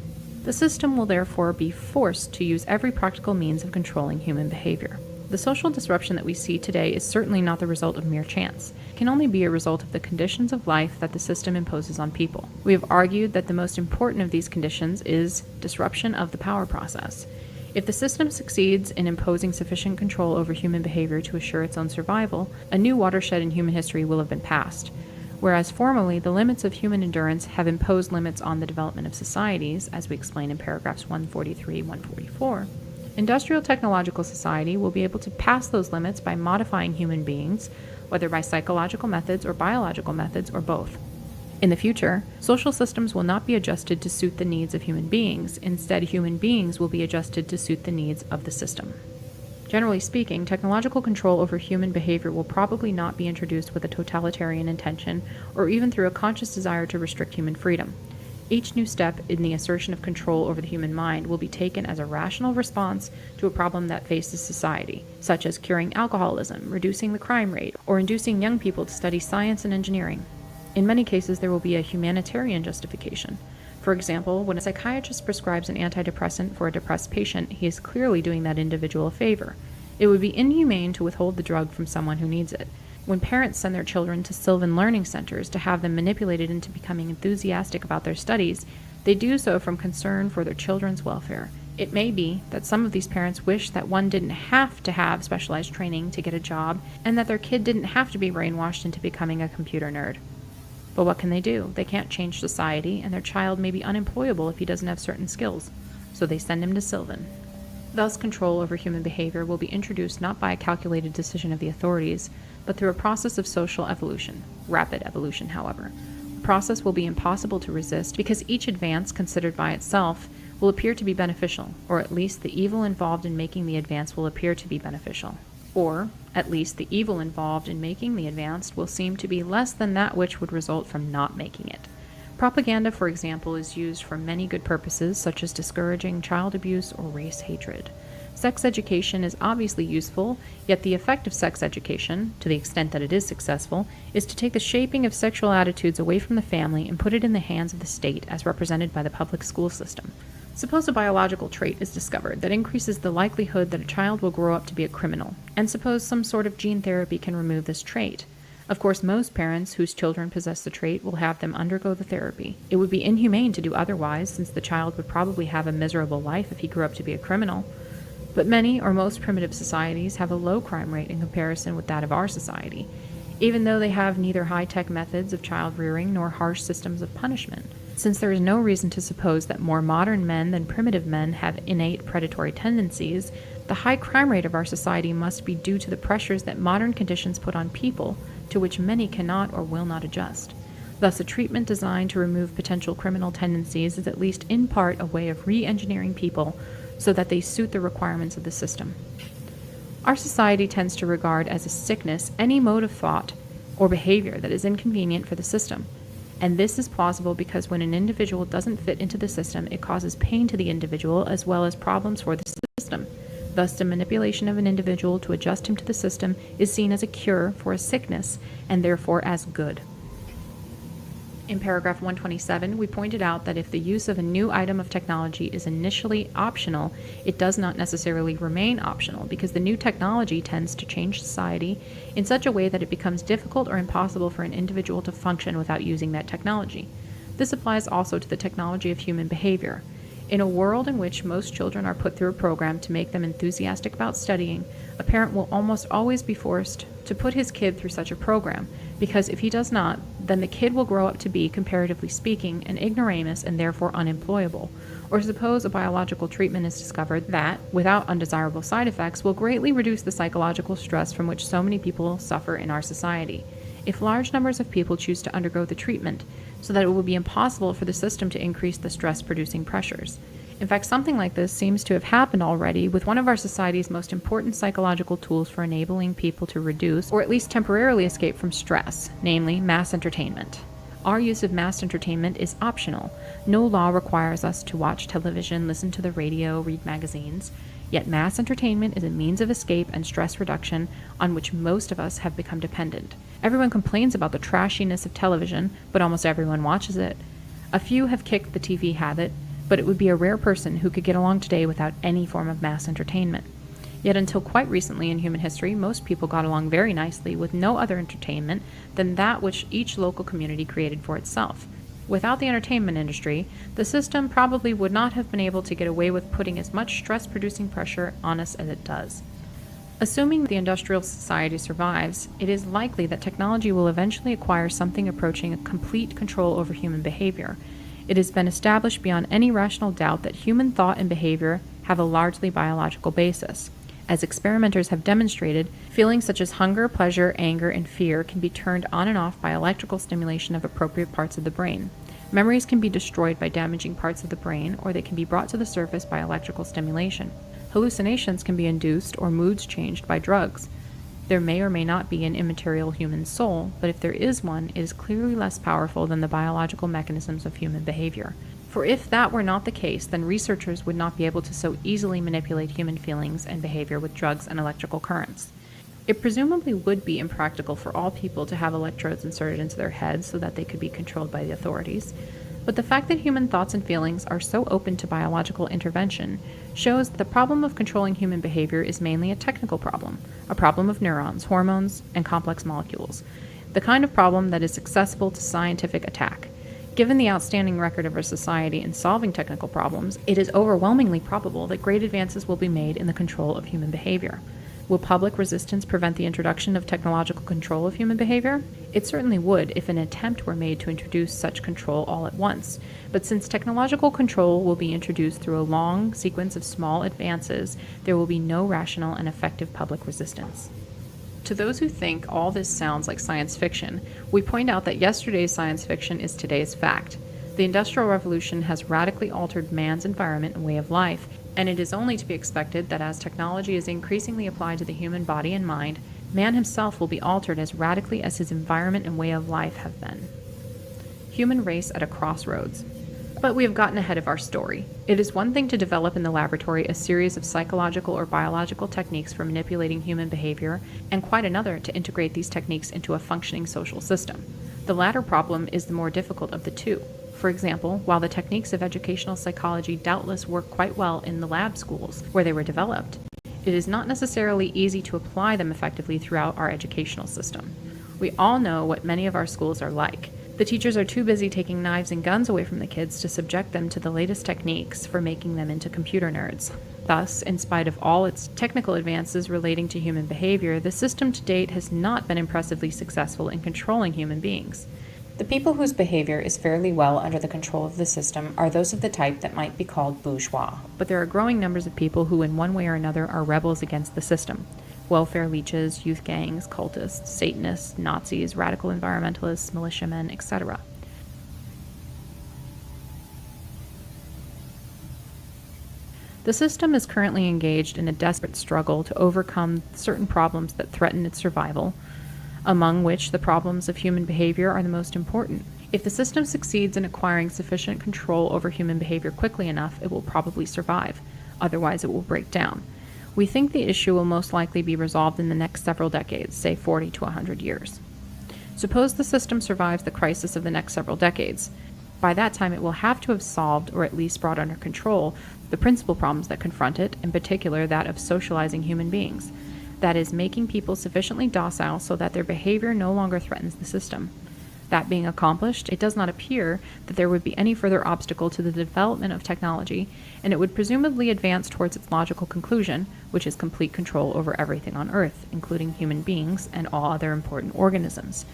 The system will therefore be forced to use every practical means of controlling human behavior. The social disruption that we see today is certainly not the result of mere chance. It can only be a result of the conditions of life that the system imposes on people. We have argued that the most important of these conditions is disruption of the power process. If the system succeeds in imposing sufficient control over human behavior to assure its own survival, a new watershed in human history will have been passed. Whereas formerly the limits of human endurance have imposed limits on the development of societies, as we explain in paragraphs 143 and 144, industrial technological society will be able to pass those limits by modifying human beings, whether by psychological methods or biological methods or both. In the future, social systems will not be adjusted to suit the needs of human beings. Instead, human beings will be adjusted to suit the needs of the system. Generally speaking, technological control over human behavior will probably not be introduced with a totalitarian intention or even through a conscious desire to restrict human freedom. Each new step in the assertion of control over the human mind will be taken as a rational response to a problem that faces society, such as curing alcoholism, reducing the crime rate, or inducing young people to study science and engineering. In many cases, there will be a humanitarian justification. For example, when a psychiatrist prescribes an antidepressant for a depressed patient, he is clearly doing that individual a favor. It would be inhumane to withhold the drug from someone who needs it. When parents send their children to Sylvan learning centers to have them manipulated into becoming enthusiastic about their studies, they do so from concern for their children's welfare. It may be that some of these parents wish that one didn't have to have specialized training to get a job, and that their kid didn't have to be brainwashed into becoming a computer nerd. But what can they do? They can't change society, and their child may be unemployable if he doesn't have certain skills, so they send him to Sylvan. Thus, control over human behavior will be introduced not by a calculated decision of the authorities, but through a process of social evolution, rapid evolution, however. The process will be impossible to resist because each advance considered by itself will appear to be beneficial, or at least the evil involved in making the advance will appear to be beneficial. Or, at least the evil involved in making the advance will seem to be less than that which would result from not making it. Propaganda, for example, is used for many good purposes, such as discouraging child abuse or race hatred. Sex education is obviously useful, yet the effect of sex education, to the extent that it is successful, is to take the shaping of sexual attitudes away from the family and put it in the hands of the state as represented by the public school system. Suppose a biological trait is discovered that increases the likelihood that a child will grow up to be a criminal, and suppose some sort of gene therapy can remove this trait. Of course, most parents whose children possess the trait will have them undergo the therapy. It would be inhumane to do otherwise, since the child would probably have a miserable life if he grew up to be a criminal. But many or most primitive societies have a low crime rate in comparison with that of our society, even though they have neither high-tech methods of child rearing nor harsh systems of punishment. Since there is no reason to suppose that more modern men than primitive men have innate predatory tendencies, the high crime rate of our society must be due to the pressures that modern conditions put on people, to which many cannot or will not adjust. Thus, a treatment designed to remove potential criminal tendencies is at least in part a way of re-engineering people so that they suit the requirements of the system. Our society tends to regard as a sickness any mode of thought or behavior that is inconvenient for the system. And this is plausible because when an individual doesn't fit into the system, it causes pain to the individual as well as problems for the system. Thus, the manipulation of an individual to adjust him to the system is seen as a cure for a sickness and therefore as good. In paragraph 127, we pointed out that if the use of a new item of technology is initially optional, it does not necessarily remain optional because the new technology tends to change society in such a way that it becomes difficult or impossible for an individual to function without using that technology. This applies also to the technology of human behavior. In a world in which most children are put through a program to make them enthusiastic about studying, a parent will almost always be forced to put his kid through such a program, because if he does not, then the kid will grow up to be, comparatively speaking, an ignoramus and therefore unemployable. Or suppose a biological treatment is discovered that, without undesirable side effects, will greatly reduce the psychological stress from which so many people suffer in our society. If large numbers of people choose to undergo the treatment, so that it will be impossible for the system to increase the stress-producing pressures. In fact, something like this seems to have happened already with one of our society's most important psychological tools for enabling people to reduce, or at least temporarily escape from stress, namely mass entertainment. Our use of mass entertainment is optional. No law requires us to watch television, listen to the radio, read magazines. Yet mass entertainment is a means of escape and stress reduction on which most of us have become dependent. Everyone complains about the trashiness of television, but almost everyone watches it. A few have kicked the TV habit, but it would be a rare person who could get along today without any form of mass entertainment. Yet until quite recently in human history, most people got along very nicely with no other entertainment than that which each local community created for itself. Without the entertainment industry, the system probably would not have been able to get away with putting as much stress-producing pressure on us as it does. Assuming the industrial society survives, it is likely that technology will eventually acquire something approaching a complete control over human behavior. It has been established beyond any rational doubt that human thought and behavior have a largely biological basis. As experimenters have demonstrated, feelings such as hunger, pleasure, anger, and fear can be turned on and off by electrical stimulation of appropriate parts of the brain. Memories can be destroyed by damaging parts of the brain, or they can be brought to the surface by electrical stimulation. Hallucinations can be induced or moods changed by drugs. There may or may not be an immaterial human soul, but if there is one, it is clearly less powerful than the biological mechanisms of human behavior. For if that were not the case, then researchers would not be able to so easily manipulate human feelings and behavior with drugs and electrical currents. It presumably would be impractical for all people to have electrodes inserted into their heads so that they could be controlled by the authorities. But the fact that human thoughts and feelings are so open to biological intervention shows that the problem of controlling human behavior is mainly a technical problem, a problem of neurons, hormones, and complex molecules, the kind of problem that is accessible to scientific attack. Given the outstanding record of our society in solving technical problems, it is overwhelmingly probable that great advances will be made in the control of human behavior. Will public resistance prevent the introduction of technological control of human behavior? It certainly would if an attempt were made to introduce such control all at once. But since technological control will be introduced through a long sequence of small advances, there will be no rational and effective public resistance. To those who think all this sounds like science fiction, we point out that yesterday's science fiction is today's fact. The Industrial Revolution has radically altered man's environment and way of life, and it is only to be expected that as technology is increasingly applied to the human body and mind, man himself will be altered as radically as his environment and way of life have been. Human race at a crossroads. But we have gotten ahead of our story. It is one thing to develop in the laboratory a series of psychological or biological techniques for manipulating human behavior, and quite another to integrate these techniques into a functioning social system. The latter problem is the more difficult of the two. For example, while the techniques of educational psychology doubtless work quite well in the lab schools where they were developed, it is not necessarily easy to apply them effectively throughout our educational system. We all know what many of our schools are like. The teachers are too busy taking knives and guns away from the kids to subject them to the latest techniques for making them into computer nerds. Thus, in spite of all its technical advances relating to human behavior, the system to date has not been impressively successful in controlling human beings. The people whose behavior is fairly well under the control of the system are those of the type that might be called bourgeois. But there are growing numbers of people who in one way or another are rebels against the system. Welfare leeches, youth gangs, cultists, Satanists, Nazis, radical environmentalists, militiamen, etc. The system is currently engaged in a desperate struggle to overcome certain problems that threaten its survival, among which the problems of human behavior are the most important. If the system succeeds in acquiring sufficient control over human behavior quickly enough, it will probably survive. Otherwise, it will break down. We think the issue will most likely be resolved in the next several decades, say 40 to 100 years. Suppose the system survives the crisis of the next several decades. By that time, it will have to have solved, or at least brought under control, the principal problems that confront it, in particular that of socializing human beings. That is, making people sufficiently docile so that their behavior no longer threatens the system. That being accomplished, it does not appear that there would be any further obstacle to the development of technology, and it would presumably advance towards its logical conclusion, which is complete control over everything on Earth, including human beings and all other important organisms.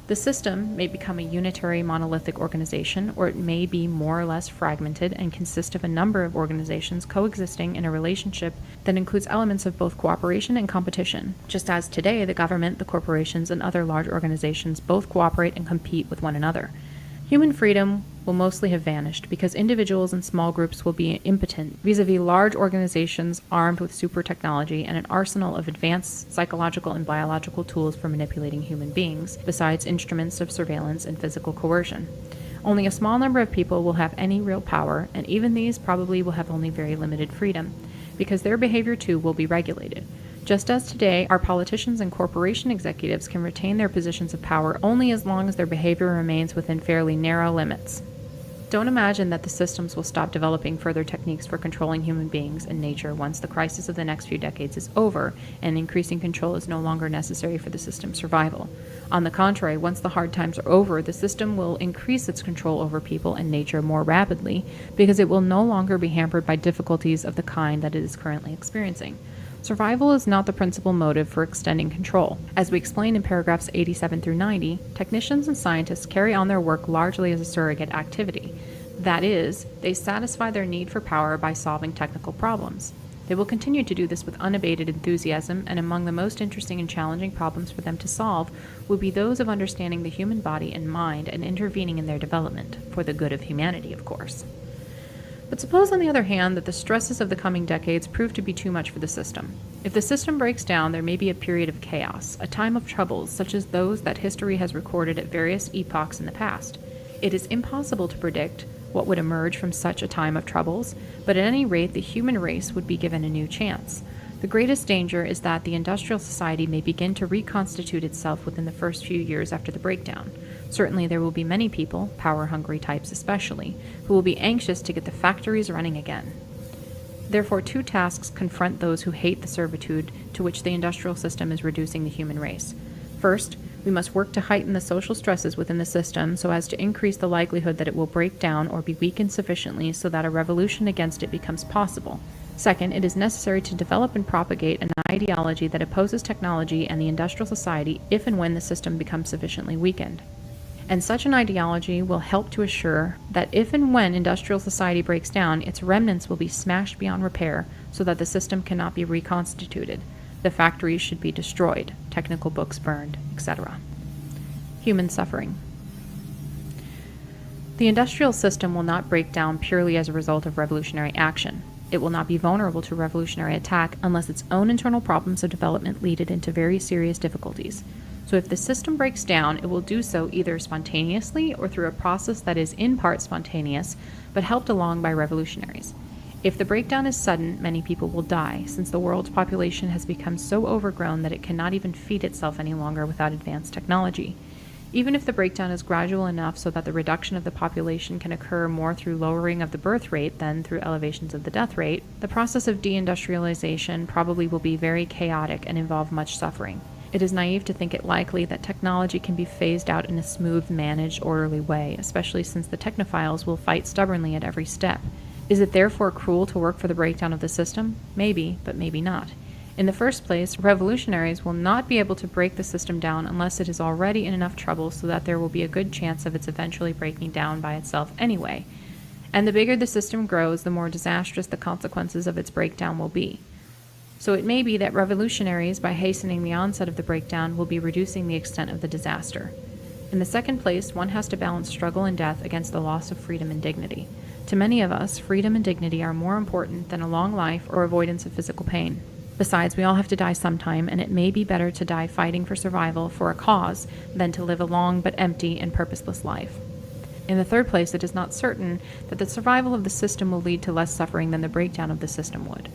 The system may become a unitary monolithic organization, or it may be more or less fragmented and consist of a number of organizations coexisting in a relationship that includes elements of both cooperation and competition, just as today the government, the corporations, and other large organizations both cooperate and compete with one another. Human freedom will mostly have vanished because individuals and small groups will be impotent vis-a-vis large organizations armed with super technology and an arsenal of advanced psychological and biological tools for manipulating human beings, besides instruments of surveillance and physical coercion. Only a small number of people will have any real power, and even these probably will have only very limited freedom, because their behavior too will be regulated. Just as today, our politicians and corporation executives can retain their positions of power only as long as their behavior remains within fairly narrow limits. Don't imagine that the systems will stop developing further techniques for controlling human beings and nature once the crisis of the next few decades is over and increasing control is no longer necessary for the system's survival. On the contrary, once the hard times are over, the system will increase its control over people and nature more rapidly because it will no longer be hampered by difficulties of the kind that it is currently experiencing. Survival is not the principal motive for extending control. As we explain in paragraphs 87 through 90, technicians and scientists carry on their work largely as a surrogate activity. That is, they satisfy their need for power by solving technical problems. They will continue to do this with unabated enthusiasm, and among the most interesting and challenging problems for them to solve will be those of understanding the human body and mind and intervening in their development, for the good of humanity, of course. But suppose, on the other hand, that the stresses of the coming decades prove to be too much for the system. If the system breaks down, there may be a period of chaos, a time of troubles such as those that history has recorded at various epochs in the past. It is impossible to predict what would emerge from such a time of troubles, but at any rate the human race would be given a new chance. The greatest danger is that the industrial society may begin to reconstitute itself within the first few years after the breakdown. Certainly there will be many people, power-hungry types especially, who will be anxious to get the factories running again. Therefore, two tasks confront those who hate the servitude to which the industrial system is reducing the human race. First, we must work to heighten the social stresses within the system so as to increase the likelihood that it will break down or be weakened sufficiently so that a revolution against it becomes possible. Second, it is necessary to develop and propagate an ideology that opposes technology and the industrial society if and when the system becomes sufficiently weakened. And such an ideology will help to assure that if and when industrial society breaks down, its remnants will be smashed beyond repair so that the system cannot be reconstituted. The factories should be destroyed, technical books burned, etc. Human suffering. The industrial system will not break down purely as a result of revolutionary action. It will not be vulnerable to revolutionary attack unless its own internal problems of development lead it into very serious difficulties. So if the system breaks down, it will do so either spontaneously or through a process that is in part spontaneous, but helped along by revolutionaries. If the breakdown is sudden, many people will die, since the world's population has become so overgrown that it cannot even feed itself any longer without advanced technology. Even if the breakdown is gradual enough so that the reduction of the population can occur more through lowering of the birth rate than through elevations of the death rate, the process of deindustrialization probably will be very chaotic and involve much suffering. It is naive to think it likely that technology can be phased out in a smooth, managed, orderly way, especially since the technophiles will fight stubbornly at every step. Is it therefore cruel to work for the breakdown of the system? Maybe, but maybe not. In the first place, revolutionaries will not be able to break the system down unless it is already in enough trouble so that there will be a good chance of its eventually breaking down by itself anyway. And the bigger the system grows, the more disastrous the consequences of its breakdown will be. So it may be that revolutionaries, by hastening the onset of the breakdown, will be reducing the extent of the disaster. In the second place, one has to balance struggle and death against the loss of freedom and dignity. To many of us, freedom and dignity are more important than a long life or avoidance of physical pain. Besides, we all have to die sometime, and it may be better to die fighting for survival for a cause than to live a long but empty and purposeless life. In the third place, it is not certain that the survival of the system will lead to less suffering than the breakdown of the system would.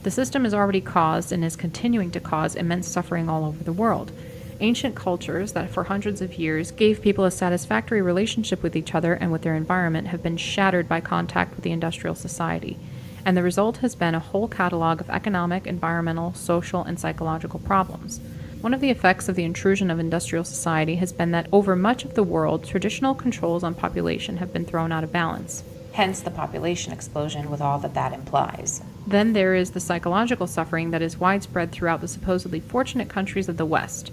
The system has already caused and is continuing to cause immense suffering all over the world. Ancient cultures that for hundreds of years gave people a satisfactory relationship with each other and with their environment have been shattered by contact with the industrial society, and the result has been a whole catalog of economic, environmental, social, and psychological problems. One of the effects of the intrusion of industrial society has been that over much of the world, traditional controls on population have been thrown out of balance. Hence the population explosion with all that that implies. Then there is the psychological suffering that is widespread throughout the supposedly fortunate countries of the West.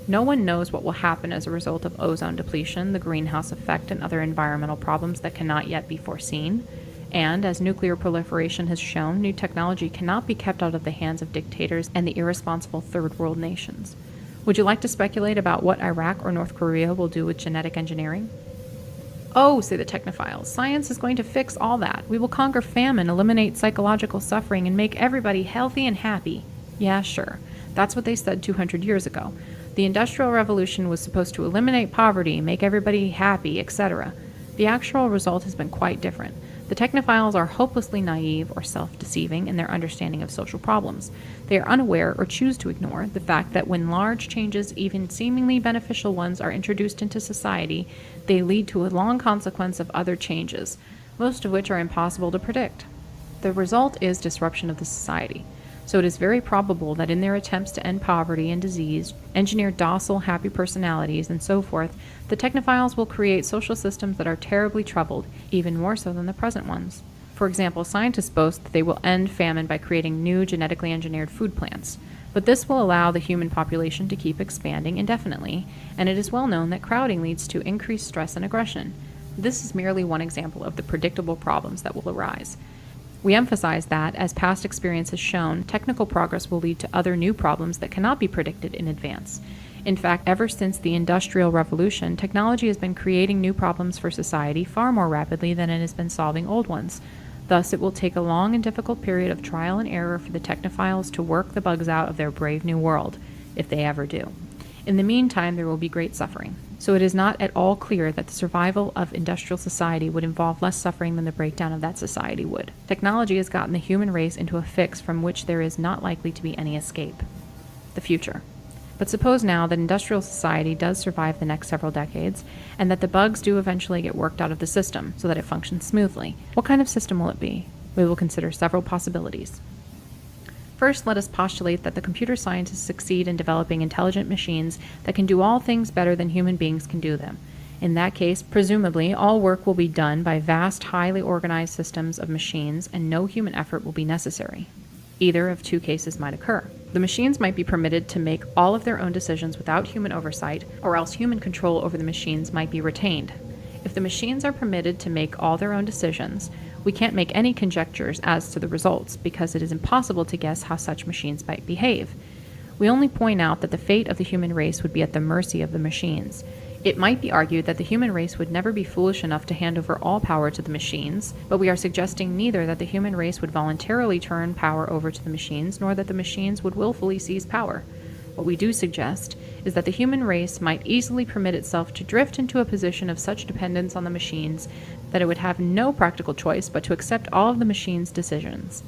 No one knows what will happen as a result of ozone depletion, the greenhouse effect, and other environmental problems that cannot yet be foreseen. And, as nuclear proliferation has shown, new technology cannot be kept out of the hands of dictators and the irresponsible third world nations. Would you like to speculate about what Iraq or North Korea will do with genetic engineering? Oh, say the technophiles, science is going to fix all that. We will conquer famine, eliminate psychological suffering, and make everybody healthy and happy. Yeah, sure. That's what they said 200 years ago. The Industrial Revolution was supposed to eliminate poverty, make everybody happy, etc. The actual result has been quite different. The technophiles are hopelessly naive or self-deceiving in their understanding of social problems. They are unaware or choose to ignore the fact that when large changes, even seemingly beneficial ones, are introduced into society, they lead to a long consequence of other changes, most of which are impossible to predict. The result is disruption of the society. So it is very probable that in their attempts to end poverty and disease, engineer docile, happy personalities, and so forth, the technophiles will create social systems that are terribly troubled, even more so than the present ones. For example, scientists boast that they will end famine by creating new genetically engineered food plants. But this will allow the human population to keep expanding indefinitely, and it is well known that crowding leads to increased stress and aggression. This is merely one example of the predictable problems that will arise. We emphasize that, as past experience has shown, technical progress will lead to other new problems that cannot be predicted in advance. In fact, ever since the Industrial Revolution, technology has been creating new problems for society far more rapidly than it has been solving old ones. Thus, it will take a long and difficult period of trial and error for the technophiles to work the bugs out of their brave new world, if they ever do. In the meantime, there will be great suffering. So it is not at all clear that the survival of industrial society would involve less suffering than the breakdown of that society would. Technology has gotten the human race into a fix from which there is not likely to be any escape. The future. But suppose now that industrial society does survive the next several decades, and that the bugs do eventually get worked out of the system so that it functions smoothly. What kind of system will it be? We will consider several possibilities. First, let us postulate that the computer scientists succeed in developing intelligent machines that can do all things better than human beings can do them. In that case, presumably, all work will be done by vast, highly organized systems of machines, and no human effort will be necessary. Either of two cases might occur. The machines might be permitted to make all of their own decisions without human oversight, or else human control over the machines might be retained. If the machines are permitted to make all their own decisions, we can't make any conjectures as to the results, because it is impossible to guess how such machines might behave. We only point out that the fate of the human race would be at the mercy of the machines. It might be argued that the human race would never be foolish enough to hand over all power to the machines, but we are suggesting neither that the human race would voluntarily turn power over to the machines, nor that the machines would willfully seize power. What we do suggest is that the human race might easily permit itself to drift into a position of such dependence on the machines that it would have no practical choice but to accept all of the machine's decisions.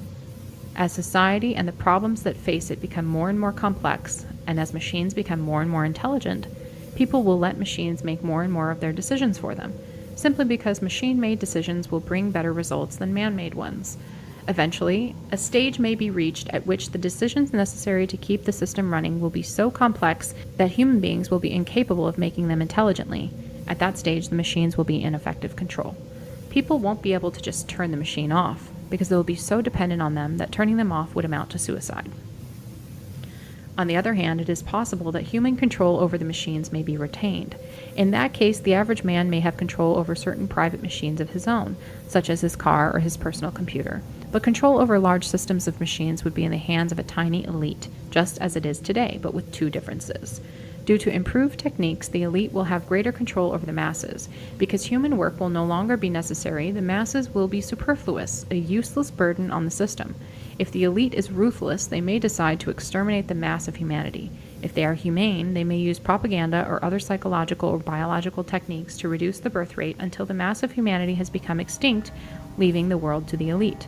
As society and the problems that face it become more and more complex, and as machines become more and more intelligent, people will let machines make more and more of their decisions for them, simply because machine-made decisions will bring better results than man-made ones. Eventually, a stage may be reached at which the decisions necessary to keep the system running will be so complex that human beings will be incapable of making them intelligently. At that stage, the machines will be in effective control. People won't be able to just turn the machine off, because they will be so dependent on them that turning them off would amount to suicide. On the other hand, it is possible that human control over the machines may be retained. In that case, the average man may have control over certain private machines of his own, such as his car or his personal computer. But control over large systems of machines would be in the hands of a tiny elite, just as it is today, but with two differences. Due to improved techniques, the elite will have greater control over the masses. Because human work will no longer be necessary, the masses will be superfluous, a useless burden on the system. If the elite is ruthless, they may decide to exterminate the mass of humanity. If they are humane, they may use propaganda or other psychological or biological techniques to reduce the birth rate until the mass of humanity has become extinct, leaving the world to the elite.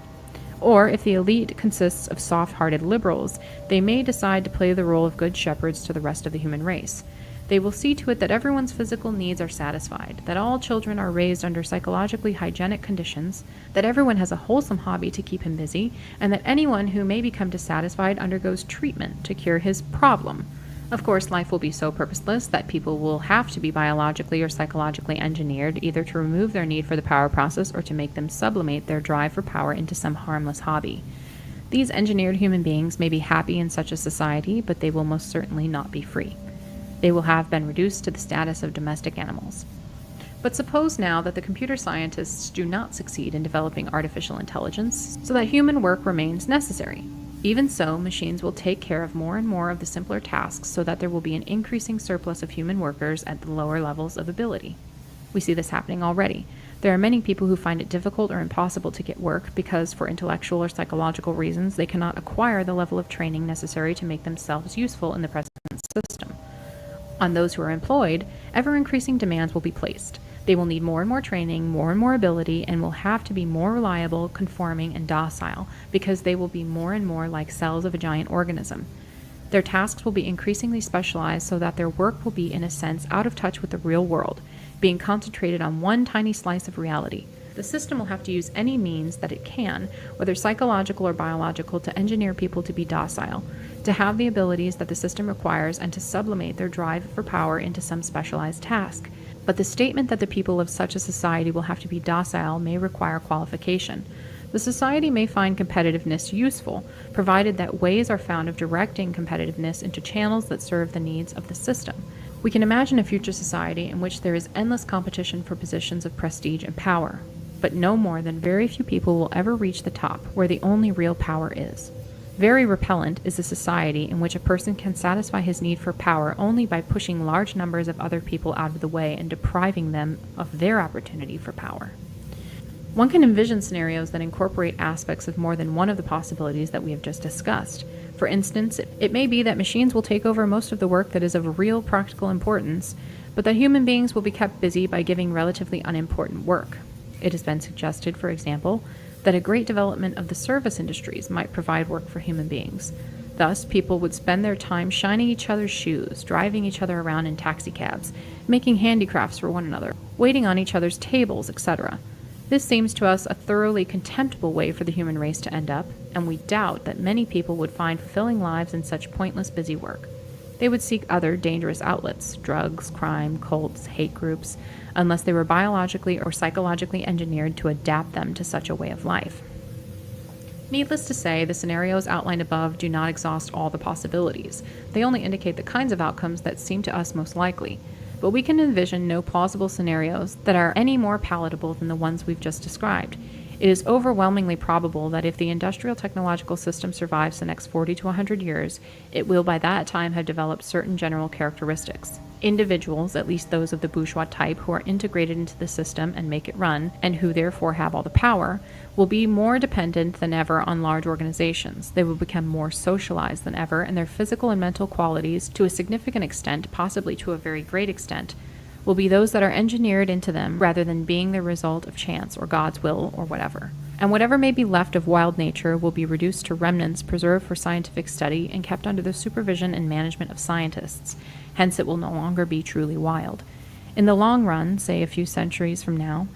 Or, if the elite consists of soft-hearted liberals, they may decide to play the role of good shepherds to the rest of the human race. They will see to it that everyone's physical needs are satisfied, that all children are raised under psychologically hygienic conditions, that everyone has a wholesome hobby to keep him busy, and that anyone who may become dissatisfied undergoes treatment to cure his problem. Of course, life will be so purposeless that people will have to be biologically or psychologically engineered either to remove their need for the power process or to make them sublimate their drive for power into some harmless hobby. These engineered human beings may be happy in such a society, but they will most certainly not be free. They will have been reduced to the status of domestic animals. But suppose now that the computer scientists do not succeed in developing artificial intelligence, so that human work remains necessary. Even so, machines will take care of more and more of the simpler tasks so that there will be an increasing surplus of human workers at the lower levels of ability. We see this happening already. There are many people who find it difficult or impossible to get work because, for intellectual or psychological reasons, they cannot acquire the level of training necessary to make themselves useful in the present system. On those who are employed, ever-increasing demands will be placed. They will need more and more training, more and more ability, and will have to be more reliable, conforming, and docile, because they will be more and more like cells of a giant organism. Their tasks will be increasingly specialized so that their work will be, in a sense, out of touch with the real world, being concentrated on one tiny slice of reality. The system will have to use any means that it can, whether psychological or biological, to engineer people to be docile, to have the abilities that the system requires, and to sublimate their drive for power into some specialized task. But the statement that the people of such a society will have to be docile may require qualification. The society may find competitiveness useful, provided that ways are found of directing competitiveness into channels that serve the needs of the system. We can imagine a future society in which there is endless competition for positions of prestige and power, but no more than very few people will ever reach the top, where the only real power is. Very repellent is a society in which a person can satisfy his need for power only by pushing large numbers of other people out of the way and depriving them of their opportunity for power. One can envision scenarios that incorporate aspects of more than one of the possibilities that we have just discussed. For instance, it may be that machines will take over most of the work that is of real practical importance, but that human beings will be kept busy by giving relatively unimportant work. It has been suggested, for example, that a great development of the service industries might provide work for human beings. Thus, people would spend their time shining each other's shoes, driving each other around in taxicabs, making handicrafts for one another, waiting on each other's tables, etc. This seems to us a thoroughly contemptible way for the human race to end up, and we doubt that many people would find fulfilling lives in such pointless busy work. They would seek other dangerous outlets, drugs, crime, cults, hate groups, unless they were biologically or psychologically engineered to adapt them to such a way of life. Needless to say, the scenarios outlined above do not exhaust all the possibilities. They only indicate the kinds of outcomes that seem to us most likely. But we can envision no plausible scenarios that are any more palatable than the ones we've just described. It is overwhelmingly probable that if the industrial technological system survives the next 40 to 100 years, it will by that time have developed certain general characteristics. Individuals, at least those of the bourgeois type who are integrated into the system and make it run, and who therefore have all the power, will be more dependent than ever on large organizations. They will become more socialized than ever, and their physical and mental qualities, to a significant extent, possibly to a very great extent, will be those that are engineered into them rather than being the result of chance or God's will or whatever. And whatever may be left of wild nature will be reduced to remnants preserved for scientific study and kept under the supervision and management of scientists. Hence it will no longer be truly wild. In the long run, say a few centuries from now,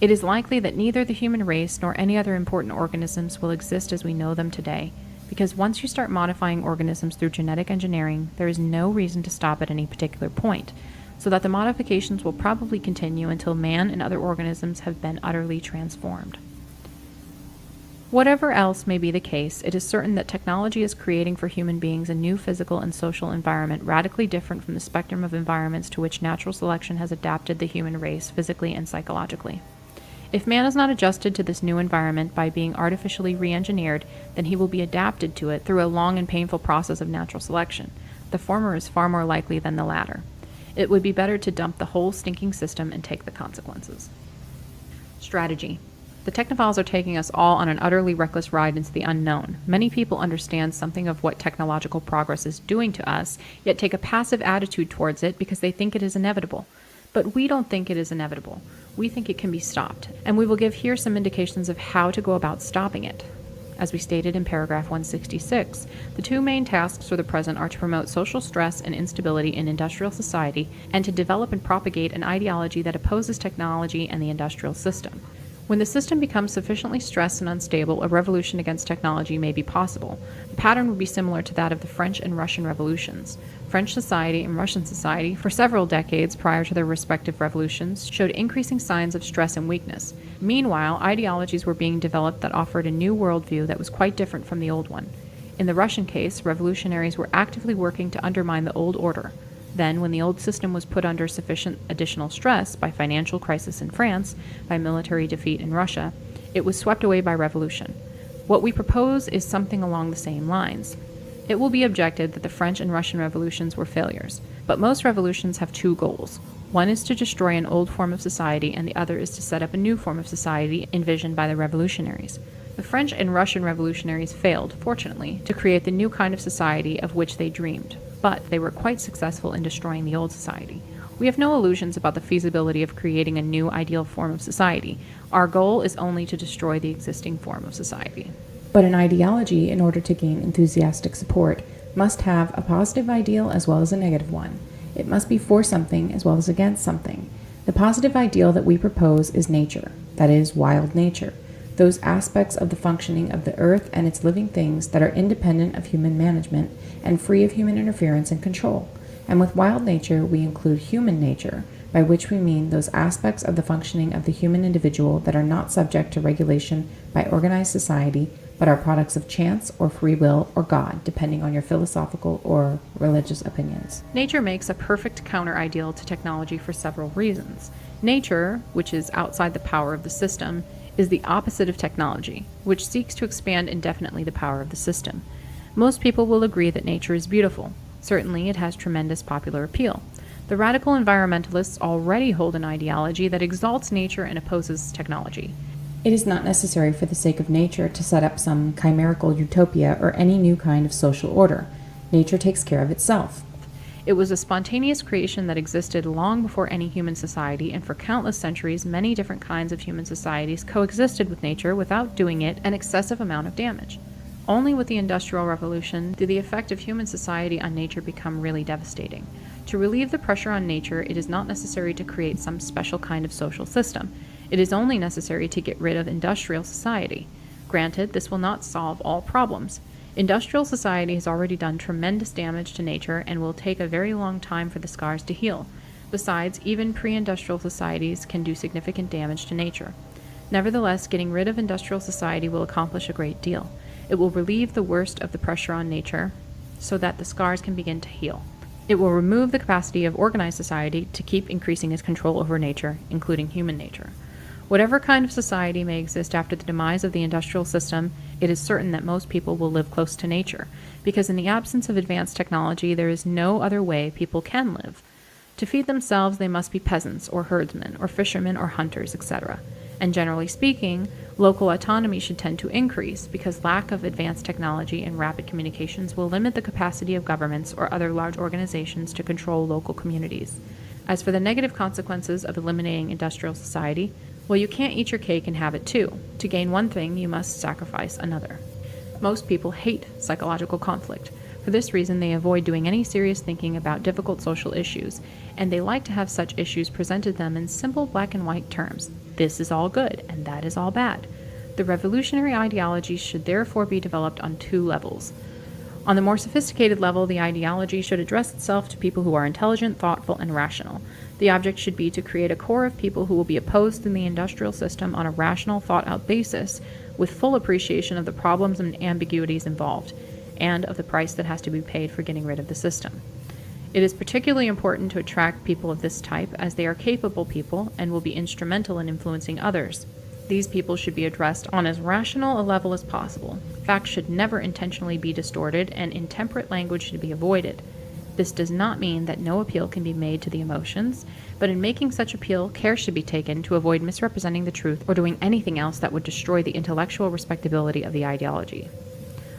it is likely that neither the human race nor any other important organisms will exist as we know them today, because once you start modifying organisms through genetic engineering, there is no reason to stop at any particular point, so that the modifications will probably continue until man and other organisms have been utterly transformed. Whatever else may be the case, it is certain that technology is creating for human beings a new physical and social environment radically different from the spectrum of environments to which natural selection has adapted the human race physically and psychologically. If man is not adjusted to this new environment by being artificially re-engineered, then he will be adapted to it through a long and painful process of natural selection. The former is far more likely than the latter. It would be better to dump the whole stinking system and take the consequences. Strategy. The technophiles are taking us all on an utterly reckless ride into the unknown. Many people understand something of what technological progress is doing to us, yet take a passive attitude towards it because they think it is inevitable. But we don't think it is inevitable. We think it can be stopped, and we will give here some indications of how to go about stopping it. As we stated in paragraph 166, the two main tasks for the present are to promote social stress and instability in industrial society and to develop and propagate an ideology that opposes technology and the industrial system. When the system becomes sufficiently stressed and unstable, a revolution against technology may be possible. The pattern would be similar to that of the French and Russian revolutions. French society and Russian society, for several decades prior to their respective revolutions, showed increasing signs of stress and weakness. Meanwhile, ideologies were being developed that offered a new worldview that was quite different from the old one. In the Russian case, revolutionaries were actively working to undermine the old order. Then, when the old system was put under sufficient additional stress by financial crisis in France, by military defeat in Russia, it was swept away by revolution. What we propose is something along the same lines. It will be objected that the French and Russian revolutions were failures, but most revolutions have two goals. One is to destroy an old form of society, and the other is to set up a new form of society envisioned by the revolutionaries. The French and Russian revolutionaries failed, fortunately, to create the new kind of society of which they dreamed, but they were quite successful in destroying the old society. We have no illusions about the feasibility of creating a new ideal form of society. Our goal is only to destroy the existing form of society. But an ideology, in order to gain enthusiastic support, must have a positive ideal as well as a negative one. It must be for something as well as against something. The positive ideal that we propose is nature, that is, wild nature. Those aspects of the functioning of the earth and its living things that are independent of human management and free of human interference and control. And with wild nature, we include human nature, by which we mean those aspects of the functioning of the human individual that are not subject to regulation by organized society, but are products of chance or free will or God, depending on your philosophical or religious opinions. Nature makes a perfect counter-ideal to technology for several reasons. Nature, which is outside the power of the system, is the opposite of technology, which seeks to expand indefinitely the power of the system. Most people will agree that nature is beautiful. Certainly, it has tremendous popular appeal. The radical environmentalists already hold an ideology that exalts nature and opposes technology. It is not necessary for the sake of nature to set up some chimerical utopia or any new kind of social order. Nature takes care of itself. It was a spontaneous creation that existed long before any human society, and for countless centuries, many different kinds of human societies coexisted with nature without doing it an excessive amount of damage. Only with the Industrial Revolution did the effect of human society on nature become really devastating. To relieve the pressure on nature, it is not necessary to create some special kind of social system. It is only necessary to get rid of industrial society. Granted, this will not solve all problems. Industrial society has already done tremendous damage to nature and will take a very long time for the scars to heal. Besides, even pre-industrial societies can do significant damage to nature. Nevertheless, getting rid of industrial society will accomplish a great deal. It will relieve the worst of the pressure on nature so that the scars can begin to heal. It will remove the capacity of organized society to keep increasing its control over nature, including human nature. Whatever kind of society may exist after the demise of the industrial system, it is certain that most people will live close to nature, because in the absence of advanced technology, there is no other way people can live. To feed themselves, they must be peasants, or herdsmen, or fishermen, or hunters, etc. And generally speaking, local autonomy should tend to increase, because lack of advanced technology and rapid communications will limit the capacity of governments or other large organizations to control local communities. As for the negative consequences of eliminating industrial society, well, you can't eat your cake and have it too. To gain one thing, you must sacrifice another. Most people hate psychological conflict. For this reason, they avoid doing any serious thinking about difficult social issues, and they like to have such issues presented them in simple black and white terms. This is all good, and that is all bad. The revolutionary ideology should therefore be developed on two levels. On the more sophisticated level, the ideology should address itself to people who are intelligent, thoughtful, and rational. The object should be to create a core of people who will be opposed to the industrial system on a rational, thought-out basis, with full appreciation of the problems and ambiguities involved, and of the price that has to be paid for getting rid of the system. It is particularly important to attract people of this type, as they are capable people and will be instrumental in influencing others. These people should be addressed on as rational a level as possible. Facts should never intentionally be distorted, and intemperate language should be avoided. This does not mean that no appeal can be made to the emotions, but in making such appeal, care should be taken to avoid misrepresenting the truth or doing anything else that would destroy the intellectual respectability of the ideology.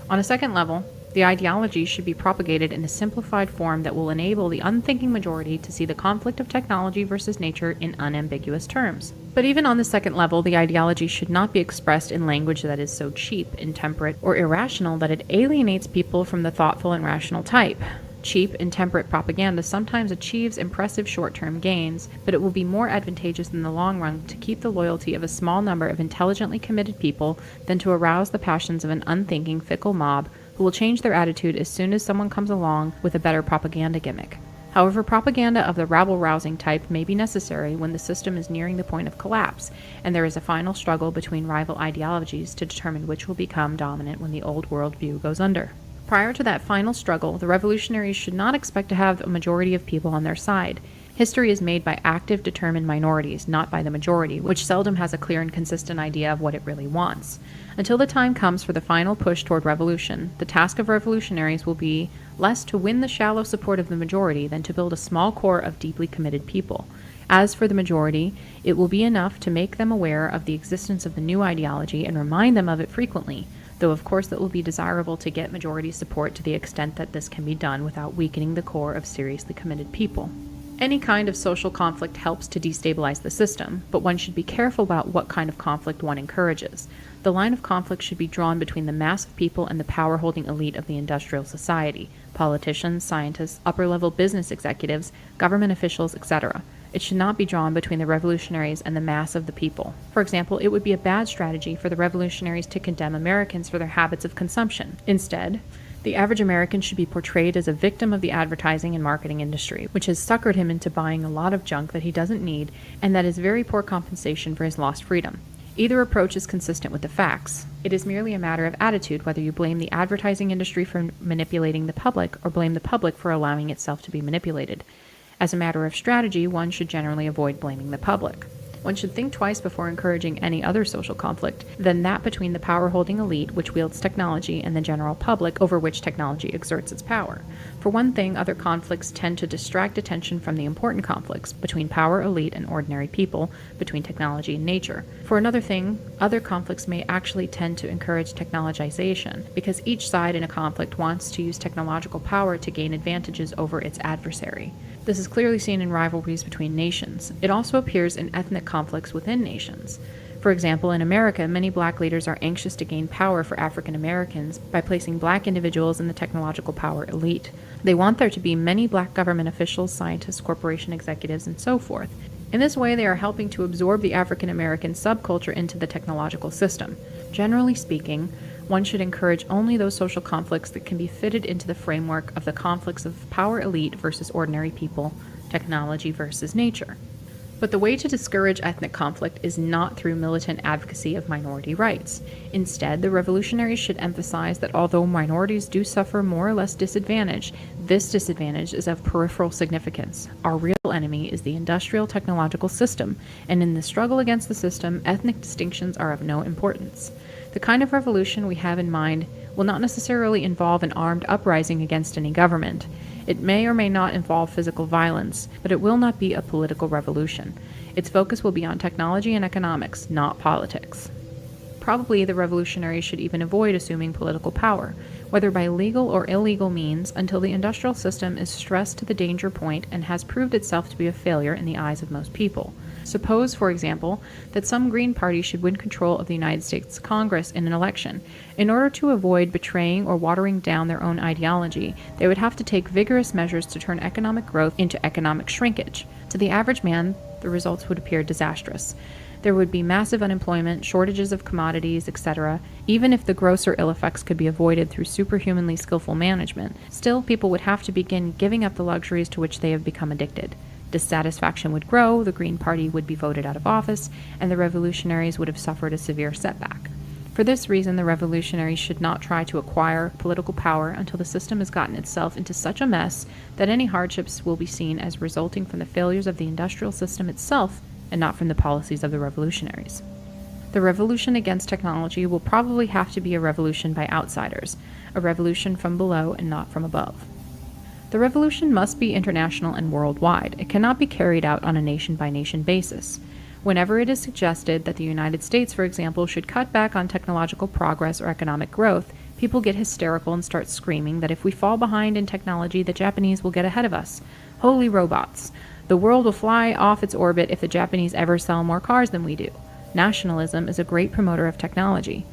On a second level, the ideology should be propagated in a simplified form that will enable the unthinking majority to see the conflict of technology versus nature in unambiguous terms. But even on the second level, the ideology should not be expressed in language that is so cheap, intemperate, or irrational that it alienates people from the thoughtful and rational type. Cheap, intemperate propaganda sometimes achieves impressive short-term gains, but it will be more advantageous in the long run to keep the loyalty of a small number of intelligently committed people than to arouse the passions of an unthinking, fickle mob who will change their attitude as soon as someone comes along with a better propaganda gimmick. However, propaganda of the rabble-rousing type may be necessary when the system is nearing the point of collapse, and there is a final struggle between rival ideologies to determine which will become dominant when the old world view goes under. Prior to that final struggle, the revolutionaries should not expect to have a majority of people on their side. History is made by active, determined minorities, not by the majority, which seldom has a clear and consistent idea of what it really wants. Until the time comes for the final push toward revolution, the task of revolutionaries will be less to win the shallow support of the majority than to build a small core of deeply committed people. As for the majority, it will be enough to make them aware of the existence of the new ideology and remind them of it frequently, though of course it will be desirable to get majority support to the extent that this can be done without weakening the core of seriously committed people. Any kind of social conflict helps to destabilize the system, but one should be careful about what kind of conflict one encourages. The line of conflict should be drawn between the mass of people and the power-holding elite of the industrial society, politicians, scientists, upper-level business executives, government officials, etc. It should not be drawn between the revolutionaries and the mass of the people. For example, it would be a bad strategy for the revolutionaries to condemn Americans for their habits of consumption. Instead, the average American should be portrayed as a victim of the advertising and marketing industry, which has suckered him into buying a lot of junk that he doesn't need and that is very poor compensation for his lost freedom. Either approach is consistent with the facts. It is merely a matter of attitude whether you blame the advertising industry for manipulating the public or blame the public for allowing itself to be manipulated. As a matter of strategy, one should generally avoid blaming the public. One should think twice before encouraging any other social conflict than that between the power-holding elite, which wields technology, and the general public, over which technology exerts its power. For one thing, other conflicts tend to distract attention from the important conflicts between power, elite, and ordinary people, between technology and nature. For another thing, other conflicts may actually tend to encourage technologization, because each side in a conflict wants to use technological power to gain advantages over its adversary. This is clearly seen in rivalries between nations. It also appears in ethnic conflicts within nations. For example, in America, many black leaders are anxious to gain power for African Americans by placing black individuals in the technological power elite. They want there to be many black government officials, scientists, corporation executives, and so forth. In this way, they are helping to absorb the African American subculture into the technological system. Generally speaking, one should encourage only those social conflicts that can be fitted into the framework of the conflicts of power elite versus ordinary people, technology versus nature. But the way to discourage ethnic conflict is not through militant advocacy of minority rights. Instead, the revolutionaries should emphasize that although minorities do suffer more or less disadvantage, This disadvantage is of peripheral significance. Our real enemy is the industrial technological system, and in the struggle against the system, ethnic distinctions are of no importance. The kind of revolution we have in mind will not necessarily involve an armed uprising against any government. It may or may not involve physical violence, but it will not be a political revolution. Its focus will be on technology and economics, not politics. Probably the revolutionaries should even avoid assuming political power, whether by legal or illegal means, until the industrial system is stressed to the danger point and has proved itself to be a failure in the eyes of most people. Suppose, for example, that some Green Party should win control of the United States Congress in an election. In order to avoid betraying or watering down their own ideology, they would have to take vigorous measures to turn economic growth into economic shrinkage. To the average man, the results would appear disastrous. There would be massive unemployment, shortages of commodities, etc. Even if the grosser ill effects could be avoided through superhumanly skillful management, still people would have to begin giving up the luxuries to which they have become addicted. Dissatisfaction would grow, the Green Party would be voted out of office, and the revolutionaries would have suffered a severe setback. For this reason, the revolutionaries should not try to acquire political power until the system has gotten itself into such a mess that any hardships will be seen as resulting from the failures of the industrial system itself and not from the policies of the revolutionaries. The revolution against technology will probably have to be a revolution by outsiders, a revolution from below and not from above. The revolution must be international and worldwide. It cannot be carried out on a nation-by-nation basis. Whenever it is suggested that the United States, for example, should cut back on technological progress or economic growth, people get hysterical and start screaming that if we fall behind in technology, the Japanese will get ahead of us. Holy robots! The world will fly off its orbit if the Japanese ever sell more cars than we do. Nationalism is a great promoter of technology.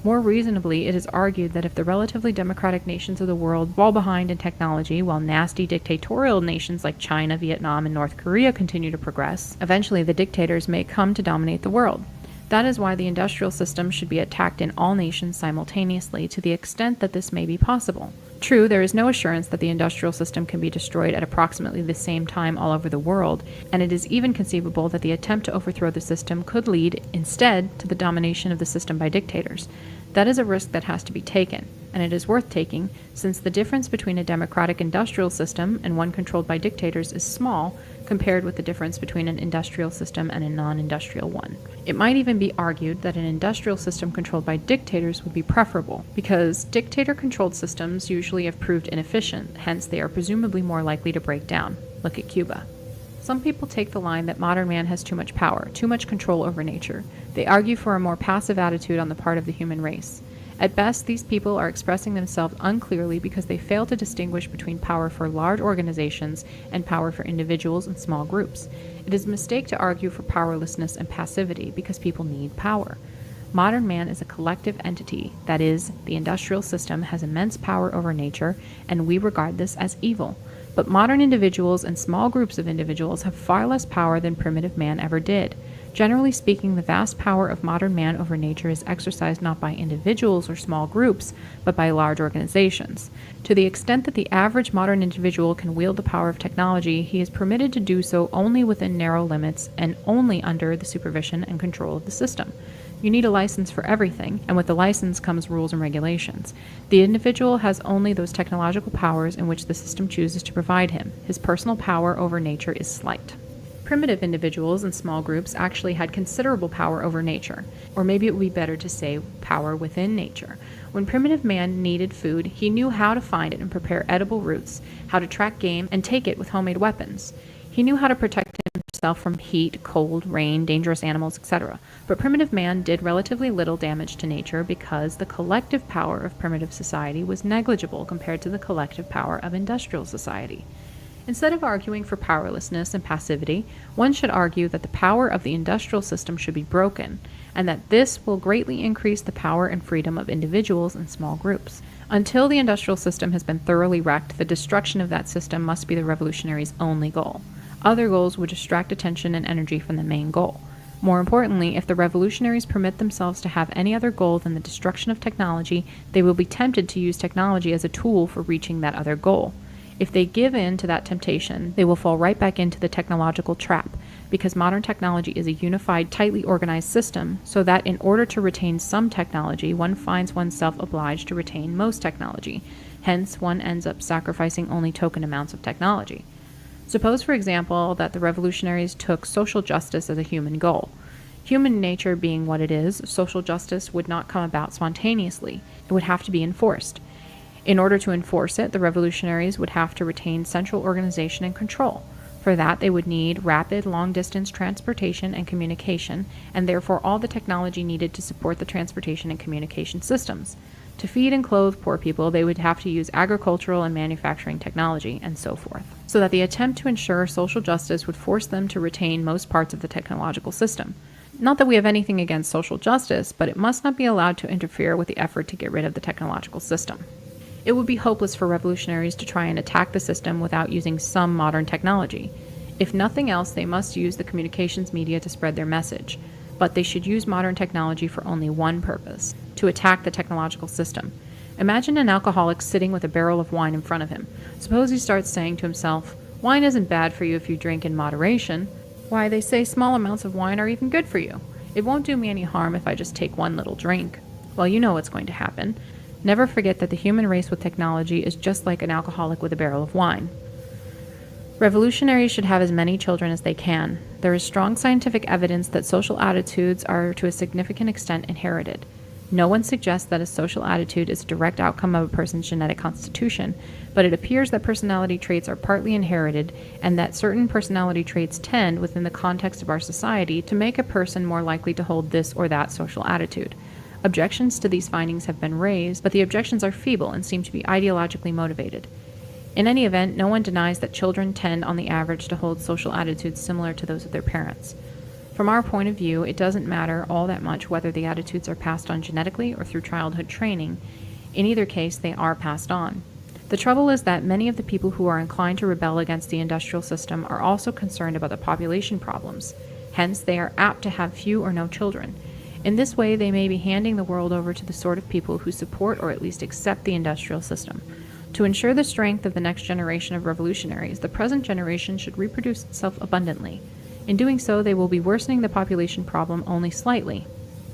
More reasonably, it is argued that if the relatively democratic nations of the world fall behind in technology while nasty dictatorial nations like China, Vietnam, and North Korea continue to progress, eventually the dictators may come to dominate the world. That is why the industrial system should be attacked in all nations simultaneously to the extent that this may be possible. True, there is no assurance that the industrial system can be destroyed at approximately the same time all over the world, and it is even conceivable that the attempt to overthrow the system could lead, instead, to the domination of the system by dictators. That is a risk that has to be taken, and it is worth taking, since the difference between a democratic industrial system and one controlled by dictators is small compared with the difference between an industrial system and a non-industrial one. It might even be argued that an industrial system controlled by dictators would be preferable, because dictator-controlled systems usually have proved inefficient, hence they are presumably more likely to break down. Look at Cuba. Some people take the line that modern man has too much power, too much control over nature. They argue for a more passive attitude on the part of the human race. At best, these people are expressing themselves unclearly because they fail to distinguish between power for large organizations and power for individuals and small groups. It is a mistake to argue for powerlessness and passivity because people need power. Modern man is a collective entity, that is, the industrial system has immense power over nature, and we regard this as evil. But modern individuals and small groups of individuals have far less power than primitive man ever did. Generally speaking, the vast power of modern man over nature is exercised not by individuals or small groups, but by large organizations. To the extent that the average modern individual can wield the power of technology, he is permitted to do so only within narrow limits and only under the supervision and control of the system. You need a license for everything, and with the license comes rules and regulations. The individual has only those technological powers in which the system chooses to provide him. His personal power over nature is slight. Primitive individuals and small groups actually had considerable power over nature, or maybe it would be better to say power within nature. When primitive man needed food, he knew how to find it and prepare edible roots, how to track game and take it with homemade weapons. He knew how to protect himself from heat, cold, rain, dangerous animals, etc. But primitive man did relatively little damage to nature because the collective power of primitive society was negligible compared to the collective power of industrial society. Instead of arguing for powerlessness and passivity, one should argue that the power of the industrial system should be broken, and that this will greatly increase the power and freedom of individuals and small groups. Until the industrial system has been thoroughly wrecked, the destruction of that system must be the revolutionaries' only goal. Other goals would distract attention and energy from the main goal. More importantly, if the revolutionaries permit themselves to have any other goal than the destruction of technology, they will be tempted to use technology as a tool for reaching that other goal. If they give in to that temptation, they will fall right back into the technological trap, because modern technology is a unified, tightly organized system, so that in order to retain some technology, one finds oneself obliged to retain most technology. Hence, one ends up sacrificing only token amounts of technology. Suppose, for example, that the revolutionaries took social justice as a human goal. Human nature being what it is, social justice would not come about spontaneously. It would have to be enforced. In order to enforce it, the revolutionaries would have to retain central organization and control. For that, they would need rapid, long-distance transportation and communication, and therefore all the technology needed to support the transportation and communication systems. To feed and clothe poor people, they would have to use agricultural and manufacturing technology, and so forth. So that the attempt to ensure social justice would force them to retain most parts of the technological system. Not that we have anything against social justice, but it must not be allowed to interfere with the effort to get rid of the technological system. It would be hopeless for revolutionaries to try and attack the system without using some modern technology. If nothing else, they must use the communications media to spread their message. But they should use modern technology for only one purpose: to attack the technological system. Imagine an alcoholic sitting with a barrel of wine in front of him. Suppose he starts saying to himself, "Wine isn't bad for you if you drink in moderation. Why, they say small amounts of wine are even good for you. It won't do me any harm if I just take one little drink." Well, you know what's going to happen. Never forget that the human race with technology is just like an alcoholic with a barrel of wine. Revolutionaries should have as many children as they can. There is strong scientific evidence that social attitudes are to a significant extent inherited. No one suggests that a social attitude is a direct outcome of a person's genetic constitution, but it appears that personality traits are partly inherited and that certain personality traits tend, within the context of our society, to make a person more likely to hold this or that social attitude. Objections to these findings have been raised, but the objections are feeble and seem to be ideologically motivated. In any event, no one denies that children tend on the average to hold social attitudes similar to those of their parents. From our point of view, it doesn't matter all that much whether the attitudes are passed on genetically or through childhood training. In either case, they are passed on. The trouble is that many of the people who are inclined to rebel against the industrial system are also concerned about the population problems. Hence, they are apt to have few or no children. In this way, they may be handing the world over to the sort of people who support or at least accept the industrial system. To ensure the strength of the next generation of revolutionaries, the present generation should reproduce itself abundantly. In doing so, they will be worsening the population problem only slightly.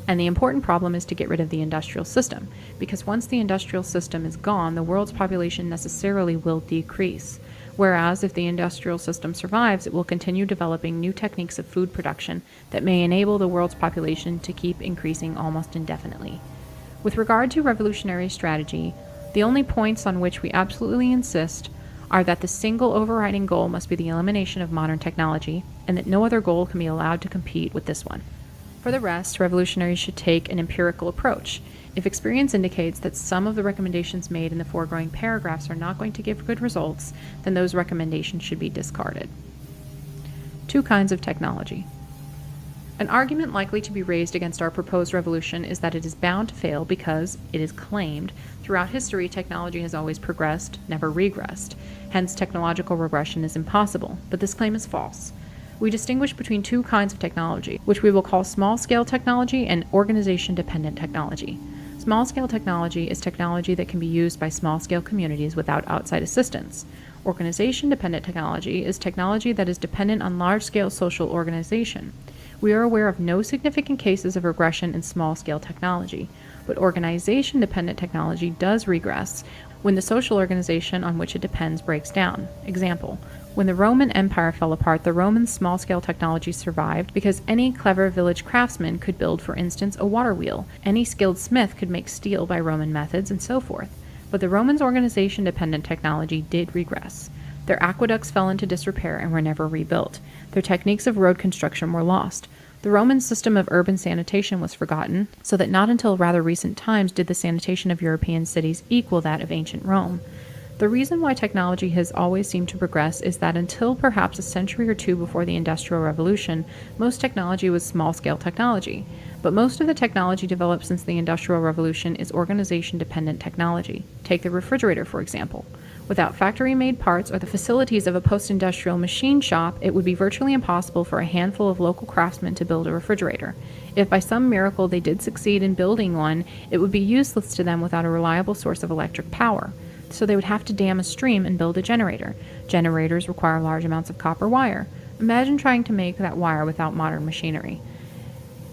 And the important problem is to get rid of the industrial system, because once the industrial system is gone, the world's population necessarily will decrease. Whereas, if the industrial system survives, it will continue developing new techniques of food production that may enable the world's population to keep increasing almost indefinitely. With regard to revolutionary strategy, the only points on which we absolutely insist are that the single overriding goal must be the elimination of modern technology, and that no other goal can be allowed to compete with this one. For the rest, revolutionaries should take an empirical approach. If experience indicates that some of the recommendations made in the foregoing paragraphs are not going to give good results, then those recommendations should be discarded. 2 kinds of technology. An argument likely to be raised against our proposed revolution is that it is bound to fail because, it is claimed, throughout history technology has always progressed, never regressed. Hence, technological regression is impossible, but this claim is false. We distinguish between 2 kinds of technology, which we will call small-scale technology and organization-dependent technology. Small-scale technology is technology that can be used by small-scale communities without outside assistance. Organization-dependent technology is technology that is dependent on large-scale social organization. We are aware of no significant cases of regression in small-scale technology, but organization-dependent technology does regress when the social organization on which it depends breaks down. Example: when the Roman Empire fell apart, the Romans' small-scale technology survived because any clever village craftsman could build, for instance, a water wheel. Any skilled smith could make steel by Roman methods, and so forth. But the Romans' organization-dependent technology did regress. Their aqueducts fell into disrepair and were never rebuilt. Their techniques of road construction were lost. The Roman system of urban sanitation was forgotten, so that not until rather recent times did the sanitation of European cities equal that of ancient Rome. The reason why technology has always seemed to progress is that until perhaps a century or 2 before the Industrial Revolution, most technology was small-scale technology. But most of the technology developed since the Industrial Revolution is organization-dependent technology. Take the refrigerator, for example. Without factory-made parts or the facilities of a post-industrial machine shop, it would be virtually impossible for a handful of local craftsmen to build a refrigerator. If by some miracle they did succeed in building one, it would be useless to them without a reliable source of electric power. So they would have to dam a stream and build a generator. Generators require large amounts of copper wire. Imagine trying to make that wire without modern machinery.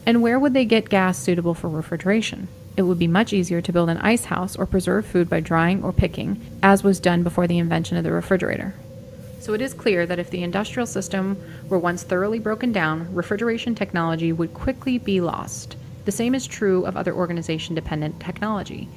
And where would they get gas suitable for refrigeration? it would be much easier to build an ice house or preserve food by drying or picking, as was done before the invention of the refrigerator. So it is clear that if the industrial system were once thoroughly broken down, refrigeration technology would quickly be lost. The same is true of other organization-dependent technology.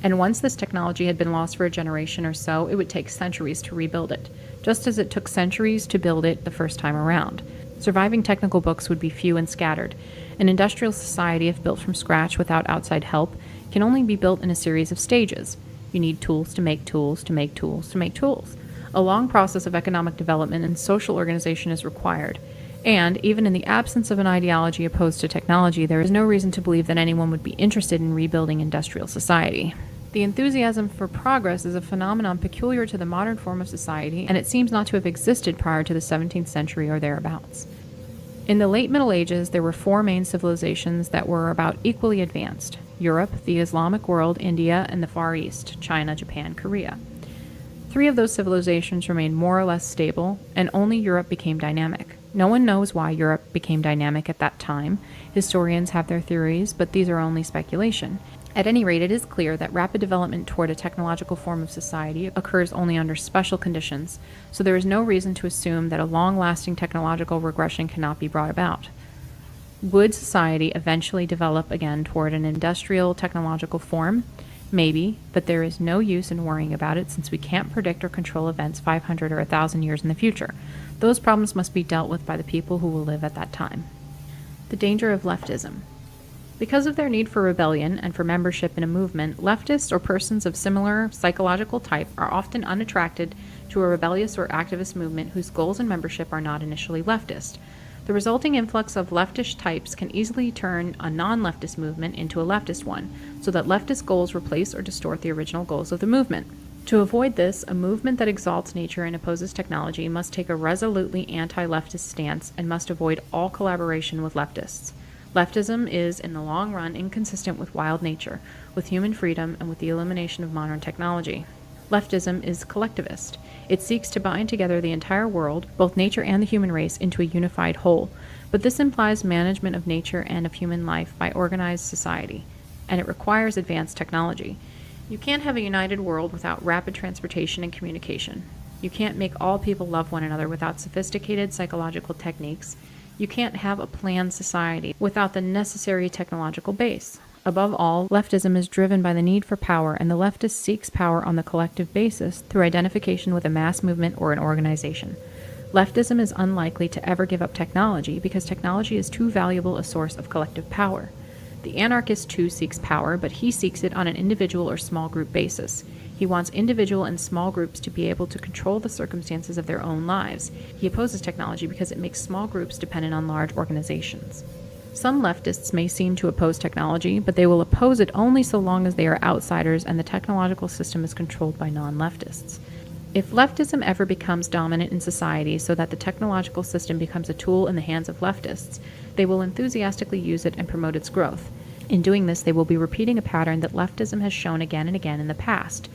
And once this technology had been lost for a generation or so, it would take centuries to rebuild it, just as it took centuries to build it the first time around. Surviving technical books would be few and scattered. An industrial society, if built from scratch without outside help, can only be built in a series of stages. You need tools to make tools to make tools to make tools. A long process of economic development and social organization is required. And, even in the absence of an ideology opposed to technology, there is no reason to believe that anyone would be interested in rebuilding industrial society. The enthusiasm for progress is a phenomenon peculiar to the modern form of society, and it seems not to have existed prior to the 17th century or thereabouts. In the late Middle Ages, there were four main civilizations that were about equally advanced: Europe, the Islamic world, India, and the Far East, China, Japan, Korea. Three of those civilizations remained more or less stable, and only Europe became dynamic. No one knows why Europe became dynamic at that time. Historians have their theories, but these are only speculation. At any rate, it is clear that rapid development toward a technological form of society occurs only under special conditions, so there is no reason to assume that a long-lasting technological regression cannot be brought about. Would society eventually develop again toward an industrial technological form? Maybe, but there is no use in worrying about it since we can't predict or control events 500 or 1,000 years in the future. Those problems must be dealt with by the people who will live at that time. The danger of leftism. Because of their need for rebellion and for membership in a movement, leftists or persons of similar psychological type are often unattracted to a rebellious or activist movement whose goals and membership are not initially leftist. The resulting influx of leftish types can easily turn a non-leftist movement into a leftist one, so that leftist goals replace or distort the original goals of the movement. To avoid this, a movement that exalts nature and opposes technology must take a resolutely anti-leftist stance and must avoid all collaboration with leftists. Leftism is, in the long run, inconsistent with wild nature, with human freedom, and with the elimination of modern technology. Leftism is collectivist. It seeks to bind together the entire world, both nature and the human race, into a unified whole. But this implies management of nature and of human life by organized society, and it requires advanced technology. You can't have a united world without rapid transportation and communication. You can't make all people love one another without sophisticated psychological techniques. You can't have a planned society without the necessary technological base. Above all, leftism is driven by the need for power, and the leftist seeks power on the collective basis through identification with a mass movement or an organization. Leftism is unlikely to ever give up technology because technology is too valuable a source of collective power. The anarchist too seeks power, but he seeks it on an individual or small group basis. He wants individual and small groups to be able to control the circumstances of their own lives. He opposes technology because it makes small groups dependent on large organizations. Some leftists may seem to oppose technology, but they will oppose it only so long as they are outsiders and the technological system is controlled by non-leftists. If leftism ever becomes dominant in society so that the technological system becomes a tool in the hands of leftists, they will enthusiastically use it and promote its growth. In doing this, they will be repeating a pattern that leftism has shown again and again in the past.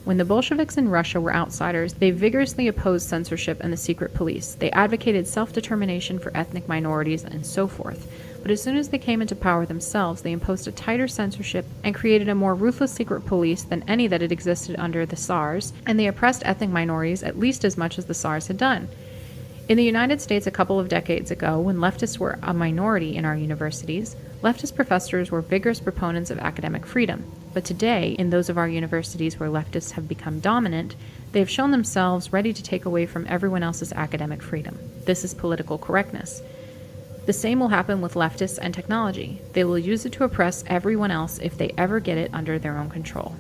When the Bolsheviks in Russia were outsiders, they vigorously opposed censorship and the secret police. They advocated self-determination for ethnic minorities and so forth. But as soon as they came into power themselves, they imposed a tighter censorship and created a more ruthless secret police than any that had existed under the Tsars, and they oppressed ethnic minorities at least as much as the Tsars had done. In the United States a couple of decades ago, when leftists were a minority in our universities, leftist professors were vigorous proponents of academic freedom. But today, in those of our universities where leftists have become dominant, they have shown themselves ready to take away from everyone else's academic freedom. This is political correctness. The same will happen with leftists and technology. They will use it to oppress everyone else if they ever get it under their own control.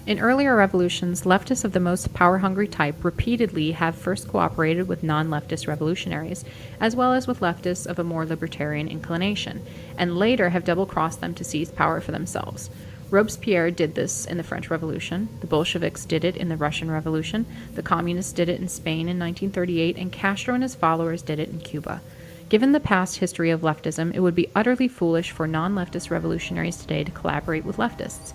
In earlier revolutions, leftists of the most power-hungry type repeatedly have first cooperated with non-leftist revolutionaries, as well as with leftists of a more libertarian inclination, and later have double-crossed them to seize power for themselves. Robespierre did this in the French Revolution, the Bolsheviks did it in the Russian Revolution, the Communists did it in Spain in 1938, and Castro and his followers did it in Cuba. Given the past history of leftism, it would be utterly foolish for non-leftist revolutionaries today to collaborate with leftists.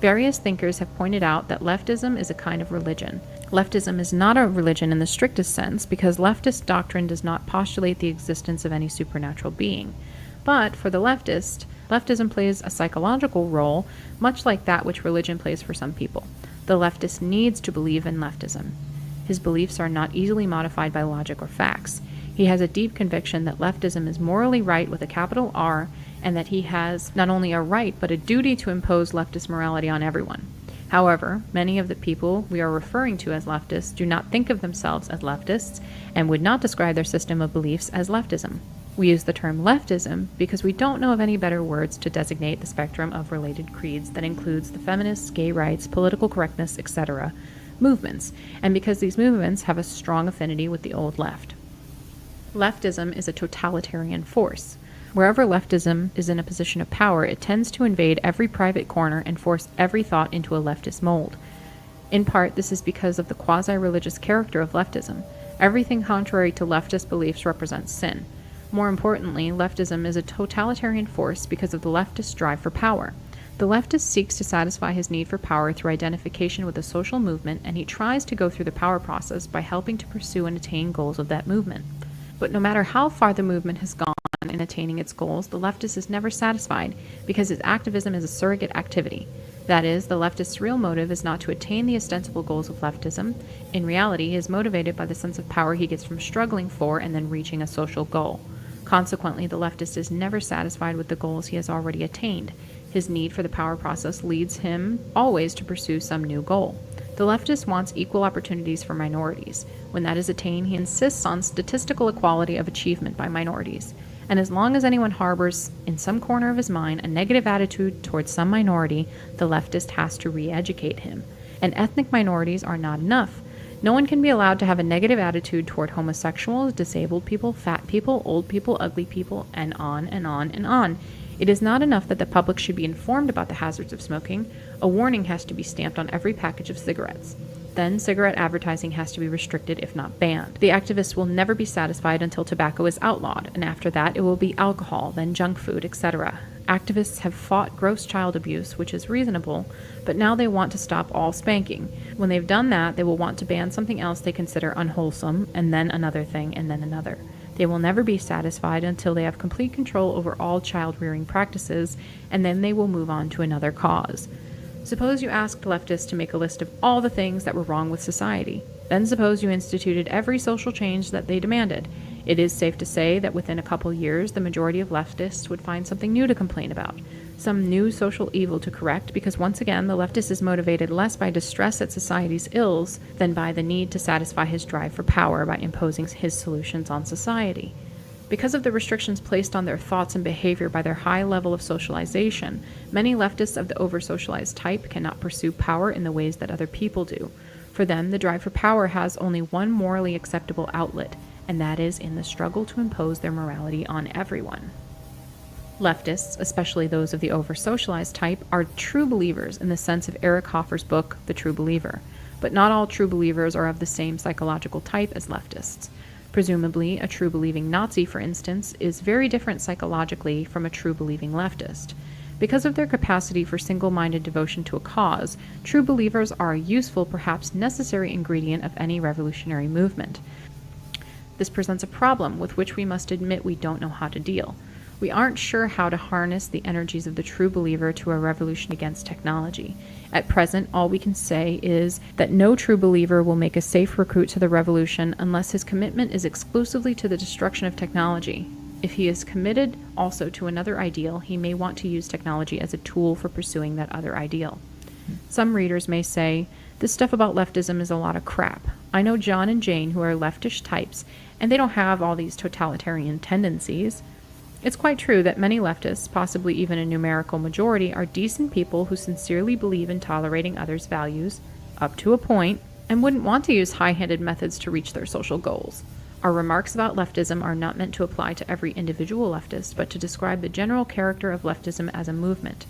Various thinkers have pointed out that leftism is a kind of religion. Leftism is not a religion in the strictest sense because leftist doctrine does not postulate the existence of any supernatural being. But for the leftist, leftism plays a psychological role, much like that which religion plays for some people. The leftist needs to believe in leftism. His beliefs are not easily modified by logic or facts. He has a deep conviction that leftism is morally right with a capital R, and that he has not only a right but a duty to impose leftist morality on everyone. However, many of the people we are referring to as leftists do not think of themselves as leftists and would not describe their system of beliefs as leftism. We use the term leftism because we don't know of any better words to designate the spectrum of related creeds that includes the feminists, gay rights, political correctness, etc. movements, and because these movements have a strong affinity with the old left. Leftism is a totalitarian force. Wherever leftism is in a position of power, it tends to invade every private corner and force every thought into a leftist mold. In part, this is because of the quasi-religious character of leftism. Everything contrary to leftist beliefs represents sin. More importantly, leftism is a totalitarian force because of the leftist drive for power. The leftist seeks to satisfy his need for power through identification with a social movement, and he tries to go through the power process by helping to pursue and attain goals of that movement. But no matter how far the movement has gone in attaining its goals, the leftist is never satisfied because his activism is a surrogate activity. That is, the leftist's real motive is not to attain the ostensible goals of leftism. In reality, he is motivated by the sense of power he gets from struggling for and then reaching a social goal. Consequently, the leftist is never satisfied with the goals he has already attained. His need for the power process leads him always to pursue some new goal. The leftist wants equal opportunities for minorities. When that is attained, he insists on statistical equality of achievement by minorities. And as long as anyone harbors, in some corner of his mind, a negative attitude towards some minority, the leftist has to re-educate him. And ethnic minorities are not enough. No one can be allowed to have a negative attitude toward homosexuals, disabled people, fat people, old people, ugly people, and on and on and on. It is not enough that the public should be informed about the hazards of smoking. A warning has to be stamped on every package of cigarettes. Then cigarette advertising has to be restricted, if not banned. The activists will never be satisfied until tobacco is outlawed, and after that it will be alcohol, then junk food, etc. Activists have fought gross child abuse, which is reasonable, but now they want to stop all spanking. When they've done that, they will want to ban something else they consider unwholesome, and then another thing, and then another. They will never be satisfied until they have complete control over all child-rearing practices, and then they will move on to another cause. Suppose you asked leftists to make a list of all the things that were wrong with society. Then suppose you instituted every social change that they demanded. It is safe to say that within a couple years, the majority of leftists would find something new to complain about, some new social evil to correct, because once again, the leftist is motivated less by distress at society's ills than by the need to satisfy his drive for power by imposing his solutions on society. Because of the restrictions placed on their thoughts and behavior by their high level of socialization, many leftists of the over-socialized type cannot pursue power in the ways that other people do. For them, the drive for power has only one morally acceptable outlet, and that is in the struggle to impose their morality on everyone. Leftists, especially those of the over-socialized type, are true believers in the sense of Eric Hoffer's book, The True Believer. But not all true believers are of the same psychological type as leftists. Presumably, a true believing Nazi, for instance, is very different psychologically from a true believing leftist. Because of their capacity for single-minded devotion to a cause, true believers are a useful, perhaps necessary ingredient of any revolutionary movement. This presents a problem with which we must admit we don't know how to deal. We aren't sure how to harness the energies of the true believer to a revolution against technology. At present, all we can say is that no true believer will make a safe recruit to the revolution unless his commitment is exclusively to the destruction of technology. If he is committed also to another ideal, he may want to use technology as a tool for pursuing that other ideal. Some readers may say, this stuff about leftism is a lot of crap. I know John and Jane who are leftish types, and they don't have all these totalitarian tendencies. It's quite true that many leftists, possibly even a numerical majority, are decent people who sincerely believe in tolerating others' values, up to a point, and wouldn't want to use high-handed methods to reach their social goals. Our remarks about leftism are not meant to apply to every individual leftist, but to describe the general character of leftism as a movement.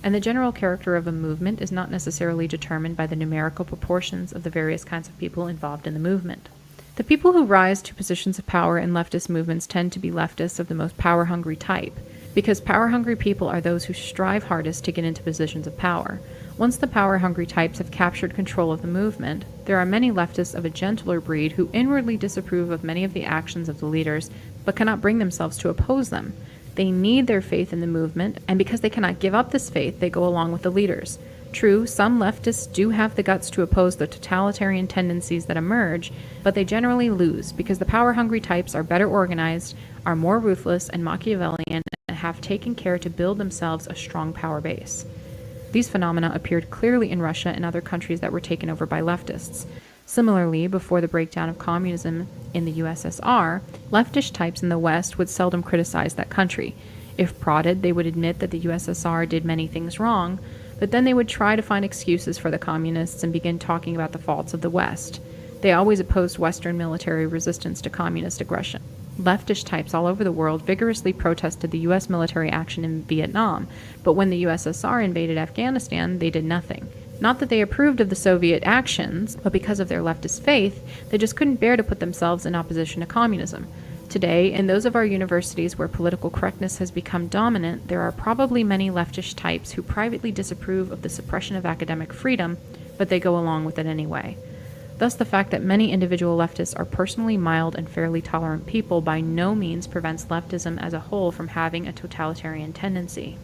And the general character of a movement is not necessarily determined by the numerical proportions of the various kinds of people involved in the movement. The people who rise to positions of power in leftist movements tend to be leftists of the most power-hungry type, because power-hungry people are those who strive hardest to get into positions of power. Once the power-hungry types have captured control of the movement, there are many leftists of a gentler breed who inwardly disapprove of many of the actions of the leaders, but cannot bring themselves to oppose them. They need their faith in the movement, and because they cannot give up this faith, they go along with the leaders. True, some leftists do have the guts to oppose the totalitarian tendencies that emerge, but they generally lose because the power-hungry types are better organized, are more ruthless and Machiavellian, and have taken care to build themselves a strong power base. These phenomena appeared clearly in Russia and other countries that were taken over by leftists. Similarly, before the breakdown of communism in the USSR, leftish types in the West would seldom criticize that country. If prodded, they would admit that the USSR did many things wrong, but then they would try to find excuses for the communists and begin talking about the faults of the West. They always opposed Western military resistance to communist aggression. Leftish types all over the world vigorously protested the U.S. military action in Vietnam, but when the USSR invaded Afghanistan, they did nothing. Not that they approved of the Soviet actions, but because of their leftist faith, they just couldn't bear to put themselves in opposition to communism. Today, in those of our universities where political correctness has become dominant, there are probably many leftish types who privately disapprove of the suppression of academic freedom, but they go along with it anyway. Thus, the fact that many individual leftists are personally mild and fairly tolerant people by no means prevents leftism as a whole from having a totalitarian tendency.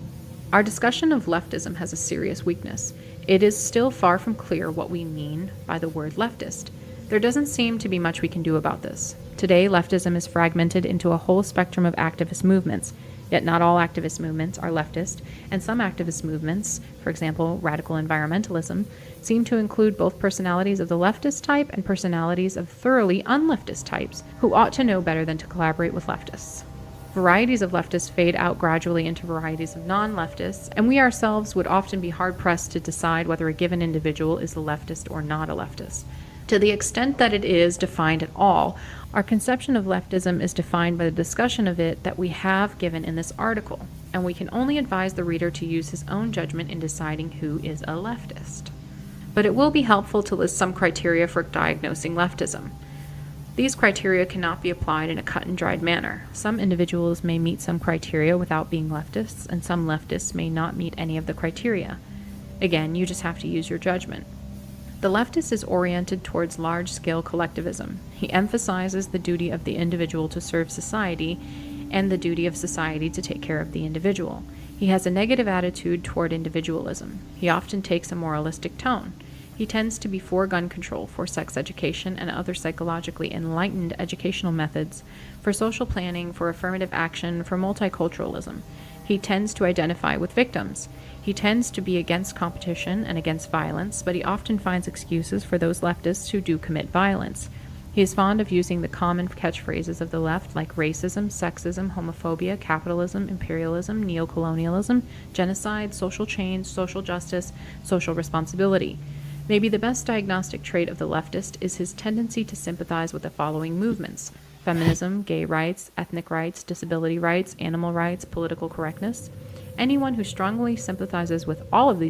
Our discussion of leftism has a serious weakness. It is still far from clear what we mean by the word leftist. There doesn't seem to be much we can do about this. Today, leftism is fragmented into a whole spectrum of activist movements, yet not all activist movements are leftist, and some activist movements, for example, radical environmentalism, seem to include both personalities of the leftist type and personalities of thoroughly unleftist types, who ought to know better than to collaborate with leftists. Varieties of leftists fade out gradually into varieties of non-leftists, and we ourselves would often be hard-pressed to decide whether a given individual is a leftist or not a leftist. To the extent that it is defined at all, our conception of leftism is defined by the discussion of it that we have given in this article, and we can only advise the reader to use his own judgment in deciding who is a leftist. But it will be helpful to list some criteria for diagnosing leftism. These criteria cannot be applied in a cut-and-dried manner. Some individuals may meet some criteria without being leftists, and some leftists may not meet any of the criteria. Again, you just have to use your judgment. The leftist is oriented towards large-scale collectivism. He emphasizes the duty of the individual to serve society and the duty of society to take care of the individual. He has a negative attitude toward individualism. He often takes a moralistic tone. He tends to be for gun control, for sex education, and other psychologically enlightened educational methods, for social planning, for affirmative action, for multiculturalism. He tends to identify with victims. He tends to be against competition and against violence, but he often finds excuses for those leftists who do commit violence. He is fond of using the common catchphrases of the left like racism, sexism, homophobia, capitalism, imperialism, neocolonialism, genocide, social change, social justice, social responsibility. Maybe the best diagnostic trait of the leftist is his tendency to sympathize with the following movements: feminism, gay rights, ethnic rights, disability rights, animal rights, political correctness. Anyone who strongly sympathizes with all of these